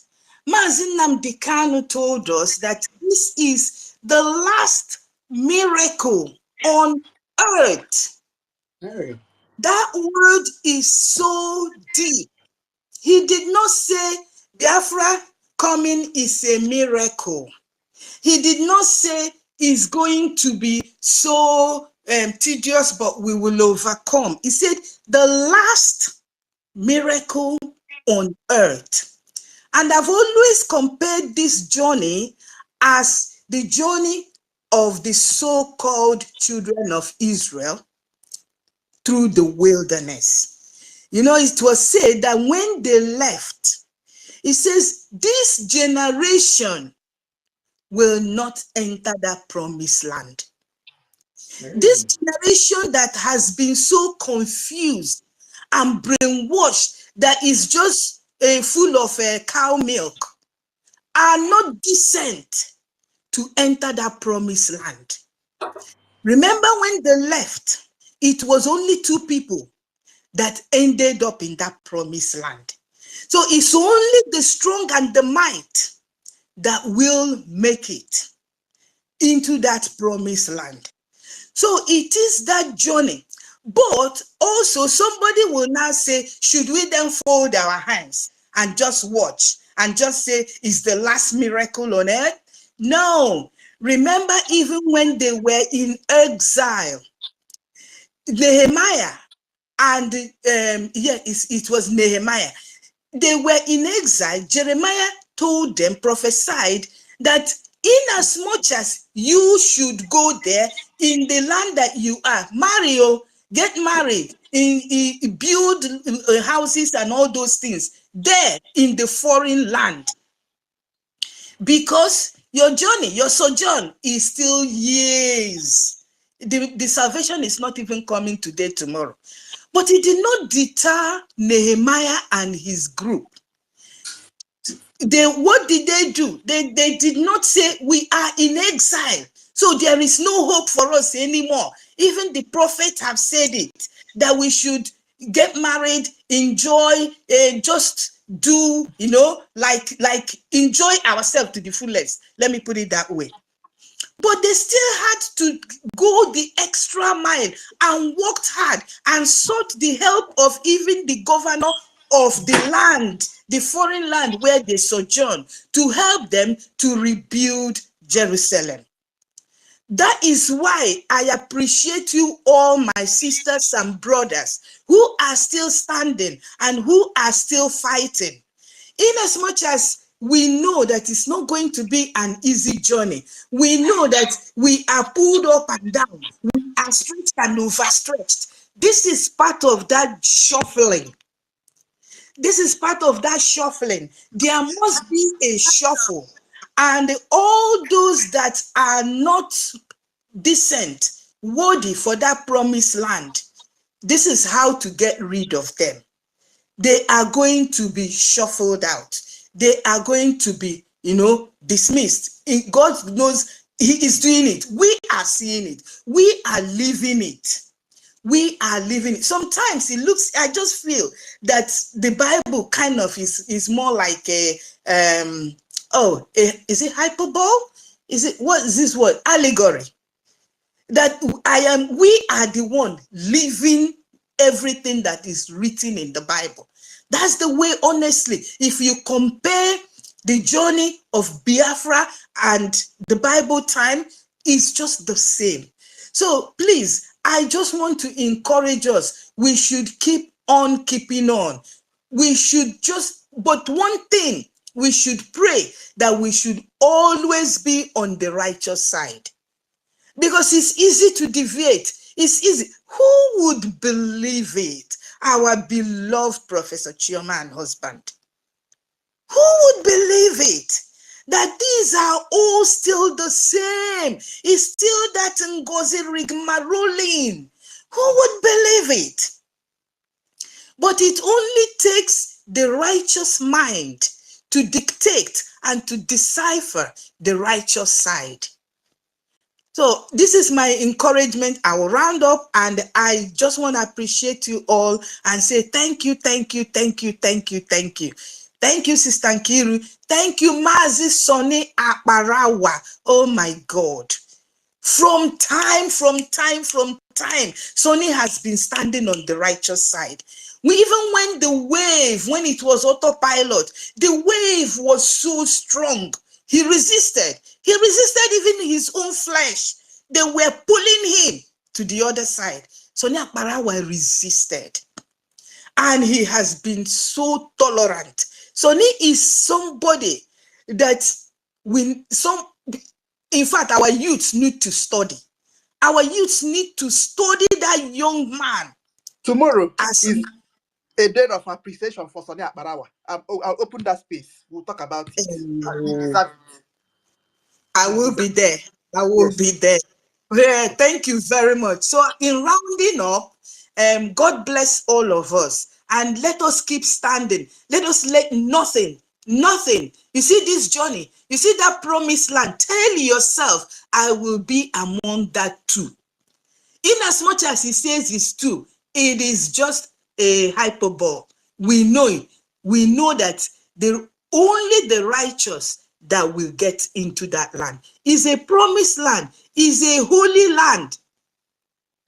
Speaker 6: Mazi Nnamdi Kanu told us that this is the last miracle on earth. That word is so deep. He did not say Biafra coming is a miracle. He did not say it's going to be so tedious, but we will overcome. He said the last miracle on earth. And I've always compared this journey as the journey of the so-called children of Israel through the wilderness. You know, it was said that when they left, it says, this generation will not enter that promised land. This generation that has been so confused and brainwashed that is just full of cow milk are not decent to enter that promised land. Remember when they left, it was only 2 people that ended up in that promised land. So it's only the strong and the might that will make it into that promised land. So it is that journey. But also somebody will now say, should we then fold our hands and just watch and just say, is the last miracle on earth? No. Remember, even when they were in exile, Nehemiah and it was Nehemiah. They were in exile. Jeremiah told them, prophesied that In as much as you should go there in the land that you are, marry, get married, build houses and all those things there in the foreign land. Because your journey, your sojourn is still years. The salvation is not even coming today, tomorrow. But it did not deter Nehemiah and his group. What did they do? They did not say, we are in exile, so there is no hope for us anymore. Even the prophets have said it, that we should get married, enjoy, just do, like enjoy ourselves to the fullest. Let me put it that way. But they still had to go the extra mile and worked hard and sought the help of even the governor of the land, the foreign land where they sojourn, to help them to rebuild Jerusalem. That is why I appreciate you all, my sisters and brothers, who are still standing and who are still fighting. In as much as we know that it's not going to be an easy journey, we know that we are pulled up and down, we are stretched and overstretched. This is part of that shuffling. This is part of that shuffling. There must be a shuffle. And all those that are not decent, worthy for that promised land, this is how to get rid of them. They are going to be shuffled out. They are going to be, dismissed. God knows He is doing it. We are seeing it. We are living it. We are living it. Sometimes it looks, I just feel that the Bible kind of is more like is it hyperbole? What is this word? Allegory. That we are the one living everything that is written in the Bible. That's the way, honestly, if you compare the journey of Biafra and the Bible time, it's just the same. So please, I just want to encourage us. We should keep on keeping on. We should but one thing, we should pray that we should always be on the righteous side. Because it's easy to deviate. It's easy. Who would believe it? Our beloved Professor Chioma and husband. Who would believe it? That these are all still the same. It's still that NGOZI rigmaroling. Who would believe it? But it only takes the righteous mind to dictate and to decipher the righteous side. So this is my encouragement. I will round up, and I just want to appreciate you all and say thank you, thank you, thank you, thank you, thank you. Thank you, Sister Nkiru. Thank you, Mazi Sonny Akbarawa. Oh my God. From time, Sonny has been standing on the righteous side. Even when it was autopilot, the wave was so strong. He resisted. He resisted even his own flesh. They were pulling him to the other side. Sonny Akbarawa resisted. And he has been so tolerant. Sonny is somebody that in fact, our youths need to study. Our youths need to study that young man.
Speaker 4: Tomorrow is a day of appreciation for Sonny Akbarawa. I'll open that space. We'll talk about it.
Speaker 6: I will be there. I will be there. Yeah, thank you very much. So in rounding up, God bless all of us. And let us keep standing. Let us let nothing. You see this journey, you see that promised land. Tell yourself, I will be among that two. In as much as he says it's two, it is just a hyperbole. We know it. We know that only the righteous that will get into that land. Is a promised land. Is a holy land.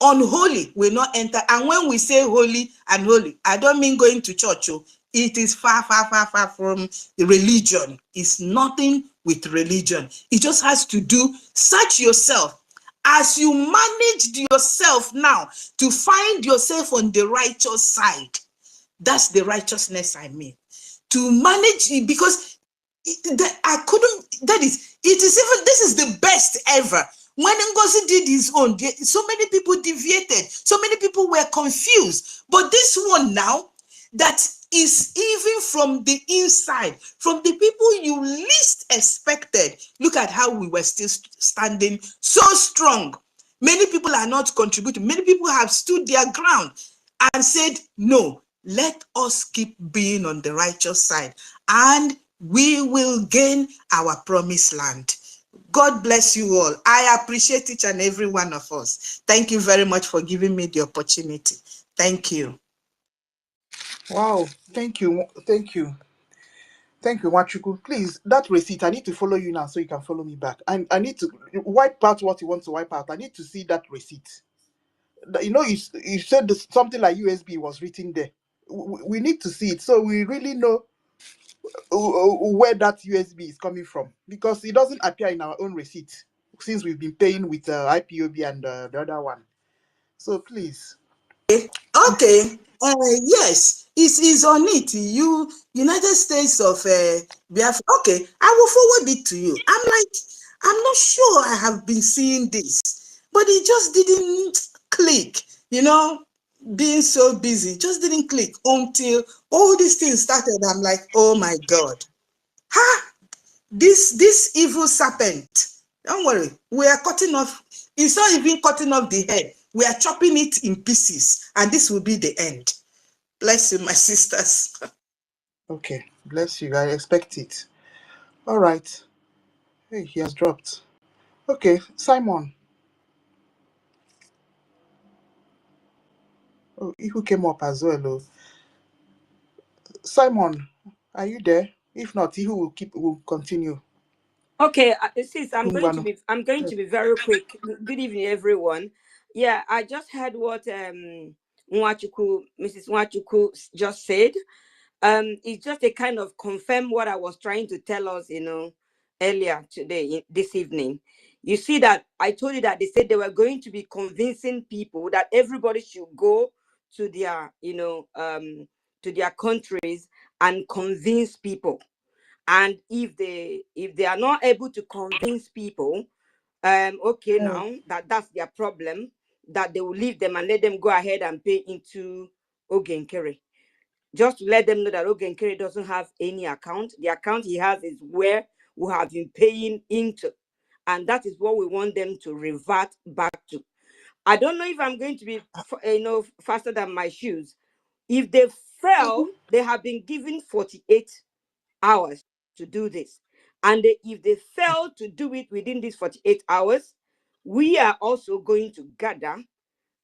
Speaker 6: Unholy will not enter. And when we say holy and holy, I don't mean going to church. It is far from religion. It's nothing with religion. It just has to do, search yourself. As you manage yourself now to find yourself on the righteous side, that's the righteousness I mean. To manage it, because It is even, this is the best ever. When NGOZI did his own, so many people deviated, so many people were confused. But this one now, that is even from the inside, from the people you least expected. Look at how we were still standing so strong. Many people are not contributing. Many people have stood their ground and said, no, let us keep being on the righteous side, and we will gain our promised land. God bless you all. I appreciate each and every one of us. Thank you very much for giving me the opportunity. Thank you.
Speaker 4: Wow, thank you, thank you. Thank you, Wachuku. Please, that receipt, I need to follow you now so you can follow me back. I need to wipe out what you want to wipe out. I need to see that receipt. You know, you said something like USB was written there. We need to see it so we really know where that USB is coming from, because it doesn't appear in our own receipt since we've been paying with IPOB and the other one. So please.
Speaker 6: Okay. Yes, it's on it. You United States of Biafra. Okay, I will forward it to you. I'm not sure I have been seeing this, but it just didn't click. You know, being so busy, just didn't click until all these things started. I'm like, oh my God, this evil serpent. Don't worry, we are cutting off. It's not even cutting off the head. We are chopping it in pieces, and this will be the end. Bless you, my sisters.
Speaker 4: Okay, bless you. I expect it. All right. Hey, he has dropped. Okay, Simon. Oh, who came up as well? Oh. Simon, are you there? If not, he will continue.
Speaker 9: Okay, sis, I'm going to be very quick. Good evening, everyone. Yeah, I just heard what Mrs. Nwachuku just said. It's just a kind of confirm what I was trying to tell us, earlier today, this evening. You see that I told you that they said they were going to be convincing people that everybody should go to their, to their countries and convince people. And if they are not able to convince people, okay, now that's their problem, that they will leave them and let them go ahead and pay into Ogenkere. Just to let them know that Ogenkere doesn't have any account. The account he has is where we have been paying into. And that is what we want them to revert back to. I don't know if I'm going to be, faster than my shoes. If they fail, they have been given 48 hours to do this. And if they fail to do it within these 48 hours, we are also going to gather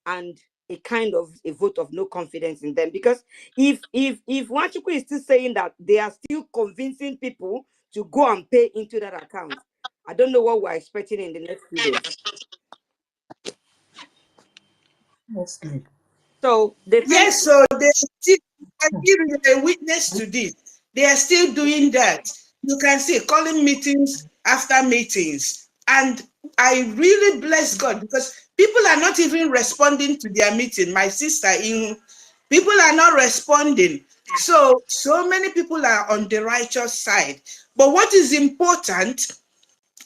Speaker 9: and a kind of a vote of no confidence in them. Because if Nwachuku is still saying that they are still convincing people to go and pay into that account, I don't know what we're expecting in the next few days. So
Speaker 6: yes, so they still give a witness to this. They are still doing that. You can see calling meetings after meetings. And I really bless God because people are not even responding to their meeting. My sister, people are not responding. So many people are on the righteous side. But what is important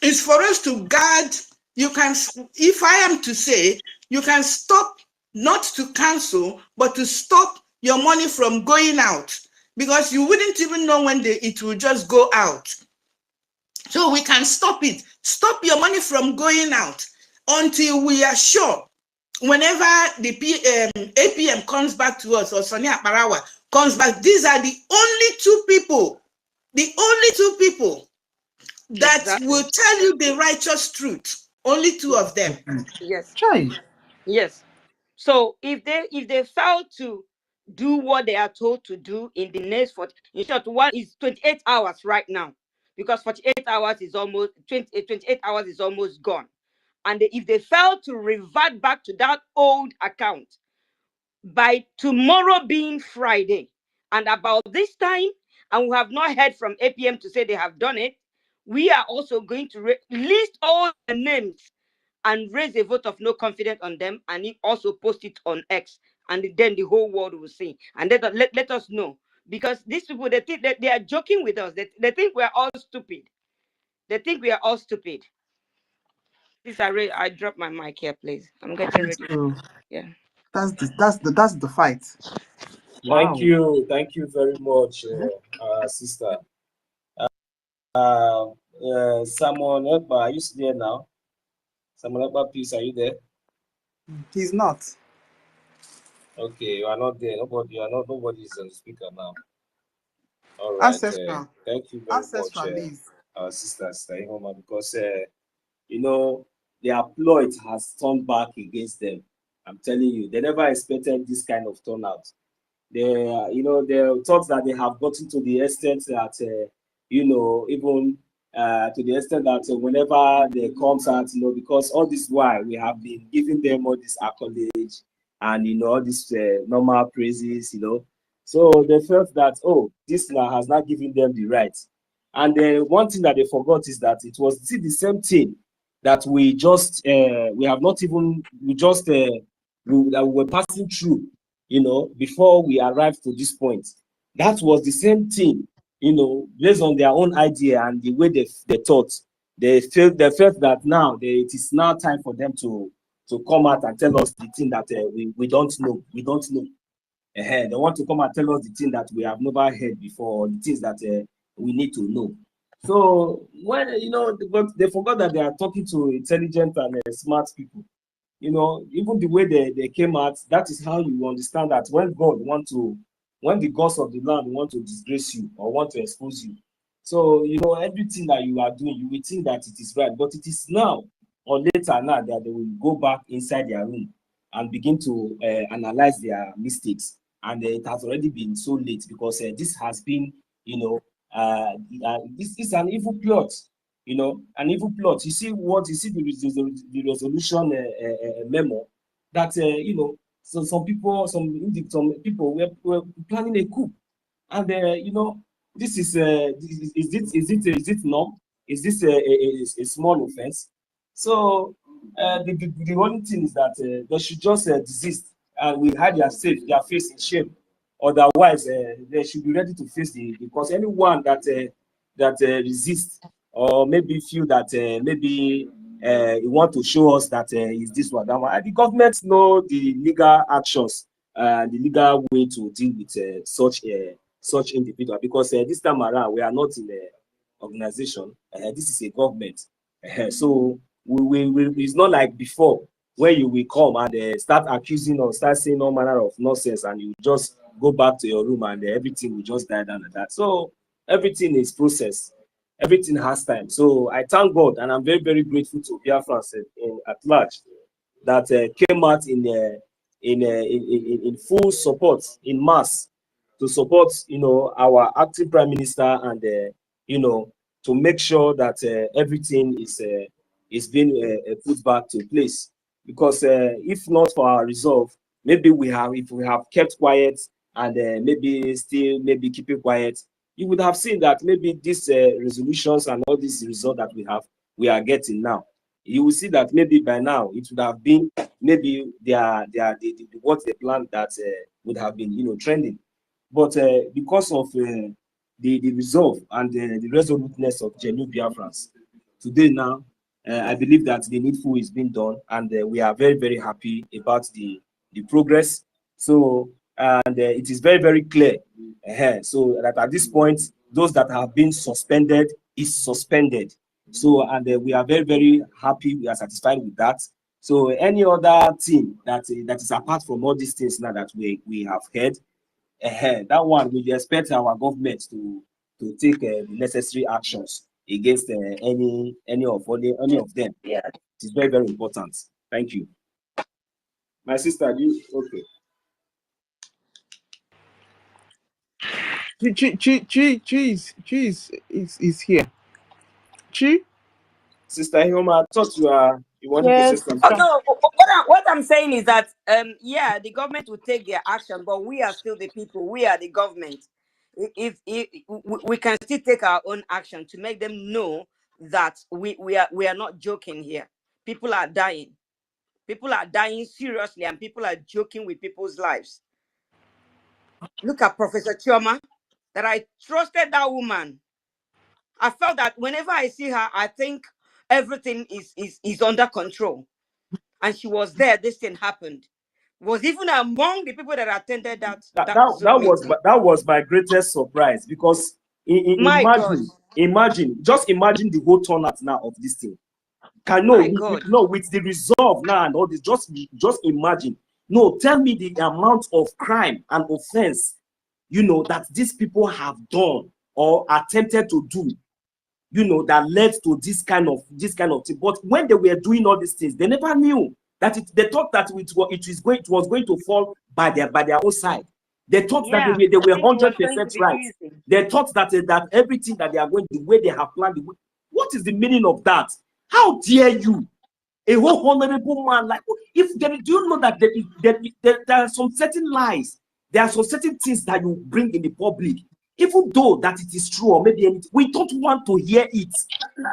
Speaker 6: is for us to guard. You can, if I am to say, you can stop, not to cancel, but to stop your money from going out, because you wouldn't even know when it will just go out. So we can stop it. Stop your money from going out until we are sure. Whenever the APM comes back to us, or Sonia Parawa comes back, these are the only two people that will tell you the righteous truth. Only two of them.
Speaker 9: Yes. Yes. So if they fail to do what they are told to do in the next 40, in short, one is 28 hours right now, because 48 hours is almost 28 hours is almost gone. And if they fail to revert back to that old account by tomorrow being Friday, and about this time, and we have not heard from APM to say they have done it, we are also going to list all the names and raise a vote of no confidence on them, and also post it on X, and then the whole world will see. And let us know, because these people, they think that they are joking with us. They think we're all stupid. They think we are all stupid. This I drop my mic here, please. I'm getting ready.
Speaker 4: So
Speaker 9: Yeah.
Speaker 4: that's the fight.
Speaker 2: Thank
Speaker 4: Wow.
Speaker 2: you very much, sister. Samuel Ekpa, are you there now? Samuel Ekpa, please, are you there?
Speaker 4: He's not.
Speaker 2: Okay, you are not there. Nobody is on the speaker now. All right.
Speaker 4: Ancestral.
Speaker 2: Thank you very
Speaker 4: Ancestral,
Speaker 2: much,
Speaker 4: Liz.
Speaker 2: our sister Ihoma, because you know, their ploy has turned back against them. I'm telling you, they never expected this kind of turnout. They thought that they have gotten to the extent that even to the extent that whenever they comes out, because all this while we have been giving them all this accolade and all this normal praises, so they felt that, oh, this now has not given them the right. And one thing that they forgot is that it was the same thing that we just we were passing through, before we arrived to this point. That was the same thing, based on their own idea and the way they thought. They felt that now it is now time for them to come out and tell us the thing that we don't know. We don't know. They want to come and tell us the thing that we have never heard before, the things that we need to know. So when but they forgot that they are talking to intelligent and smart people. Even the way they came out, that is how you understand that when the gods of the land want to disgrace you or want to expose you. So, everything that you are doing, you will think that it is right, but it is now or later now that they will go back inside their room and begin to analyze their mistakes. And it has already been so late because this has been, this is an evil plot. An evil plot. You see the resolution memo that so some people were planning a coup, and this is is it norm? Is this a small offense? So the only thing is that they should just desist and we hide their face in shame. Otherwise, they should be ready to face because anyone that resists or maybe feel that maybe you want to show us that is this one, that one. The government know the legal actions, the legal way to deal with such individual, because this time around we are not in an organization. This is a government, so it's not like before where you will come and start accusing or start saying all manner of nonsense, and you just go back to your room and everything will just die down like that. So everything is process. Everything has time. So I thank God, and I'm very, very grateful to BIAFRANS at large that came out in full support, in mass, to support our acting prime minister and to make sure that everything is being put back to place. Because if not for our resolve, maybe if we have kept quiet and maybe keeping quiet, you would have seen that maybe these resolutions and all these results that we are getting now, you will see that maybe by now it would have been maybe what they planned that would have been trending. But because of the resolve and the resoluteness of genuine Biafrans, today now, I believe that the needful is being done, and we are very, very happy about the progress. So, and it is very, very clear. So that at this point, those that have been suspended is suspended. So, and we are very, very happy. We are satisfied with that. So, any other thing that is apart from all these things now that we have heard, that one we expect our government to take the necessary actions against any of them.
Speaker 9: Yeah.
Speaker 2: It is very, very important. Thank you. My sister, okay.
Speaker 20: Chi is here. Chi?
Speaker 2: Sister Ihoma, I thought you wanted to say
Speaker 20: Yes,
Speaker 2: something.
Speaker 20: sister.
Speaker 9: No, what I'm saying is that yeah, the government will take their action, but we are still the people. We are the government. If we can still take our own action to make them know that we are not joking here. People are dying. People are dying seriously, and people are joking with people's lives. Look at Professor Chioma, that I trusted that woman. I felt that whenever I see her, I think everything is under control. And she was there. This thing happened. Was even among the people that attended that Zoom meeting.
Speaker 2: That was my greatest surprise, because
Speaker 9: My God.
Speaker 2: just imagine the whole turnout now of this thing.
Speaker 9: My God.
Speaker 2: With the resolve now and all this, just imagine. No, tell me the amount of crime and offense, that these people have done or attempted to do, that led to this kind of thing. But when they were doing all these things, they never knew that they thought that it was going to fall by their own side. They thought that they were 100% right. They thought that everything that they are going, the way they have planned, what is the meaning of that? How dare you, a whole honorable man, like, do you know that there are some certain lies, there are some certain things that you bring in the public, even though that it is true or maybe anything, we don't want to hear it.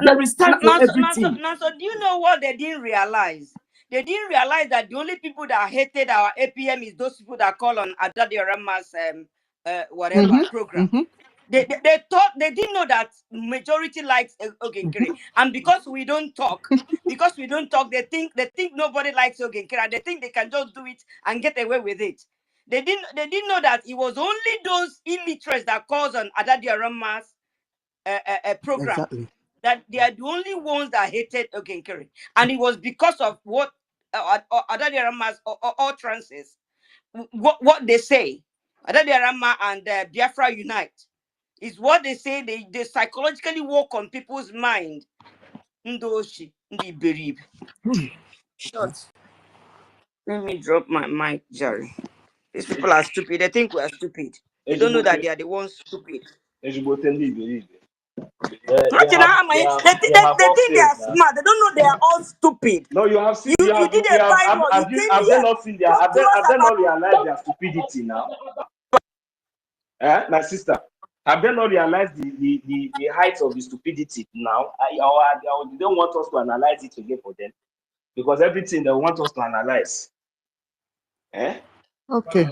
Speaker 2: There is time for everything.
Speaker 9: So do you know what they didn't realize? They didn't realize that the only people that hated our APM is those people that call on Adadi Rama's program. They thought, they didn't know that majority likes Ogenkere. And because we don't talk, they think nobody likes Ogenkere. They think they can just do it and get away with it. They didn't know that it was only those illiterates that calls on Adadi Rama's program.
Speaker 4: Exactly.
Speaker 9: That they are the only ones that hated Ogenkere. And it was because of what Adadi Rama's utterances, what they say. Adadi Rama and Biafra unite. Is what they say. They psychologically work on people's mind. Ndoshi, ndi beribe. Shut. Let me drop my mic, Jerry. These people are stupid. They think we are stupid. They don't know that they are the ones stupid. They think they are smart. They don't know they are all stupid.
Speaker 2: No, you have seen.
Speaker 9: You did a Bible.
Speaker 2: Have they not seen their? Have they not realized their stupidity now? My sister, have they not realized the height of the stupidity now? Or they don't want us to analyze it again for them, because everything they want us to analyze.
Speaker 4: Okay.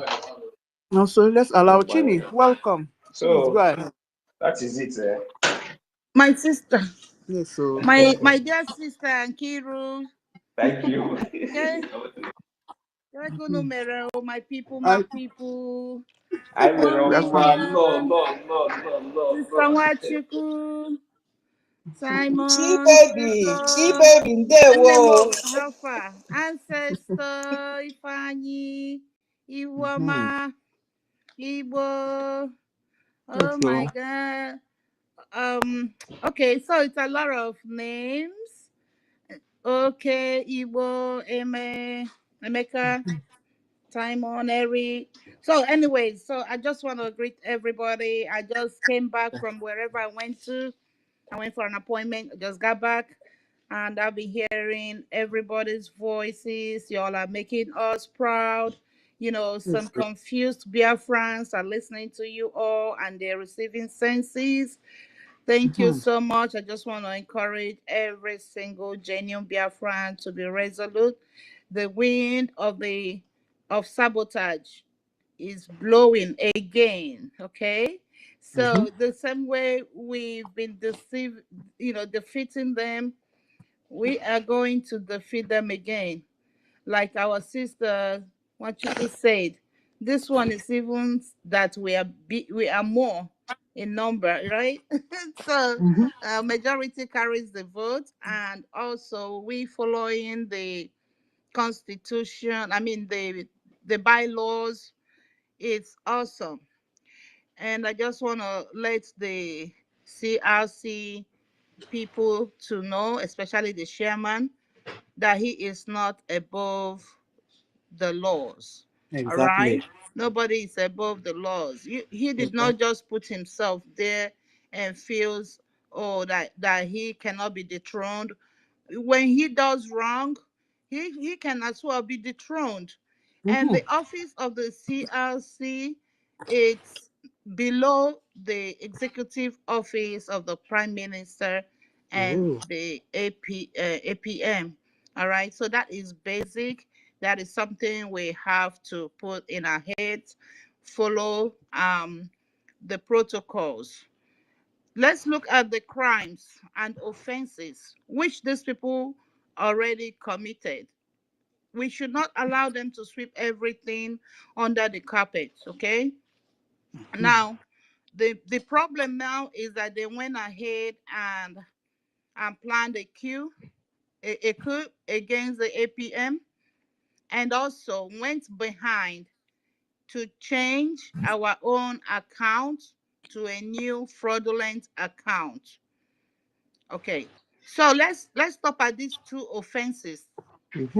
Speaker 4: Now, so let's allow Chini. Welcome.
Speaker 2: So
Speaker 4: please go ahead.
Speaker 2: That is it.
Speaker 6: My sister.
Speaker 4: Yes, so
Speaker 6: my dear sister Nkiru.
Speaker 2: Thank you.
Speaker 6: Okay. My people, my people.
Speaker 2: I will no.
Speaker 6: Sister Wachuku. Simon.
Speaker 8: Chi baby, there whoa.
Speaker 6: How far? Ancestor Ifani, Iwama, Igbo. Oh my God. Okay, so it's a lot of names. Okay, Igbo, Emeka, Simon, Eric. So anyways, so I just want to greet everybody. I just came back from wherever I went to. I went for an appointment, I just got back, and I've been hearing everybody's voices. Y'all are making us proud. Some confused Biafrans are listening to you all, and they're receiving senses. Thank you so much. I just want to encourage every single genuine Biafran to be resolute. The wind of sabotage is blowing again. Okay, so the same way we've been defeating them, we are going to defeat them again. Like our sister Wachuku said, this one is even that we are more in number, right? So majority carries the vote, and also we following the constitution. I mean the bylaws. It's awesome, and I just want to let the CRC people to know, especially the chairman, that he is not above the laws. Exactly. All right? Nobody is above the laws. He did not just put himself there and feels, that he cannot be dethroned. When he does wrong, he can as well be dethroned. And the office of the CRC, it's below the executive office of the prime minister and the APM. All right, so that is basic. That is something we have to put in our heads. Follow the protocols.
Speaker 3: Let's look at the crimes and offenses which these people already committed. We should not allow them to sweep everything under the carpet, okay? Now, the problem now is that they went ahead and planned a coup against the APM, and also went behind to change our own account to a new fraudulent account. Okay, so let's stop at these two offenses.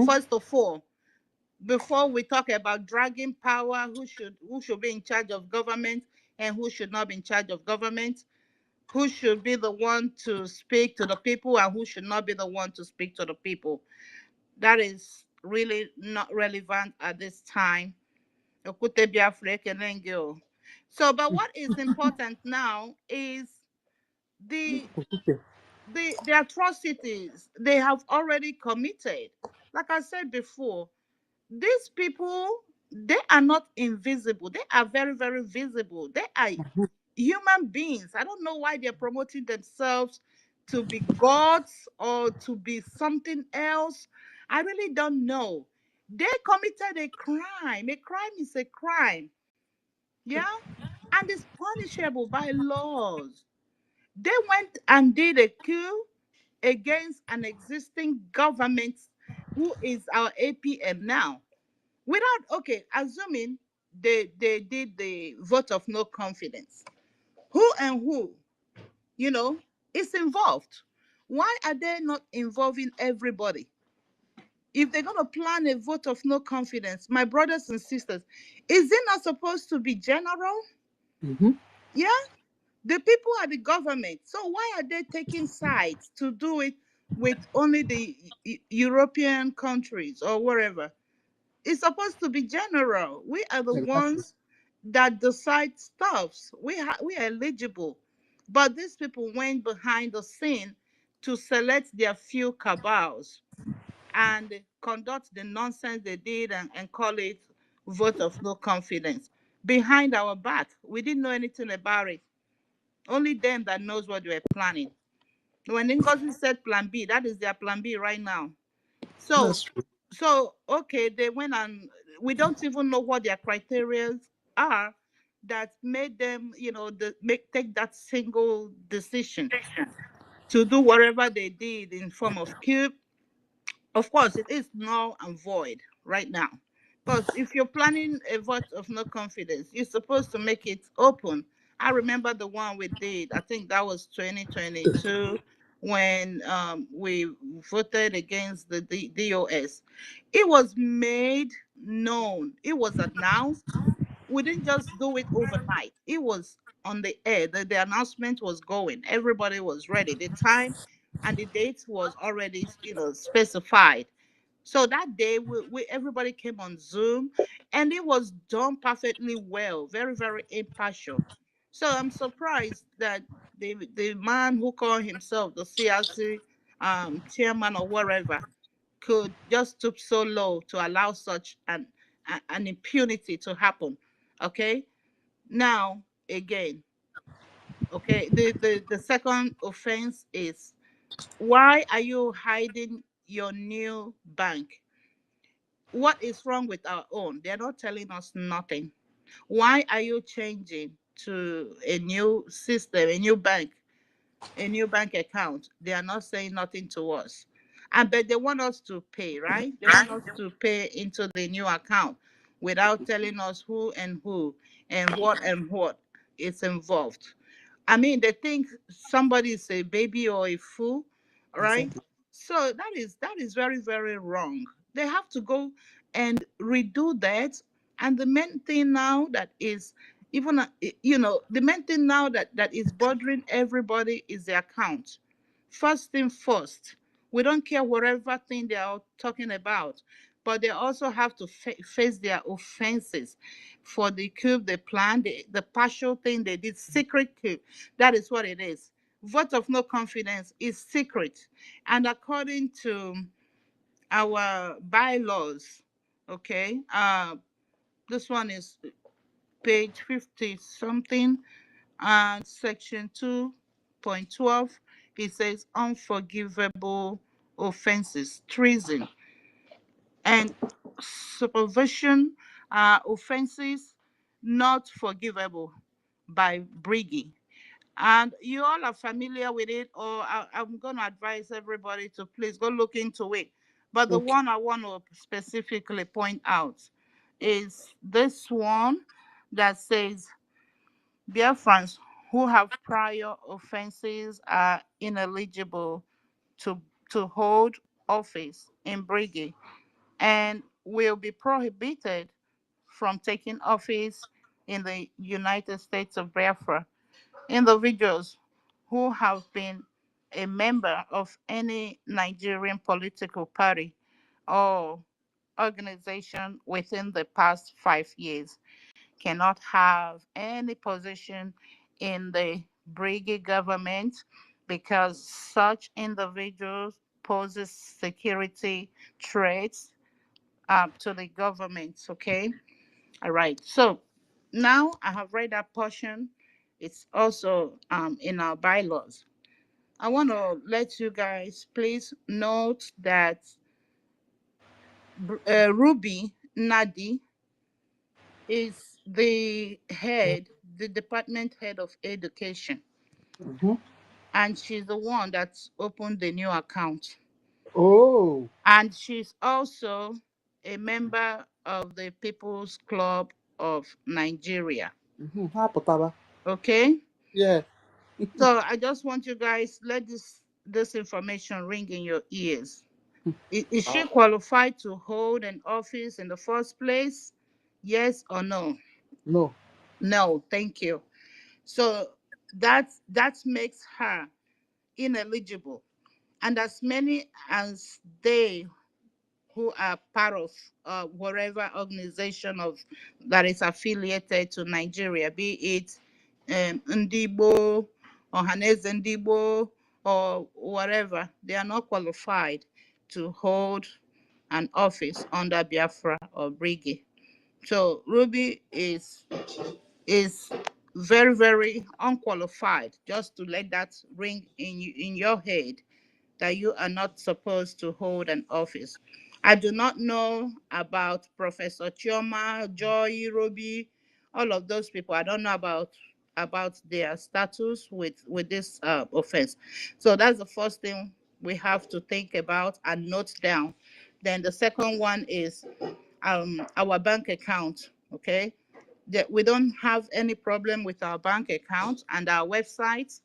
Speaker 3: First of all, before we talk about dragging power, who should be in charge of government and who should not be in charge of government, who should be the one to speak to the people and who should not be the one to speak to the people. That is really not relevant at this time. Okute Biafra, Ekenenge. So, but what is important now is the the atrocities they have already committed. Like I said before, these people, they are not invisible. They are very, very visible. They are human beings. I don't know why they're promoting themselves to be gods or to be something else. I really don't know. They committed a crime. A crime is a crime. Yeah? And it's punishable by laws. They went and did a coup against an existing government who is our APM now. Without, okay, assuming they did the vote of no confidence. Who and who, you know, is involved? Why are they not involving everybody? If they're going to plan a vote of no confidence, my brothers and sisters, is it not supposed to be general? Yeah? The people are the government. So why are they taking sides to do it with only the European countries or wherever? It's supposed to be general. We are the ones that decide stuffs. We are eligible. But these people went behind the scene to select their few cabals and conduct the nonsense they did and call it vote of no confidence. Behind our back. We didn't know anything about it. Only them that knows what they were planning. When NGOZI said plan B, that is their plan B right now. So, okay, they went and we don't even know what their criteria are that made them, take that single decision to do whatever they did in form of coup. Of course, it is null and void right now. Because if you're planning a vote of no confidence, you're supposed to make it open. I remember the one we did. I think that was 2022 when we voted against the DOS. It was made known. It was announced. We didn't just do it overnight. It was on the air. The announcement was going. Everybody was ready. The time and the date was already, specified. So that day, we everybody came on Zoom, and it was done perfectly well, very, very impartial. So I'm surprised that the man who called himself the CRC chairman or whatever could just stoop so low to allow such an impunity to happen. Okay, now again, okay, the second offense is, why are you hiding your new bank? What is wrong with our own? They're not telling us nothing. Why are you changing to a new system, a new bank account? They are not saying nothing to us. And but they want us to pay, right? They want us to pay into the new account without telling us who and what is involved. I mean, they think somebody is a baby or a fool, right? So that is very, very wrong. They have to go and redo that. And the main thing now that is even the main thing now that is bothering everybody is the account. First thing first, we don't care whatever thing they are talking about, but they also have to face their offenses for the coup they planned, the partial thing they did, secret coup. That is what it is. Vote of no confidence is secret. And according to our bylaws, okay, this one is page 50 something, and section 2 point 12, it says unforgivable offenses, treason, and supervision offenses not forgivable by Brgie. And you all are familiar with it, or I'm going to advise everybody to please go look into it. But the
Speaker 4: Okay.
Speaker 3: one I want to specifically point out is this one that says Biafrans who have prior offenses are ineligible to, to hold office in Brigade and will be prohibited from taking office in the United States of Biafra. Individuals who have been a member of any Nigerian political party or organization within the past 5 years cannot have any position in the Brigade government because such individuals poses security threats to the government. Okay, all right. So now I have read that portion. It's also in our bylaws. I want to let you guys please note that Ruby Nadi is the head, the department head of education,
Speaker 4: Mm-hmm.
Speaker 3: and she's the one that's opened the new account.
Speaker 4: Oh.
Speaker 3: And she's also a member of the People's Club of Nigeria.
Speaker 4: Mm-hmm. Hapotaba.
Speaker 3: Okay?
Speaker 4: Yeah.
Speaker 3: So I just want you guys, let this information ring in your ears. Is she qualified to hold an office in the first place? Yes or no?
Speaker 4: No.
Speaker 3: No, thank you. So that makes her ineligible. And as many as they who are part of whatever organization of that is affiliated to Nigeria, be it Ndibo or Hanez Ndibo or whatever, they are not qualified to hold an office under Biafra or Brigade. So Ruby is very, very unqualified. Just to let that ring in your head that you are not supposed to hold an office. I do not know about Professor Chioma, Joy, Ruby, all of those people. I don't know about their status with this offense. So that's the first thing we have to think about and note down. Then the second one is our bank account. Okay, that we don't have any problem with our bank account and our website.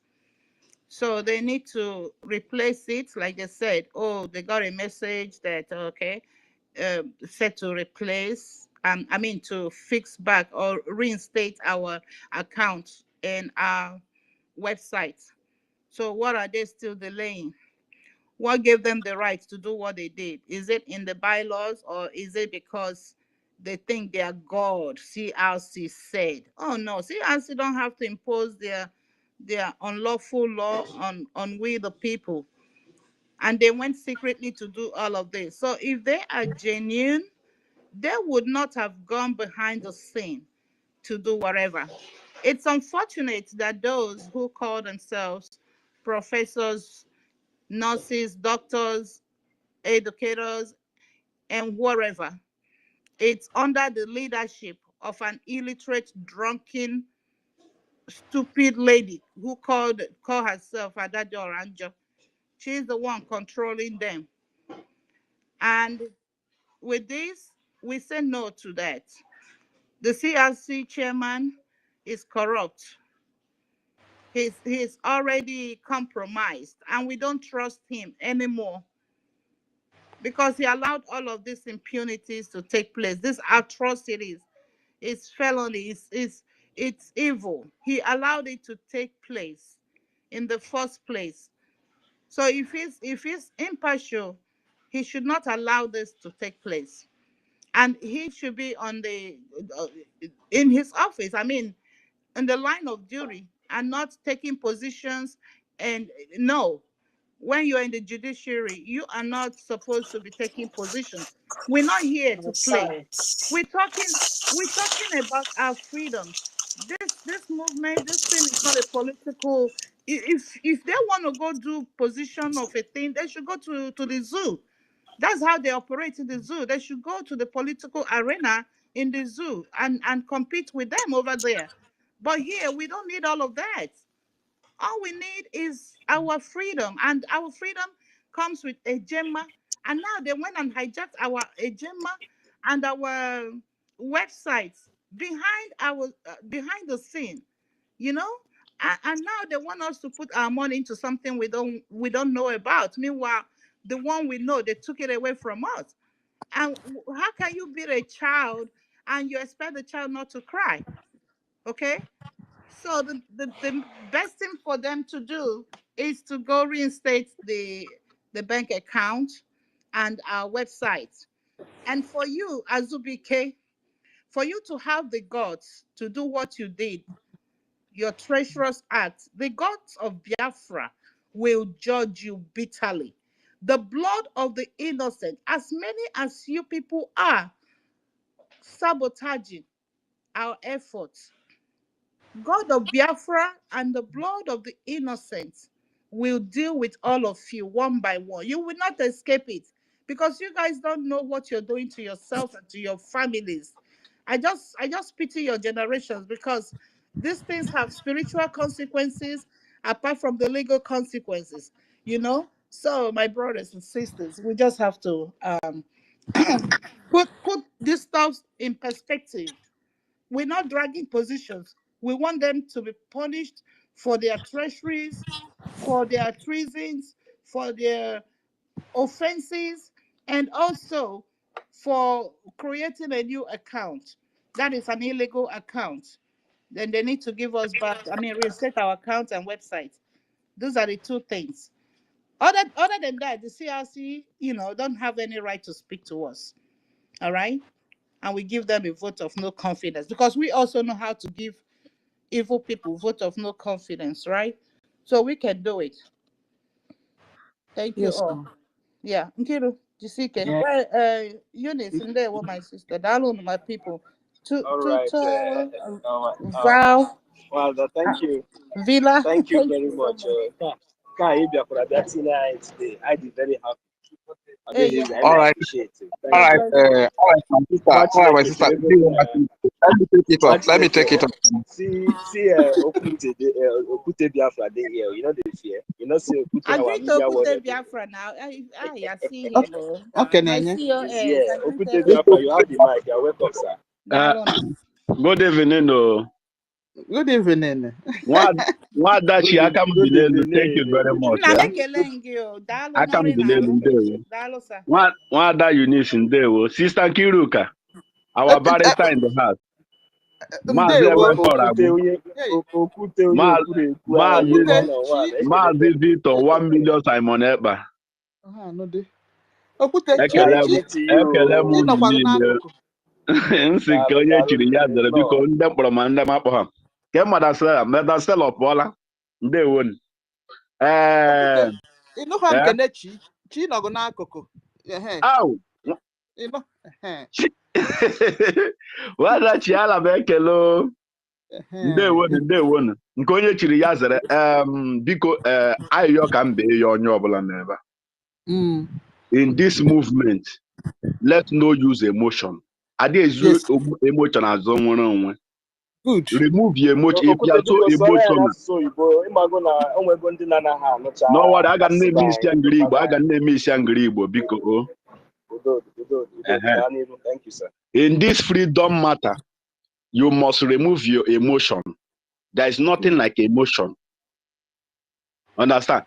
Speaker 3: So they need to replace it, like they said. Oh, they got a message that okay, set to replace. I mean to fix back or reinstate our account and our website. So what are they still delaying? What gave them the right to do what they did? Is it in the bylaws or is it because they think they are God? CRC said. Oh no, CRC don't have to impose their unlawful law on we the people. And they went secretly to do all of this. So if they are genuine, they would not have gone behind the scene to do whatever. It's unfortunate that those who call themselves professors, nurses, doctors, educators, and whatever, it's under the leadership of an illiterate, drunken, stupid lady who call herself Adajo Oranjo. She's the one controlling them. And with this, we say no to that. The CRC chairman is corrupt. He's already compromised, and we don't trust him anymore because he allowed all of these impunities to take place. These atrocities, it's felony, it's evil. He allowed it to take place in the first place. So if he's impartial, he should not allow this to take place, and he should be on the in his office. I mean, in the line of duty, and not taking positions. And no, when you're in the judiciary, you are not supposed to be taking positions. We're not here to play.
Speaker 8: Sorry.
Speaker 3: We're talking we're talking about our freedoms. This movement, this thing is not a political if they want to go do position of a thing, they should go to the zoo. That's how they operate in the zoo. They should go to the political arena in the zoo and compete with them over there. But here, we don't need all of that. All we need is our freedom, and our freedom comes with a gemma. And now they went and hijacked our agema and our websites behind the scene, you know. And now they want us to put our money into something we don't know about. Meanwhile, the one we know, they took it away from us. And how can you beat a child and you expect the child not to cry? Okay. So the best thing for them to do is to go reinstate the bank account and our website. And for you, Azubike, for you to have the guts to do what you did, your treacherous act, the gods of Biafra will judge you bitterly. The blood of the innocent, as many as you people are sabotaging our efforts, God of Biafra and the blood of the innocent will deal with all of you one by one. You will not escape it because you guys don't know what you're doing to yourself and to your families. I just pity your generations because these things have spiritual consequences apart from the legal consequences, you know? So my brothers and sisters, we just have to put this stuff in perspective. We're not dragging positions. We want them to be punished for their treacheries, for their treasons, for their offenses, and also for creating a new account. That is an illegal account. Then they need to give us back, reinstate our account and website. Those are the two things. Other than that, the CRC, don't have any right to speak to us. All right? And we give them a vote of no confidence because we also know how to give evil people vote of no confidence, right? So we can do it. Thank you
Speaker 4: Yes,
Speaker 3: all.
Speaker 4: ma'am.
Speaker 3: Yeah, Nkiru, Jisike.
Speaker 7: Yeah.
Speaker 3: Well, Eunice, and there were my sister. Dalun, my people.
Speaker 7: All right.
Speaker 3: Tuto,
Speaker 7: Val.
Speaker 3: Val,
Speaker 7: Thank you.
Speaker 3: Villa.
Speaker 7: Thank you
Speaker 3: Thank
Speaker 7: very
Speaker 3: you so
Speaker 7: much.
Speaker 3: much.
Speaker 7: Today. I did very happy. I
Speaker 3: Hey,
Speaker 7: really,
Speaker 3: yeah.
Speaker 7: really
Speaker 14: All right,
Speaker 7: appreciate it.
Speaker 14: all
Speaker 7: Thank
Speaker 3: God
Speaker 14: right,
Speaker 7: you.
Speaker 3: bless you.
Speaker 14: all right, my sister,
Speaker 7: Much
Speaker 14: all right, my
Speaker 7: like
Speaker 14: sister.
Speaker 7: it. Even
Speaker 14: Let me take it up.
Speaker 7: much
Speaker 14: Let me
Speaker 7: like
Speaker 14: take it up.
Speaker 7: see Okute Biafra dey here. You know the fear. You know see Okute our
Speaker 3: Agree to
Speaker 7: media
Speaker 3: Okute
Speaker 7: warrior.
Speaker 3: Biafra now. I see him.
Speaker 4: Okay,
Speaker 3: Oh.
Speaker 4: okay,
Speaker 3: My
Speaker 4: Nenye.
Speaker 3: COS.
Speaker 7: Is here.
Speaker 3: Agree
Speaker 7: Okute
Speaker 3: to
Speaker 7: Biafra, you have the mic. You're welcome, sir.
Speaker 3: Dalun.
Speaker 21: Good evening.
Speaker 4: Good evening.
Speaker 21: Nwadachi
Speaker 7: Good,
Speaker 21: Akam
Speaker 7: good
Speaker 21: Bilelu, thank you
Speaker 7: evening.
Speaker 21: very much.
Speaker 3: Nna m
Speaker 21: Eh?
Speaker 3: ekele gị o. Daalụ
Speaker 21: Akam
Speaker 3: n'ọrụ ị
Speaker 21: Bilelu
Speaker 3: na-arụ.
Speaker 21: Ndewo.
Speaker 3: Daalụ sa.
Speaker 21: Nwada Eunice Ndewo. Sister Kiruka, our barrister in the house. Maazị
Speaker 4: Ndewo.
Speaker 7: Okute
Speaker 21: Ewefọragbu.
Speaker 7: onye
Speaker 4: Hey,
Speaker 7: ekwuru ekwu anyị
Speaker 4: Okwute,
Speaker 7: one on one.
Speaker 21: Maazị Victor 1 million Simon Ekpa.
Speaker 4: no dey. Okwute,
Speaker 21: Ekele
Speaker 7: I greet
Speaker 21: m
Speaker 7: you.
Speaker 21: unu
Speaker 4: nọkwara
Speaker 21: niile.
Speaker 4: n'akụkụ.
Speaker 21: Nsị nke onye chiri ya dere biko ndị mkpọrọ ma ndị makpọ ha. Ke Madasela ọ pụọla. Ndewo.
Speaker 4: Okwute,
Speaker 21: Eh,
Speaker 4: ịnụkwa
Speaker 21: eh.
Speaker 4: nkene chi nọgụ n'akụkụ.
Speaker 21: Au.
Speaker 4: Ịnụ.
Speaker 21: Nwadachi ala m ekele. Ndewonu. Nke onye chiri ya zere biko ayịyọ ka mbe ya onye ọbụla n'ebe a. In this movement, let's no use emotion. Ada ezu emotion azụ nwere onwe.
Speaker 4: Good.
Speaker 21: Remove your emotion. If you
Speaker 7: Okwute
Speaker 21: are so
Speaker 7: biko sọrọ ya
Speaker 21: emotional.
Speaker 7: n'asụsụ Igbo ịmago na o nwego ndị na-anaghị anụcha
Speaker 21: No worry, aga
Speaker 7: asụsụ
Speaker 21: na-eme isi
Speaker 7: anyị.
Speaker 21: ngiri Igbo. Aga na-eme isi ngiri Igbo biko o.
Speaker 7: Udo. Gaa n'ihu. Thank you, sir.
Speaker 21: In this freedom matter, you must remove your emotion. There is nothing like emotion. Understand?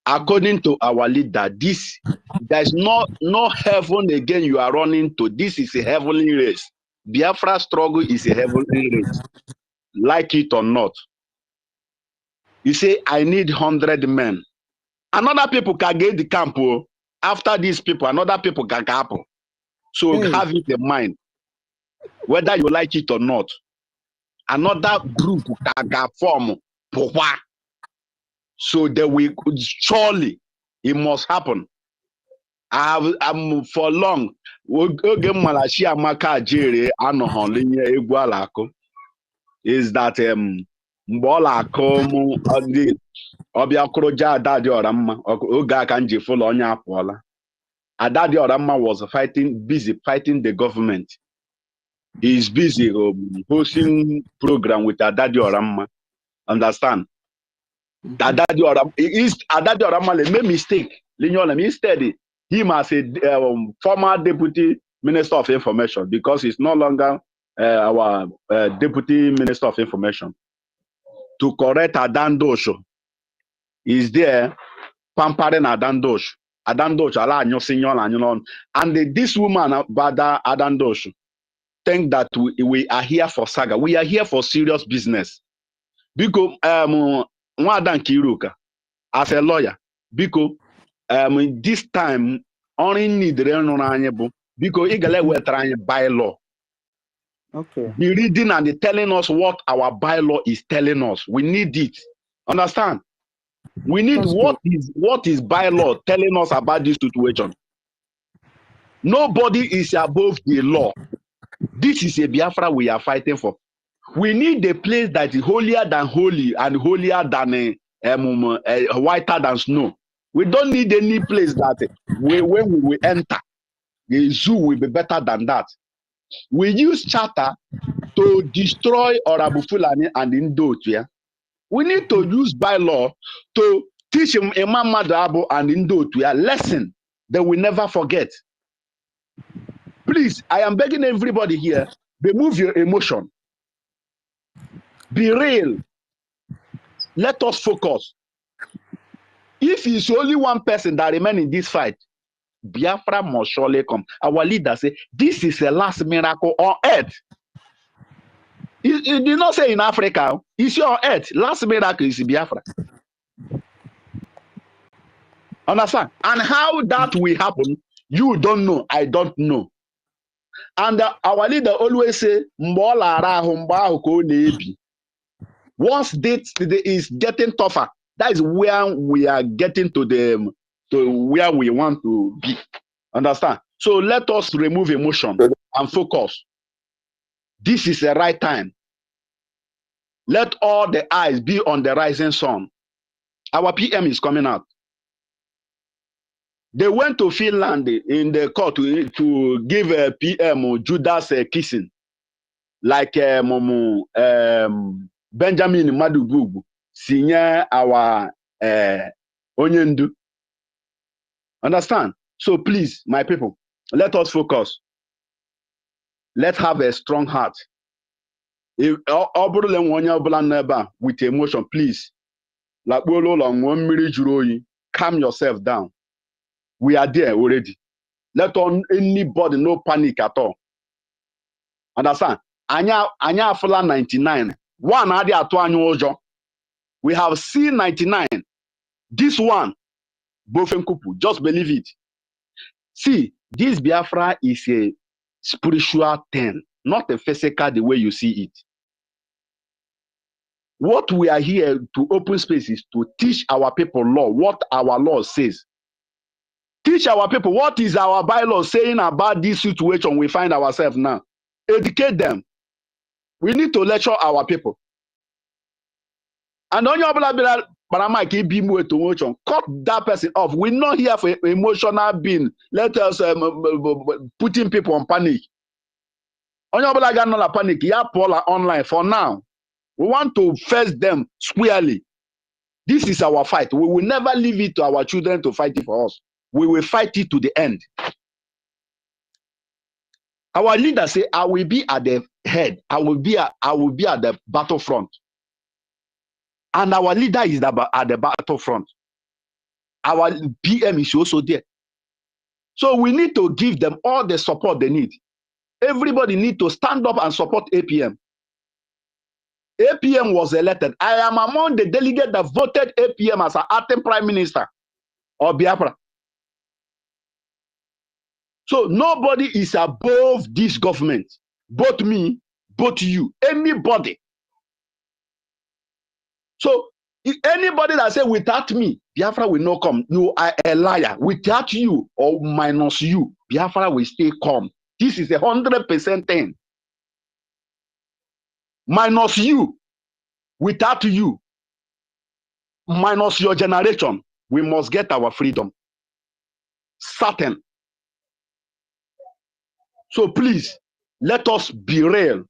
Speaker 21: According to our leader, there is no heaven again you are running to. This is a heavenly race. Biafra struggle is a heavenly race. Like it or not. You say, I need 100 men. Another people can get the camp. After these people, another people can camp. So have it in mind. Whether you like it or not. Another group can form. So that we surely it must happen. I'm for long. Is that Mbola komu adi obia kroja Adadi Oramma oga kanji full onye apụọla. Adadi Oramma was busy fighting the government. He's busy hosting program with Adadi Oramma. Understand? Adadi Oramma made mistake. Instead, him as a former deputy minister of information, because he's no longer our deputy minister of information, to correct Adandosho. He's there pampering Adandosho. Adandosho, and this woman, Bada Adandosho, think that we are here for saga. We are here for serious business. Because Nwadan Kiruka, as a lawyer, because this time only need the because we're trying bylaw.
Speaker 4: Okay.
Speaker 21: Be reading and telling us what our bylaw is telling us. We need it. Understand? We need what is bylaw telling us about this situation. Nobody is above the law. This is a Biafra we are fighting for. We need a place that is holier than holy and holier than whiter than snow. We don't need any place that when we enter, the zoo will be better than that. We use charter to destroy Orabu Fulani and Indotia. We need to use bylaw to teach Imam Madabu and Indotia lesson that we never forget. Please, I am begging everybody here, remove your emotion. Be real. Let us focus. If it's only one person that remains in this fight, Biafra must surely come. Our leader say, this is the last miracle on earth. He did not say in Africa, it's your earth. Last miracle is Biafra. Understand? And how that will happen, you don't know, I don't know. And our leader always say, once this is getting tougher, that is where we are getting to where we want to be. Understand? So let us remove emotion and focus. This is the right time. Let all the eyes be on the rising sun. Our PM is coming out. They went to Finland in the court to give a PM Judas kissing, like Benjamin Madubugu, senior our Onyendu. Understand? So please, my people, let us focus. Let's have a strong heart. If with emotion, please, calm yourself down. We are there already. Let anybody no panic at all. Understand? Anya Fula 99. One adi atu anyo ojo. We have seen 99. This one, Bofenkupu, just believe it. See, this Biafra is a spiritual thing, not a physical the way you see it. What we are here to open space is to teach our people law, what our law says. Teach our people what is our bylaw saying about this situation we find ourselves now. Educate them. We need to lecture our people. And on your cut that person off. We're not here for emotional being. Let us putting people on panic. On your panic, yeah, Paula online for now. We want to face them squarely. This is our fight. We will never leave it to our children to fight it for us. We will fight it to the end. Our leader say, I will be at the head. I will be at the battlefront. And our leader is at the battlefront. Our PM is also there. So we need to give them all the support they need. Everybody need to stand up and support APM. APM was elected. I am among the delegates that voted APM as an acting prime minister of Biafra. So nobody is above this government. Both me, both you, anybody. So if anybody that say without me, Biafra will not come. You are a liar. Without you or minus you, Biafra will stay calm. This is 100% thing. Minus you, without you, minus your generation, we must get our freedom. Certain. So please, let us be real.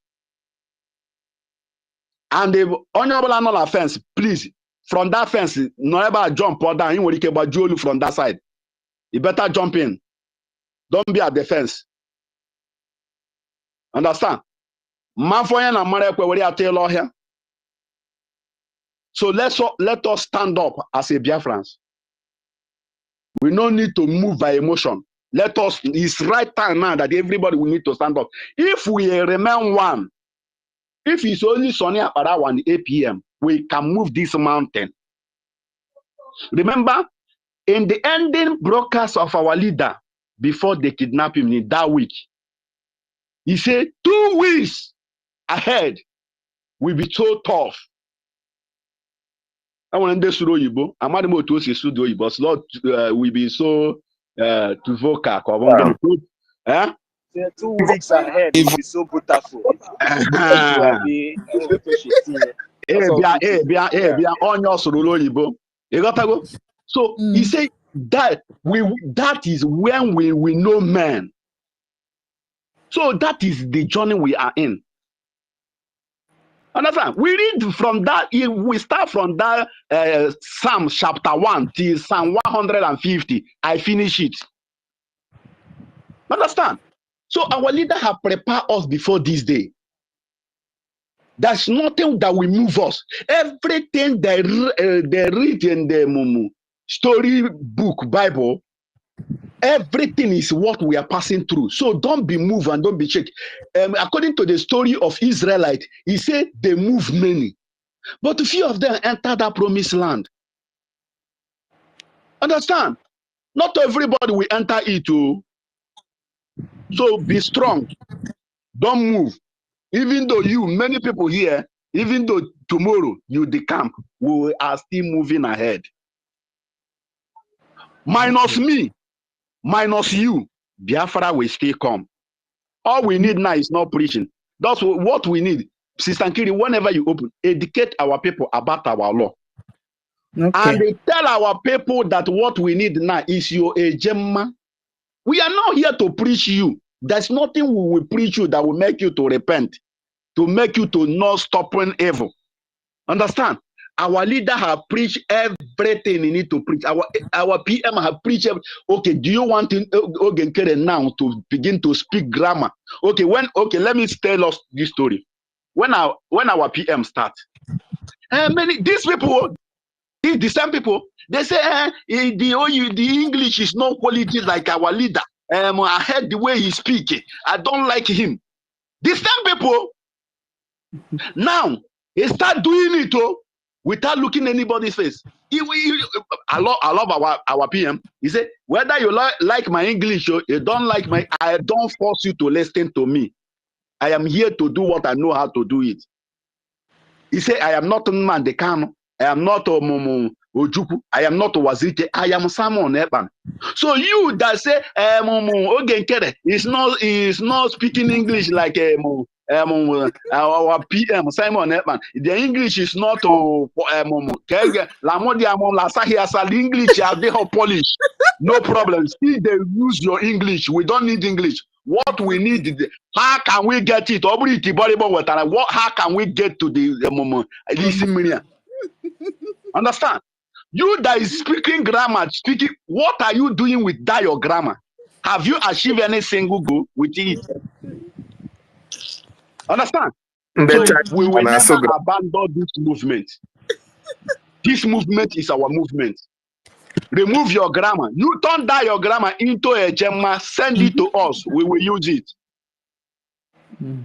Speaker 21: And the honorable annual offense, please, from that fence, never jump or down. You will from that side. You better jump in. Don't be at the fence. Understand? So let us stand up as a Biafrans. We don't need to move by emotion. It's right time now that everybody will need to stand up. If we remain one, if it's only sunny around 8 p.m., we can move this mountain. Remember, in the ending broadcast of our leader, before they kidnapped him in that week, he said 2 weeks ahead will be so tough. I want to say Yibo. I'm not able to say Yibo, but Lord will be so to vocal.
Speaker 7: Wow. 2 weeks ahead will be so beautiful.
Speaker 21: So he said that that is when we know man. So that is the journey we are in. Understand? We read from that, we start from that Psalm chapter 1 till Psalm 150. I finish it. Understand? So our leader have prepared us before this day. There's nothing that will move us. Everything they read in the story book, Bible, everything is what we are passing through. So don't be moved and don't be shaken. According to the story of Israelite, he said they moved many, but few of them entered that promised land. Understand? Not everybody will enter it too. So be strong. Don't move. Even though many people here, even though tomorrow you decamp, we are still moving ahead. Minus me, minus you, Biafra will still come. All we need now is not preaching. That's what we need. Sister Nkiri, whenever you open, educate our people about our law. Okay. And they tell our people that what we need now is your ejema. We are not here to preach you. There's nothing we will preach you that will make you to repent, to make you to not stop evil. Understand? Our leader have preached everything he need to preach. Our PM have preached. Okay, do you want now to begin to speak grammar? Okay, let me tell us this story. When our PM start, these people, the same people, they say the English is no quality like our leader. I heard the way he speak. I don't like him. The same people now he start doing it without looking anybody's face. I love our PM. He said, whether you like my English or you don't like I don't force you to listen to me. I am here to do what I know how to do it. He said, I am not Mandekano. I am not Ojuku. I am not Wazite. I am Simon Epan. So you that say is not speaking English like our PM Simon Epan. The English is not the English are they Polish. No problem. Still they use your English. We don't need English. What we need is how can we get it? How can we get to the Understand? You that is speaking grammar, what are you doing with that your grammar? Have you achieved any single goal with it? Understand? So we will never abandon this movement. This movement is our movement. Remove your grammar. You turn that your grammar into a gemma, send it to us. We will use it.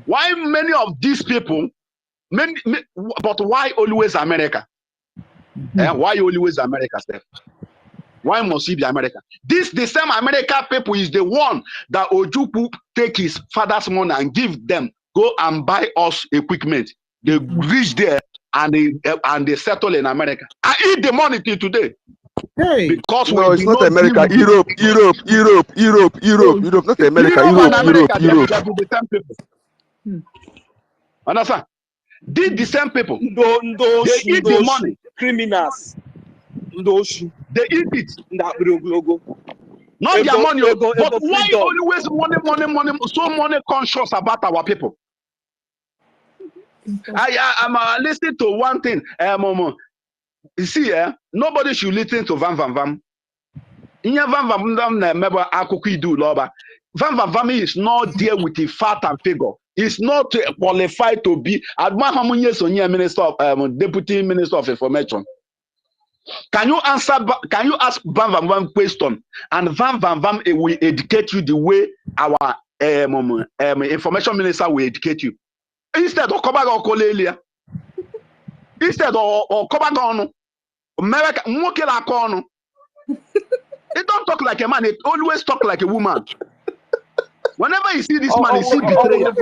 Speaker 21: Why many of these people, but why always America? Why always America, Steph? Why must it be America? The same America people is the one that Ojukwu take his father's money and give them, go and buy us equipment. They reach there and they settle in America. I eat the money till today.
Speaker 5: Hey,
Speaker 21: because
Speaker 5: no, it's not America. Europe, not America. Europe.
Speaker 21: The same people. Understand? The same people.
Speaker 2: Those
Speaker 21: They eat the money.
Speaker 2: criminals. Those
Speaker 21: they eat it.
Speaker 2: Not their
Speaker 21: money. But why always money, so money conscious about our people? I'm listening to one thing. You see, nobody should listen to Van Van Van. Van Van Van is not there with the fat and figure. He's not qualified to be Minister of Deputy Minister of Information. Can you answer? Can you ask Van Van Van question? And Van Van Van will educate you the way our information minister will educate you. Instead of Kobaga, instead of Kobaga, America, it don't talk like a man. It always talk like a woman. Whenever you see this man, you see betrayal.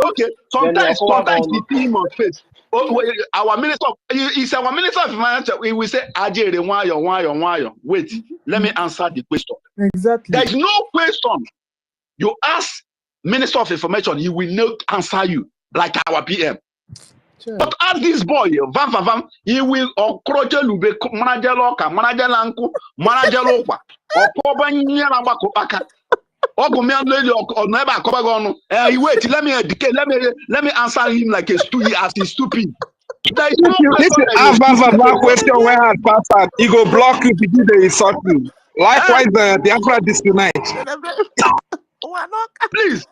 Speaker 21: Okay, sometimes you see him on face. Our minister, he's our minister of finance. We will say, why? Wait, let me answer the question.
Speaker 4: Exactly.
Speaker 21: There is no question. You ask Minister of Information, he will not answer you like our PM. Sure. But ask this boy, Van, he will okroje lube manager loka, manager lanku, manager loka, or Kobanya Kopaka. Wait, let me educate, let me answer him like a stupid as he's stupid. There is no
Speaker 5: question where I pass he go block you to do the insulting. Likewise, the Biafra this tonight.
Speaker 21: Please.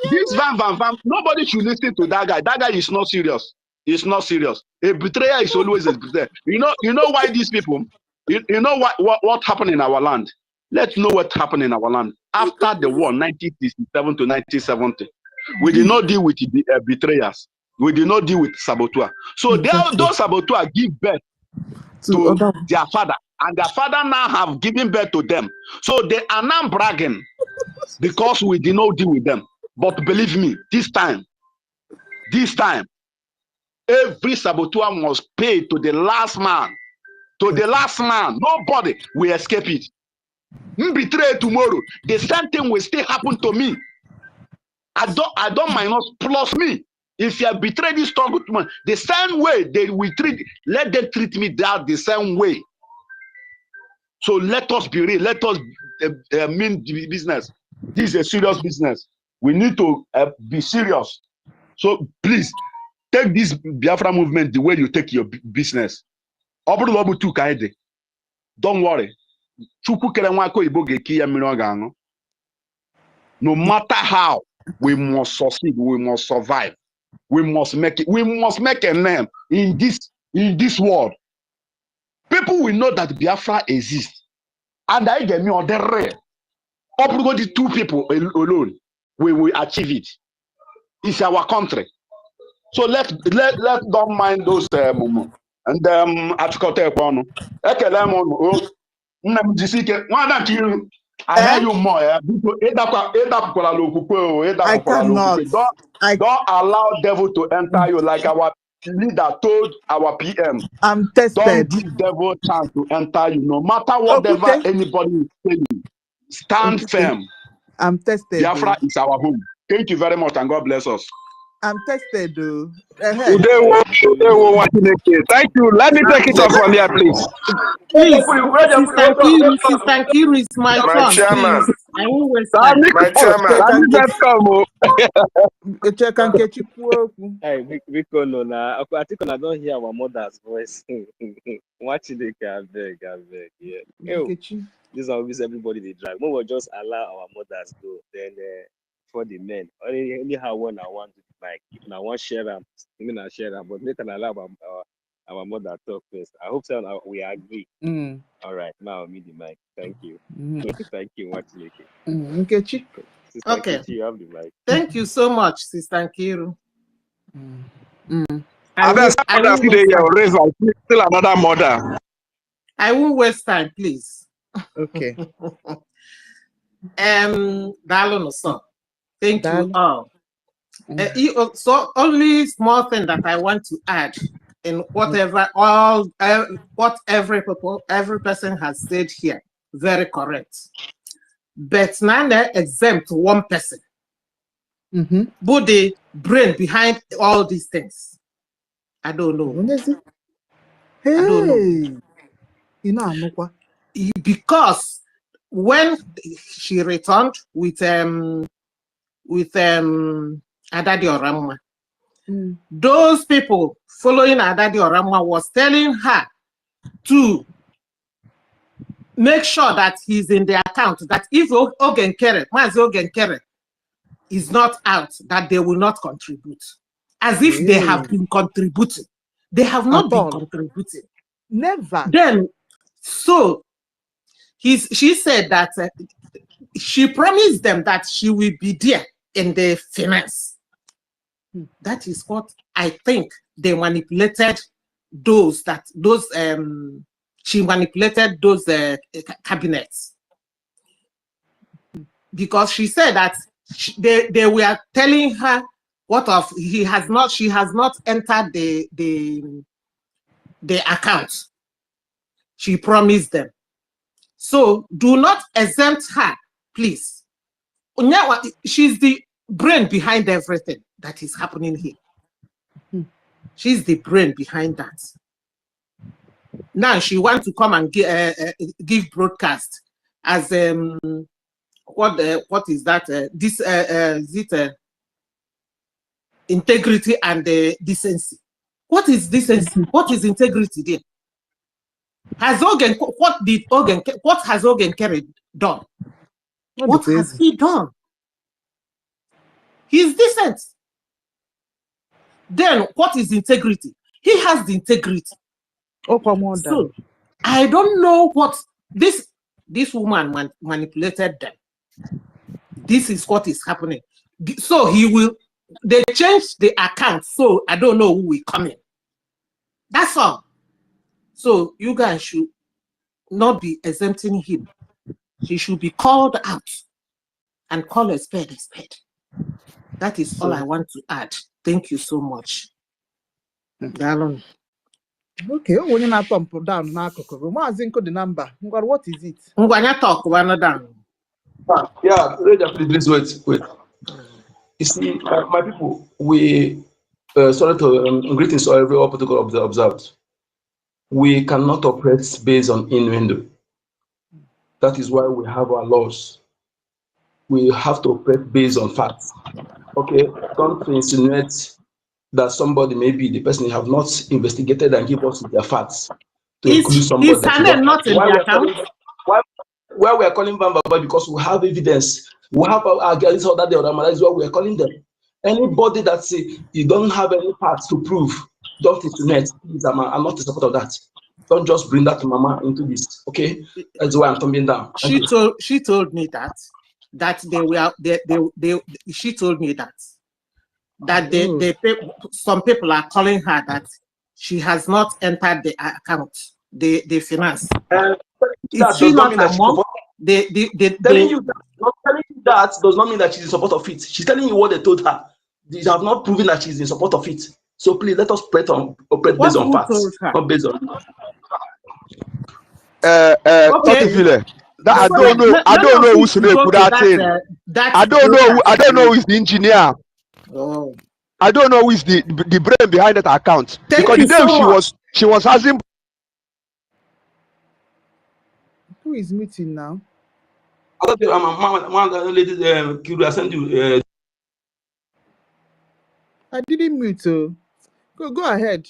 Speaker 21: This Van, nobody should listen to that guy. That guy is not serious. He's not serious. A betrayer is always a betrayer. You know why these people? You know what happened in our land? Let's know what happened in our land after the war, 1967 to 1970. We did not deal with the betrayers. We did not deal with saboteurs. So those saboteurs give birth to their father, and their father now have given birth to them. So they are now bragging because we did not deal with them. But believe me, this time, every saboteur must pay to the last man. To the last man. Nobody will escape it. Betray tomorrow. The same thing will still happen to me. I don't minus plus me. If you betray this struggle to me, the same way they will let them treat me that the same way. So let us be real. Let us mean business. This is a serious business. We need to be serious. So please take this Biafra movement the way you take your business. Don't worry. No matter how, we must succeed. We must survive. We must make it. We must make a name in this world. People will know that Biafra exists. And I get me on the rare. The two people alone, we will achieve it. It's our country. So let don't mind those moments. And I hear you more.
Speaker 4: I cannot.
Speaker 21: Don't allow devil to enter you like our leader told our PM.
Speaker 4: I'm tested.
Speaker 21: Don't give devil a chance to enter you. No matter whatever anybody is saying, stand firm.
Speaker 4: I'm tested.
Speaker 21: Biafra is our home. Thank you very much and God bless us.
Speaker 4: I'm tested though.
Speaker 5: Thank you. Let me take it off from here, please.
Speaker 11: Please, Sister Nkiru is my
Speaker 5: chairman.
Speaker 11: Please. I won't waste time.
Speaker 5: My chairman.
Speaker 7: Hey, Rico, I think I don't hear our mother's voice. Watching the beg. Yeah. This is always everybody they drag. We will just allow our mothers go. Then for the men, anyhow one I want to like. If I want share them, even I share them, but they can allow our mother talk first. I hope so. We agree. All right, now me the mic. Thank you. Thank you, watching
Speaker 4: Nkechi.
Speaker 11: Okay.
Speaker 7: You have the mic.
Speaker 11: Thank you so much, Sister Nkiru.
Speaker 5: Still another mother.
Speaker 11: I won't waste time, please.
Speaker 4: Okay.
Speaker 11: Dalo son. Thank you all. So only small thing that I want to add in whatever what every person has said here, very correct. but now exempt one person. But the brain behind all these things, I don't know.
Speaker 4: Hey,
Speaker 11: I don't know.
Speaker 4: You know,
Speaker 11: because when she returned with Adadi Oramwa, those people following Adadi Oramwa was telling her to make sure that he's in the account, that if Mazi Ogenkere is not out, that they will not contribute. As if they have been contributing. They have not been contributing.
Speaker 4: Never.
Speaker 11: Then, so she said that she promised them that she will be there in the finance. That is what I think they manipulated she manipulated those cabinets. Because she said that they were telling her she has not entered the account. She promised them. So do not exempt her, please. She's the brain behind everything that is happening here. She's the brain behind that. Now she wants to come and give broadcast as what is that? Integrity and decency. What is decency? What is integrity there? What has Ogenkere done? What has he done? He's decent. Then what is integrity? He has the integrity. So I don't know what this woman manipulated them. This is what is happening. So they changed the account, so I don't know who will come in. That's all. So you guys should not be exempting him. He should be called out and call a spade a spade. That is all I want to add. Thank you so much. Darling.
Speaker 4: Okay, when you not pump down, the number. What is it?
Speaker 11: Talk one down.
Speaker 21: Yeah, please wait. You see, my people, we sorry to greetings to every protocol observed. We cannot operate based on innuendo. That is why we have our laws. We have to operate based on facts. Okay, don't insinuate that somebody, maybe the person have not investigated and give us their facts to include somebody.
Speaker 11: Is not in the account?
Speaker 21: Why we are calling Bamba? Because we have evidence. We have our guys that they are. That is why we are calling them. Anybody that say you don't have any facts to prove, don't insinuate. Please, I'm not in support of that. Don't just bring that mama into this. Okay, that's why I'm coming down.
Speaker 11: She told me that she told me that some people are calling her that she has not entered the account, the finance. Is she not a mom?
Speaker 21: Telling you that does not mean that she's in support of it. She's telling you what they told her. They have not proven that she's in support of it. So please let us operate based on facts, not based on.
Speaker 5: Okay. I don't know who's going to put that in. I don't know who is the engineer.
Speaker 11: Oh.
Speaker 5: I don't know who is the brain behind that account.
Speaker 11: Because
Speaker 5: the day she was asking.
Speaker 4: Who is meeting now?
Speaker 21: One lady, I sent you.
Speaker 4: I didn't mute. Go ahead.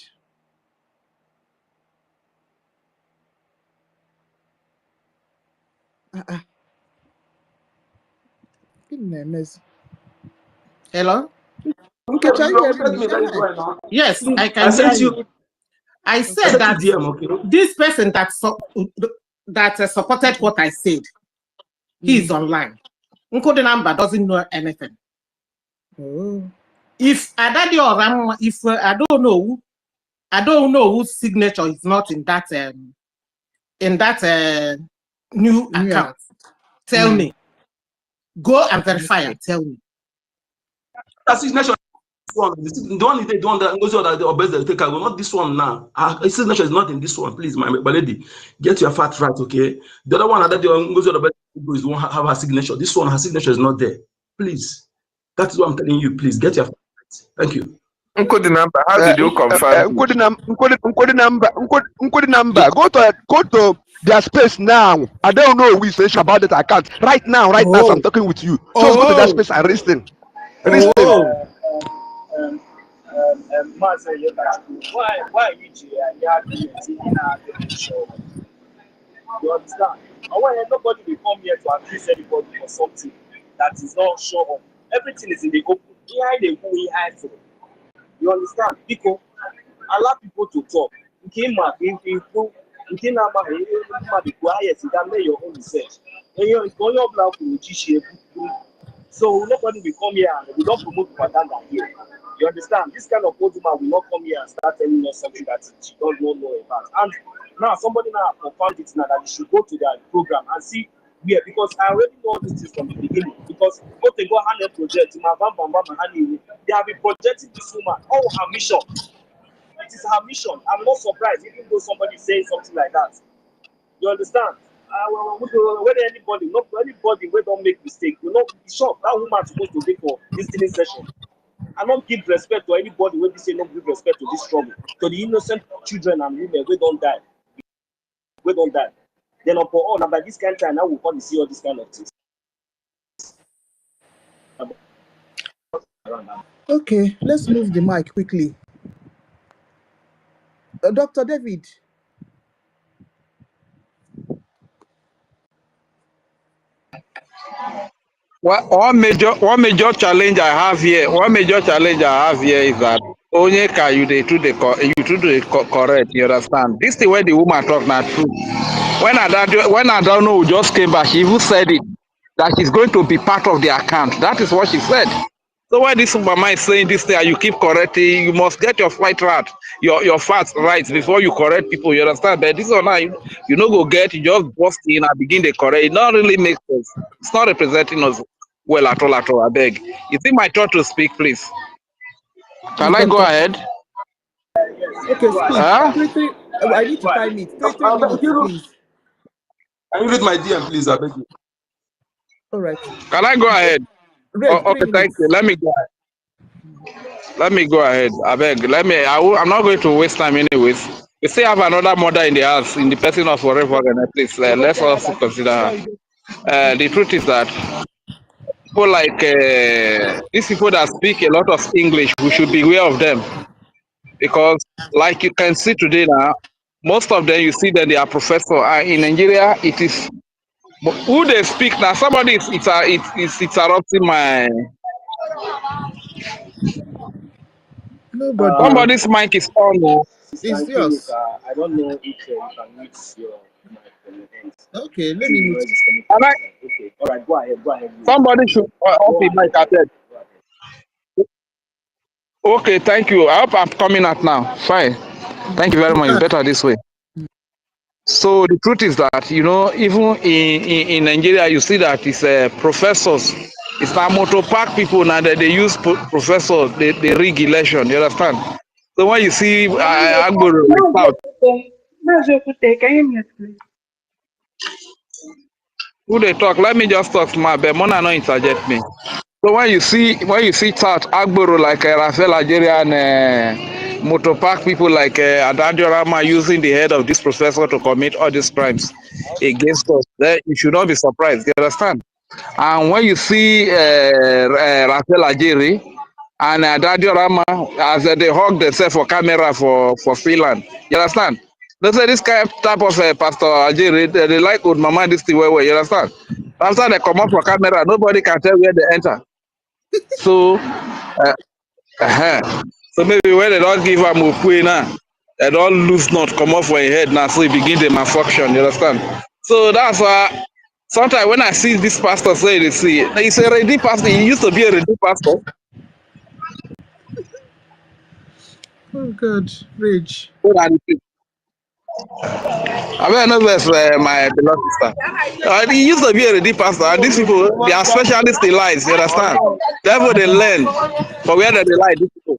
Speaker 11: Hello?
Speaker 21: Yes,
Speaker 11: I can hear you. I said that this person that supported what I said, he is online. Nkode number doesn't know anything. If Adadi or Ram, if I don't know whose signature is not in that new account. Tell me. Go and verify and tell me.
Speaker 21: That signature. The one that NGOZI or best take not this one now. His signature is not in this one. Please, my lady, get your fact right, okay? The other one that the NGOZI or best
Speaker 13: Igbo is the one have her signature. This one, her signature is not there. Please. That is what I'm telling you. Please get your facts. Thank you.
Speaker 15: Nkudi number. How did you confirm?
Speaker 5: Nkudi number. Go to their space now. I don't know who is saying about that account. Right now, as I'm talking with you. Just go to that space and listen.
Speaker 2: Why you you understand? And when nobody will come here to accuse anybody for something that is not sure of. Everything is in the open. Behind the who we hide for. You understand? Because allow people to talk. You came back, you came back, you can make your own research. And you're going to so nobody will come here and we don't promote propaganda here. You understand? This kind of old woman will not come here and start telling us something that she don't know about. And now somebody now confirmed it now that you should go to their program and see where, because I already know this is from the beginning. Because what they go hand project, they have been projecting this woman, all her mission. It is her mission. I'm not surprised, even though somebody is saying something like that. You understand? Whether anybody will don't make mistake, you know, be sure that woman is supposed to be for listening session. I don't give respect to anybody when they say not give respect to this struggle, to the innocent children and women we don't die. We don't die. Then upon all, and by this kind of time, now we want to see all this kind of things.
Speaker 4: Okay, let's move the mic quickly. Dr. David.
Speaker 23: One major challenge I have here. Is that only can you do the correct. You understand? This is where the woman talk now true. When I don't know who just came back, she even said it that she's going to be part of the account. That is what she said. So when this woman is saying this thing, you keep correcting, you must get your fight right, your facts right before you correct people. You understand? But this one now, you know, go get, you just bust in and begin to correct. It not really makes sense. It's not representing us well at all. I beg. Is it my turn to speak, please? Can I go ahead?
Speaker 4: Okay, speak.
Speaker 23: Huh?
Speaker 4: I need to time it. 3 minutes, please.
Speaker 13: Can you read my DM, please? I beg you.
Speaker 4: All right.
Speaker 23: Can I go ahead? Okay, thank you. Let me go ahead. I beg. I'm not going to waste time anyways. We still have another mother in the house, in the person of forever. Please, let's also consider her. The truth is that people like these people that speak a lot of English, we should be aware of them. Because like you can see today now, most of them, you see that they are professors. In Nigeria, it is who they speak now. Somebody is interrupting my...
Speaker 4: Nobody.
Speaker 23: Somebody's mic is on.
Speaker 4: It's yours.
Speaker 2: I don't know if you can mute your mic from your end.
Speaker 4: Okay, let me mute.
Speaker 2: Okay, all right, go ahead.
Speaker 23: Somebody should open mic at it. Okay, thank you. I hope I'm coming out now. Fine. Thank you very much. It's better this way. So the truth is that, you know, even in Nigeria, you see that it's professors. It's not motor park people now that they use professors, they rig election. You understand? So when you see Agboro like South,
Speaker 17: Can you mute, please?
Speaker 23: who they talk? Let me just talk to my but Mona no interject me. So when you see South Agboro like Rafael Algeria and motor park people like Adadiorama using the head of this professor to commit all these crimes against us, then you should not be surprised. You understand? And when you see Rafael Algeria and Adadiorama as they hug themselves for camera for Finland, you understand? They say this type of Pastor Algeria, they like old mama this thing where you understand? After they come up for camera, nobody can tell where they enter. So, so maybe when they don't give them a now, they don't lose not come off for your head now, so you begin the malfunction. You understand? So that's why sometimes when I see this pastor say he's a ready pastor. He used to be a ready pastor.
Speaker 4: Oh God, rage.
Speaker 23: I mean, I know that's my beloved sister. He used to be a ready pastor. And these people, they are specialists in lies. You understand? Therefore, they learn from where they lie. These people.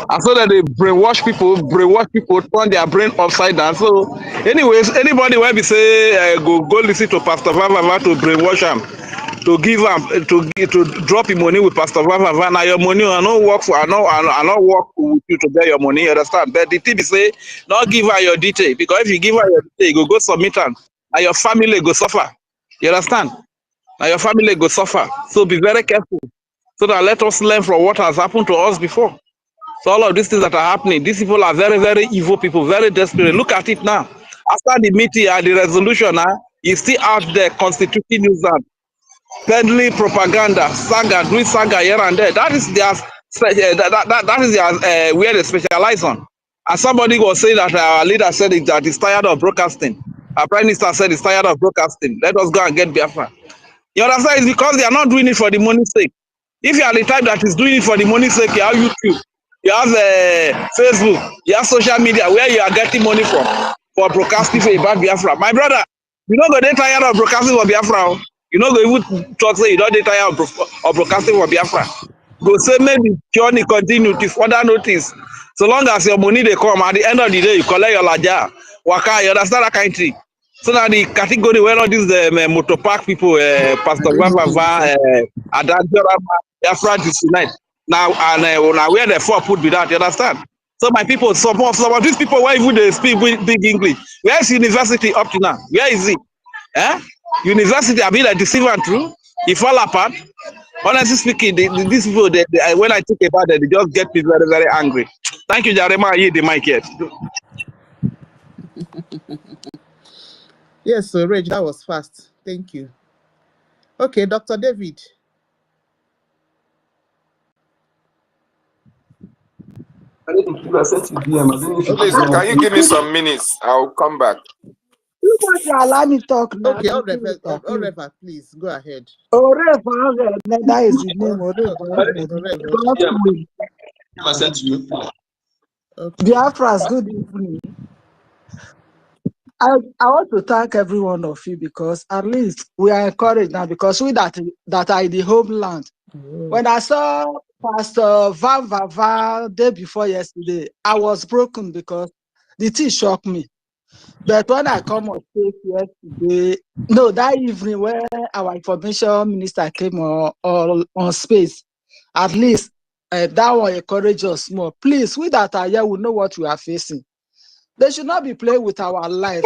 Speaker 23: And so that they brainwash people, turn their brain upside down. So, anyways, anybody when we say go listen to Pastor Vava to brainwash him, to give him to drop him money with Pastor Vava. Now your money I not work for, I not work with you to get your money. You understand? But the thing is say, not give her your detail, because if you give her your detail, you go submit them, and your family go suffer. You understand? Now your family go suffer. So be very careful. So that let us learn from what has happened to us before. So all of these things that are happening, these people are very, very evil people, very desperate. Look at it now. After the meeting and the resolution, he's still out there constituting nuisance, peddling propaganda, saga, doing saga here and there. That is their that is their where they specialize on. And somebody was saying that our leader said it, that he's tired of broadcasting. Our prime minister said he's tired of broadcasting. Let us go and get Biafra. You understand? It's because they are not doing it for the money's sake. If you are the type that is doing it for the money's sake, you have YouTube, you have Facebook, you have social media where you are getting money from for broadcasting for about Biafra. My brother, you don't go tired of broadcasting for Biafra. You know, go even talk say you don't get tired of broadcasting for Biafra. Go say maybe journey continue to further notice. So long as your money they come, at the end of the day, you collect your laja. Waka, you understand that kind of thing. So now the category where all these motor park people, Pastor Vava, Adanjorama, Biafra is tonight. Now and now where the four put be that, you understand? So my people, some of these people where even they speak big English. Where is university up to now? Where is it? Eh? University have been a deceiver true. It fall apart. Honestly speaking, these people, when I think about it, they just get me very, very angry. Thank you, Jarema. I hear the mic here.
Speaker 4: Yes, so Reg, that was fast. Thank you. Okay, Dr. David.
Speaker 15: Please, can you give me some minutes? I'll come back.
Speaker 6: You want to allow me talk now?
Speaker 4: Okay, Oreva, please go ahead.
Speaker 6: Oreva, that is the name. Biafras, good evening. I want to thank every one of you, because at least we are encouraged now, because we that are in the homeland. When I saw Pastor Van Vava day before yesterday, I was broken because the thing shocked me. But when I come on stage yesterday, no, that evening when our information minister came on space, at least that one encouraged us more. Please, we that are here, we know what we are facing. They should not be playing with our life.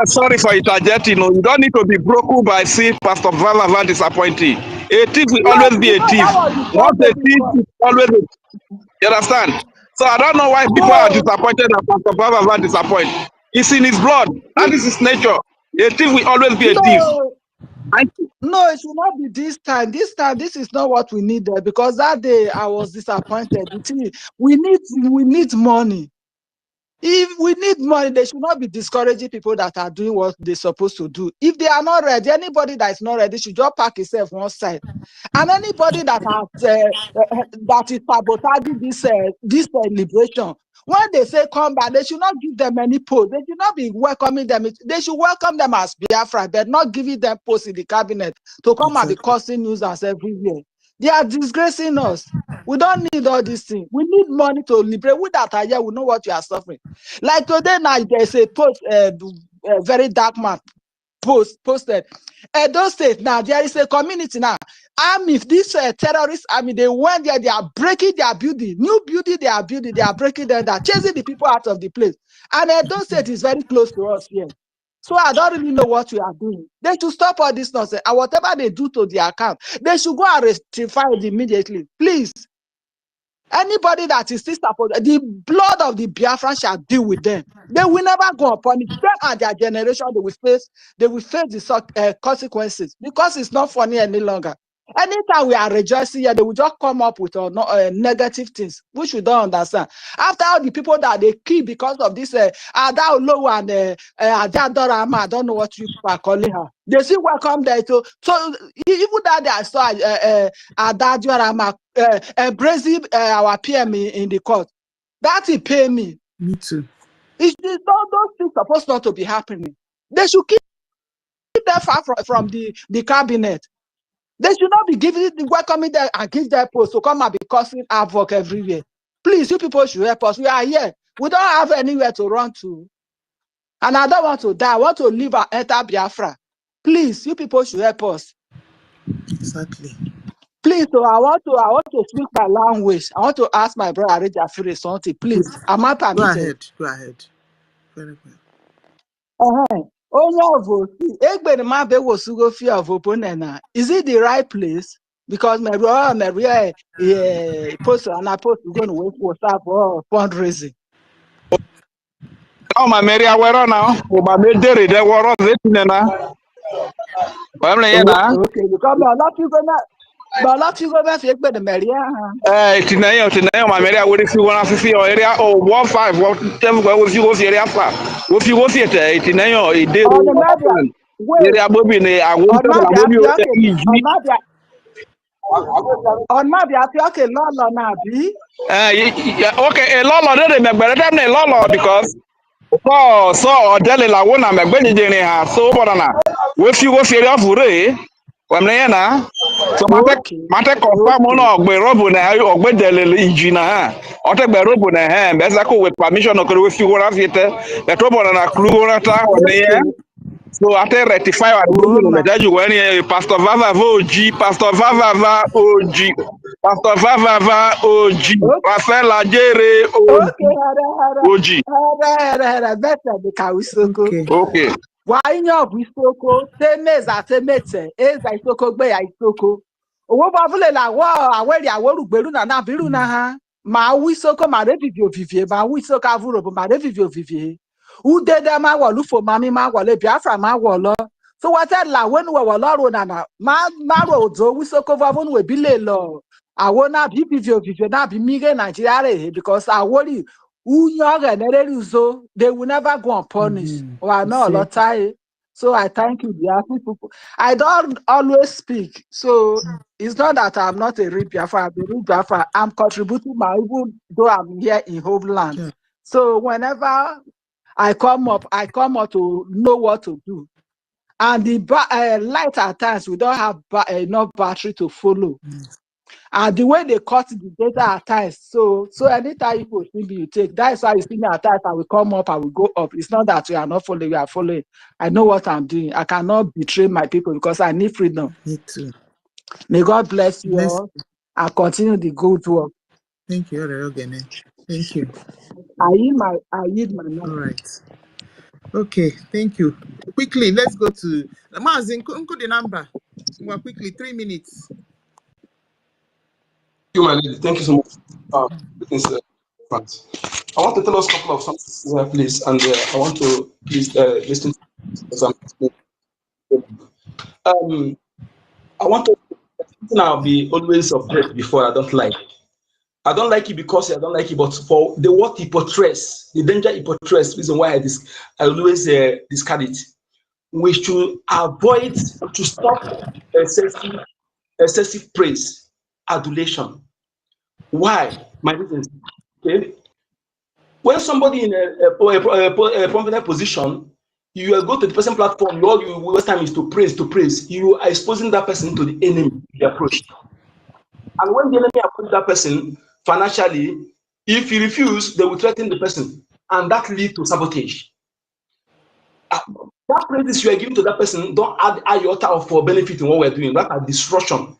Speaker 23: Sorry for interjecting. You don't need to be broken by seeing Pastor Vava disappointing. A thief will always be a thief. Not a thief is always a thief. You understand? So I don't know why people are disappointed that Pastor Vava disappointed. It's in his blood. That is his nature. A thief will always be a thief.
Speaker 6: No, it should not be this time. This time, this is not what we needed, because that day I was disappointed. We need money. If we need money, they should not be discouraging people that are doing what they're supposed to do. If they are not ready, anybody that is not ready should just pack himself one side. And anybody that that is sabotaging this liberation, when they say come back, they should not give them any post. They should not be welcoming them. They should welcome them as Biafra, but not giving them posts in the cabinet to come and be causing nuisance everywhere. They are disgracing us. We don't need all these things. We need money to liberate. We that are here, we know what we are suffering. Like today night, there's a post, very dark man posted. Those states now, there is a community now. Army, this terrorist army, they went there, they are breaking their building. New building they are building, they are breaking them down, chasing the people out of the place. And those states is very close to us here. So I don't really know what we are doing. They should stop all this nonsense. And whatever they do to their account, they should go and rectify it immediately. Please. Anybody that is still supported, the blood of the Biafran shall deal with them. They will never go upon it. Them and their generation, they will face the consequences, because it's not funny any longer. Anytime we are rejoicing here, they will just come up with negative things, which we don't understand. After all the people that they kill because of this Adaolo and Adadorama, I don't know what you are calling her. They still welcome there too. So even that they saw Adadorama Brgie, our PM in the court, that he pay me.
Speaker 4: Me too.
Speaker 6: Those things supposed not to be happening. They should keep them far from the cabinet.
Speaker 10: They should not be welcoming them and give their post to come and be causing havoc everywhere. Please, you people should help us. We are here. We don't have anywhere to run to. And I don't want to die. I want to live and enter Biafra. Please, you people should help us.
Speaker 4: Exactly.
Speaker 10: Please, so I want to speak my language. I want to ask my brother Arija Fure something. Please, am I permitted?
Speaker 4: Go ahead. Go ahead. Very well.
Speaker 10: Is it the right place? Because my brother, post and I post going to wait for fundraising.
Speaker 23: Oh, my Mary, I wear now. My Mary, they were on it now.
Speaker 10: Okay, because a lot of people fake by the Maria.
Speaker 23: Tonight, my Mary, I would if you want to see your area or 1-5, what if you go see area far? What you go see it, tonight, it did.
Speaker 10: On the media, wait. On Mabia, okay, Lolo Nabi.
Speaker 23: Okay, a lot of them, better than a lot because. So dele la wona megbenye jeni ha so bodana we fi wo fere afure wamne na so mate confirm no ogbe robo na ogbe dele injina ha otegbe robo na ha be za ko with permission no we fi wo afite be to bodana kru na ta wamne so ate rectify wa do me daju wani pastor vava OG pastor vava OG pastor vava OG Rafael Ajere OG
Speaker 10: okay. Why not Wisoko? Tenes at Temete, Eza Isoko Bay Isoko. Owo bavule la wa aweri aworu gberu na biru na ha. Ma Wisoko ma revivio vivie, ma Wisoka avuro ma revivio vivie. Ude de ma wolu fo mami ma wole Biafra ma wolo. So what I la when we were loro na ma rozo Wisoko vavun we bile lo. I wanna be vivio na be mige Nigeria because I worry. They will never go unpunished. Or no, Lotai. So I thank you, Biafra people. I don't always speak. So it's not that I'm not a real Biafra. I'm a real Biafra. I'm contributing even though I'm here in homeland. Yeah. So whenever I come up to know what to do. And the light at times, we don't have enough battery to follow. And the way they cut the data at times, so anytime you see me, you take. That's why you see me at times, I will come up, I will go up. It's not that we are not following, we are following. I know what I'm doing. I cannot betray my people because I need freedom.
Speaker 4: Me too.
Speaker 10: May God bless you all and continue the good work.
Speaker 4: Thank you, Orogene. Thank you.
Speaker 10: I need my number.
Speaker 4: All right. Okay, thank you. Quickly, let's go to Mazin. The number. Well, quickly, 3 minutes.
Speaker 13: Thank you, my lady. Thank you so much. I want to tell us a couple of something, please, and I want to please listen to some. I want to. I'll be always upset before I don't like. I don't like it because I don't like it, but for the what it portrays, the danger it portrays, reason why I always discard it. We should avoid to stop excessive praise, adulation. Why? My reason is, okay. When somebody in a prominent position, you go to the person platform, all you waste time is to praise. You are exposing that person to the enemy approach. And when the enemy approach that person financially, if he refuses, they will threaten the person, and that leads to sabotage. That praises you are giving to that person, don't add iota for benefit in what we're doing. That are destruction.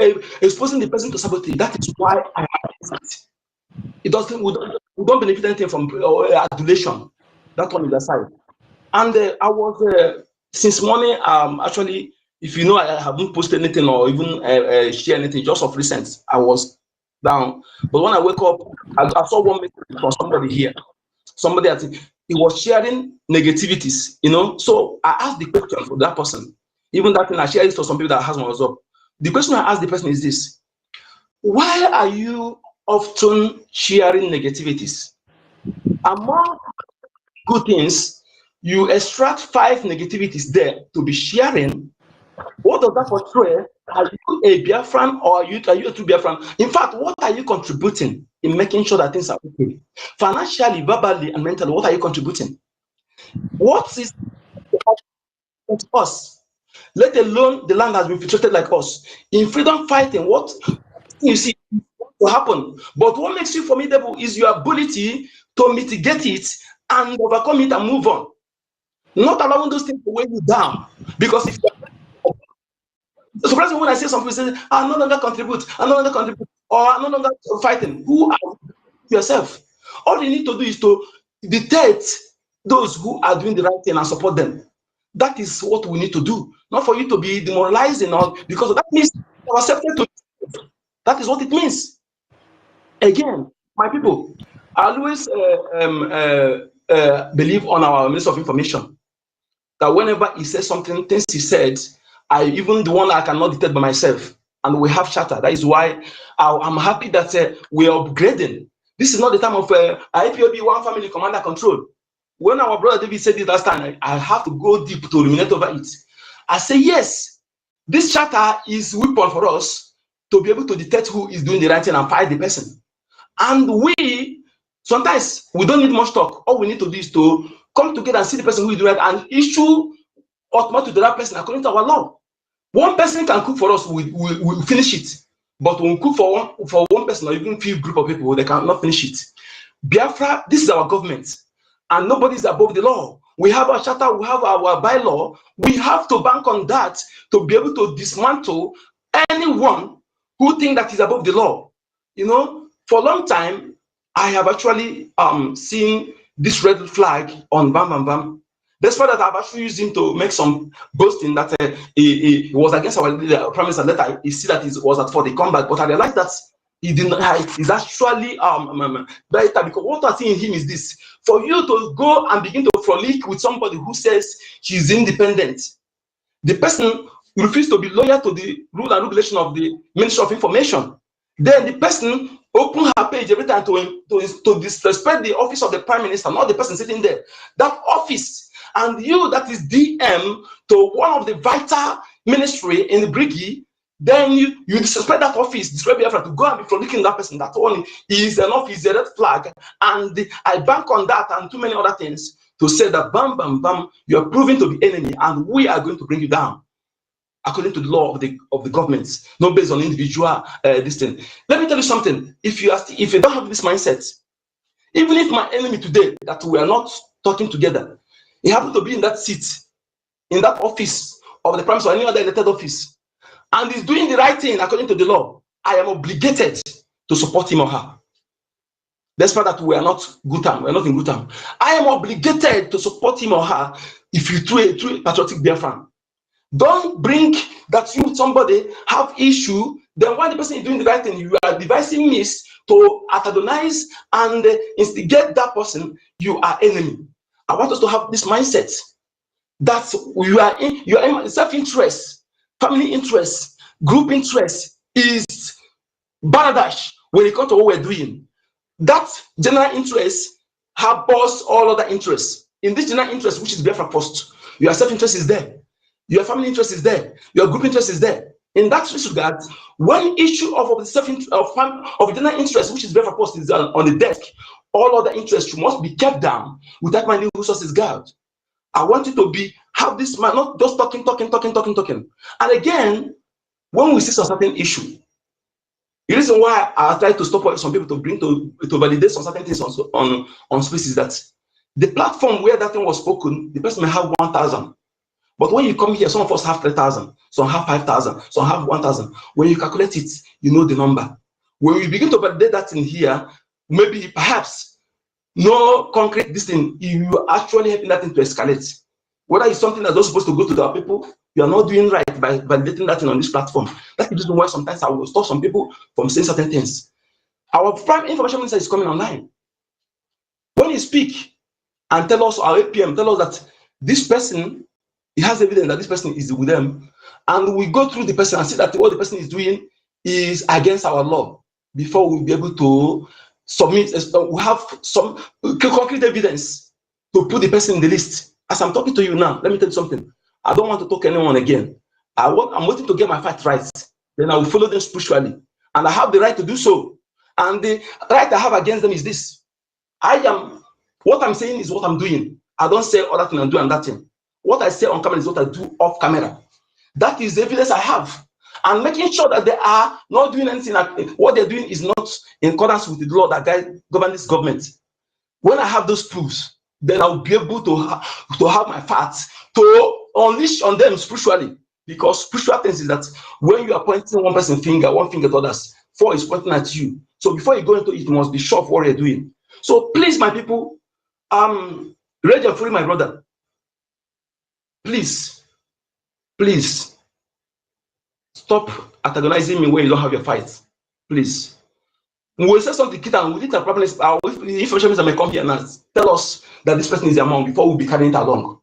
Speaker 13: Exposing the person to sabotage. That is why I have it. It doesn't. We don't benefit anything from adulation. That one is aside. And I was since morning. Actually, if you know, I haven't posted anything or even shared anything. Just of recent, I was down. But when I wake up, I saw one message from somebody here. Somebody, I think, he was sharing negativities. You know, so I asked the question for that person. Even that thing I shared it for some people that has my WhatsApp. The question I asked the person is this: why are you often sharing negativities? Among good things, you extract 5 negativities there to be sharing. What does that portray? Are you a Biafran or are you a true Biafran? In fact, what are you contributing in making sure that things are okay? Financially, verbally, and mentally, what are you contributing? What is us? let alone the land has been infiltrated like us. In freedom fighting, what you see will happen. But what makes you formidable is your ability to mitigate it and overcome it and move on. Not allowing those things to weigh you down. Because if surprisingly, when I say something, say, I no longer contribute, or I no longer fighting. Who are you yourself? All you need to do is to detect those who are doing the right thing and support them. That is what we need to do. Not for you to be demoralizing, or because that means you are accepted to. That is what it means. Again, my people, I always believe on our Minister of Information that whenever he says something, things he said, I even the one I cannot detect by myself, and we have charter. That is why I'm happy that we are upgrading. This is not the time of IPOB one family commander control. When our brother David said it last time, I have to go deep to ruminate over it. I say yes, this charter is weapon for us to be able to detect who is doing the right thing and fight the person. And we sometimes we don't need much talk. All we need to do is to come together and see the person who is doing it and issue ultimatum to that person according to our law. One person can cook for us, we finish it. But when we cook for one person or even few group of people, they cannot finish it. Biafra, this is our government, and nobody is above the law. We have our charter, we have our bylaw. We have to bank on that to be able to dismantle anyone who think that is above the law. You know, for a long time, I have actually seen this red flag on Bam Bam Bam. Despite that, I've actually used him to make some boasting that he was against our prime minister. Later, he see that he was at for the comeback, but I realized that he didn't. He's actually better, because what I see in him is this: for you to go and begin to frolic with somebody who says she's independent, the person refuses to be loyal to the rule and regulation of the Ministry of Information. Then the person open her page every time to disrespect the office of the prime minister, not the person sitting there. That office. And you that is DM to one of the vital ministry in the Brgie, then you disrespect that office, disrespect Biafra, to go and be frolicking that person. That one is an office, a red flag. And I bank on that and too many other things to say that bam, bam, bam, you are proving to be enemy and we are going to bring you down according to the law of the governments, not based on individual this thing. Let me tell you something. If you don't have this mindset, even if my enemy today that we are not talking together, he happened to be in that seat, in that office of the prime minister or any other elected office, and is doing the right thing according to the law, I am obligated to support him or her. Despite that we are not good time, we are not in good time. I am obligated to support him or her if you true patriotic Biafran. Don't bring that you somebody have issue, then while the person is doing the right thing, you are devising means to antagonize and instigate that person, you are enemy. I want us to have this mindset that you are in self-interest, family interest, group interest is baradash when it comes to what we're doing. That general interest harbors all other interests. In this general interest, which is Biafra first, your self-interest is there, your family interest is there, your group interest is there. In that regard, one issue of the general interest, which is Biafra first, is on the desk, all other interests must be kept down without minding resources guard. I want you to have this man, not just talking. And again, when we see some certain issue, the reason why I try to stop some people to bring to validate some certain things on spaces, that the platform where that thing was spoken, the person may have 1,000. But when you come here, some of us have 3,000, some have 5,000, some have 1,000. When you calculate it, you know the number. When we begin to validate that in here, maybe perhaps no concrete this thing, you are actually helping that thing to escalate. Whether it's something that's not supposed to go to the people, you are not doing right by validating that thing on this platform. That's the reason why sometimes I will stop some people from saying certain things. Our prime information minister is coming online. When you speak and tell us, our APM, tell us that this person, he has evidence that this person is with them, and we go through the person and see that what the person is doing is against our law, before we'll be able to submit, we have some concrete evidence to put the person in the list. As I'm talking to you now, let me tell you something. I don't want to talk to anyone again. I'm waiting to get my fight right. Then I will follow them spiritually. And I have the right to do so. And the right I have against them is this. What I'm saying is what I'm doing. I don't say other thing and do and that thing. What I say on camera is what I do off camera. That is the evidence I have. And making sure that they are not doing anything, what they're doing is not in accordance with the law that governs this government. When I have those proofs, then I'll be able to have my facts to unleash on them spiritually. Because spiritual things is that when you are pointing one finger to others, four is pointing at you. So before you go into it, you must be sure of what you're doing. So please, my people, ready and free, my brother. Please, stop antagonizing me when you don't have your fight. Please. When we say something, we need to problem. If Russians may come here and tell us that this person is among before we be carrying it along.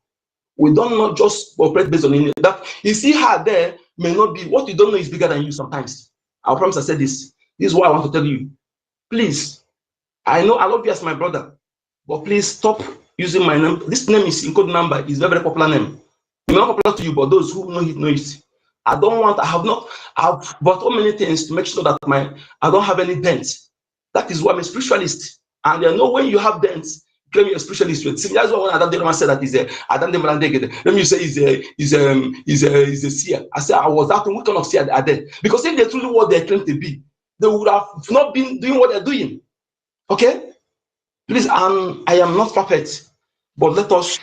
Speaker 13: We don't not just operate based on that. You see her there may not be what you don't know is bigger than you sometimes. I promise I said this. This is what I want to tell you. Please, I know I love you as my brother, but please stop using my name. This name is in code number, is very, very popular name. It's not popular to you, but those who know it know it. I've bought so many things to make sure that I don't have any dents. That is why I'm a spiritualist. And you know when you have dents, claim you're a spiritualist. See, that's why when Adam said that let me say is a seer. I said I was that what kind of seer are they? Because if they truly what they claim to be, they would have not been doing what they're doing. Okay? Please, I am not perfect, but let us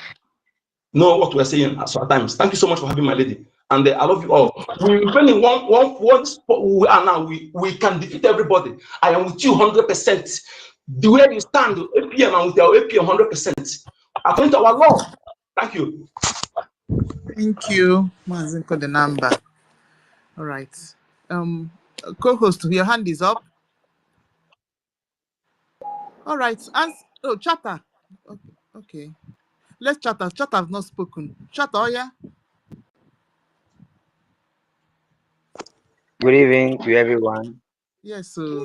Speaker 13: know what we're saying at times. Thank you so much for having my lady. And I love you all. We're in one spot we are now. We can defeat everybody. I am with you 100%. The way you stand, APM, and with our APM 100%. According to our law. Thank you.
Speaker 4: Thank you. Mazinko the number. All right. Co-host, your hand is up. All right. Chatter. Okay. Let's Chatter. Chatter have not spoken. Chatter, oh yeah.
Speaker 16: Good evening to everyone.
Speaker 4: Yes, so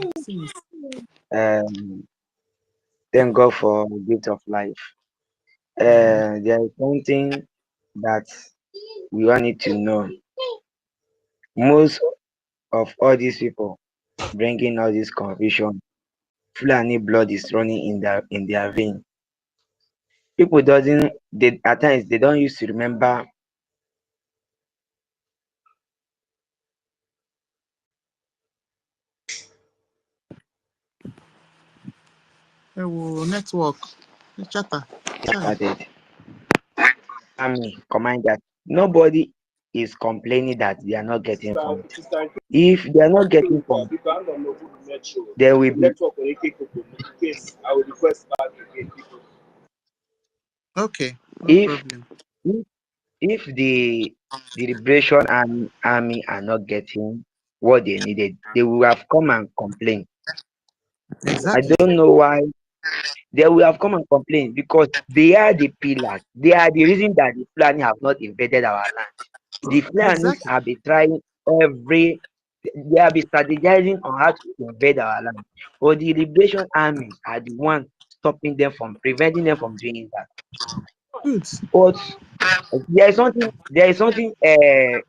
Speaker 16: thank God for the gift of life. There is something that we all need to know. Most of all these people bringing all this confusion, Fulani blood is running in their vein. People at times they don't used to remember.
Speaker 4: Network. Chatter.
Speaker 16: Started. Army command that nobody is complaining that they are not getting funds. If they are not getting funds, there will be.
Speaker 4: Okay. No problem.
Speaker 16: If the liberation army are not getting what they needed, they will have come and complain.
Speaker 4: Exactly.
Speaker 16: I don't know why they will have come and complain, because they are the pillars. They are the reason that the Fulani have not invaded our land. The Fulani have been trying they have been strategizing on how to invade our land. But the liberation army are the ones preventing them from doing that.
Speaker 4: Good.
Speaker 16: But there is something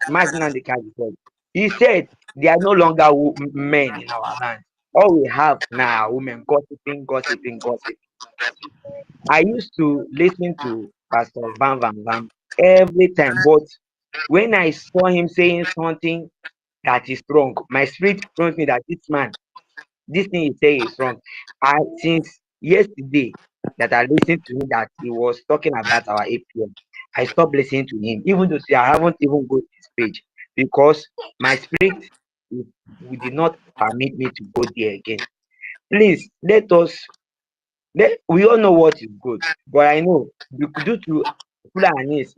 Speaker 16: Martin and the said. He said there are no longer men in our land. All we have now are women gossiping. I used to listen to Pastor Van every time, but when I saw him saying something that is wrong, my spirit told me that this thing he say is wrong. Since yesterday that I listened to him that he was talking about our APM, I stopped listening to him, even though I haven't even go to his page, because my spirit did not permit me to go there again. Please we all know what is good, but I know due to Fulanis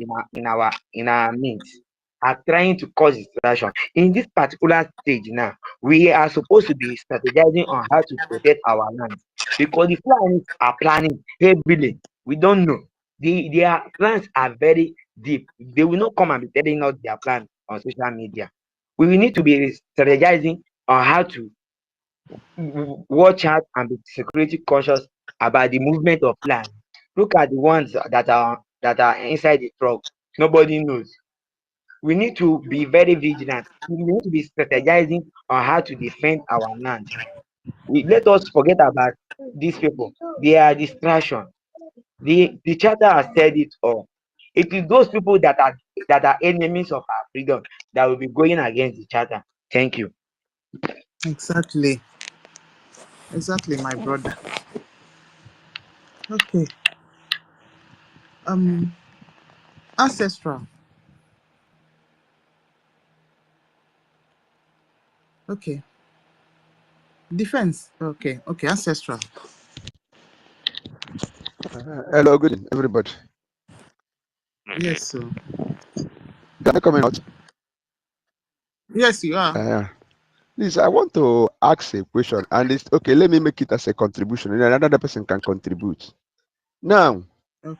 Speaker 16: in our midst are trying to cause distraction. In this particular stage now, we are supposed to be strategizing on how to protect our land, because the Fulanis are planning heavily. We don't know. Their plans are very deep. They will not come and be telling us their plans on social media. We will need to be strategizing on how to watch out and be security cautious about the movement of land. Look at the ones that are inside the truck. Nobody knows. We need to be very vigilant. We need to be strategizing on how to defend our land. Let us forget about these people. They are distraction. The charter has said it all. It is those people that are enemies of our freedom that will be going against the charter. Thank you.
Speaker 4: Exactly. Exactly, my brother. Okay. Ancestral. Okay. Defense. Okay. Okay. Ancestral.
Speaker 5: Hello, good evening, everybody.
Speaker 4: Yes, sir.
Speaker 5: Can I comment out?
Speaker 4: Yes, you are.
Speaker 5: Please, I want to ask a question, and it's okay. Let me make it as a contribution, and another person can contribute. Now,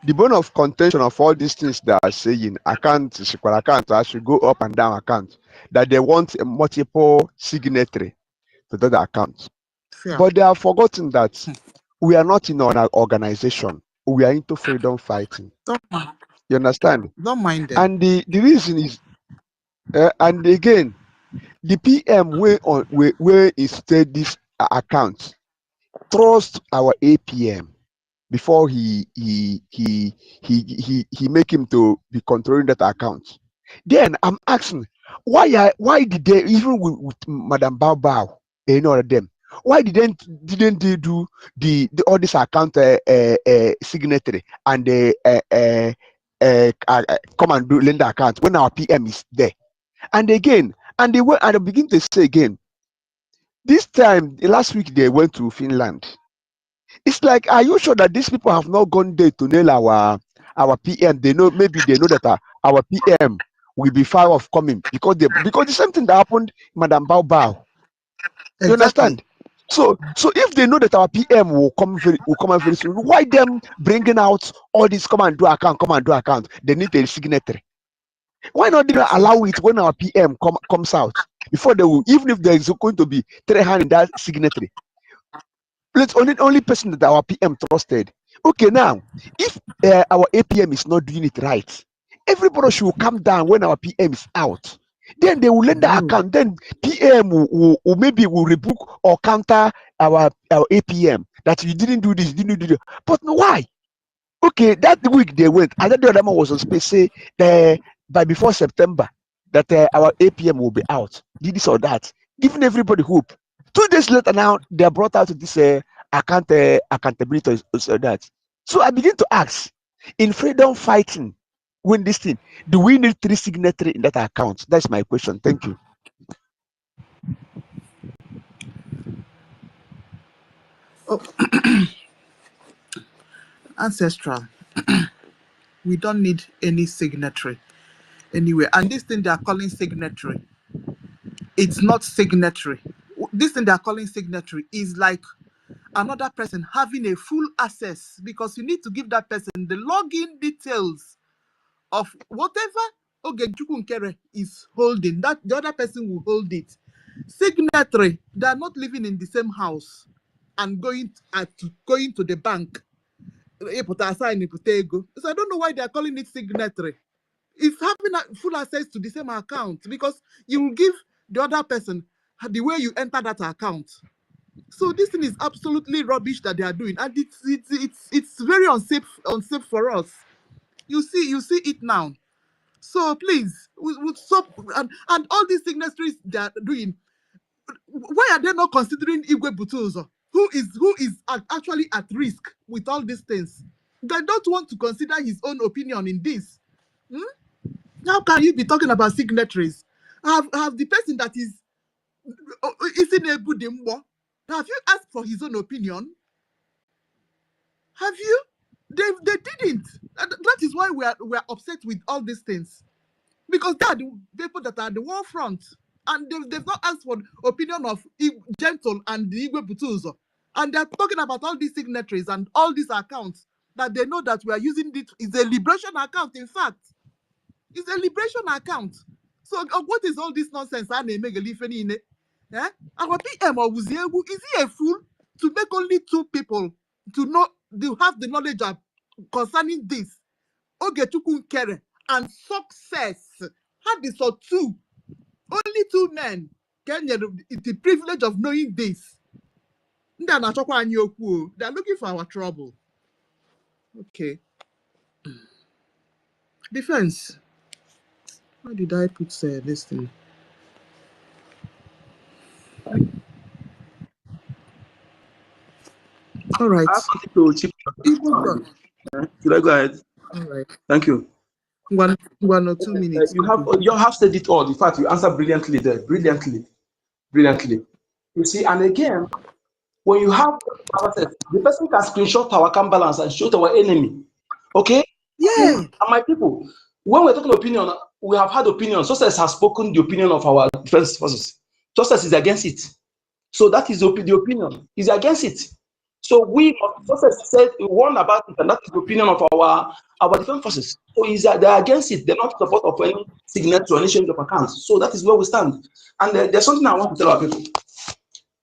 Speaker 5: the bone of contention of all these things that are saying, account, I should go up and down account, that they want a multiple signatory to the account.
Speaker 4: Fair.
Speaker 5: But they have forgotten that we are not in an organization. We are into freedom fighting. You understand?
Speaker 4: Don't mind them.
Speaker 5: And the reason is, and again, the PM where instead this account trust our APM before he make him to be controlling that account. Then I'm asking, why did they, even with Madam Bao and all of them, why didn't they do the all this account signatory and come and do lender account when our PM is there? And again, and I begin to say again, this time last week they went to Finland. It's like, are you sure that these people have not gone there to nail our PM? They know, maybe they know that our PM will be far off coming because the same thing that happened, Madam Bao. You understand? So if they know that our PM will come out very soon, why them bringing out all this come and do account? They need a signatory. Why not even allow it when our PM comes out before they will, even if there is going to be 300 in that signatory? Let's only person that our PM trusted. Okay, now if our APM is not doing it right, everybody should come down when our PM is out. Then they will lend the account. Then PM will maybe will rebook or counter our APM that you didn't do this, didn't do that. But why? Okay, that week they went. I thought the other man was on space say by before September that our APM will be out. Did this or that, giving everybody hope. 2 days later, now they are brought out to this accountability or that. So I begin to ask, in freedom fighting, when this thing, do we need 3 signatories in that account? That's my question. Thank you.
Speaker 4: Oh. Ancestral. We don't need any signatory anyway. And this thing they are calling signatory, it's not signatory. This thing they are calling signatory is like another person having a full access, because you need to give that person the login details of whatever Ogenchukunkere is holding, that the other person will hold it. Signatory, they are not living in the same house and going to the bank. So I don't know why they are calling it signatory. It's having full access to the same account, because you will give the other person the way you enter that account. So this thing is absolutely rubbish that they are doing, and it's very unsafe for us. You see it now. So please, we stop, and all these signatories they are doing. Why are they not considering Igwe Butuzo, who is actually at risk with all these things? They don't want to consider his own opinion in this. How can you be talking about signatories? Have the person that is in a good imbo, have you asked for his own opinion? Have you? They didn't. That is why we are upset with all these things, because they are the people that are at the war front, and they've not asked for the opinion of Gentle and the Igwe Butuzo, and they're talking about all these signatories and all these accounts that they know that we are using. It is a liberation account. In fact, it's a liberation account. So what is all this nonsense? Yeah? Our PM is he a fool to make only 2 people to have the knowledge of concerning this? Ogechukunkere and success. Had this for 2. Only 2 men can get the privilege of knowing this. They're looking for our trouble. Okay. Defense. Why did I put this thing? All right.
Speaker 13: I have something to chip. Should I go ahead?
Speaker 4: All right.
Speaker 13: Thank you.
Speaker 4: 1 or 2 minutes.
Speaker 13: You have said it all. In fact, you answered brilliantly there. Brilliantly. You see, and again, when you have the person can screenshot our account balance and show to our enemy. Okay?
Speaker 4: Yeah.
Speaker 13: And my people, when we're talking opinion, we have had opinion. Success has spoken the opinion of our defense forces. Success is against it. So that is the opinion. He's against it. So we Success said one about it, and that is the opinion of our defense forces. So they're against it. They're not in support of any signature or any change of accounts. So that is where we stand. And there's something I want to tell our people.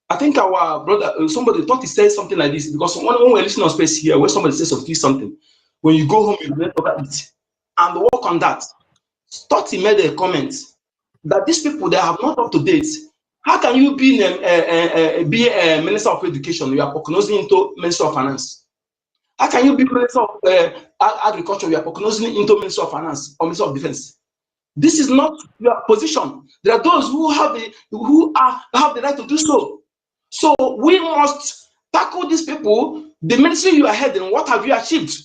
Speaker 13: I think our brother, somebody thought he said something like this, because when we're listening on space here, where somebody says something, when you go home, you look at it and work on that. Thought he made a comment that these people, they have not up to date. How can you be a Minister of Education? You are prognosing into Minister of Finance. How can you be Minister of Agriculture? You are prognosing into Minister of Finance or Minister of Defense. This is not your position. There are those who have the right to do so. So we must tackle these people. The ministry you are heading, what have you achieved?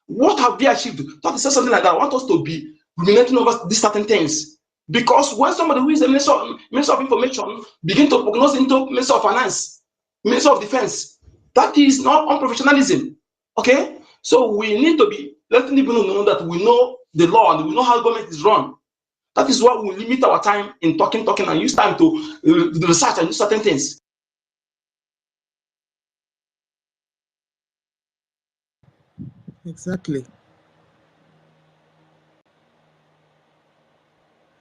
Speaker 13: What have you achieved? Don't say something like that. I want us to be ruminating over these certain things. Because when somebody who is a minister of information begin to prognose into Minister of Finance, Minister of Defense, that is not unprofessionalism. Okay? So we need to be letting people know that we know the law and we know how government is run. That is why we limit our time in talking, and use time to research and do certain things.
Speaker 4: Exactly.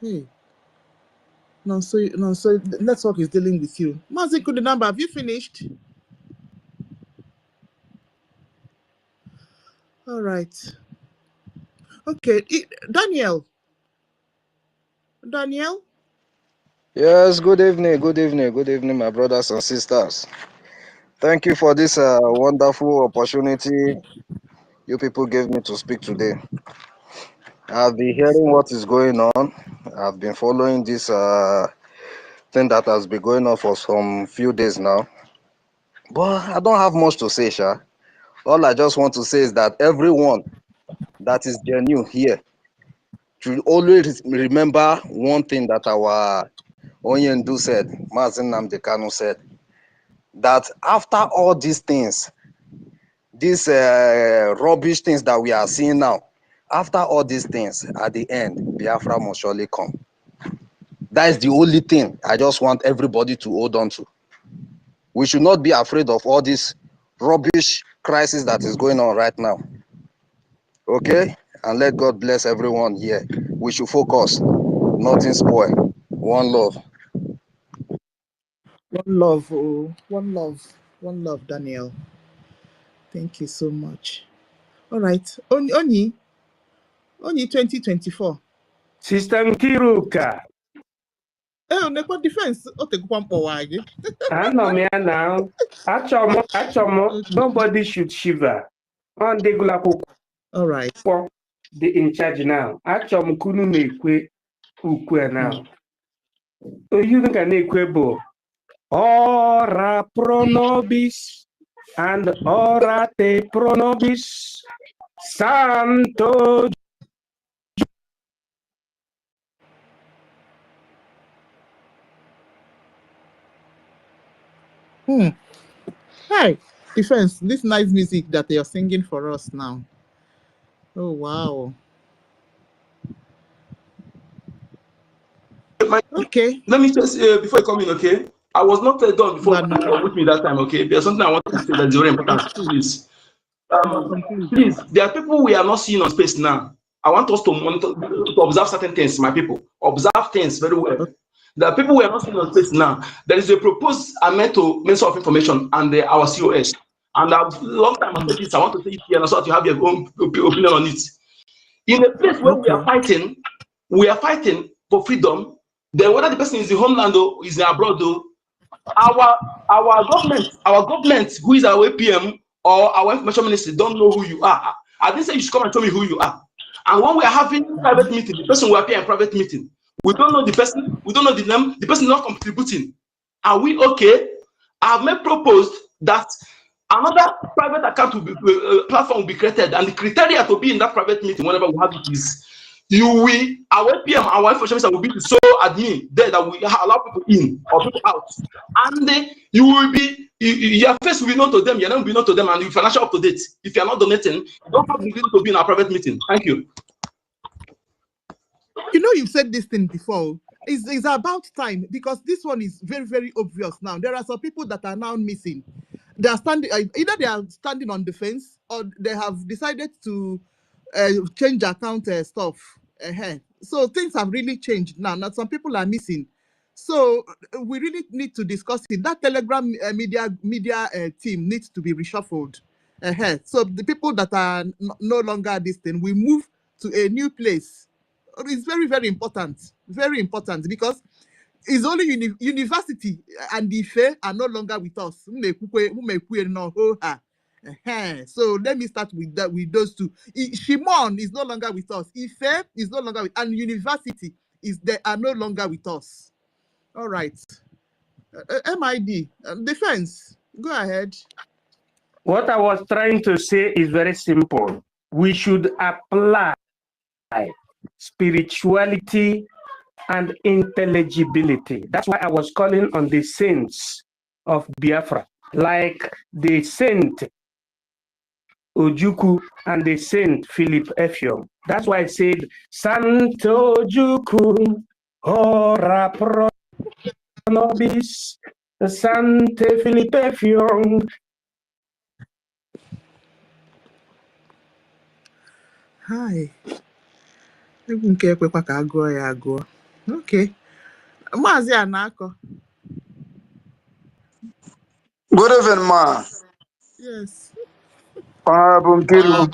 Speaker 4: Hey. No, so the network is dealing with you. Mazi Kudinamba, have you finished? All right. Okay. Daniel.
Speaker 23: Yes, good evening, my brothers and sisters. Thank you for this wonderful opportunity you people gave me to speak today. I've been hearing what is going on. I've been following this thing that has been going on for some few days now. But I don't have much to say, Sha. All I just want to say is that everyone that is genuine here should always remember one thing that our Onyendu said, Mazin Namdekanu said, that after all these things, these rubbish things that we are seeing now, after all these things, at the end, Biafra must surely come. That is the only thing I just want everybody to hold on to. We should not be afraid of all this rubbish crisis that is going on right now. Okay? And let God bless everyone here. We should focus, nothing spoil. One love.
Speaker 4: One love, Daniel. Thank you so much. All right. Only 2024.
Speaker 18: Sister Nkiruka.
Speaker 4: Oh, Neko Defense.
Speaker 18: I know me now. Actually, nobody should shiver. On the Gulapo.
Speaker 4: All right.
Speaker 18: The in charge now. Actually, Kunu Nekwe Ukwe now. You can equable. Ora pro nobis and ora te pro nobis. Santo.
Speaker 4: Hi, Defense. This nice music that they are singing for us now. Oh, wow. Okay.
Speaker 13: Let me just, before you come in, okay? I was not done before you were with me that time, okay? There's something I want to say that's very important, please. Please, there are people we are not seeing on space now. I want us to monitor, to observe certain things, my people. Observe things very well. There are people we are not seeing on space now. There is a proposed amendment to Minister of Information and our COS. And a long time I said this, I want to say it here, and so that you have your own opinion on it. In a place where we are fighting for freedom, then whether the person is in homeland or is abroad, our government, who is our APM or our information ministry, don't know who you are. I didn't say you should come and tell me who you are. And when we are having private meeting, the person will appear in private meeting. We don't know the person, we don't know the name, the person is not contributing. Are we okay? I have made proposed that another private account will be platform will be created, and the criteria to be in that private meeting, whenever we have it, is our PM, our information will be the sole admin there that we allow people in or people out, and you will be your face will be known to them, your name will be known to them, and you financial up to date. If you are not donating, you don't have the ability to be in our private meeting. Thank you.
Speaker 4: You know, you've said this thing before. It's about time, because this one is very, very obvious now. There are some people that are now missing. They are standing, either they are standing on the fence, or they have decided to change account stuff. So things have really changed now. Now some people are missing. So we really need to discuss it. That Telegram media team needs to be reshuffled. So the people that are no longer this thing, we move to a new place. It's very, very important. Very important, because it's only university and IFE are no longer with us. So let me start with that, with those two. Shimon is no longer with us. IFE is no longer with, and university they are no longer with us. All right. MID defense. Go ahead.
Speaker 18: What I was trying to say is very simple. We should apply spirituality and intelligibility. That's why I was calling on the saints of Biafra, like the saint Ojukwu and the saint Philip Effiong. That's why I said, Santo Ojukwu, ora pro nobis, Sante Philip Effiong.
Speaker 4: Hi. Okay. Mazi Anako.
Speaker 12: Good evening, ma.
Speaker 4: Yes.
Speaker 12: Honorable Nkiru.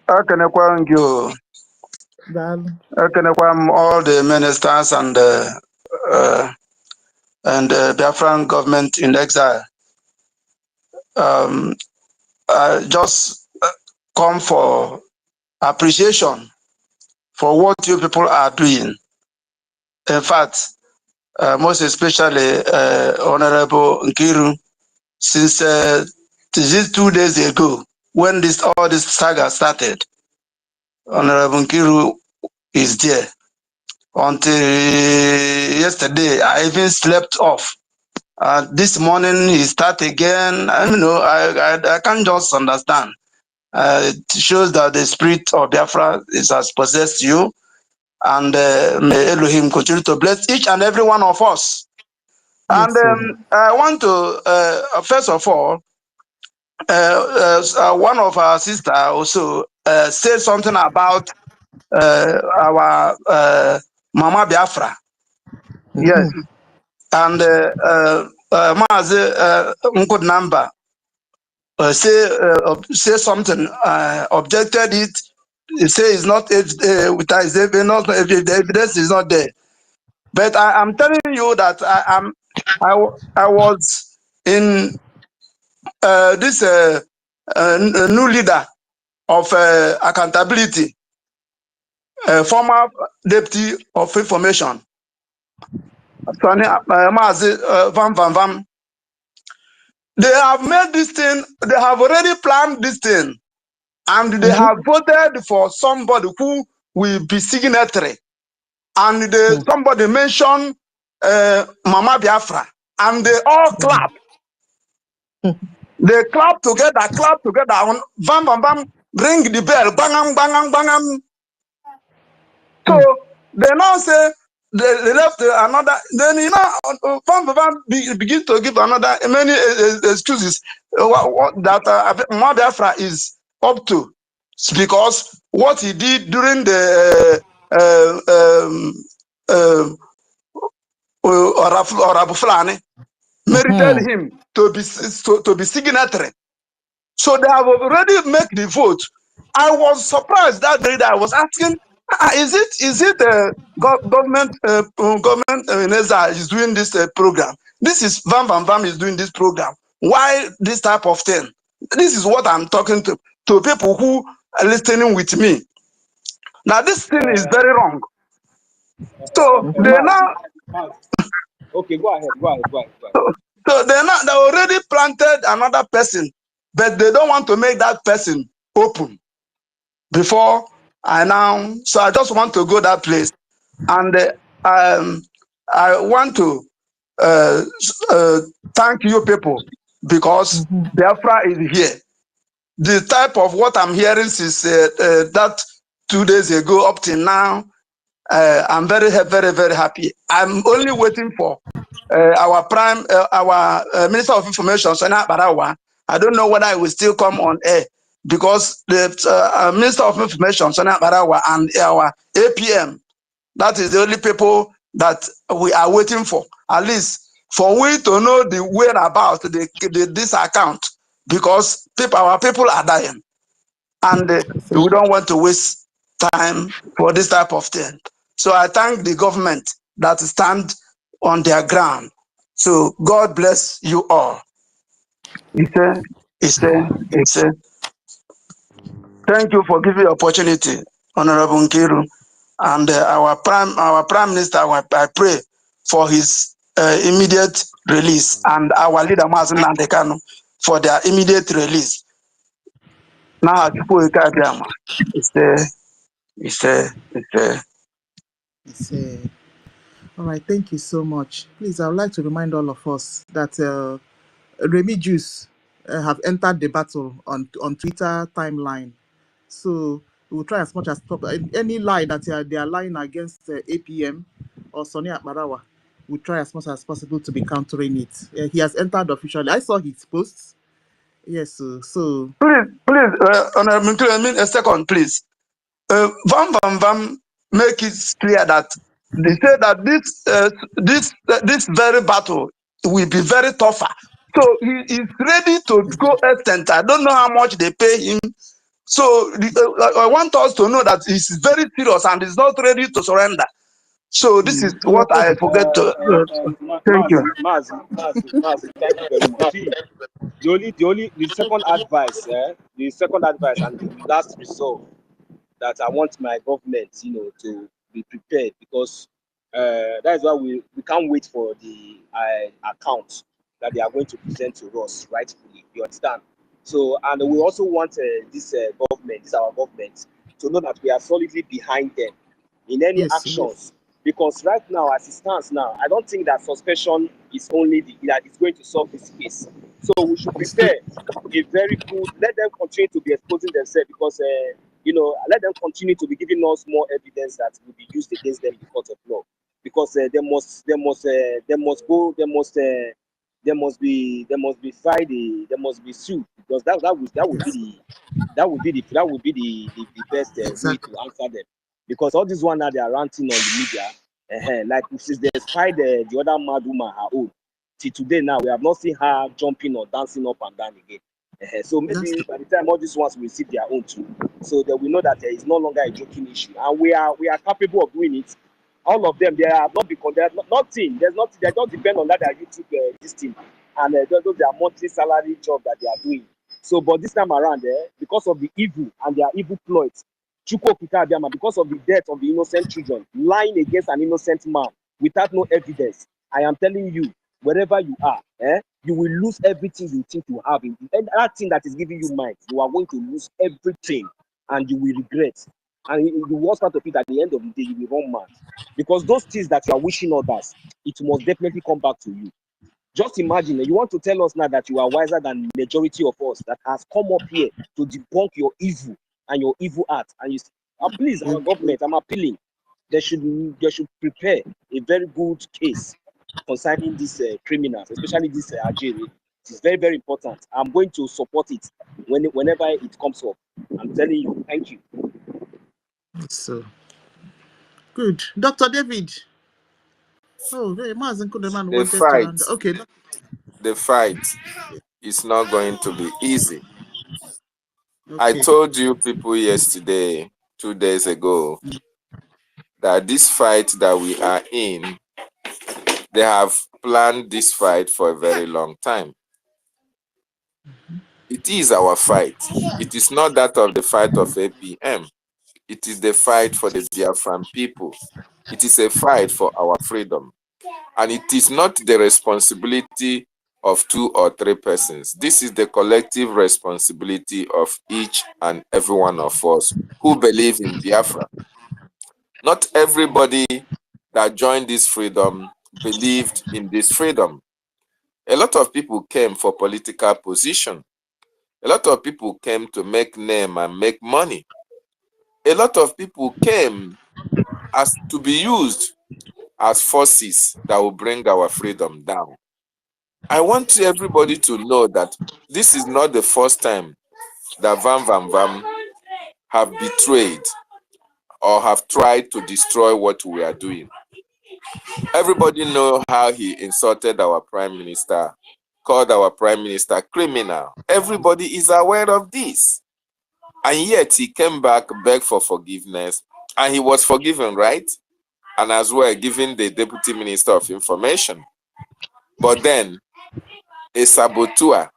Speaker 12: Ekenekwa you. Ekenekwa all the ministers and Biafran government in exile. I just come for appreciation for what you people are doing. In fact, most especially Honorable Nkiru, since 2 days ago, when all this saga started, Honorable Nkiru is there. Until yesterday, I even slept off. This morning, he started again. I don't know, I can't just understand. It shows that the spirit of Biafra has possessed you. And may Elohim continue to bless each and every one of us. Yes, and I want to, first of all, one of our sisters also said something about our Mama Biafra. Yes. And Maazi Nkud Namba say something, objected it. He say it's not, the evidence is not there. But I'm telling you that I was in this new leader of accountability, former deputy of information, Vam Vam Vam. They have made this thing, they have already planned this thing, and they have voted for somebody who will be signatory. And somebody mentioned Mama Biafra, and they all clap. They clap together, bam, bam, bam, ring the bell, bangam, bangam, bangam. So they now say they left another. Then bam, bam, bam, begin to give another many excuses that Mama Biafra is up to, because what he did during the Orabu Fulani merited him to be signatory. So they have already made the vote. I was surprised that day that I was asking, is it government in Ezra is doing this program? This is Vam Vam Vam is doing this program. Why this type of thing? This is what I'm talking to. to people who are listening with me. Now this thing is very wrong. So they
Speaker 7: Maz,
Speaker 12: now
Speaker 7: Maz. Okay, go ahead, go ahead, go ahead, go ahead.
Speaker 12: so they already planted another person, but they don't want to make that person open before I now. So I just want to go that place, and I want to uh, thank you people because Biafra is here. The type of what I'm hearing since that 2 days ago up till now, I'm very, very, very happy. I'm only waiting for our Minister of Information, Sana Barawa. I don't know whether I will still come on air because the Minister of Information, Sana Barawa, and our APM, that is the only people that we are waiting for. At least for we to know the whereabouts this account, because our people are dying, and we don't want to waste time for this type of thing. So I thank the government that stand on their ground. So God bless you all. It's a, thank you for giving the opportunity, Honorable Nkiru, and our prime minister. I pray for his immediate release, and our leader Mazen Nandekano for their immediate release. Now,
Speaker 4: All right, thank you so much. Please, I would like to remind all of us that Remy Juice have entered the battle on Twitter timeline. So we will try as much as possible. Any lie that they are lying against APM or Sonny Akbarawa, we'll try as much as possible to be countering it. He has entered officially. I saw his posts. Yes, so
Speaker 12: please, Honorable Nkiru, a second, please. Vam make it clear that they say that this very battle will be very tougher. So he is ready to go extent. I don't know how much they pay him. So I want us to know that he's very serious and he's not ready to surrender. So this is what I forget to. Thank you.
Speaker 7: Mazi, thank you very much. See, the second advice, and the last resolve that I want my government, to be prepared, because that is why we can't wait for the account that they are going to present to us rightfully. You understand? So, and we also want this our government, to know that we are solidly behind them in any actions. Because right now, as it stands now, I don't think that suspension is only that is going to solve this case. So we should prepare a very good. Let them continue to be exposing themselves, because let them continue to be giving us more evidence that will be used against them in the court of law. Because they must be sued, because that would be the best way to answer them. Because all this one now, they are ranting on the media, like since they spied the other mad woman her own. Till today now, we have not seen her jumping or dancing up and down again. So maybe by the time all these ones will receive their own too, so that we know that there is no longer a joking issue, and we are capable of doing it. All of them, they have not become. There's nothing. There's nothing. They don't depend on that YouTube this thing, and those their monthly salary job that they are doing. So, but this time around, because of the evil and their evil plots, because of the death of the innocent children, lying against an innocent man without no evidence, I am telling you, wherever you are, you will lose everything you think you have. And that thing that is giving you mind, you are going to lose everything, and you will regret. And the worst part of it, at the end of the day, you will run mad. Because those things that you are wishing others, it must definitely come back to you. Just imagine, you want to tell us now that you are wiser than the majority of us that has come up here to debunk your evil and your evil art. And you please, our government, I'm appealing, they should prepare a very good case concerning these criminals, especially this Algeria. It is very, very important. I'm going to support it whenever it comes up. I'm telling you, thank you.
Speaker 4: So good. Dr. David. Oh,
Speaker 15: The fight,
Speaker 4: okay.
Speaker 15: the fight is not going to be easy.
Speaker 4: Okay.
Speaker 15: I told you people yesterday, 2 days ago, that this fight that we are in, they have planned this fight for a very long time. It is our fight. It is not that of the fight of APM. It is the fight for the Biafran people. It is a fight for our freedom. And it is not the responsibility of 2 or 3 persons. This is the collective responsibility of each and every one of us who believe in Biafra. Not everybody that joined this freedom believed in this freedom. A lot of people came for political position. A lot of people came to make name and make money. A lot of people came as to be used as forces that will bring our freedom down. I want everybody to know that this is not the first time that Vam have betrayed or have tried to destroy what we are doing. Everybody know how he insulted our prime minister, called our prime minister criminal. Everybody is aware of this. And yet he came back, begged for forgiveness, and he was forgiven, right? And as well, given the deputy minister of information. But then, a saboteur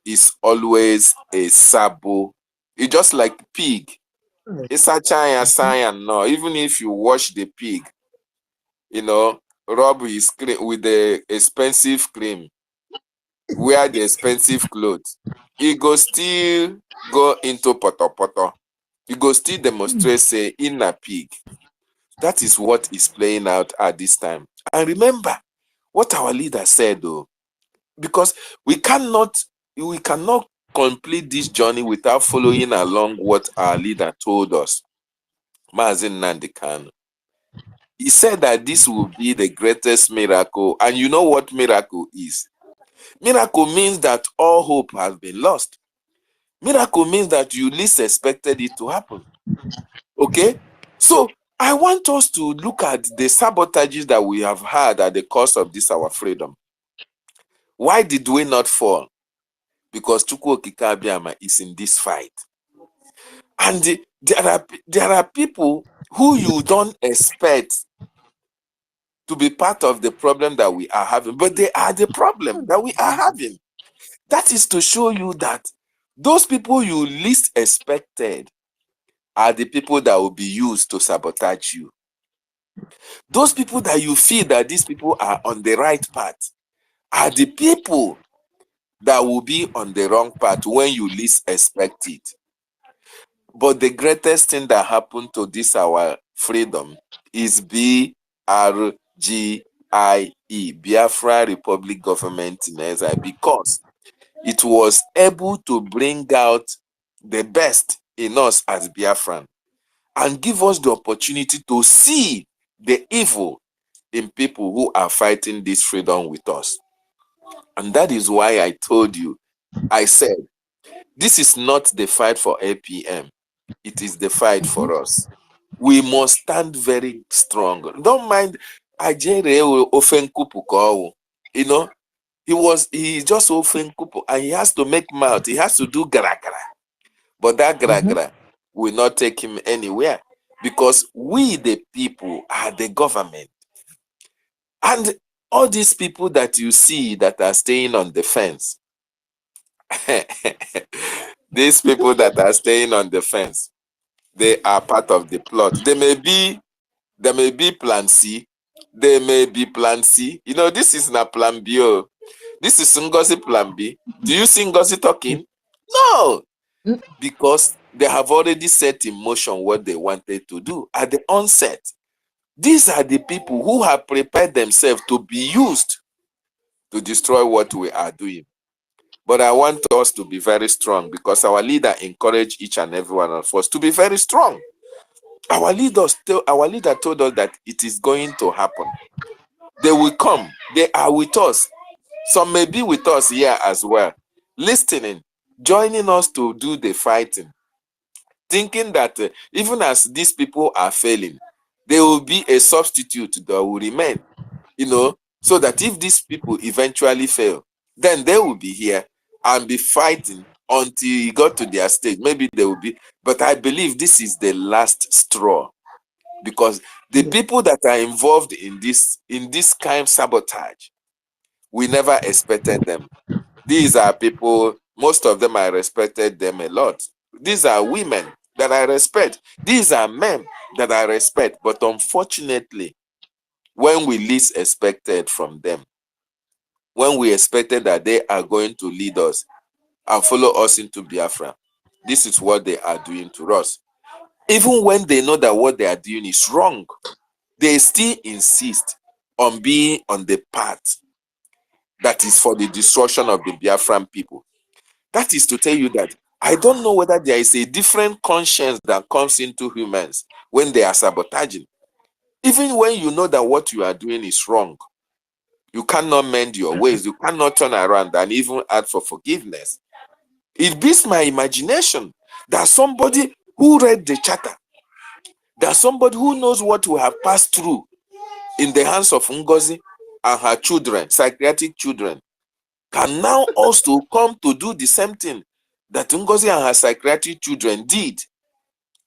Speaker 15: is always a sabo. It's just like pig. It's a cyan, no. Even if you wash the pig, you know, rub his cream with the expensive cream, wear the expensive clothes, he go still go into poto. He go still demonstrate, say, in a pig. That is what is playing out at this time. And remember what our leader said, though, because we cannot complete this journey without following along what our leader told us. Mazin Nandekan. He said that this will be the greatest miracle. And you know what miracle is? Miracle means that all hope has been lost. Miracle means that you least expected it to happen. Okay? So I want us to look at the sabotages that we have had at the cost of this our freedom. Why did we not fall? Because Chukwu Okike Abiama is in this fight. And there are people who you don't expect to be part of the problem that we are having, but they are the problem that we are having. That is to show you that those people you least expected are the people that will be used to sabotage you. Those people that you feel that these people are on the right path are the people that will be on the wrong path when you least expect it. But the greatest thing that happened to this our freedom is BRGIE, Biafra Republic Government in Exile, because it was able to bring out the best in us as Biafran and give us the opportunity to see the evil in people who are fighting this freedom with us. And that is why I told you, I said, this is not the fight for APM. It is the fight for us. We must stand very strong. Don't mind Ajere Ofenkupu. You know, he just Ofenkupu and he has to make mouth. He has to do gra-gra. But that gra-gra will not take him anywhere, because we, the people, are the government. And all these people that you see that are staying on the fence, these people that are staying on the fence, they are part of the plot. There may be plan C, there may be plan C. You know, this is not plan B. Oh. This is Ngozi plan B. Do you see Ngozi talking? No, because they have already set in motion what they wanted to do at the onset. These are the people who have prepared themselves to be used to destroy what we are doing. But I want us to be very strong, because our leader encouraged each and every one of us to be very strong. Our leader told us that it is going to happen. They will come. They are with us. Some may be with us here as well, listening, joining us to do the fighting, thinking that even as these people are failing, there will be a substitute that will remain, you know, so that if these people eventually fail, then they will be here and be fighting until you got to their stage. Maybe they will be, but I believe this is the last straw, because the people that are involved in this kind of sabotage, we never expected them. These are people Most of them, I respected them a lot. These are women that I respect. These are men that I respect. But unfortunately, when we least expected from them, when we expected that they are going to lead us and follow us into Biafra, this is what they are doing to us. Even when they know that what they are doing is wrong, they still insist on being on the path that is for the destruction of the Biafran people. That is to tell you that I don't know whether there is a different conscience that comes into humans when they are sabotaging. Even when you know that what you are doing is wrong, you cannot mend your ways. You cannot turn around and even ask for forgiveness. It beats my imagination that somebody who read the charter, that somebody who knows what we have passed through in the hands of NGOZI and her children, psychiatric children, can now also come to do the same thing that NGOZI and her psychiatric children did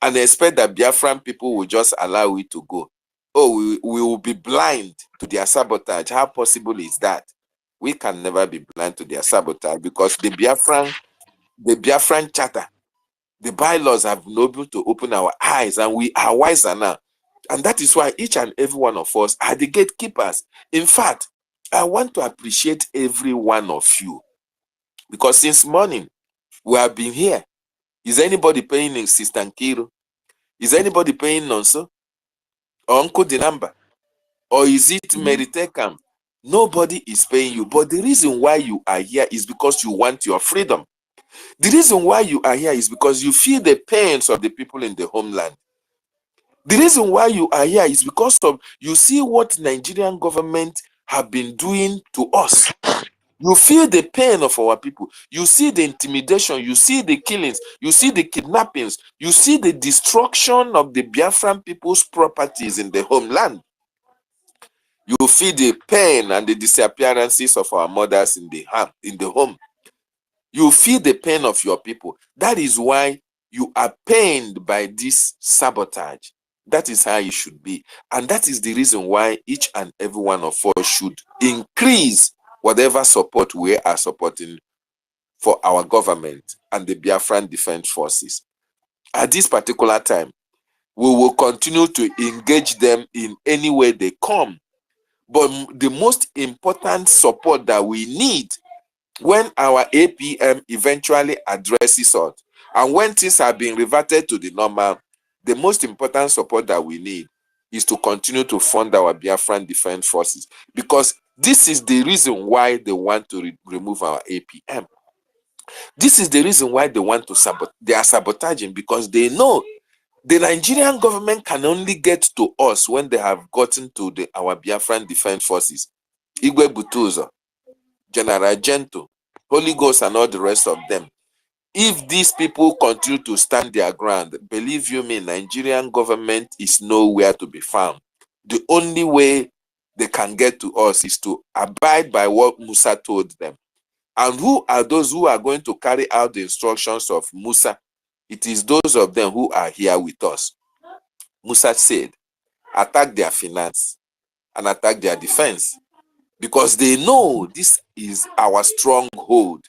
Speaker 15: and expect that Biafran people will just allow it to go. Oh, we will be blind to their sabotage. How possible is that? We can never be blind to their sabotage because the Biafran charter, the bylaws have been able to open our eyes and we are wiser now. And that is why each and every one of us are the gatekeepers. In fact, I want to appreciate every one of you because since morning we have been here. Is anybody paying in Sister Nkiru? Is anybody paying Nonso? Or Uncle Dinamba? Or is it Meritekam? Nobody is paying you. But the reason why you are here is because you want your freedom. The reason why you are here is because you feel the pains of the people in the homeland. The reason why you are here is because of you see what Nigerian government have been doing to us. You feel the pain of our people. You see the intimidation. You see the killings. You see the kidnappings. You see the destruction of the Biafran people's properties in the homeland. You feel the pain and the disappearances of our mothers in the home. You feel the pain of your people. That is why you are pained by this sabotage. That is how it should be. And that is the reason why each and every one of us should increase whatever support we are supporting for our government and the Biafran Defense Forces. At this particular time, we will continue to engage them in any way they come. But the most important support that we need when our APM eventually addresses us and when things have been reverted to the normal, the most important support that we need is to continue to fund our Biafran Defense Forces, because this is the reason why they want to remove our APM. This is the reason why they want to they are sabotaging, because they know the Nigerian government can only get to us when they have gotten to our Biafran Defense Forces. Igwe Butuzo, General Gento, Holy Ghost, and all the rest of them. If these people continue to stand their ground, believe you me, Nigerian government is nowhere to be found. The only way they can get to us is to abide by what Musa told them. And who are those who are going to carry out the instructions of Musa? It is those of them who are here with us. Musa said, attack their finance and attack their defense, because they know this is our stronghold.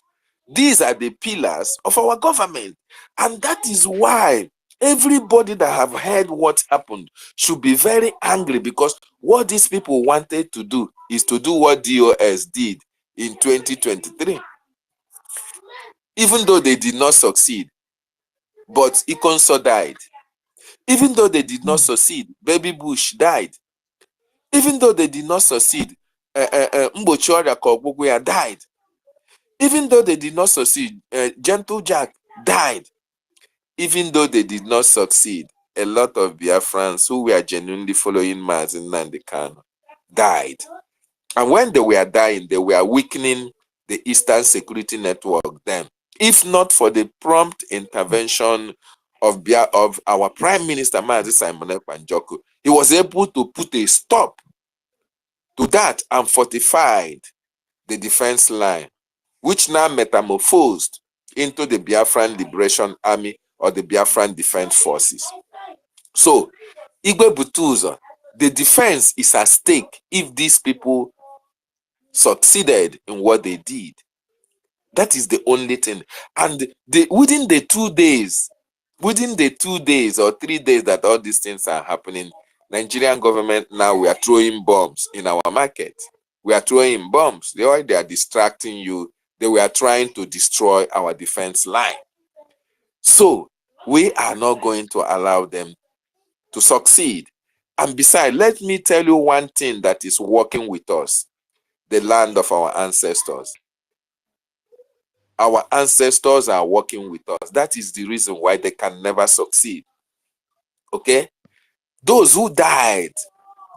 Speaker 15: These are the pillars of our government. And that is why everybody that have heard what happened should be very angry, because what these people wanted to do is to do what DOS did in 2023. Even though they did not succeed, but Ikonso died. Even though they did not succeed, Baby Bush died. Even though they did not succeed, Mbochi Oria Kogbuguya died. Even though they did not succeed, Gentle Jack died. Even though they did not succeed, a lot of Biafrans who were genuinely following Mazi Nnamdi Kanu died. And when they were dying, they were weakening the Eastern Security Network then. If not for the prompt intervention of our Prime Minister, Mazi Simon Ekpa Njoku, he was able to put a stop to that and fortified the defense line, which now metamorphosed into the Biafran Liberation Army or the Biafran Defense Forces. So, Igwe Butuzo, the defense is at stake if these people succeeded in what they did. That is the only thing. And within the 2 days, within the 2 days or 3 days that all these things are happening, Nigerian government now, we are throwing bombs in our market. We are throwing bombs. They are distracting you. They were trying to destroy our defense line. So we are not going to allow them to succeed. And besides, let me tell you one thing that is working with us: the land of our ancestors. Our ancestors are working with us. That is the reason why they can never succeed. Okay? Those who died,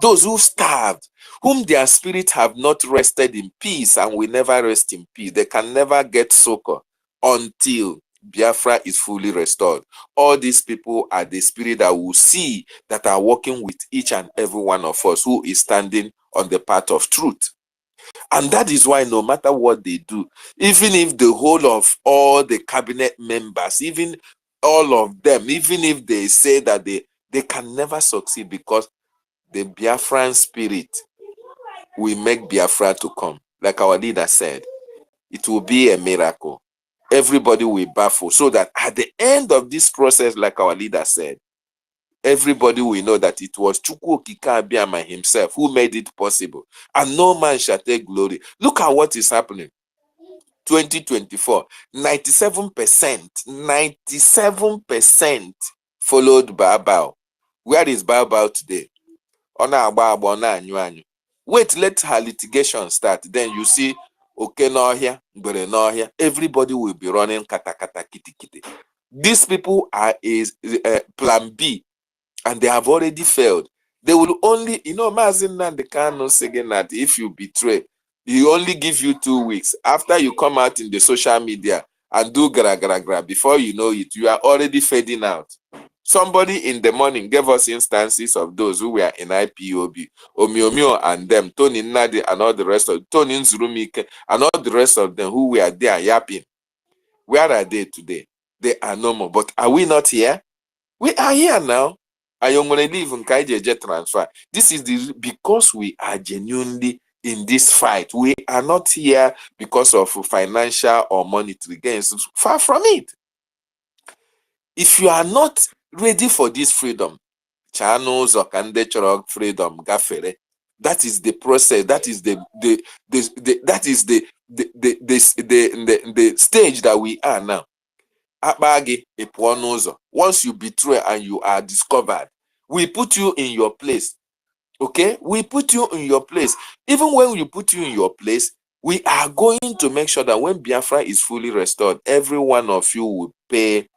Speaker 15: those who starved, whom their spirit have not rested in peace and will never rest in peace, they can never get succor until Biafra is fully restored. All these people are the spirit that will see, that are working with each and every one of us who is standing on the path of truth. And that is why no matter what they do, even if the whole of all the cabinet members, even all of them, even if they say that they can never succeed, because the Biafran spirit will make Biafra to come. Like our leader said, it will be a miracle. Everybody will baffle, so that at the end of this process, like our leader said, everybody will know that it was Chukwu Okike Abiama himself who made it possible, and no man shall take glory. Look at what is happening. 2024, 97%, 97% followed Baobab. Where is Baobab today? Wait, let her litigation start. Then you see, okay, no here, but no here. Everybody will be running kata kata kiti kiti. These people are plan B, and they have already failed. They will only, Mazin Nandekano saying that if you betray, he only give you 2 weeks. After you come out in the social media and do gra gra gra, before you know it, you are already fading out. Somebody in the morning gave us instances of those who were in IPOB, Omiomio and them, Tony Nadi and all the rest of Tony Nzurumike and all the rest of them who were there yapping. Where are they today? They are no more. But are we not here? We are here now. I am going to leave in KJJ transfer. This is because we are genuinely in this fight. We are not here because of financial or monetary gains. Far from it. If you are not ready for this freedom, channels or candidate freedom, gafere, that is the process. That is the stage that we are now. Once you betray and you are discovered, we put you in your place. Okay, we put you in your place. Even when we put you in your place, we are going to make sure that when Biafra is fully restored, every one of you will pay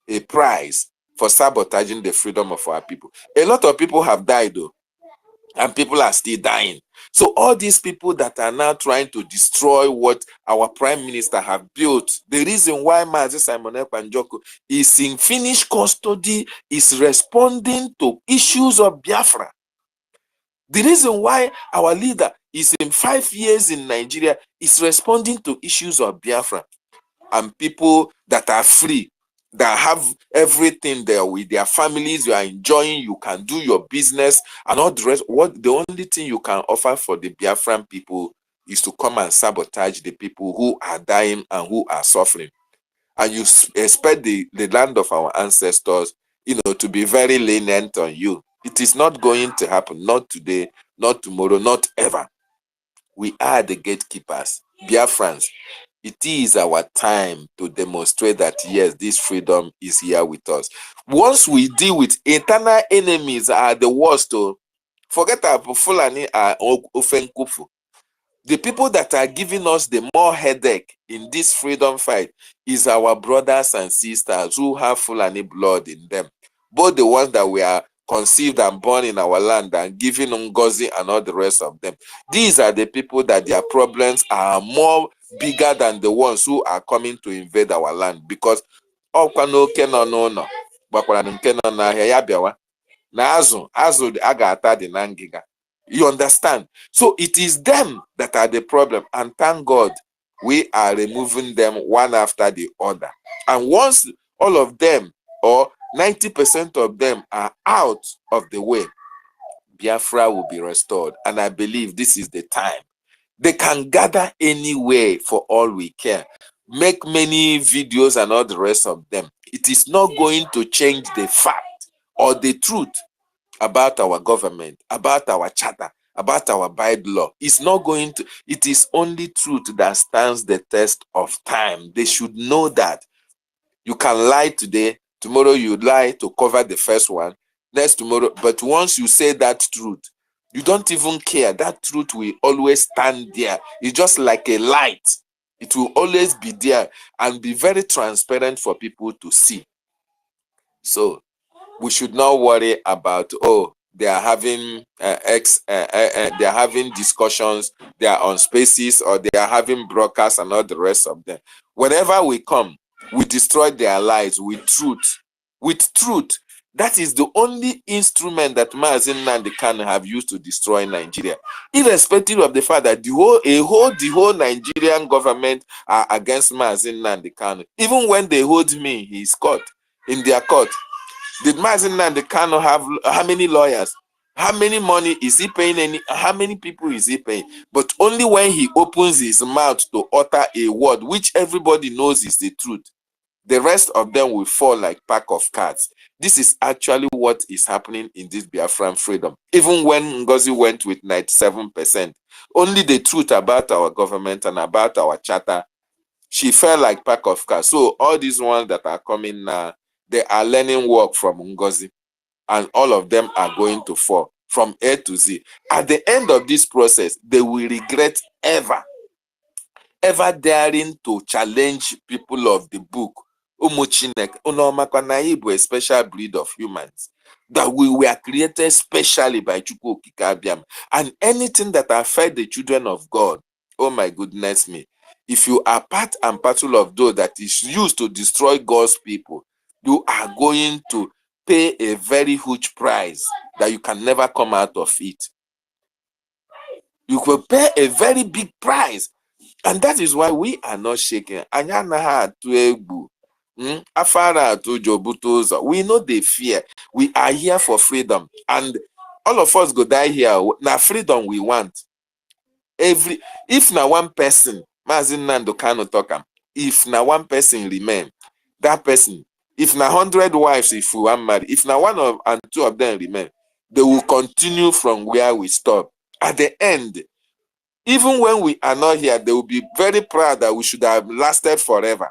Speaker 15: a price for sabotaging the freedom of our people. A lot of people have died though, and people are still dying. So all these people that are now trying to destroy what our prime minister have built, the reason why Mazi Simon Ekpanjoko is in finished custody is responding to issues of Biafra. The reason why our leader is in 5 years in Nigeria is responding to issues of Biafra. And people that are free, that have everything there with their families, you are enjoying, you can do your business and all the rest. The only thing you can offer for the Biafran people is to come and sabotage the people who are dying and who are suffering. And you expect the land of our ancestors, to be very lenient on you. It is not going to happen. Not today, not tomorrow, not ever. We are the gatekeepers, Biafrans. It is our time to demonstrate that, yes, this freedom is here with us. Once we deal with internal enemies are the worst. Forget about Fulani are Ofenkufu. The people that are giving us the more headache in this freedom fight is our brothers and sisters who have Fulani blood in them. Both the ones that we are conceived and born in our land and given NGOZI and all the rest of them. These are the people that their problems are more bigger than the ones who are coming to invade our land, because you understand? So it is them that are the problem, and thank God we are removing them one after the other. And once all of them, or 90% of them, are out of the way, Biafra will be restored. And I believe this is the time. They can gather anywhere for all we care. Make many videos and all the rest of them. It is not going to change the fact or the truth about our government, about our charter, about our Bible law. It's not going to, it is only truth that stands the test of time. They should know that. You can lie today, tomorrow you lie to cover the first one, next tomorrow, but once you say that truth, you don't even care. That truth will always stand there. It's just like a light. It will always be there and be very transparent for people to see. So we should not worry about, oh, they are having they are having discussions, they are on spaces, or they are having broadcasts and all the rest of them. Whenever we come, we destroy their lives with truth. With truth. That is the only instrument that Mazi Nnamdi Kanu have used to destroy Nigeria, irrespective of the fact that the whole Nigerian government are against Mazi Nnamdi Kanu. Even when they hold me, he's caught in their court. Did Mazi Nnamdi Kanu have how many lawyers? How many money is he paying? How many people is he paying? But only when he opens his mouth to utter a word, which everybody knows is the truth, the rest of them will fall like pack of cards. This is actually what is happening in this Biafran freedom. Even when NGOZI went with 97%, only the truth about our government and about our charter, she fell like pack of cards. So all these ones that are coming now, they are learning work from NGOZI, and all of them are going to fall from A to Z. At the end of this process, they will regret ever daring to challenge people of the book, a special breed of humans, that we were created specially by Chukwu Okike Abiam. And anything that affects the children of God, oh my goodness me, if you are part and parcel of those that is used to destroy God's people, you are going to pay a very huge price that you can never come out of it. You will pay a very big price. And that is why we are not shaking. We know the fear. We are here for freedom. And all of us go die here. Now freedom we want. If now one person, Mazi Nnamdi Kanu talk am, if now one person remain, that person, if now 100 wives, if we want marry, if now one and two of them remain, they will continue from where we stop. At the end, even when we are not here, they will be very proud that we should have lasted forever.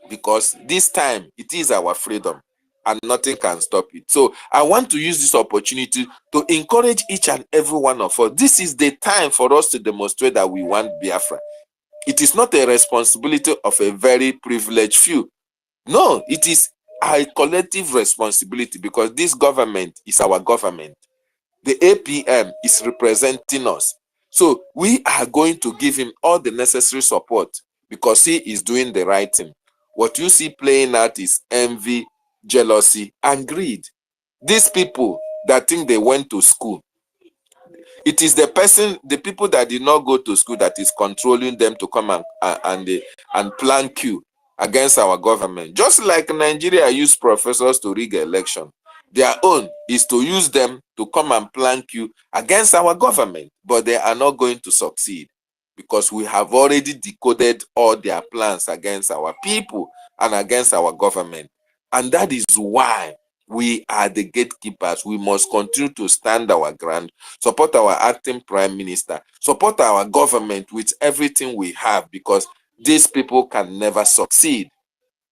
Speaker 15: Because this time, it is our freedom and nothing can stop it. So I want to use this opportunity to encourage each and every one of us. This is the time for us to demonstrate that we want Biafra. It is not a responsibility of a very privileged few. No, it is a collective responsibility, because this government is our government. The APM is representing us. So we are going to give him all the necessary support, because he is doing the right thing. What you see playing out is envy, jealousy, and greed. These people that think they went to school, it is the people that did not go to school that is controlling them to come and plan coup against our government. Just like Nigeria used professors to rig election, their own is to use them to come and plan coup against our government, but they are not going to succeed, because we have already decoded all their plans against our people and against our government. And that is why we are the gatekeepers. We must continue to stand our ground, support our acting prime minister, support our government with everything we have, because these people can never succeed.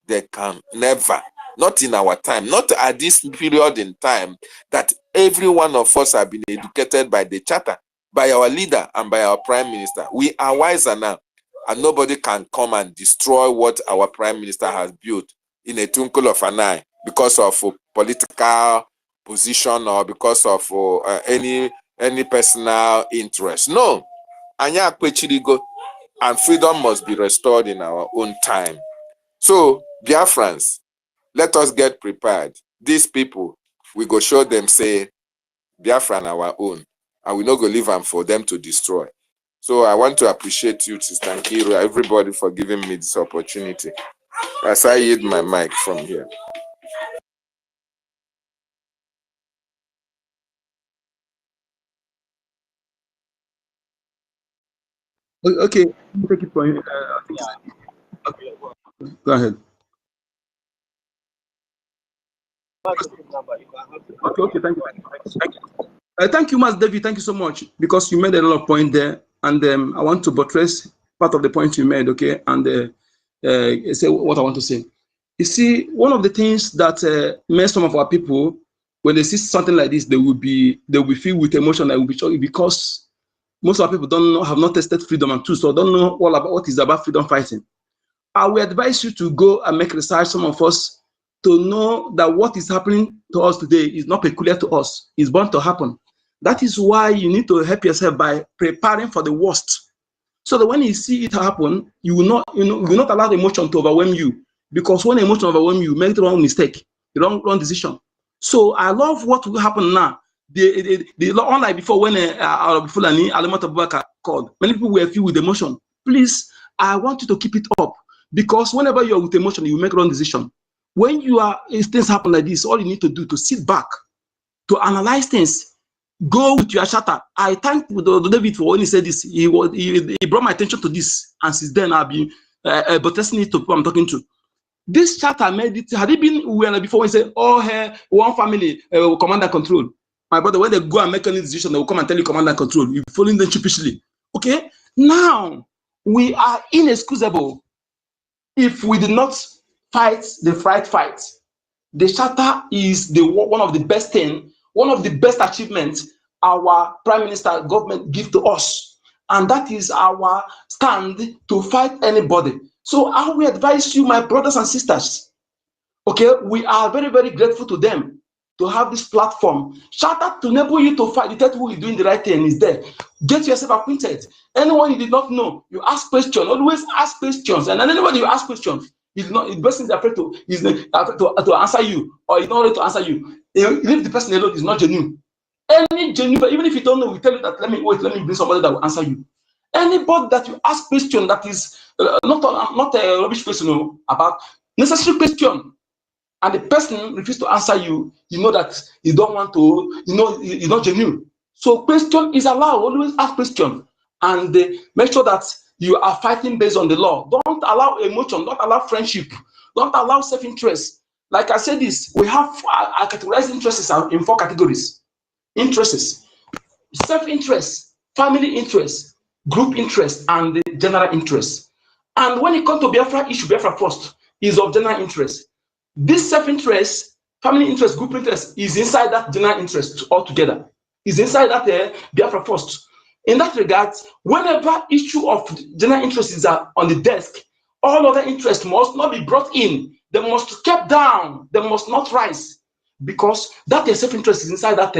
Speaker 15: They can never. Not in our time, not at this period in time that every one of us have been educated by the charter, by our leader, and by our prime minister. We are wiser now, and nobody can come and destroy what our prime minister has built in a twinkle of an eye, because of political position or because of any personal interest. No, Anya Kwechirigo, and freedom must be restored in our own time. So, Biafrans, let us get prepared. These people, we go show them, say, Biafran our own, and we not go leave them for them to destroy. So I want to appreciate you, Sister Nkiru, everybody, for giving me this opportunity as I yield my mic from here.
Speaker 13: Okay, take it from okay, go ahead. Okay, thank you. Thank you, Mas David. Thank you so much, because you made a lot of points there, and I want to buttress part of the point you made, okay, and say what I want to say. You see, one of the things that makes some of our people, when they see something like this, they will be filled with emotion. That will be shocked, because most of our people have not tested freedom and truth, so don't know all about what is about freedom fighting. I will advise you to go and make research, some of us, to know that what is happening to us today is not peculiar to us. It's bound to happen. That is why you need to help yourself by preparing for the worst, so that when you see it happen, you will not, you will not allow the emotion to overwhelm you. Because when emotion overwhelm you, make the wrong mistake, the wrong decision. So I love what will happen now. Unlike before, when Fulani Alamat Abubakar called, many people were filled with emotion. Please, I want you to keep it up, because whenever you are with emotion, you make wrong decision. When things happen like this, all you need to do to sit back, to analyze things, go with your shatter. I thank David for when he said this. He brought my attention to this, and since then I've been buttressing it to people I'm talking to. This charter made it. Had it been well before, we say, oh, hey, one family, command and control. My brother, when they go and make any decision, they will come and tell you command and control. You're following them sheepishly. Okay? Now, we are inexcusable if we did not fight the fight. The charter is one of the best thing, one of the best achievements our Prime Minister government give to us. And that is our stand to fight anybody. So I will advise you, my brothers and sisters, okay, we are very, very grateful to them to have this platform. Shout out to enable you to fight. The third who is doing the right thing is there. Get yourself acquainted. Anyone you did not know, you ask questions. Always ask questions. And anybody you ask questions, the person is afraid to answer you, or is not ready to answer you. Leave the person alone, is not genuine. Any genuine, even if you don't know, we tell you that let me bring somebody that will answer you. Anybody that you ask question that is not a rubbish question about necessary question, and the person refuses to answer you, you know that you don't want to, you're not genuine. So question is allowed. Always ask question, and make sure that you are fighting based on the law. Don't allow emotion. Don't allow friendship. Don't allow self-interest. Like I said, this we have categorized interests in 4 categories. Interests: self-interest, family interest, group interest, and the general interest. And when it comes to Biafra issue, Biafra first is of general interest. This self-interest, family interest, group interest is inside that general interest altogether. Is inside that Biafra first. In that regard, whenever issue of general interest is on the desk, all other interests must not be brought in. They must be kept down. They must not rise, because that self-interest is inside that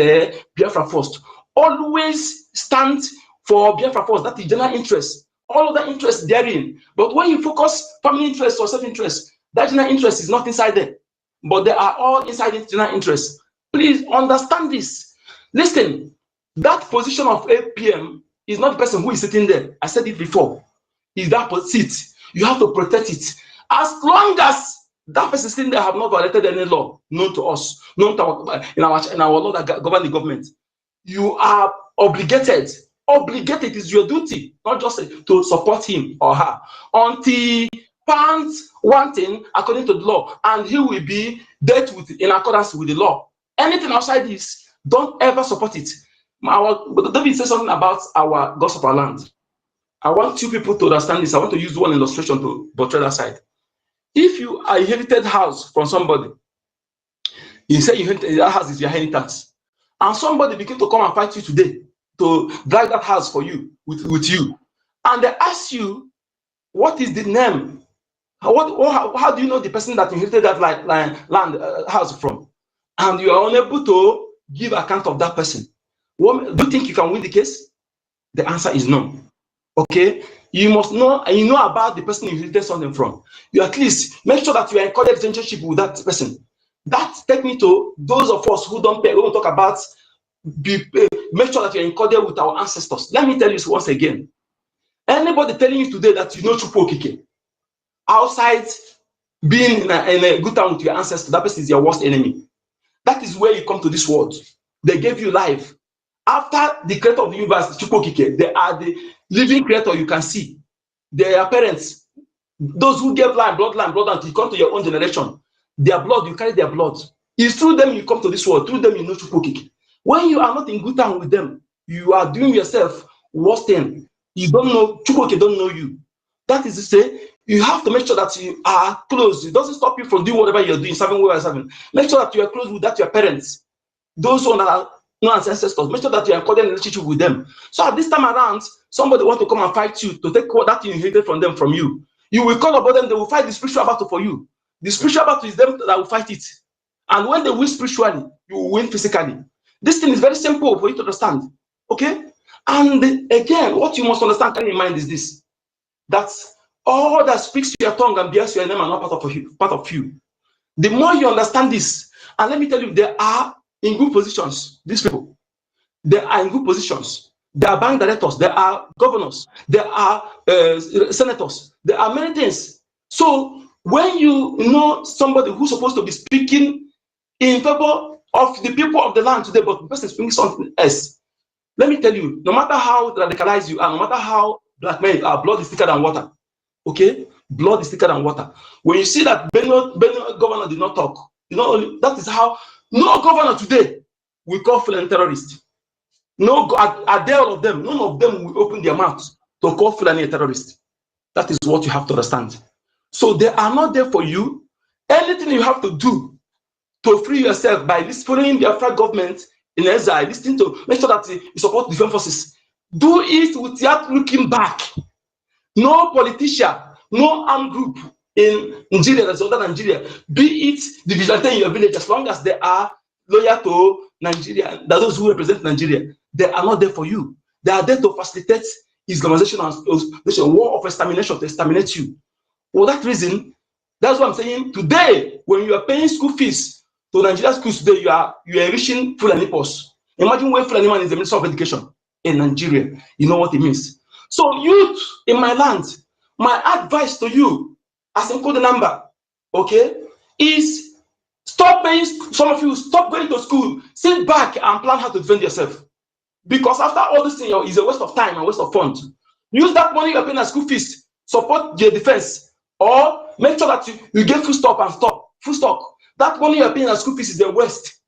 Speaker 13: Biafra first. Always stand for Biafra first. That is general interest. All other interests therein. But when you focus family interest or self-interest, that general interest is not inside there. But they are all inside the general interest. Please understand this. Listen, that position of APM is not the person who is sitting there. I said it before. Is that seat. You have to protect it. As long as that person sitting there have not violated any law known to us, known to in our law that govern the government, you are obligated. Obligated is your duty, not just to support him or her, until found wanting according to the law, and he will be dealt with in accordance with the law. Anything outside this, don't ever support it. David said something about our gods of our land. I want you people to understand this. I want to use one illustration to portray that side. If you are inherited house from somebody, you say that house is your inheritance, and somebody begin to come and fight you today to drag that house for you with you, and they ask you, what is the name? How do you know the person that inherited that land house from? And you are unable to give account of that person. Do you think you can win the case? The answer is no. Okay, you must know, and you know about the person you inherited something from. You at least make sure that you are in correct relationship with that person. That take me to those of us who don't pay. We will talk about make sure that you're in cordial with our ancestors. Let me tell you once again. Anybody telling you today that you know Chukwokike outside being in a good time with your ancestors, that person is your worst enemy. That is where you come to this world. They gave you life. After the creator of the universe, Chukwokike, they are living creator you can see. Their parents, those who gave bloodline, you come to your own generation. Their blood, you carry their blood. It's through them you come to this world. Through them you know Chukwu. When you are not in good time with them, you are doing yourself worse thing. You don't know, Chukwu don't know you. That is to say, you have to make sure that you are close. It doesn't stop you from doing whatever you're doing, serving where you're serving. Make sure that you are close with that your parents, those who are known as ancestors. Make sure that you are in cordial relationship with them. So at this time around, somebody want to come and fight you to take what that you inherited from them from you. You will call upon them, they will fight the spiritual battle for you. The spiritual battle is them that will fight it. And when they win spiritually, you will win physically. This thing is very simple for you to understand. Okay? And again, what you must understand, carry in mind is this: that all that speaks to your tongue and bears your name are not part of you. The more you understand this, and let me tell you, they are in good positions, these people. They are in good positions. They are bank directors, they are governors, they are senators, there are many things. So when you know somebody who's supposed to be speaking in favor of the people of the land today, but the person is speaking something else, let me tell you, no matter how radicalized you are, no matter how black men are, blood is thicker than water. Okay? Blood is thicker than water. When you see that Benue governor did not talk, you know, that is how no governor today will call Fulani terrorist. No, are there all of them? None of them will open their mouths to call Fulani a terrorist. That is what you have to understand. So they are not there for you. Anything you have to do to free yourself by following the Biafra government in exile, listening to, make sure that you support the defense forces. Do it without looking back. No politician, no armed group in Nigeria, that's other Nigeria, be it the vigilante in your village, as long as they are loyal to Nigeria, that those who represent Nigeria, they are not there for you. They are there to facilitate Islamization and war of extermination to exterminate you. For that reason, that's what I'm saying. Today, when you are paying school fees to Nigerian schools today, you are enriching Fulani posts. Imagine when Fulani man is the Minister of Education in Nigeria. You know what it means. So youth in my land, my advice to you, as in code the number, okay, is stop paying. Some of you stop going to school, sit back and plan how to defend yourself. Because after all this thing is a waste of time and waste of funds. Use that money you're paying as school fees, support your defense, or make sure that you get full stop and full stock. That money you're paying as school fees is a waste.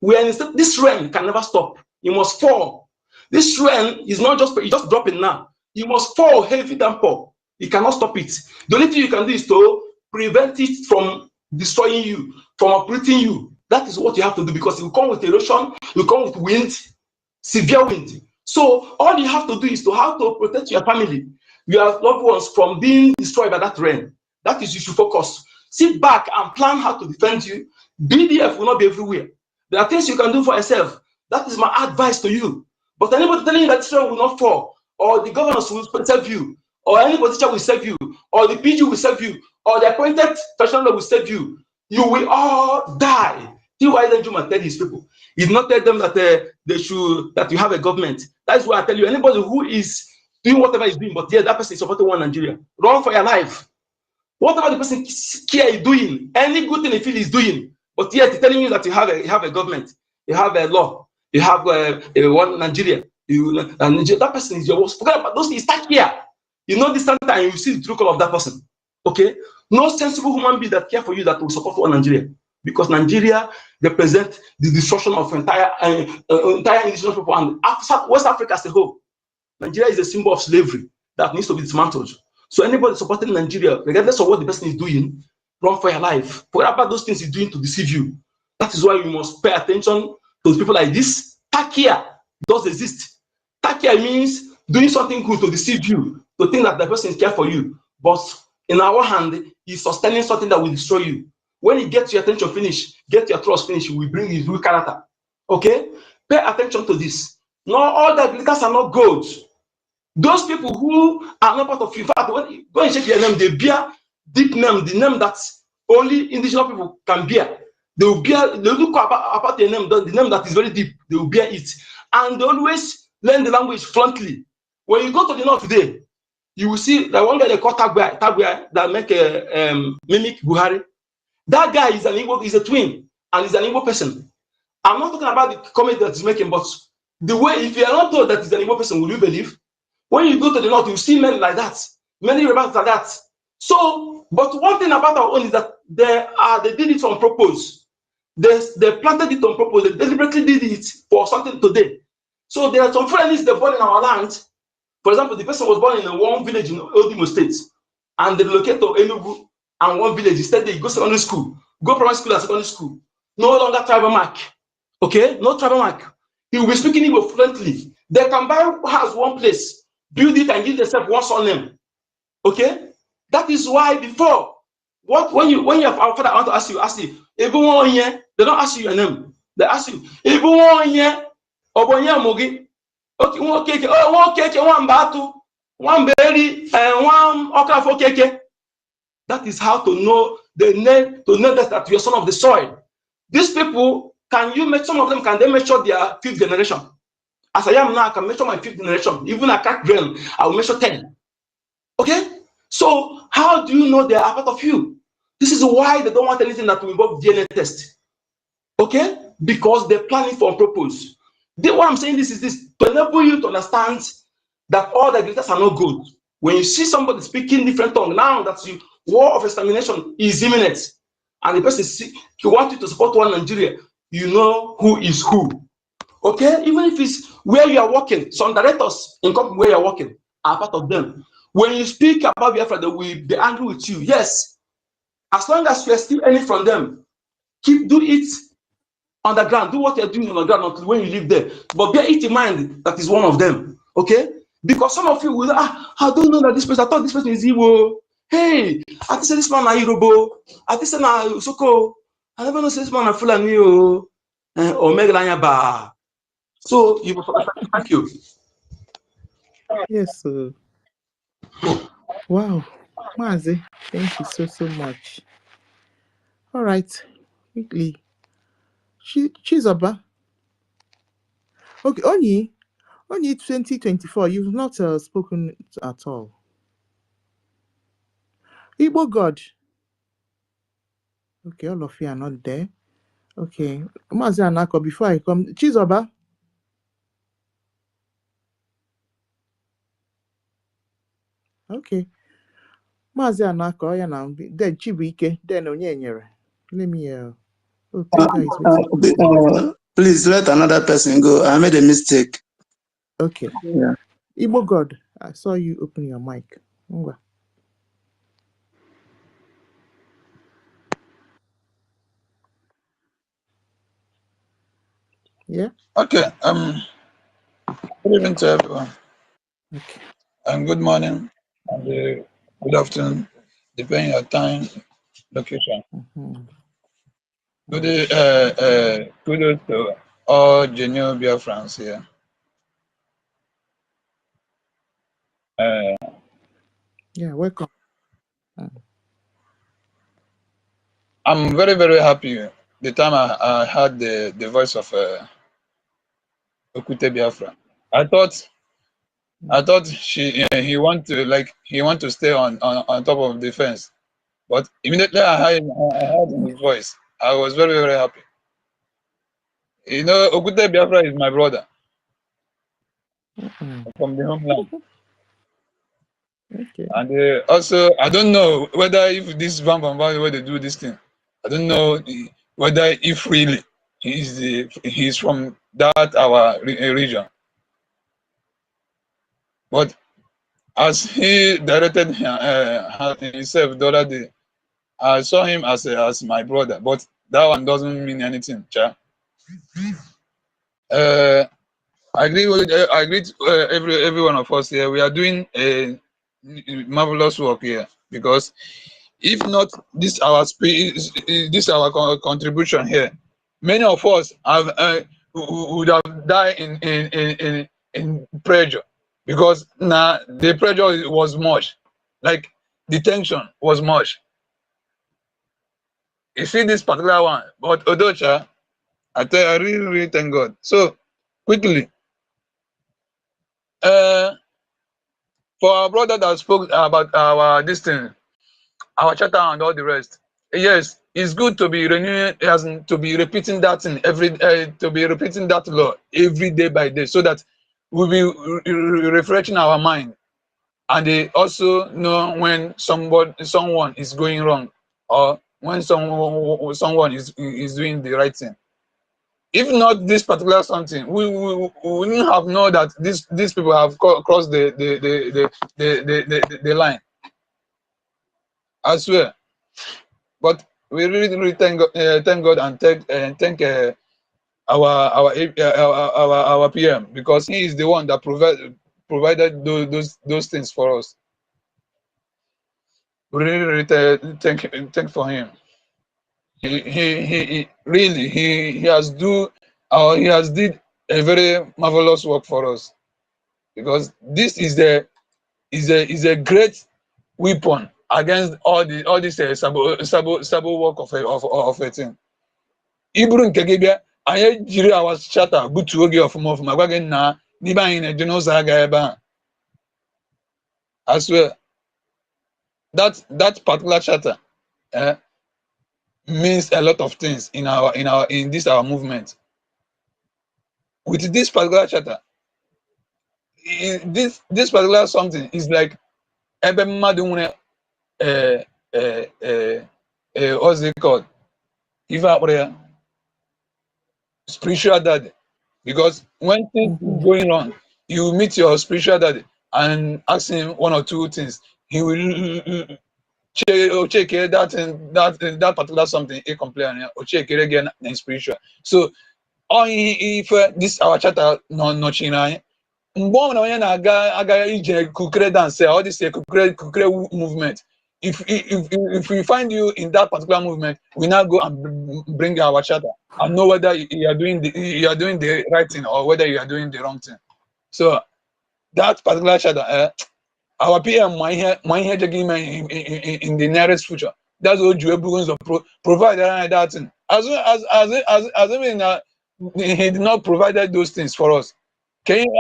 Speaker 13: This rain can never stop. You must fall. This rain is not just dropping now. You must fall heavy downpour. You cannot stop it. The only thing you can do is to prevent it from destroying you, from uprooting you. That is what you have to do, because it will come with erosion, it will come with wind, severe wind. So all you have to do is to how to protect your family, your loved ones from being destroyed by that rain. That is, you should focus. Sit back and plan how to defend you. BDF will not be everywhere. There are things you can do for yourself. That is my advice to you. But anybody telling you that this rain will not fall, or the governors will save you, or any politician will save you, or the PG will save you, or the appointed professional will save you, you will all die. See why then Juma tell these people? He's not tell them that that you have a government. That's why I tell you, anybody who is doing whatever he's doing, but yeah, that person is supporting one Nigeria. Run for your life. Whatever the person care is doing, any good thing he feel is doing, but yet he's telling you that you have a government, you have a law, you have one Nigeria. That person is your worst. Forget about those things. Start here. You know this time you see the true color of that person. Okay? No sensible human being that care for you that will support one Nigeria. Because Nigeria represents the destruction of entire indigenous people and West Africa as a whole. Nigeria is a symbol of slavery that needs to be dismantled. So anybody supporting Nigeria, regardless of what the person is doing, run for your life. Forget about those things he's doing to deceive you. That is why you must pay attention to people like this. Takia does exist. Takia means doing something good to deceive you, to think that the person care for you. But in our hand, he's sustaining something that will destroy you. When he gets your attention finished, get your trust finished, he will bring his real character. Okay? Pay attention to this. Not all the leaders are not good. Those people who are not part of you, in fact, when you go and check their name, they bear deep name, the name that only indigenous people can bear. They will look about their name, the name that is very deep, they will bear it. And they always learn the language fluently. When you go to the north today, you will see that one guy they call Tagwai that make a mimic Buhari. That guy is an Igbo, is a twin, and is an Igbo person. I'm not talking about the comment that he's making, but the way, if you are not told that he's an Igbo person, will you believe? When you go to the north, you see many like that. Many Yorubas like that. So, but one thing about our own is that they did it on purpose. They planted it on purpose. They deliberately did it for something today. So there are some friends they born in our land. For example, the person was born in one village in Odimo State, and they relocate to Enugu and one village. Instead, they go secondary school, go primary school and secondary school. No longer tribal mark. Okay, no tribal mark. He will be speaking Igbo fluently. They can buy a house one place, build it, and give themselves one surname. Okay, that is why before, when you have our father, I want to ask you, even 1 year, they don't ask you your name. They ask you, even 1 year, Obonya Mogi, okay, one cake, one batu, one berry, and one okra cake. That is how to know the name, to know that you are son of the soil. These people, can you make some of them? Can they measure their 5th generation? As I am now, I can measure my 5th generation. Even a cat grain, I will measure 10. Okay? So how do you know they are part of you? This is why they don't want anything that will involve DNA test. Okay? Because they're planning for a purpose. What I'm saying is this to enable you to understand that all the glitters are not good. When you see somebody speaking different tongue, now that you war of extermination is imminent, and the person he wants you to support one Nigeria, you know who is who. Okay? Even if it's where you are working, some directors in company where you are working are part of them. When you speak about Biafra, they will be angry with you. Yes. As long as you are still earning from them, do it on the ground. Do what you're doing on the ground until when you live there. But bear it in mind that is one of them. Okay? Because some of you will, I don't know that this person, I thought this person is Igbo. Hey, I think this man is Yoruba. I think this man is Soko. I never know this man is Fulani or Megalanya Ba. So you thank you.
Speaker 4: Yes, sir. Wow. Mazi, thank you so much. All right. Quickly. Chizoba. Okay, only 2024. You've not spoken at all. Igbo God. Okay, all of you are not there. Okay. Mazi Anako, before I come. Chizoba. Okay. Mazi Anako, then Chibuike, then Onyenyere. Let me oh, thank God he's waiting.
Speaker 12: Please let another person go. I made a mistake.
Speaker 4: Okay.
Speaker 12: Yeah.
Speaker 4: Igbo God, I saw you open your mic. Yeah.
Speaker 1: Okay. Good evening to everyone.
Speaker 4: Okay.
Speaker 1: And good morning and good afternoon, depending on your time, location. Kudos to all genuine BIAFRANS here.
Speaker 4: Yeah, welcome.
Speaker 1: I'm very, very happy the time I heard the voice of Okute Biafra. I thought he want to stay on top of the fence, but immediately I heard his voice. I was very, very happy. You know, Okute Biafra is my brother from the homeland.
Speaker 4: Okay.
Speaker 1: And also, I don't know whether if this Bam where they do this thing, I don't know whether if really he's from that our region. But as he directed himself the other day, I saw him as my brother. But that one doesn't mean anything, cha. I agree with every one of us here. We are doing a marvelous work here, because if not this our contribution here, many of us would have died in pressure, because now the pressure was much, like the tension was much. You see this particular one, but Odocha, I tell you, I really, really thank God. So quickly, for our brother that spoke about our this thing, our charter and all the rest, yes, it's good to be renewing, to be repeating that thing to be repeating that law every day by day, so that will be refreshing our mind, and they also know when someone is going wrong, or when someone is doing the right thing. If not this particular something, we wouldn't have known that these people have crossed the line. I swear. But we really thank God and thank our PM, because he is the one that provided those things for us. We really thank for him. He really he has did a very marvelous work for us, because this is a great weapon against all this sabo work of a thing. Iburu nke gị bịa, anyị jiri our charter butuo gị ọfụma gwa gị na n'ibe anyị na-eje n'ụzọ aga ebe a. I swear that particular charter means a lot of things in this movement. With this particular charter, this particular something is like ebe mmadụ nwere what's it called? Ife akpọrọ ya spiritual daddy. Because when things is going wrong, you meet your spiritual daddy and ask him one or two things. He will check that particular something he complain or check it again in spiritual. So if this our charter no china, aga ije kukere dance or this kukere movement. If we find you in that particular movement, we now go and bring our charter and know whether you are doing the right thing or whether you are doing the wrong thing. So that particular charter, our PM might hear in the nearest future. That's what you are going to provide that thing. As I mean, he did not provide those things for us. Can you?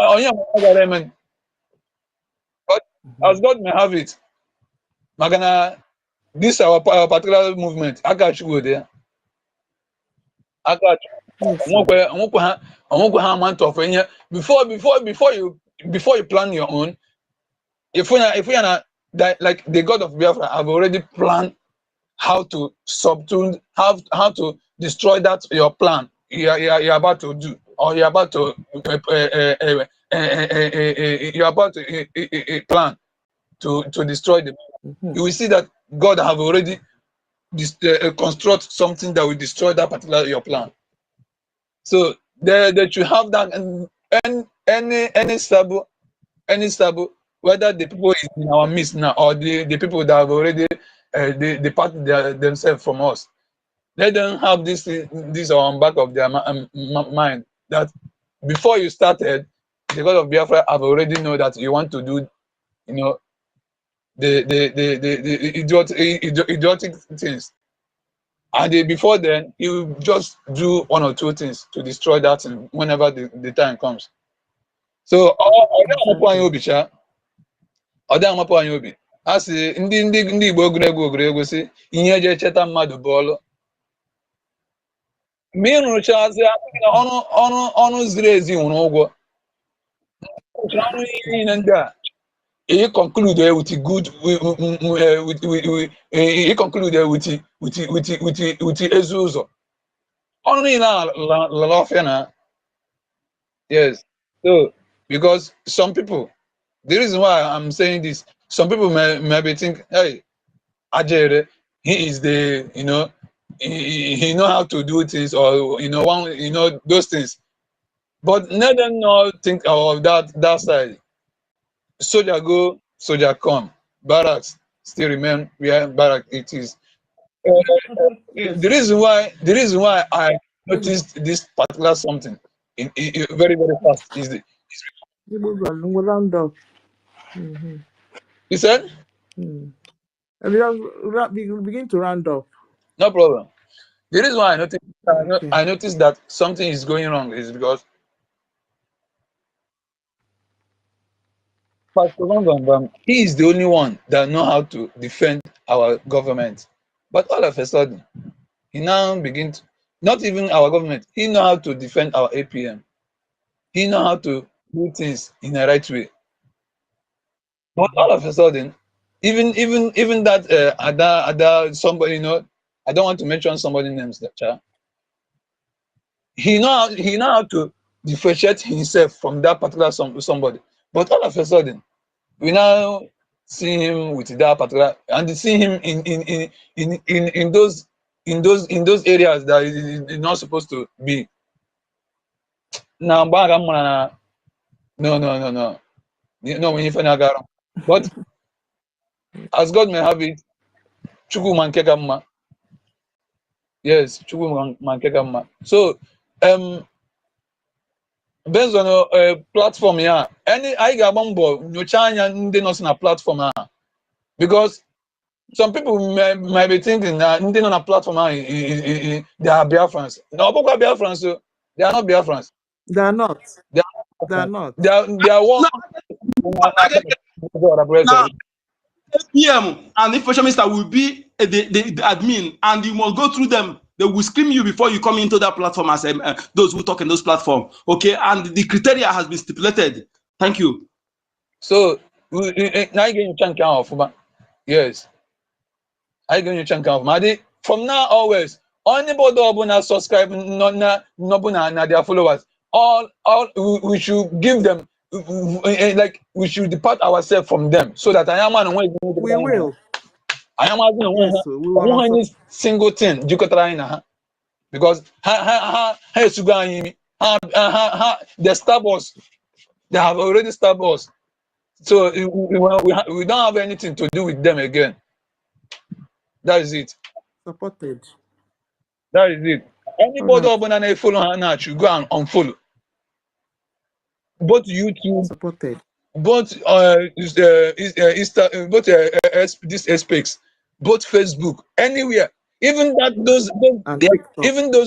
Speaker 1: But as God may have it, Magana, this our particular movement. I got you go there. I got you. Before you plan your own, if we are not that, like the God of Biafra have already planned how to subdue, how to destroy that your plan you're about to do, or you're about to plan to destroy them. You will see that God have already construct something that will destroy that particular your plan. So they should have that, and any stable, whether the people is in our midst now or the people that have already departed themselves from us, let them have this on back of their mind, that before you started, the God of Biafra have already know that you want to do, the idiotic things, and before then he will just do one or two things to destroy that thing whenever the time comes. So as ndị Igbo egwuregwu si ihe eji echeta mmadụ bụ ọlụ. Mgbe ị rụchazi ọrụ ziri ezi nwere ụgwọ, ọrụ niile ndị a, he concluded with good he concluded with ezi ụzọ. Ọrụ niile la ofia na. Yes. So because some people, the reason why I'm saying this, some people may think, hey, Ajere, he is the, he know how to do things, or those things. But let them not think of that side. Soldier go, soldier come. Barracks still remain where barrack it is. Yes. The reason why I noticed this particular something in very, very fast is the.
Speaker 11: Round up.
Speaker 1: You said?
Speaker 11: Begin to round up.
Speaker 1: No problem. The reason why I noticed that something is going wrong is because he is the only one that know how to defend our government. But all of a sudden, he now begins, not even our government, he know how to defend our APM. He know how to do things in the right way. But all of a sudden, even that other somebody, you know, I don't want to mention somebody's names, that child. He know how to differentiate himself from that particular somebody. But all of a sudden, we now see him with that particular, and see him in those areas that is not supposed to be. Now, no. When you find out, but as God may have it, Chukwu Mankekama. Yes, Chukwu Mankekama. So, based on a platform, yeah, any I got one boy, no China, they not in a platform, because some people might be thinking that they on a platform, they are Biafrans. No, Biafrans, they are not Biafrans.
Speaker 11: They are not.
Speaker 1: They
Speaker 11: are not.
Speaker 1: They are one.
Speaker 13: Now, PM and information minister will be the admin, and you must go through them. They will screen you before you come into that platform as those who talk in those platforms. Okay, and the criteria has been stipulated. Thank you.
Speaker 1: So now you get chunk off, yes. I get chunk off. Madi, from now always, anybody who subscribe, no their followers. All we should give them, like we should depart ourselves from them, so that I am on
Speaker 11: we will.
Speaker 1: I am on any single thing you could try now, because the stab us, they have already stabbed us, so we don't have anything to do with them again. That is it.
Speaker 11: Supported.
Speaker 1: That is it. Anybody open and follow her now should go and unfollow. Both YouTube,
Speaker 11: supported.
Speaker 1: Both this aspects, both Facebook, anywhere, even those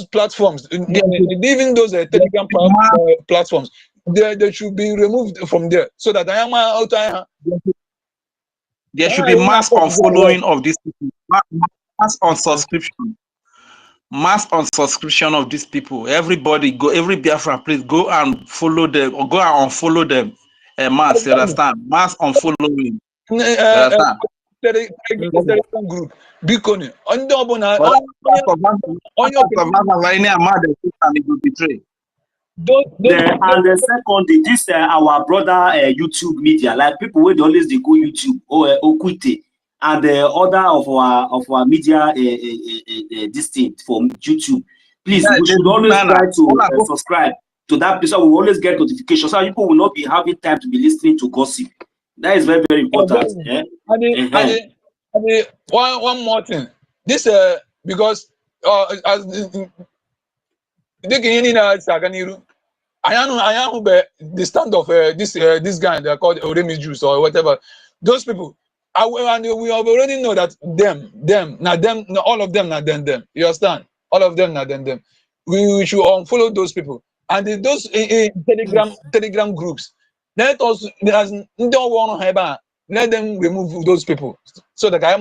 Speaker 1: platforms, even those Telegram platforms, they should be removed from there, so that I am out.
Speaker 23: There should be mass unfollowing of these people, mass unsubscription. Mass unsubscription of these people. Everybody go, every Biafra, please go and follow them, or go and unfollow them. Mass, you understand? Mass unfollowing.
Speaker 1: Telegram group. Bicone.
Speaker 2: And the second, this our brother YouTube media, like people where they always they go YouTube or Okwite, and the other of our media this thing from YouTube. Please, we should always try to subscribe to that place. So we always get notifications, so people will not be having time to be listening to gossip. That is very, very important.
Speaker 1: One more thing. This because as I am the stand of this guy they're called Oremi Jews or whatever. Those people, and we already know that all of them, not them. You understand? All of them, not them. We should unfollow those people, and those Telegram groups. Let them remove those people, so that I am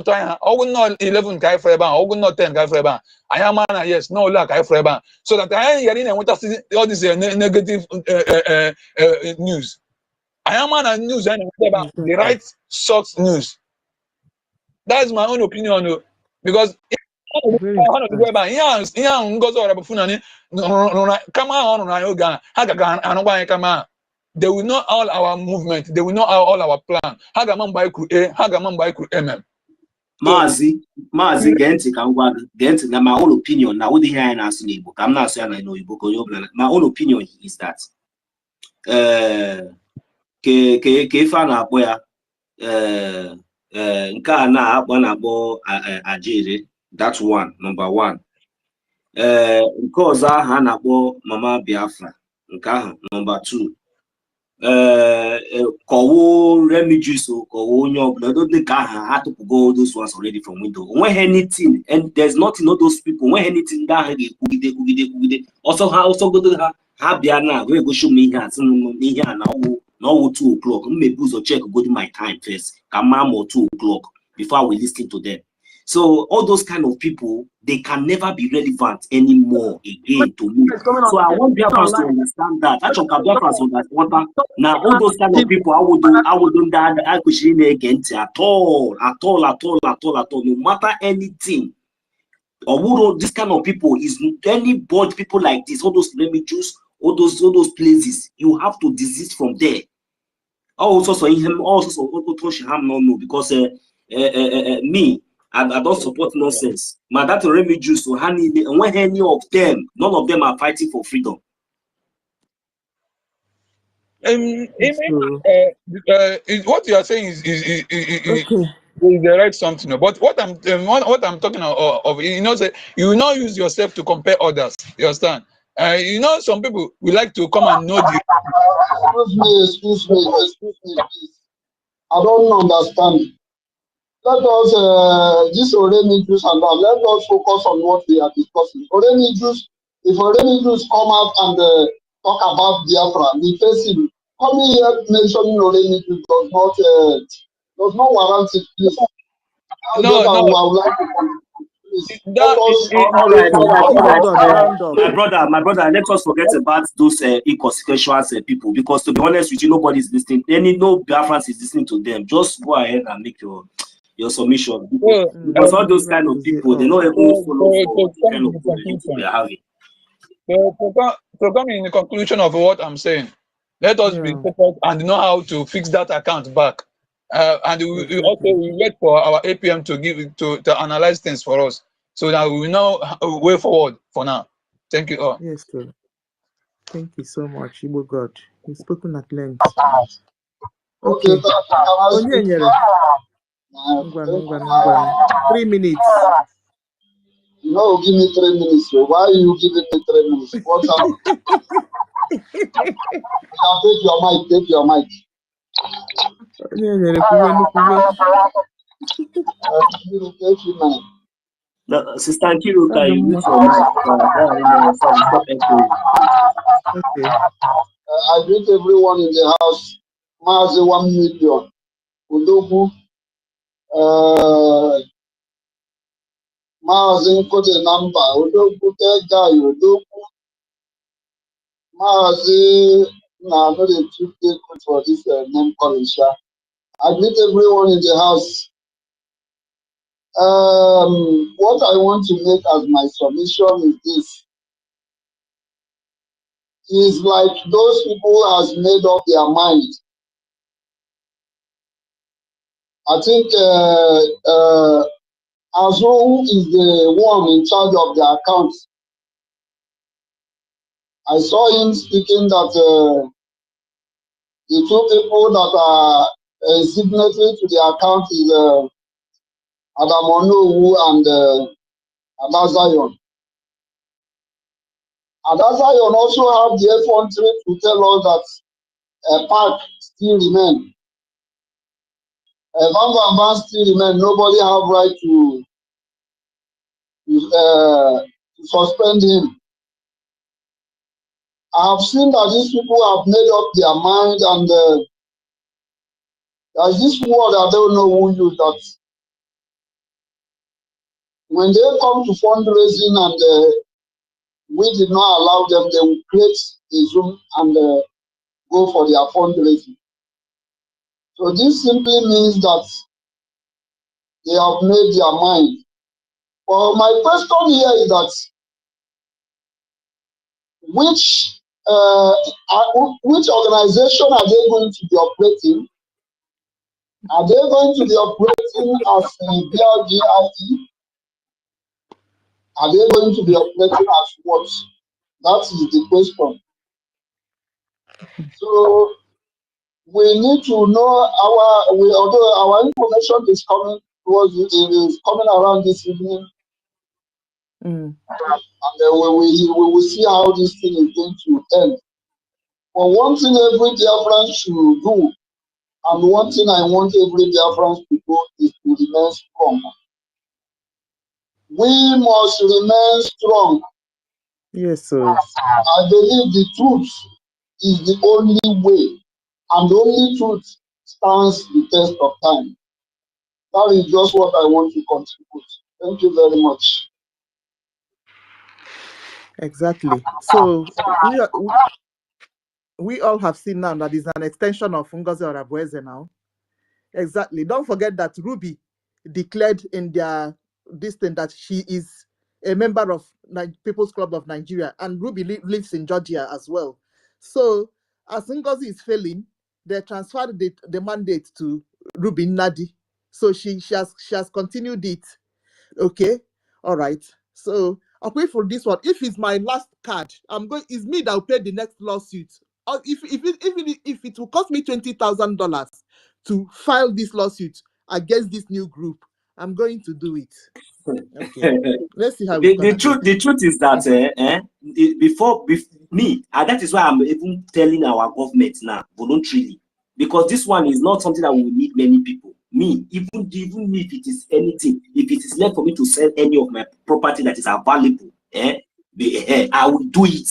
Speaker 1: trying. I will not 11 guy for I will not 10 guy for I am yes, no luck guy for so that I am getting want to see all this negative news. I am on news and the right source news. That's my own opinion, because they will know all our movement. They will know all our plan. Hagaman by crew A, Hagaman by crew MM.
Speaker 2: Mazi, Genti, now my own opinion. Now, what the hear in Igbo? I'm not saying I know Igbo. My own opinion is that Kefana Boya Nkana Bonabo Ajere. That's one, number one. Nkoza Hanabo Mama Biafra. Nkaha, number two. Kowo refugees or Kowo Nyob, I don't think I had to go those ones already from window. When anything, and there's nothing of those people, when anything that also go to Habiana, we go show me here, now 2 o'clock. Maybe boost or check, go to my time first. Come or 2 o'clock before we listen to them. So all those kind of people, they can never be relevant anymore again to me. So I want Biafrans to understand that. I want Biafrans to understand. Now all those kind of people, I wouldn't against at all. No matter anything. Or who this kind of people is anybody, people like this, all those religious, all those places, you have to desist from there. Also, so him also no, because me, I don't support nonsense. My that religious, so when any of them, none of them are fighting for freedom.
Speaker 1: What you are saying is direct something, but what I'm talking of, you know, say you will not use yourself to compare others. You understand? You know, some people will like to come and know the.
Speaker 14: Excuse me, please. I don't understand. Let us this already Jews and that. Let us focus on what we are discussing. Already Jews, if already Jews come out and talk about Biafra, we face him. Coming here mentioning already Jews does not warrant it, please.
Speaker 1: No.
Speaker 14: I would like to please.
Speaker 2: My brother, let us forget about those inconsequential people, because to be honest with you, nobody's listening. No Biafrans is listening to them. Just go ahead and make your submission. Because all those kind of people, they don't even follow the kind of people we are having.
Speaker 1: To come in the conclusion of what I'm saying, let us be focused and know how to fix that account back. And we also wait for our APM to analyze things for us, so that we know a way forward for now. Thank you all.
Speaker 4: Yes, sir. Thank you so much, Igbo God. You've spoken at length. Okay. 3 minutes.
Speaker 14: No, give me 3 minutes. So why are you giving me 3 minutes? What's up? Now take your mic.
Speaker 2: Sister Kiruka, you need to
Speaker 14: okay. I greet everyone in the house. Mazi 1 million. Udogu. Mazi Kote number. Udogu Tegai. Udogu. Mazi. Nah, not a too good for this name calling. I greet everyone in the house. What I want to make as my submission is this. Is like those people has made up their mind. I think Azu is the one in charge of the account. I saw him speaking that the two people that are signatory to the account is Adamonowu and Adazion. Adazion also have the effrontery to tell us that a park still remain. Van still remain. Nobody have right to suspend him. I have seen that these people have made up their mind, and there's this word I don't know who used that. When they come to fundraising and we did not allow them, they will create a Zoom and go for their fundraising. So this simply means that they have made their mind. Well, my question here is that which organization are they going to be operating? Are they going to be operating as BRGIE? Are they going to be operating as what? That is the question. So we need to know although our information is coming towards it is coming around this evening. And then we will see how this thing is going to end. But one thing every Biafran should do, and one thing I want every Biafran to do, is to remain strong. We must remain strong.
Speaker 4: Yes, sir.
Speaker 14: I believe the truth is the only way, and the only truth stands the test of time.
Speaker 19: That is just what I want to contribute. Thank you very much.
Speaker 4: Exactly. So we all have seen now that is an extension of Ngozi Orabueze now. Exactly. Don't forget that Ruby declared in their this thing that she is a member of People's Club of Nigeria, and Ruby lives in Georgia as well. So as Ngozi is failing, they transferred the mandate to Ruby Nadi. So she has continued it. Okay, all right. So I'll pay for this one. If it's my last card, it's me that will pay the next lawsuit. Or if it will cost me $20,000 to file this lawsuit against this new group, I'm going to do it. Okay. Let's see how
Speaker 2: the truth is that before me, and that is why I'm even telling our government now voluntarily, because this one is not something that will need many people. Me, even if it is anything, if it is left for me to sell any of my property that is available, I will do it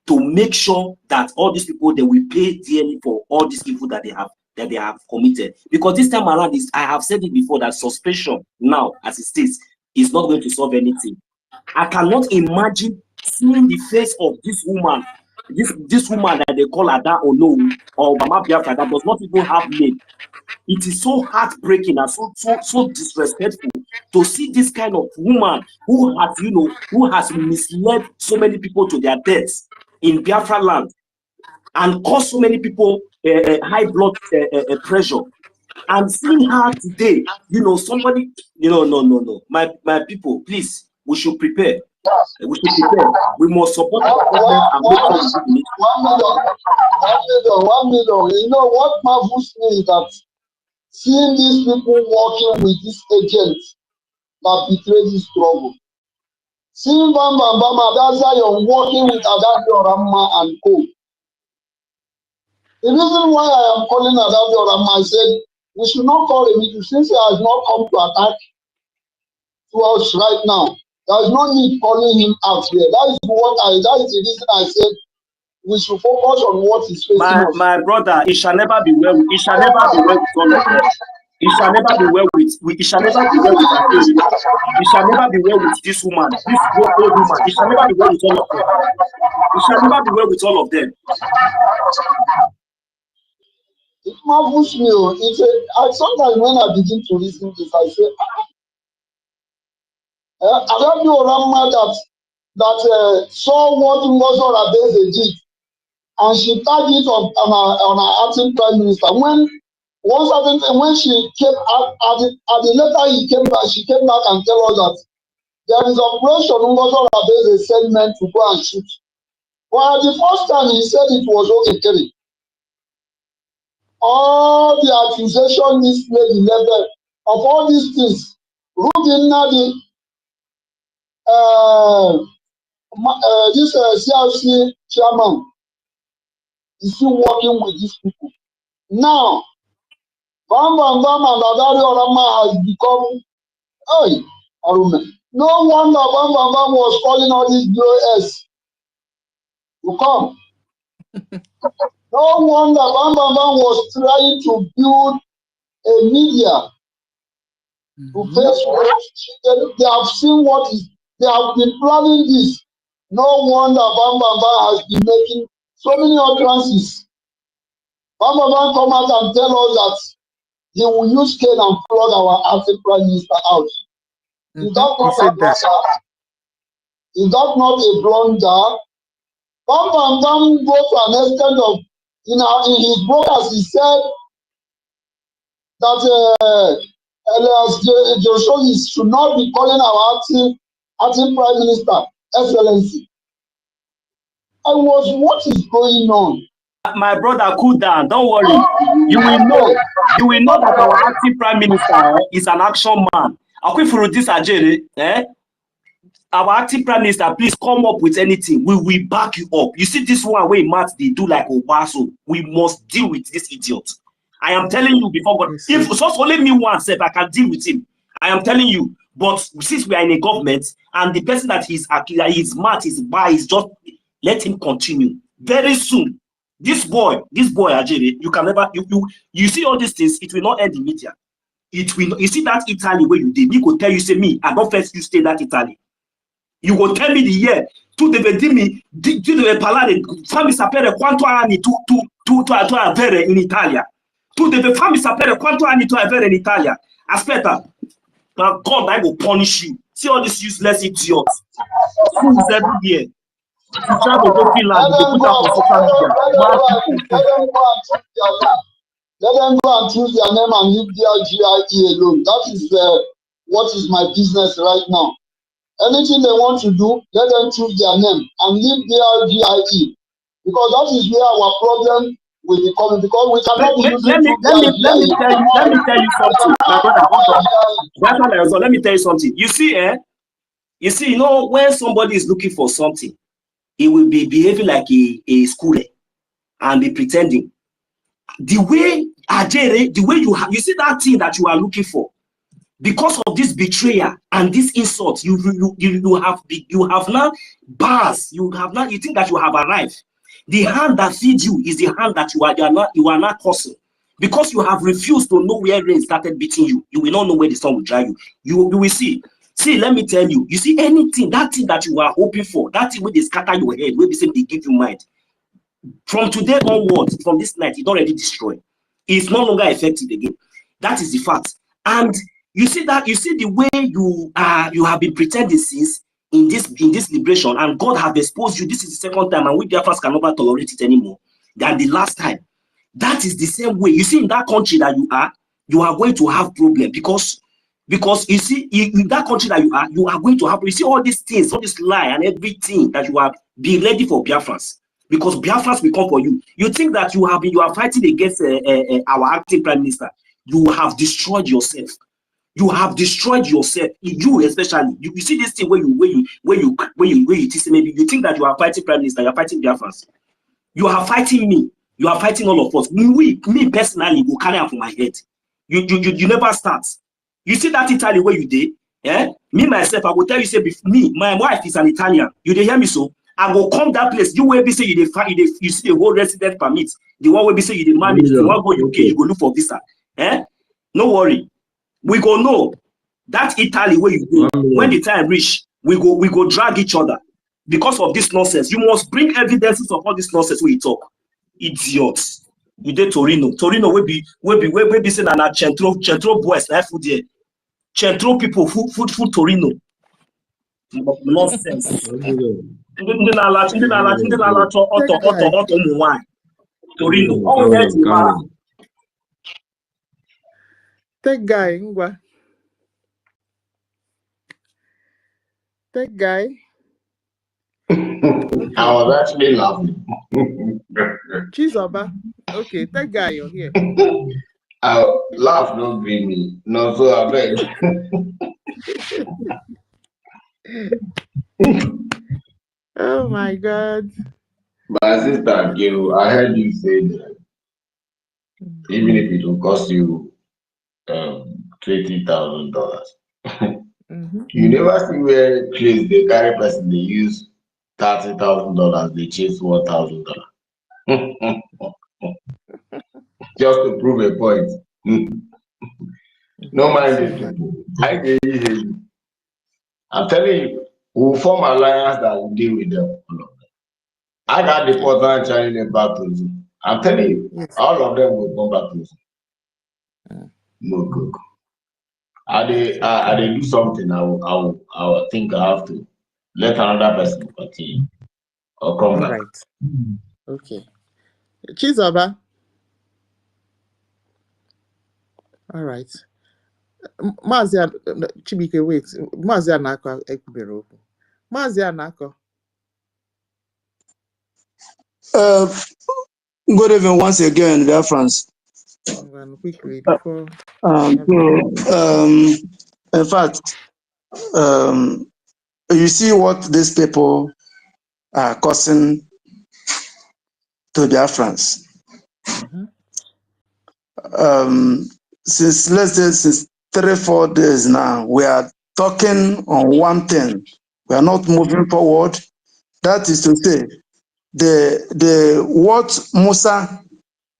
Speaker 2: to make sure that all these people, they will pay dearly for all these evil that they have committed. Because this time around, I have said it before, that suspension now, as it states, is not going to solve anything. I cannot imagine seeing the face of this woman, this woman that they call Ada Ono or Mama Biafra, that does not even have name. It is so heartbreaking and so disrespectful to see this kind of woman who has misled so many people to their deaths in Biafra land and caused so many people high blood pressure. And seeing her today, somebody, no. My people, please, we should prepare. We should prepare. We must support our government and make sure we do it.
Speaker 19: 1 million. You know what marvels me is that seeing these people working with these agents that betray this struggle. Seeing Bamba, that's why you're working with Adabi Orama and Co. The reason why I am calling Adabi Orama, I said we should not call him since he has not come to attack to us right now. There is no need calling him out here. That is the reason I said we should focus on what is facing us.
Speaker 2: My brother, it shall never be well. It shall never be well with all of them. It shall never be well with. It shall never be well with Akiri. It shall never be well with this woman, this old woman. It shall never be well with all of them. It shall never be well with all of them.
Speaker 19: It marvels me. Sometimes when I begin to listen to this, I say, Adabi Orama that saw what Ngozi Orabueze did, and she tagged it on her acting prime minister. When she came at the letter he came back, she came back and tell us that there is operation Ngozi Orabueze sent men to go and shoot. But at the first time he said it was okay. All the accusation this lady level of all these things, Ruby Nadi, this CRC chairman is still working with these people. Now, Bam and Adabi Orama has become, no wonder Bam was calling all these BOS to come. No wonder Bam was trying to build a media to face what they have seen they have been planning this. No wonder Bam has been making so many utterances. Bam come out and tell us that he will use cane and flog our acting prime minister out. Is that not a blunder? Is that not a blunder? Bam go to an extent of, in his broadcast, he said that Elias Joshua should not be calling our acting prime minister excellency. What is going on?
Speaker 2: My brother, cool down. Don't worry. You will know that our acting prime minister is an action man. Our acting prime minister, please come up with anything. We will back you up. You see this one way Matt they do like Obaso. We must deal with this idiot. I am telling you before God. If just only me one step, I can deal with him. I am telling you. But since we are in a government and the person that he's smart, is just let him continue. Very soon, this boy, Ajere, you can never you see all these things, it will not end in media. it will. You see that Italy where you did, me go tell you, say me, I don't first you stay that Italy. You go tell me the year. Tu deve dirmi, tu deve parlare, fammi sapere quanto anni tu avere in Italia. Tu deve fammi sapere quanto anni tu avere in Italia. Aspetta, now God, I will punish you. See all these useless idiots. Schools every year. You try to go Finland, you put up on social media.
Speaker 19: Let them go and choose their name and leave their GIE alone. That is what is my business right now. Anything they want to do, let them choose their name and leave their GIE. Because that is where our problem will be coming. Because we cannot be using
Speaker 2: let me tell you something. My brother, hold on. Let me tell you something. You see, you know, when somebody is looking for something, he will be behaving like a schooler and be pretending. The way Ajere, the way you see that thing that you are looking for, because of this betrayal and this insult, you have now bars. You think that you have arrived. The hand that feeds you is the hand that you are not causing. Because you have refused to know where rain started beating you, you will not know where the sun will dry you. You will see. See, let me tell you. You see anything, that thing that you are hoping for, that thing where they scatter your head, where they say they give you mind. From today onwards, from this night, it's already destroyed. It's no longer effective again. That is the fact. And you see that, you see the way you have been pretending since in this liberation, and God have exposed you. This is the second time, and we Biafrans can never tolerate it anymore than the last time. That is the same way. You see, in that country that you are going to have problem because you see, in that country that you are going to have. You see all these things, all this lie and everything that you are be ready for Biafrans. Because Biafrans will come for you. You think that you are fighting against our acting prime minister. You have destroyed yourself. You have destroyed yourself. You especially. You see this thing where you say maybe you think that you are fighting prime minister. You are fighting Biafrans. You are fighting me. You are fighting all of us. Me personally will carry out for my head. You never start. You see that Italy where you did. Me myself, I will tell you say me. My wife is an Italian. You dey hear me so? I will come that place. You will be say you see the whole resident permit. The one will be say you the manage. The one go UK, you go look for visa. No worry. We go know that Italy where you go. When the time reach, we go drag each other because of this nonsense. You must bring evidences of all this nonsense where you talk. Idiots. You did Torino. Torino will be saying that Centro boys life food there. Centro people food Torino. Nonsense. Torino.
Speaker 4: That guy, Ngwa. That guy.
Speaker 9: I was actually laughing.
Speaker 4: Chizoba. Okay, that guy, you're here.
Speaker 9: I laugh, don't bring me. No, so I beg.
Speaker 4: Oh my God.
Speaker 9: My sister, Gil, I heard you say that even if it will cost you $20,000, you never see where place the carry person they use $30,000, they chase $1,000. Just to prove a point. No mind these people. I get you. I'm telling you, we'll form alliance that will deal with them. I got the Portland Chinese back to you. I'm telling you, all of them will come back to you. No good. I do something. I will think I have to let another person continue or come back.
Speaker 4: Right. Okay. Chizoba. All right. Mazia Chibike, wait. Mazia Nako Ekubero. Mazia Nako.
Speaker 12: Good evening once again, Biafrans.
Speaker 4: Quickly before.
Speaker 12: In fact, you see what these people are causing to Biafrans. Since let's say since 3-4 days now, we are talking on one thing. We are not moving forward. That is to say, the what Musa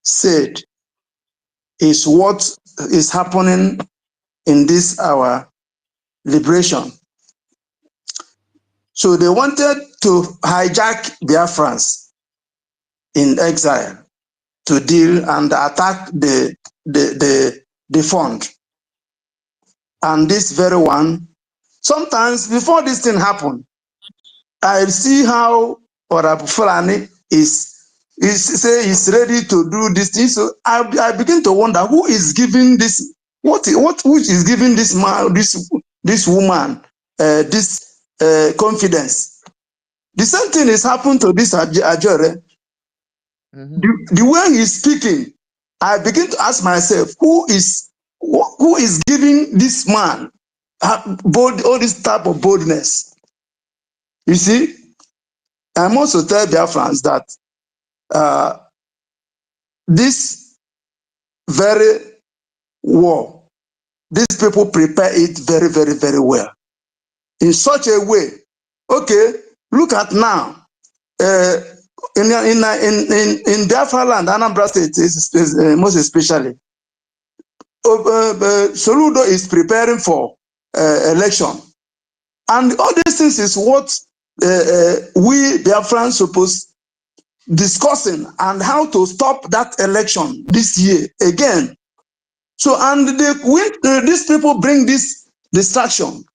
Speaker 12: said is what is happening in this our liberation. So they wanted to hijack Biafrans in exile to deal and attack the fund. And this very one, sometimes before this thing happened, I see how Honorable Fulani is ready to do this thing. So I begin to wonder who is giving this, who is giving this man, this woman, this confidence. The same thing is happened to this Ajore. The way he's speaking, I begin to ask myself, who is giving this man all this type of boldness? You see, I must also tell Biafrans that this very war, these people prepare it very, very, very well. In such a way, okay, look at now, in Biafra land, Anambra State, most especially, Soludo is preparing for election. And all these things is what we Biafrans supposed discussing and how to stop that election this year again. So, and these people bring this distraction.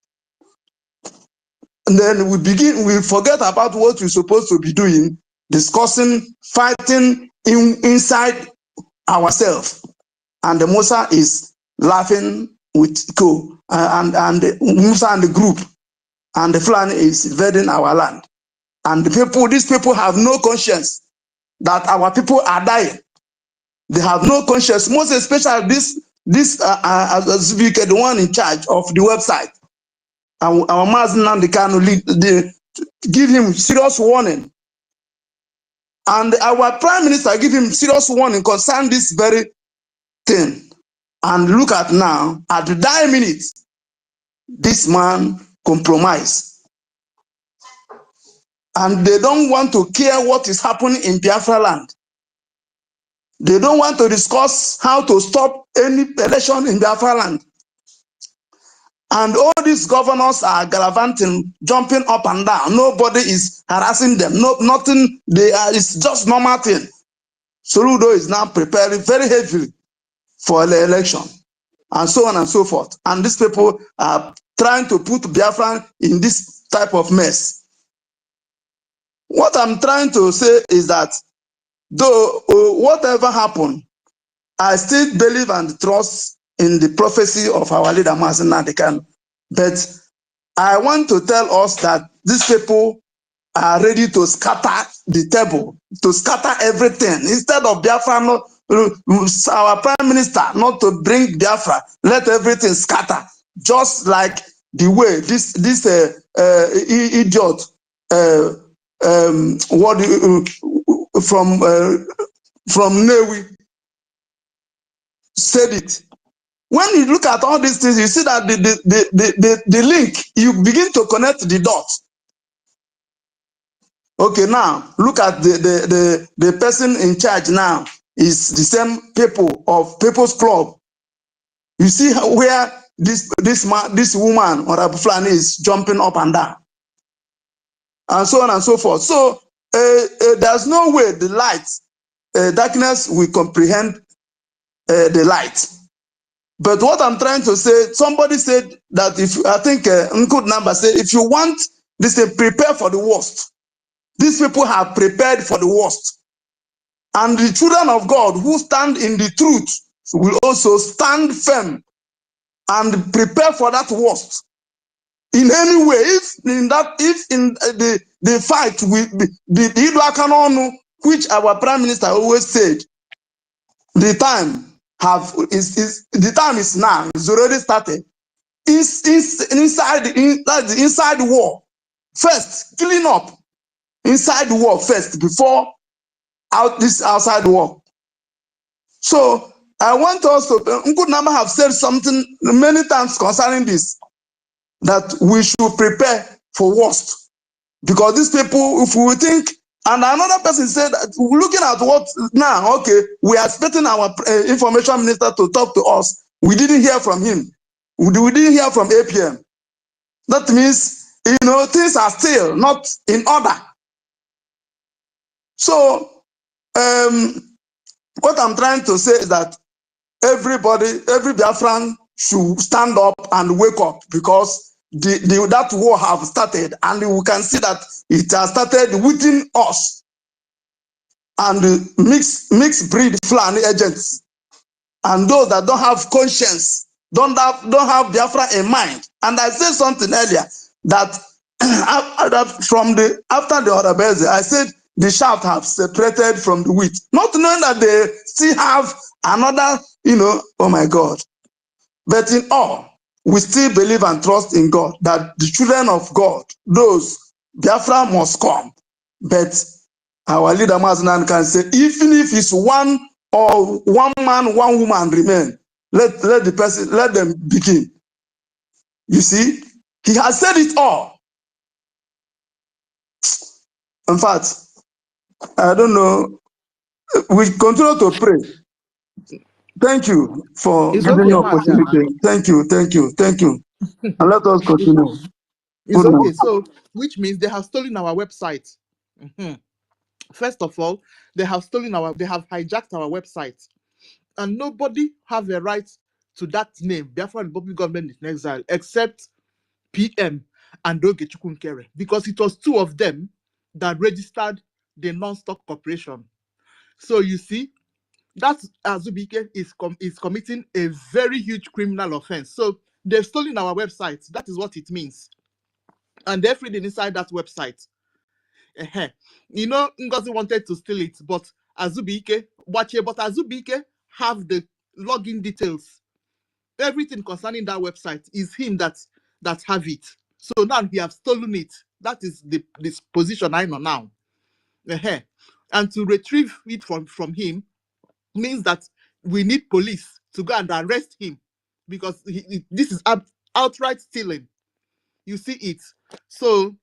Speaker 12: And then we forget about what we're supposed to be doing, discussing, fighting inside ourselves. And the Musa is laughing with Co and Musa and the group. And the Fulani is invading our land. And these people have no conscience that our people are dying. They have no conscience, most especially this the one in charge of the website. Our Mazen and the Kano give him serious warning. And our Prime Minister give him serious warning concerning this very thing. And look at now, at the dying minute, this man compromised. And they don't want to care what is happening in Biafra land. They don't want to discuss how to stop any election in Biafra land. And all these governors are gallivanting, jumping up and down. Nobody is harassing them. Nothing. It's just normal thing. Soludo is now preparing very heavily for the election, and so on and so forth. And these people are trying to put Biafra in this type of mess. What I'm trying to say is that though whatever happened, I still believe and trust in the prophecy of our leader Mazen Nadekan. But I want to tell us that these people are ready to scatter the table, to scatter everything. Instead of Biafra, our Prime Minister not to bring Biafra, let everything scatter. Just like the way this idiot from Newi said it. When you look at all these things, you see that the link, you begin to connect the dots. Okay, now look at the person in charge now is the same people of People's Club. You see where this woman or Abu Fulani is jumping up and down, and so on and so forth. So there's no way the light, darkness will comprehend the light. But what I'm trying to say, somebody said that I think Nkud Number said, if you want this, prepare for the worst. These people have prepared for the worst. And the children of God who stand in the truth will also stand firm and prepare for that worst. In any way, if in the fight with the Idwakanonu, which our Prime Minister always said, the time is now. It's already started. Inside the war, first clean up inside the war first before outside war. So I want us to. Good number have said something many times concerning this, that we should prepare for worst, because these people, if we think. And another person said, looking at what now, okay, we are expecting our information minister to talk to us. We didn't hear from him.
Speaker 19: We didn't hear from APM. That means, things are still not in order. So, what I'm trying to say is that every Biafran should stand up and wake up, because that war have started, and we can see that it has started within us, and mixed breed Fulani agents, and those that don't have conscience, don't have Biafra in mind. And I said something earlier that after the Orabeze, I said the shaft have separated from the wheat, not knowing that they still have another, oh my God. But in all, we still believe and trust in God that the children of God, those Biafra must come. But our leader Mazinan can say, even if it's one man, one woman remain, let them begin. You see, he has said it all. In fact, I don't know. We continue to pray. Thank you for giving me opportunity. Thank you. And let us continue.
Speaker 4: It's okay. So, which means they have stolen our website. First of all, they have hijacked our website, and nobody have a right to that name, Biafra Republic Government in Exile, except PM and Ogechukwu Nkere, because it was two of them that registered the non-stock corporation. So you see, that Azubike is committing a very huge criminal offense. So they've stolen our website. That is what it means. And everything inside that website. NGOZI wanted to steal it, but Azubike have the login details. Everything concerning that website is him that have it. So now he have stolen it. That is this position I know now. And to retrieve it from him means that we need police to go and arrest him, because this is outright stealing. You see it. So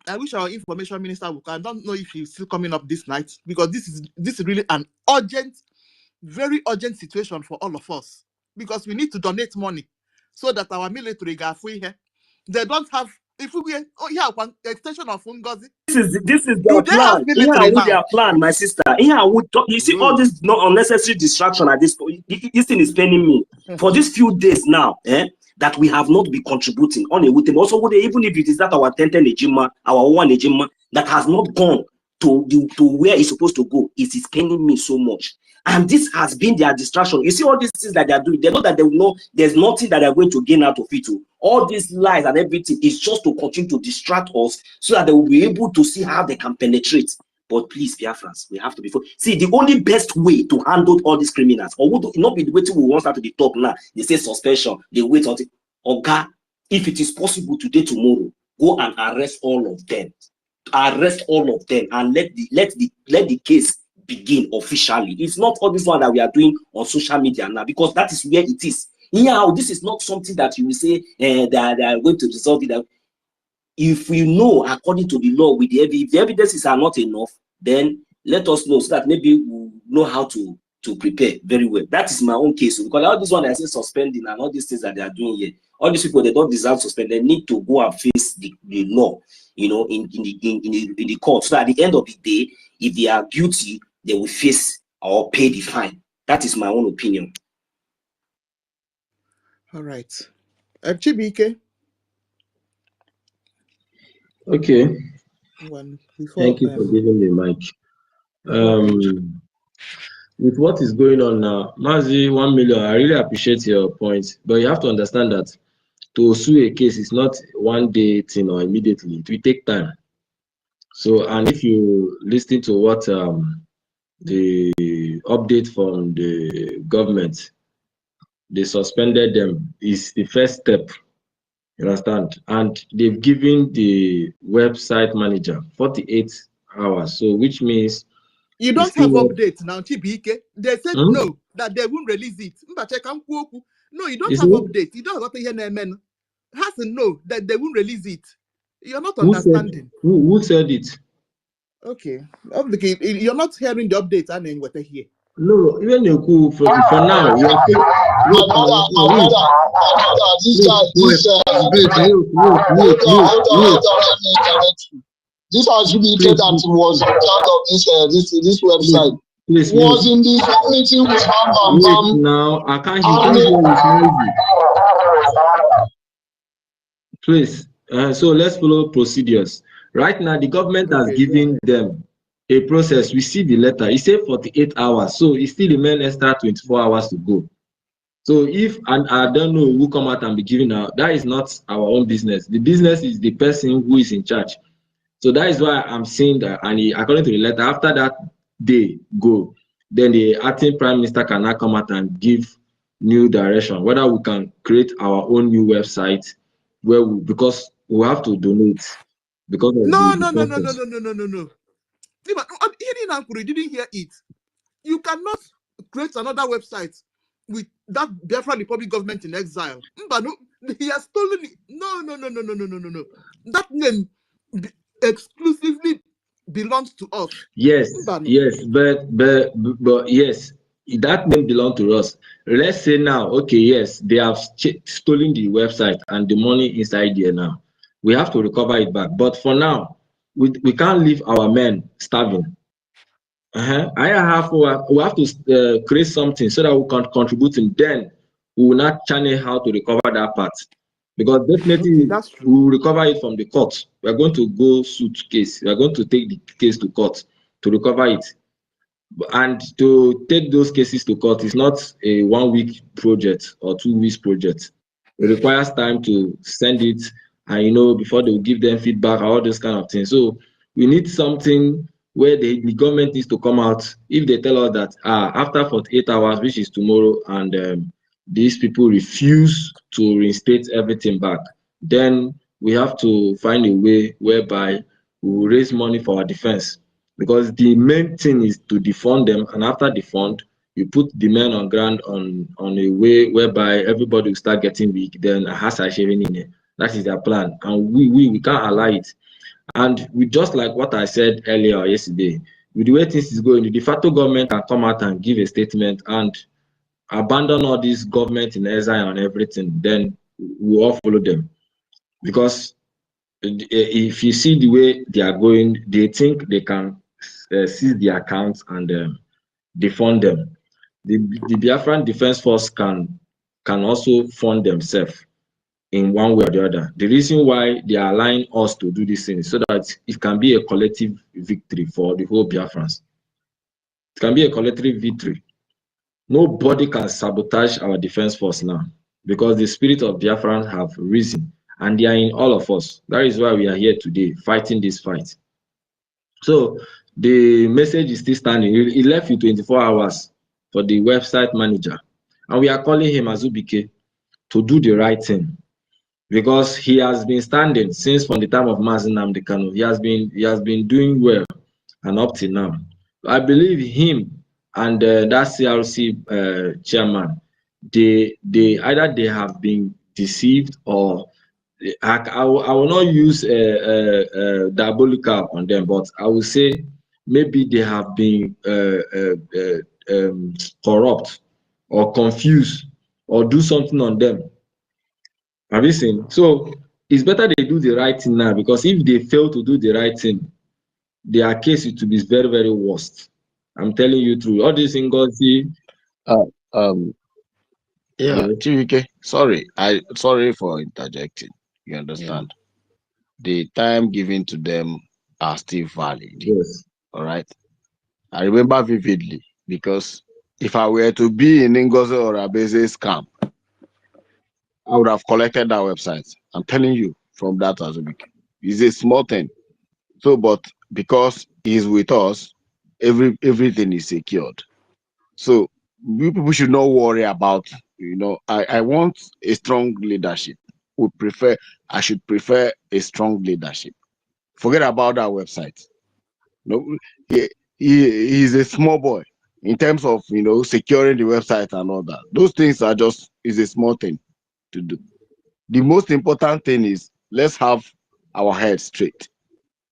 Speaker 4: I wish our information minister would. I don't know if he's still coming up this night, because this is really an urgent, very urgent situation for all of us, because we need to donate money so that our military here, they don't have. If we one extension of NGOZI,
Speaker 2: this is their plan. Their plan, my sister. You see all this not unnecessary distraction at this point. This thing is paining me for these few days now. That we have not been contributing on a with also even if it is that our 10 ejima, our one ejima that has not gone to where it's supposed to go, it is paining me so much. And this has been their distraction. You see all these things that they are doing, they know that they will know there's nothing that they're going to gain out of it. All these lies and everything is just to continue to distract us so that they will be able to see how they can penetrate. But please, Biafrans, we have to be. See, the only best way to handle all these criminals, or would not be the way we want to the top now. They say suspension, they wait until Oga. If it is possible today, tomorrow, go and arrest all of them. Arrest all of them and let the case begin officially. It's not all this one that we are doing on social media now, because that is where it is. Anyhow, this is not something that you will say that they are going to resolve it. If we know according to the law, with if the evidences are not enough, then let us know so that maybe we'll know how to prepare very well. That is my own case, because all this one I say suspending and all these things that they are doing here, all these people, they don't deserve suspend. They need to go and face the law, in the court, so that at the end of the day, if they are guilty, they will face or pay the fine. That is my own opinion.
Speaker 4: All right. Chibike.
Speaker 8: Okay. Thank you for giving me the mic. With what is going on now, Mazi 1 million, I really appreciate your point, but you have to understand that to sue a case is not one day thing or immediately. It will take time. So, and if you listen to what the update from the government, they suspended them, is the first step. You understand? And they've given the website manager 48 hours. So, which means
Speaker 4: you don't have updates now, Chibike. They said no, that they won't release it. No, you don't have updates. You don't have to hear them. Has to know that they won't release it. You're not understanding.
Speaker 8: Who said it?
Speaker 4: Okay. You're not hearing the updates and then what I hear.
Speaker 8: No, even for now,
Speaker 19: this guy, this Azubuike that was in charge of this website was in the Zoom meeting with Bam.
Speaker 8: Now I can't hear you. Please, so let's follow procedures. Right now, the government has given them a process. We see the letter. It says 48 hours, so it still remains extra 24 hours to go. So if, and I don't know who come out and be giving out, that is not our own business. The business is the person who is in charge. So that is why I'm saying that, and according to the letter, after that day go, then the acting prime minister can now come out and give new direction, whether we can create our own new website where we, because we have to donate because of
Speaker 4: No. You didn't hear it. You cannot create another website with that Biafra Republic government in exile. No, he has stolen it. No. That name exclusively belongs to us.
Speaker 8: Yes, but yes, that name belongs to us. Let's say now, okay, yes, they have stolen the website and the money inside there now. We have to recover it back. But for now, we can't leave our men starving. We have to create something so that we can contribute, and then we will not channel how to recover that part. Because definitely we will recover it from the court. We are going to go suit case. We are going to take the case to court to recover it. And to take those cases to court is not a 1 week project or 2 weeks project. It requires time to send it, and before they will give them feedback, all those kind of things. So we need something where the government needs to come out. If they tell us that after 48 hours, which is tomorrow, and these people refuse to reinstate everything back, then we have to find a way whereby we will raise money for our defense. Because the main thing is to defund them, and after defund, you put the men on ground on a way whereby everybody will start getting weak. Then that is their plan, and we can't allow it. And we, just like what I said earlier yesterday, with the way things is going, the de facto government can come out and give a statement and abandon all this government in exile and everything. Then we all follow them, because if you see the way they are going, they think they can seize the accounts and defund them. The Biafran Defense Force can also fund themselves in one way or the other. The reason why they are allowing us to do this thing is so that it can be a collective victory for the whole Biafrans. It can be a collective victory. Nobody can sabotage our defense force now, because the spirit of Biafrans have risen, and they are in all of us. That is why we are here today, fighting this fight. So the message is still standing. He left you 24 hours for the website manager, and we are calling him Azubuike to do the right thing, because he has been standing since from the time of Mazi Nnamdi Kanu. He has been doing well, and up till now, I believe him and that CRC chairman, they either they have been deceived, or I will not use diabolical on them, but I will say maybe they have been corrupt or confused or do something on them. Have you seen? So it's better they do the right thing now, because if they fail to do the right thing, their case is to be very, very worst. I'm telling you through all this NGOZI.
Speaker 9: Chiwike, sorry for interjecting. You understand? The time given to them are still valid.
Speaker 8: Yes.
Speaker 9: All right. I remember vividly, because if I were to be in NGOZI or Abeze's camp, I would have collected that website. I'm telling you, from that Azubuike. It's a small thing. So, but because he's with us, everything is secured. So you people should not worry about, I want a strong leadership. I should prefer a strong leadership. Forget about that website. He's a small boy in terms of, securing the website and all that. Those things is a small thing to do. The most important thing is, let's have our heads straight.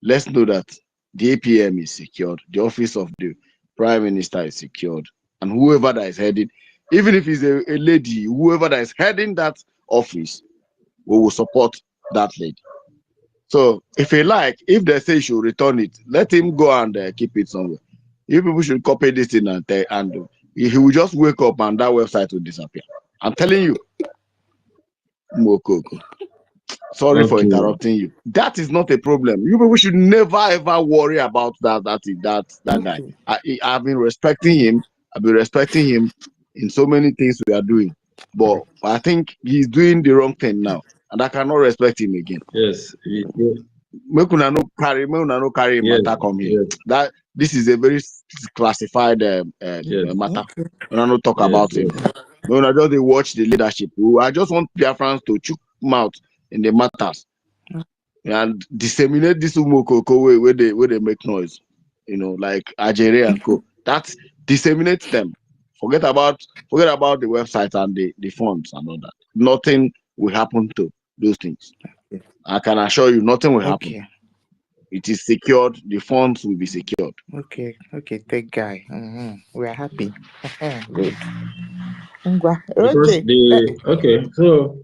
Speaker 9: Let's know that the APM is secured, the office of the Prime Minister is secured, and whoever that is heading
Speaker 21: Even if it's a lady, whoever that is heading that office, we will support that lady. So if he like, if they say he should return it, let him go and keep it somewhere. You people should copy this thing and he will just wake up and that website will disappear. I'm telling you. Mokoko. Sorry for interrupting you. That is not a problem. You people should never ever worry about that guy. I've been respecting him. I've been respecting him in so many things we are doing. But I think he's doing the wrong thing now. And I cannot respect him again.
Speaker 8: Yes.
Speaker 21: Make una no carry matter come here. That this is a very classified matter. Una no talk about him. When I just watch the leadership, I just want Biafrans to chook mouth in the matters and disseminate this umokoko where they make noise, you know, like Algeria and co. That's disseminate them. Forget about the website and the funds and all that. Nothing will happen to those things. I can assure you, nothing will happen. It is secured. The funds will be secured.
Speaker 4: Okay, thank guy. We are happy. Good.
Speaker 8: So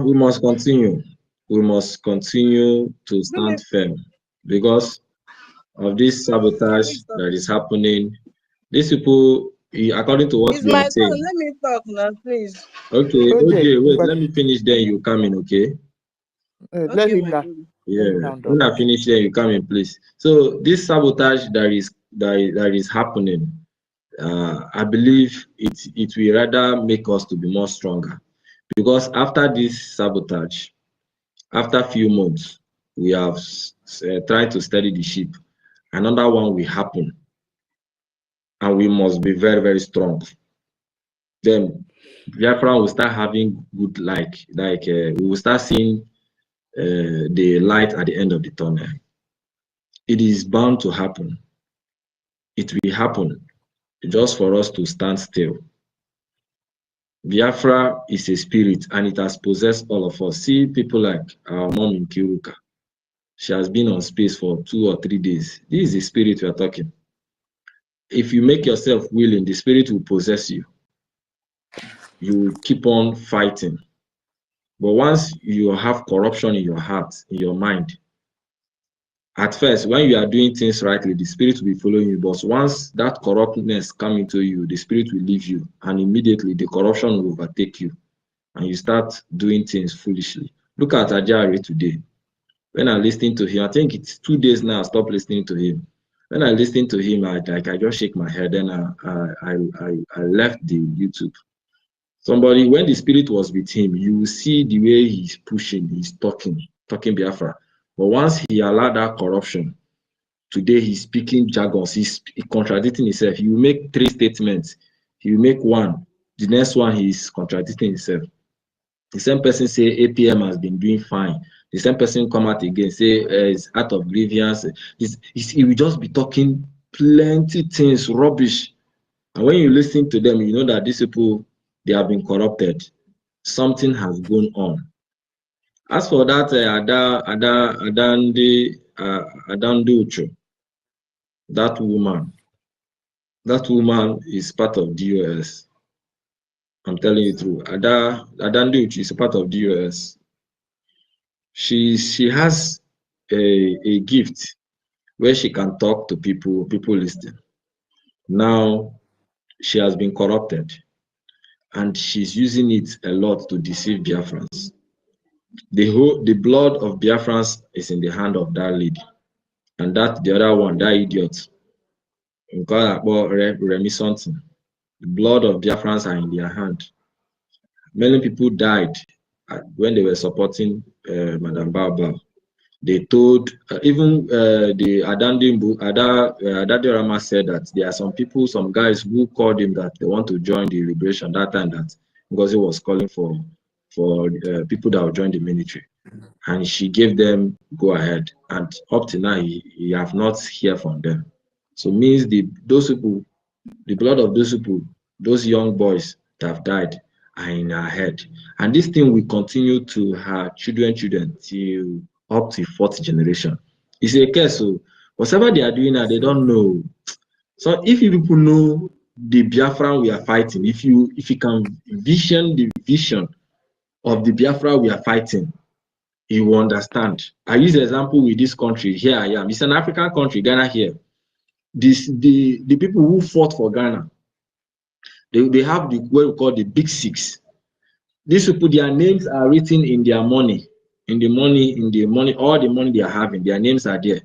Speaker 8: we must continue. We must continue to stand firm because of this sabotage that is happening. These people, according to what
Speaker 17: it's
Speaker 8: we
Speaker 17: my
Speaker 8: are saying.
Speaker 17: turn. Let me talk now, please.
Speaker 8: Okay, wait, let me finish, then you come in, okay?
Speaker 4: Let him now.
Speaker 8: Yeah, when I finish, then you come in, please. So this sabotage that is happening, I believe it will rather make us to be more stronger, because after this sabotage, after a few months, we have tried to steady the ship. Another one will happen, and we must be very, very strong. Then Biafra will start having good we will start seeing the light at the end of the tunnel. It is bound to happen. It will happen just for us to stand still. Biafra is a spirit and it has possessed all of us. See people like our mom in Kiruka. She has been on space for 2 or 3 days. This is the spirit we are talking. If you make yourself willing, the spirit will possess you. You will keep on fighting. But once you have corruption in your heart, in your mind, at first, when you are doing things rightly, the spirit will be following you. But once that corruptness comes into you, the spirit will leave you. And immediately, the corruption will overtake you. And you start doing things foolishly. Look at Ajari today. When I listen to him, I think it's 2 days now I stopped listening to him. When I listen to him, I just shake my head. Then I left the YouTube. Somebody, when the spirit was with him, you will see the way he's pushing, he's talking Biafra. But once he allowed that corruption, today he's speaking jargons, he's contradicting himself. He will make 3 statements. He will make one. The next one, he's contradicting himself. The same person say APM has been doing fine. The same person come out again, say it's out of grievance. He will just be talking plenty things, rubbish. And when you listen to them, you know that these people, they have been corrupted. Something has gone on. As for that, Adanducho, that woman is part of DOS. I'm telling you true. Adanducho is a part of DOS. She has a gift where she can talk to people listen. Now she has been corrupted, and she's using it a lot to deceive Biafrans. The blood of Biafrans is in the hand of that lady, and that the other one, that idiot, Remy something. The blood of Biafrans are in their hand. Many people died when they were supporting Madam Baobab. They told even the Adade Rama said that there are some people, some guys who called him that they want to join the liberation. That time that NGOZI was calling for people that will join the military, and she gave them go ahead. And up to now, he have not heard from them. So means those people, the blood of those people, those young boys that have died, are in our head, and this thing will continue to her children till up to 4th generation. It's a case, so whatever they are doing now, they don't know. So if you people know the Biafra we are fighting, if you can vision the vision of the Biafra we are fighting, you will understand. I use the example with this country. Here I am. It's an African country, Ghana here. The people who fought for Ghana, they have the what we call the Big Six. These people, their names are written in their money, all the money they are having, their names are there.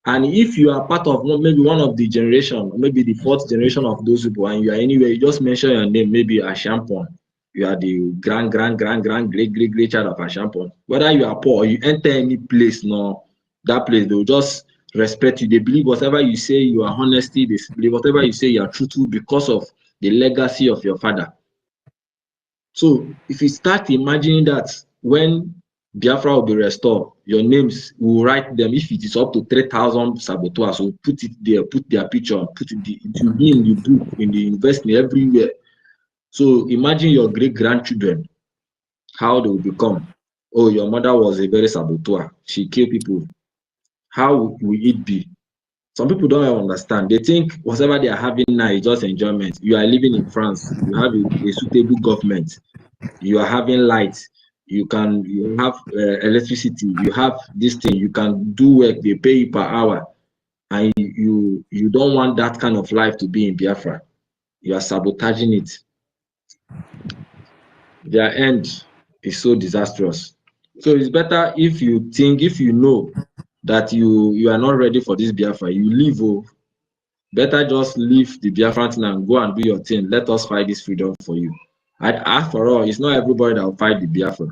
Speaker 8: And if you are part of maybe one of the generation, maybe the fourth generation of those people, and you are anywhere, you just mention your name, maybe Ashampon. You are the grand, great child of Ashampon. Whether you are poor or you enter any place, that place, they will just respect you. They believe whatever you say, you are honesty. They believe whatever you say, you are truthful because of the legacy of your father. So if you start imagining that when Biafra will be restored, your names will write them. If it is up to 3,000 saboteurs, we'll put it there, put their picture, it will be in the book, in the university, everywhere. So imagine your great-grandchildren, how they will become. Oh, your mother was a very saboteur. She killed people. How will it be? Some people don't understand. They think whatever they are having now is just enjoyment. You are living in France. You have a suitable government. You are having light. You have electricity. You have this thing. You can do work. They pay you per hour. And you don't want that kind of life to be in Biafra. You are sabotaging it. Their end is so disastrous. So it's better if you know that you are not ready for this Biafra, you leave. Better just leave the Biafran thing and go and do your thing. Let us fight this freedom for you. After all, it's not everybody that will fight the Biafra.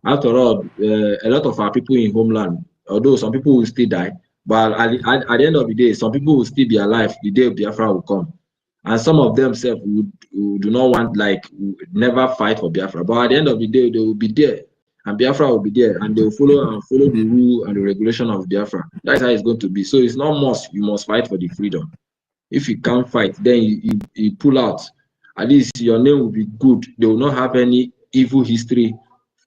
Speaker 8: After all, a lot of our people in homeland, although some people will still die, but at the end of the day, some people will still be alive the day Biafra will come. And some of them who do not want, never fight for Biafra. But at the end of the day, they will be there. And Biafra will be there. And they will follow the rule and the regulation of Biafra. That's how it's going to be. So it's not must. You must fight for the freedom. If you can't fight, then you pull out. At least your name will be good. They will not have any evil history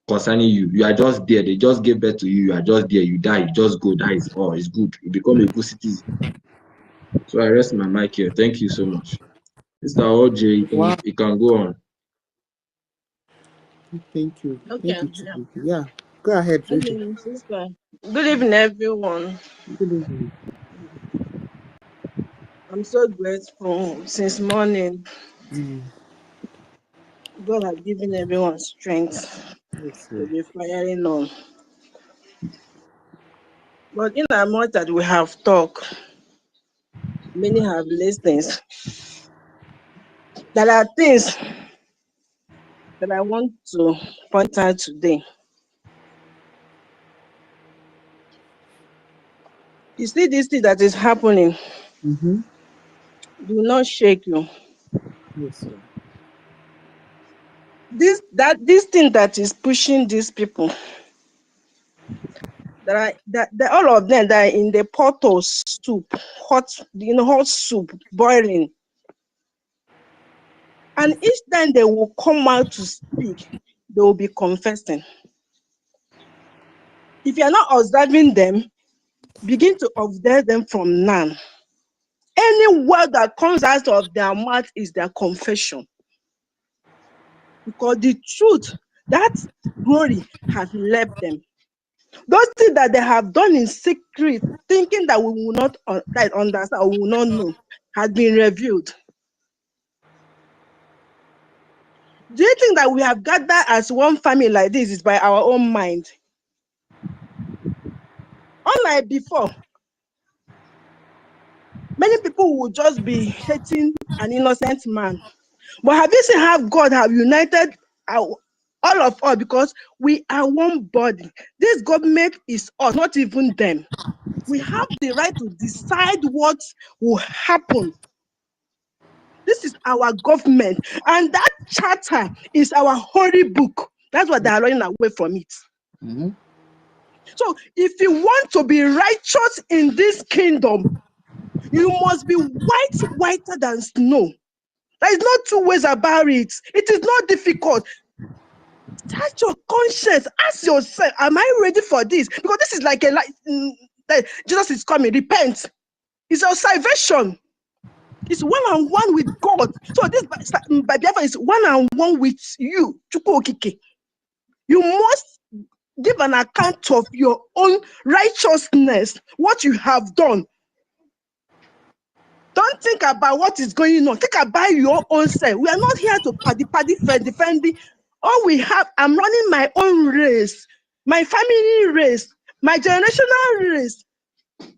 Speaker 8: concerning you. You are just there. They just gave birth to you. You are just there. You die. You just go. That is all. It's good. You become a good citizen. So I rest my mic here. Thank you so much. Mr. OJ, you can go on.
Speaker 4: Thank you.
Speaker 17: Okay.
Speaker 4: Thank you. Yeah. Go ahead.
Speaker 17: Good evening, sister. Good evening, everyone.
Speaker 4: Good evening.
Speaker 17: I'm so grateful since morning. God has given everyone strength to be firing on. But in as much that we have talked, many have listened. There are things that I want to point out today. You see this thing that is happening, do not shake you.
Speaker 4: Yes, sir.
Speaker 17: This thing that is pushing these people, all of them that are in the pot of soup, hot soup, boiling. And each time they will come out to speak, they will be confessing. If you are not observing them, begin to observe them from now. Any word that comes out of their mouth is their confession. Because the truth, that glory has left them. Those things that they have done in secret, thinking that we will not understand or we will not know, has been revealed. Do you think that we have gathered as one family like this is by our own mind? Unlike before, many people will just be hating an innocent man. But have you seen how God have united all of us, because we are one body? This government is us, not even them. We have the right to decide what will happen. This is our government, and that charter is our holy book. That's what they are running away from it. So if you want to be righteous in this kingdom, you must be whiter than snow. There is no two ways about it. It is not difficult. Touch your conscience. Ask yourself, am I ready for this? Because this is like Jesus is coming. Repent. It's your salvation.
Speaker 3: It's one-on-one with God. So this Biafra is one-on-one with you. You must give an account of your own righteousness, what you have done. Don't think about what is going on. Think about your own self. We are not here to paddy defending. All we have, I'm running my own race, my family race, my generational race.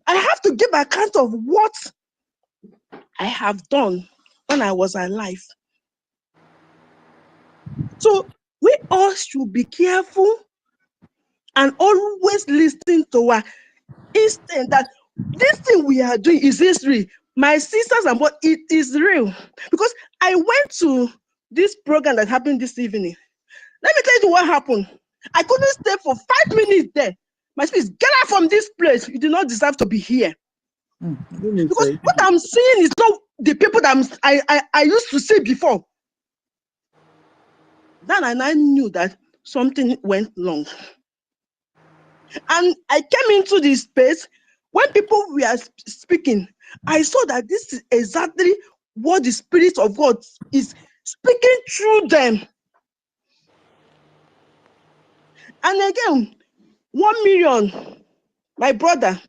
Speaker 3: I have to give account of what I have done when I was alive. So we all should be careful and always listen to our instinct that this thing we are doing is history. My sisters and brothers, it is real. Because I went to this program that happened this evening. Let me tell you what happened. I couldn't stay for 5 minutes there. My spirit, get out from this place. You do not deserve to be here. Because what I'm seeing is not the people that I used to see before. Then I knew that something went wrong. And I came into this space. When people were speaking, I saw that this is exactly what the Spirit of God is speaking through them. And again, 1 million, my brother,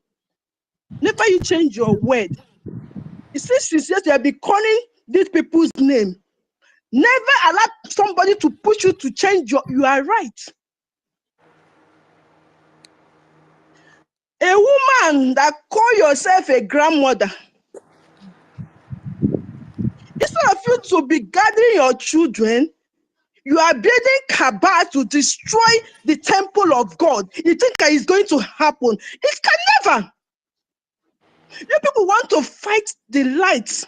Speaker 3: never you change your word. It says you have been calling these people's name. Never allow somebody to push you to change you are right. A woman that call yourself a grandmother, instead of you to be gathering your children, you are building cabal to destroy the temple of God. You think that is going to happen? It can never. You people want to fight the light,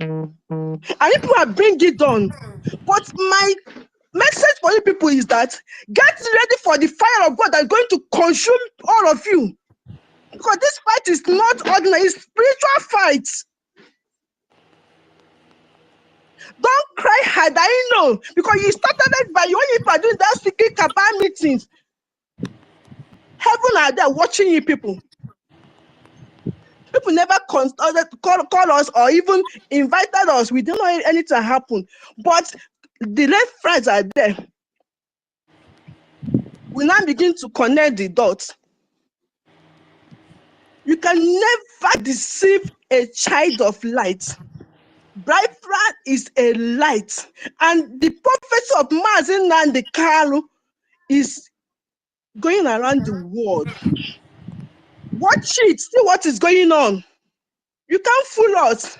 Speaker 3: and you people are bringing it on. But my message for you people is that get ready for the fire of God that's going to consume all of you. Because this fight is not ordinary, it's spiritual fight. Don't cry had I know, because you started it by when you are doing that secret cabal meetings. Heaven are there watching you people. People never call us or even invited us. We don't know anything happen. But the red flags are there. We now begin to connect the dots. You can never deceive a child of light. Biafra is a light. And the prophecy of Mazi Nnamdi Kanu is going around the world. Watch it, see what is going on. You can't fool us.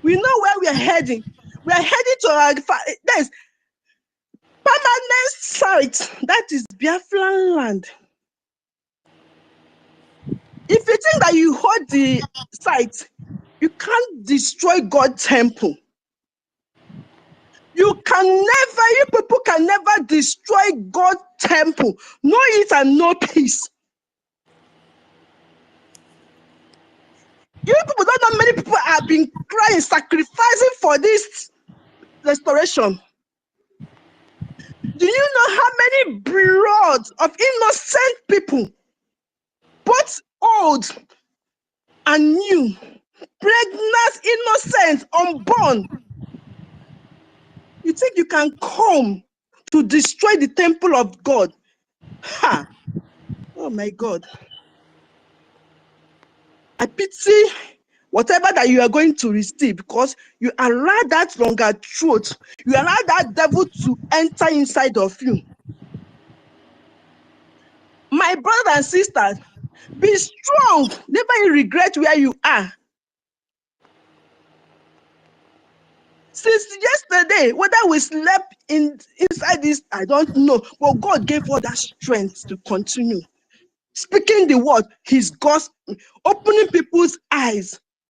Speaker 3: We know where we are heading. We are heading to there's permanent site, that is Biafran land. If you think that you hold the site, you can't destroy God's temple. You people can never destroy God's temple. No it and no peace. You people don't know many people have been crying, sacrificing for this restoration. Do you know how many blood of innocent people, both old and new, pregnant, innocent, unborn? You think you can come to destroy the temple of God? Ha! Oh my God. I pity whatever that you are going to receive, because you allow that longer truth, you allow that devil to enter inside of you. My brothers and sisters, be strong. Never regret where you are. Since yesterday, whether we slept inside this, I don't know. But God gave us that strength to continue. Speaking the word, his gospel, opening people's eyes.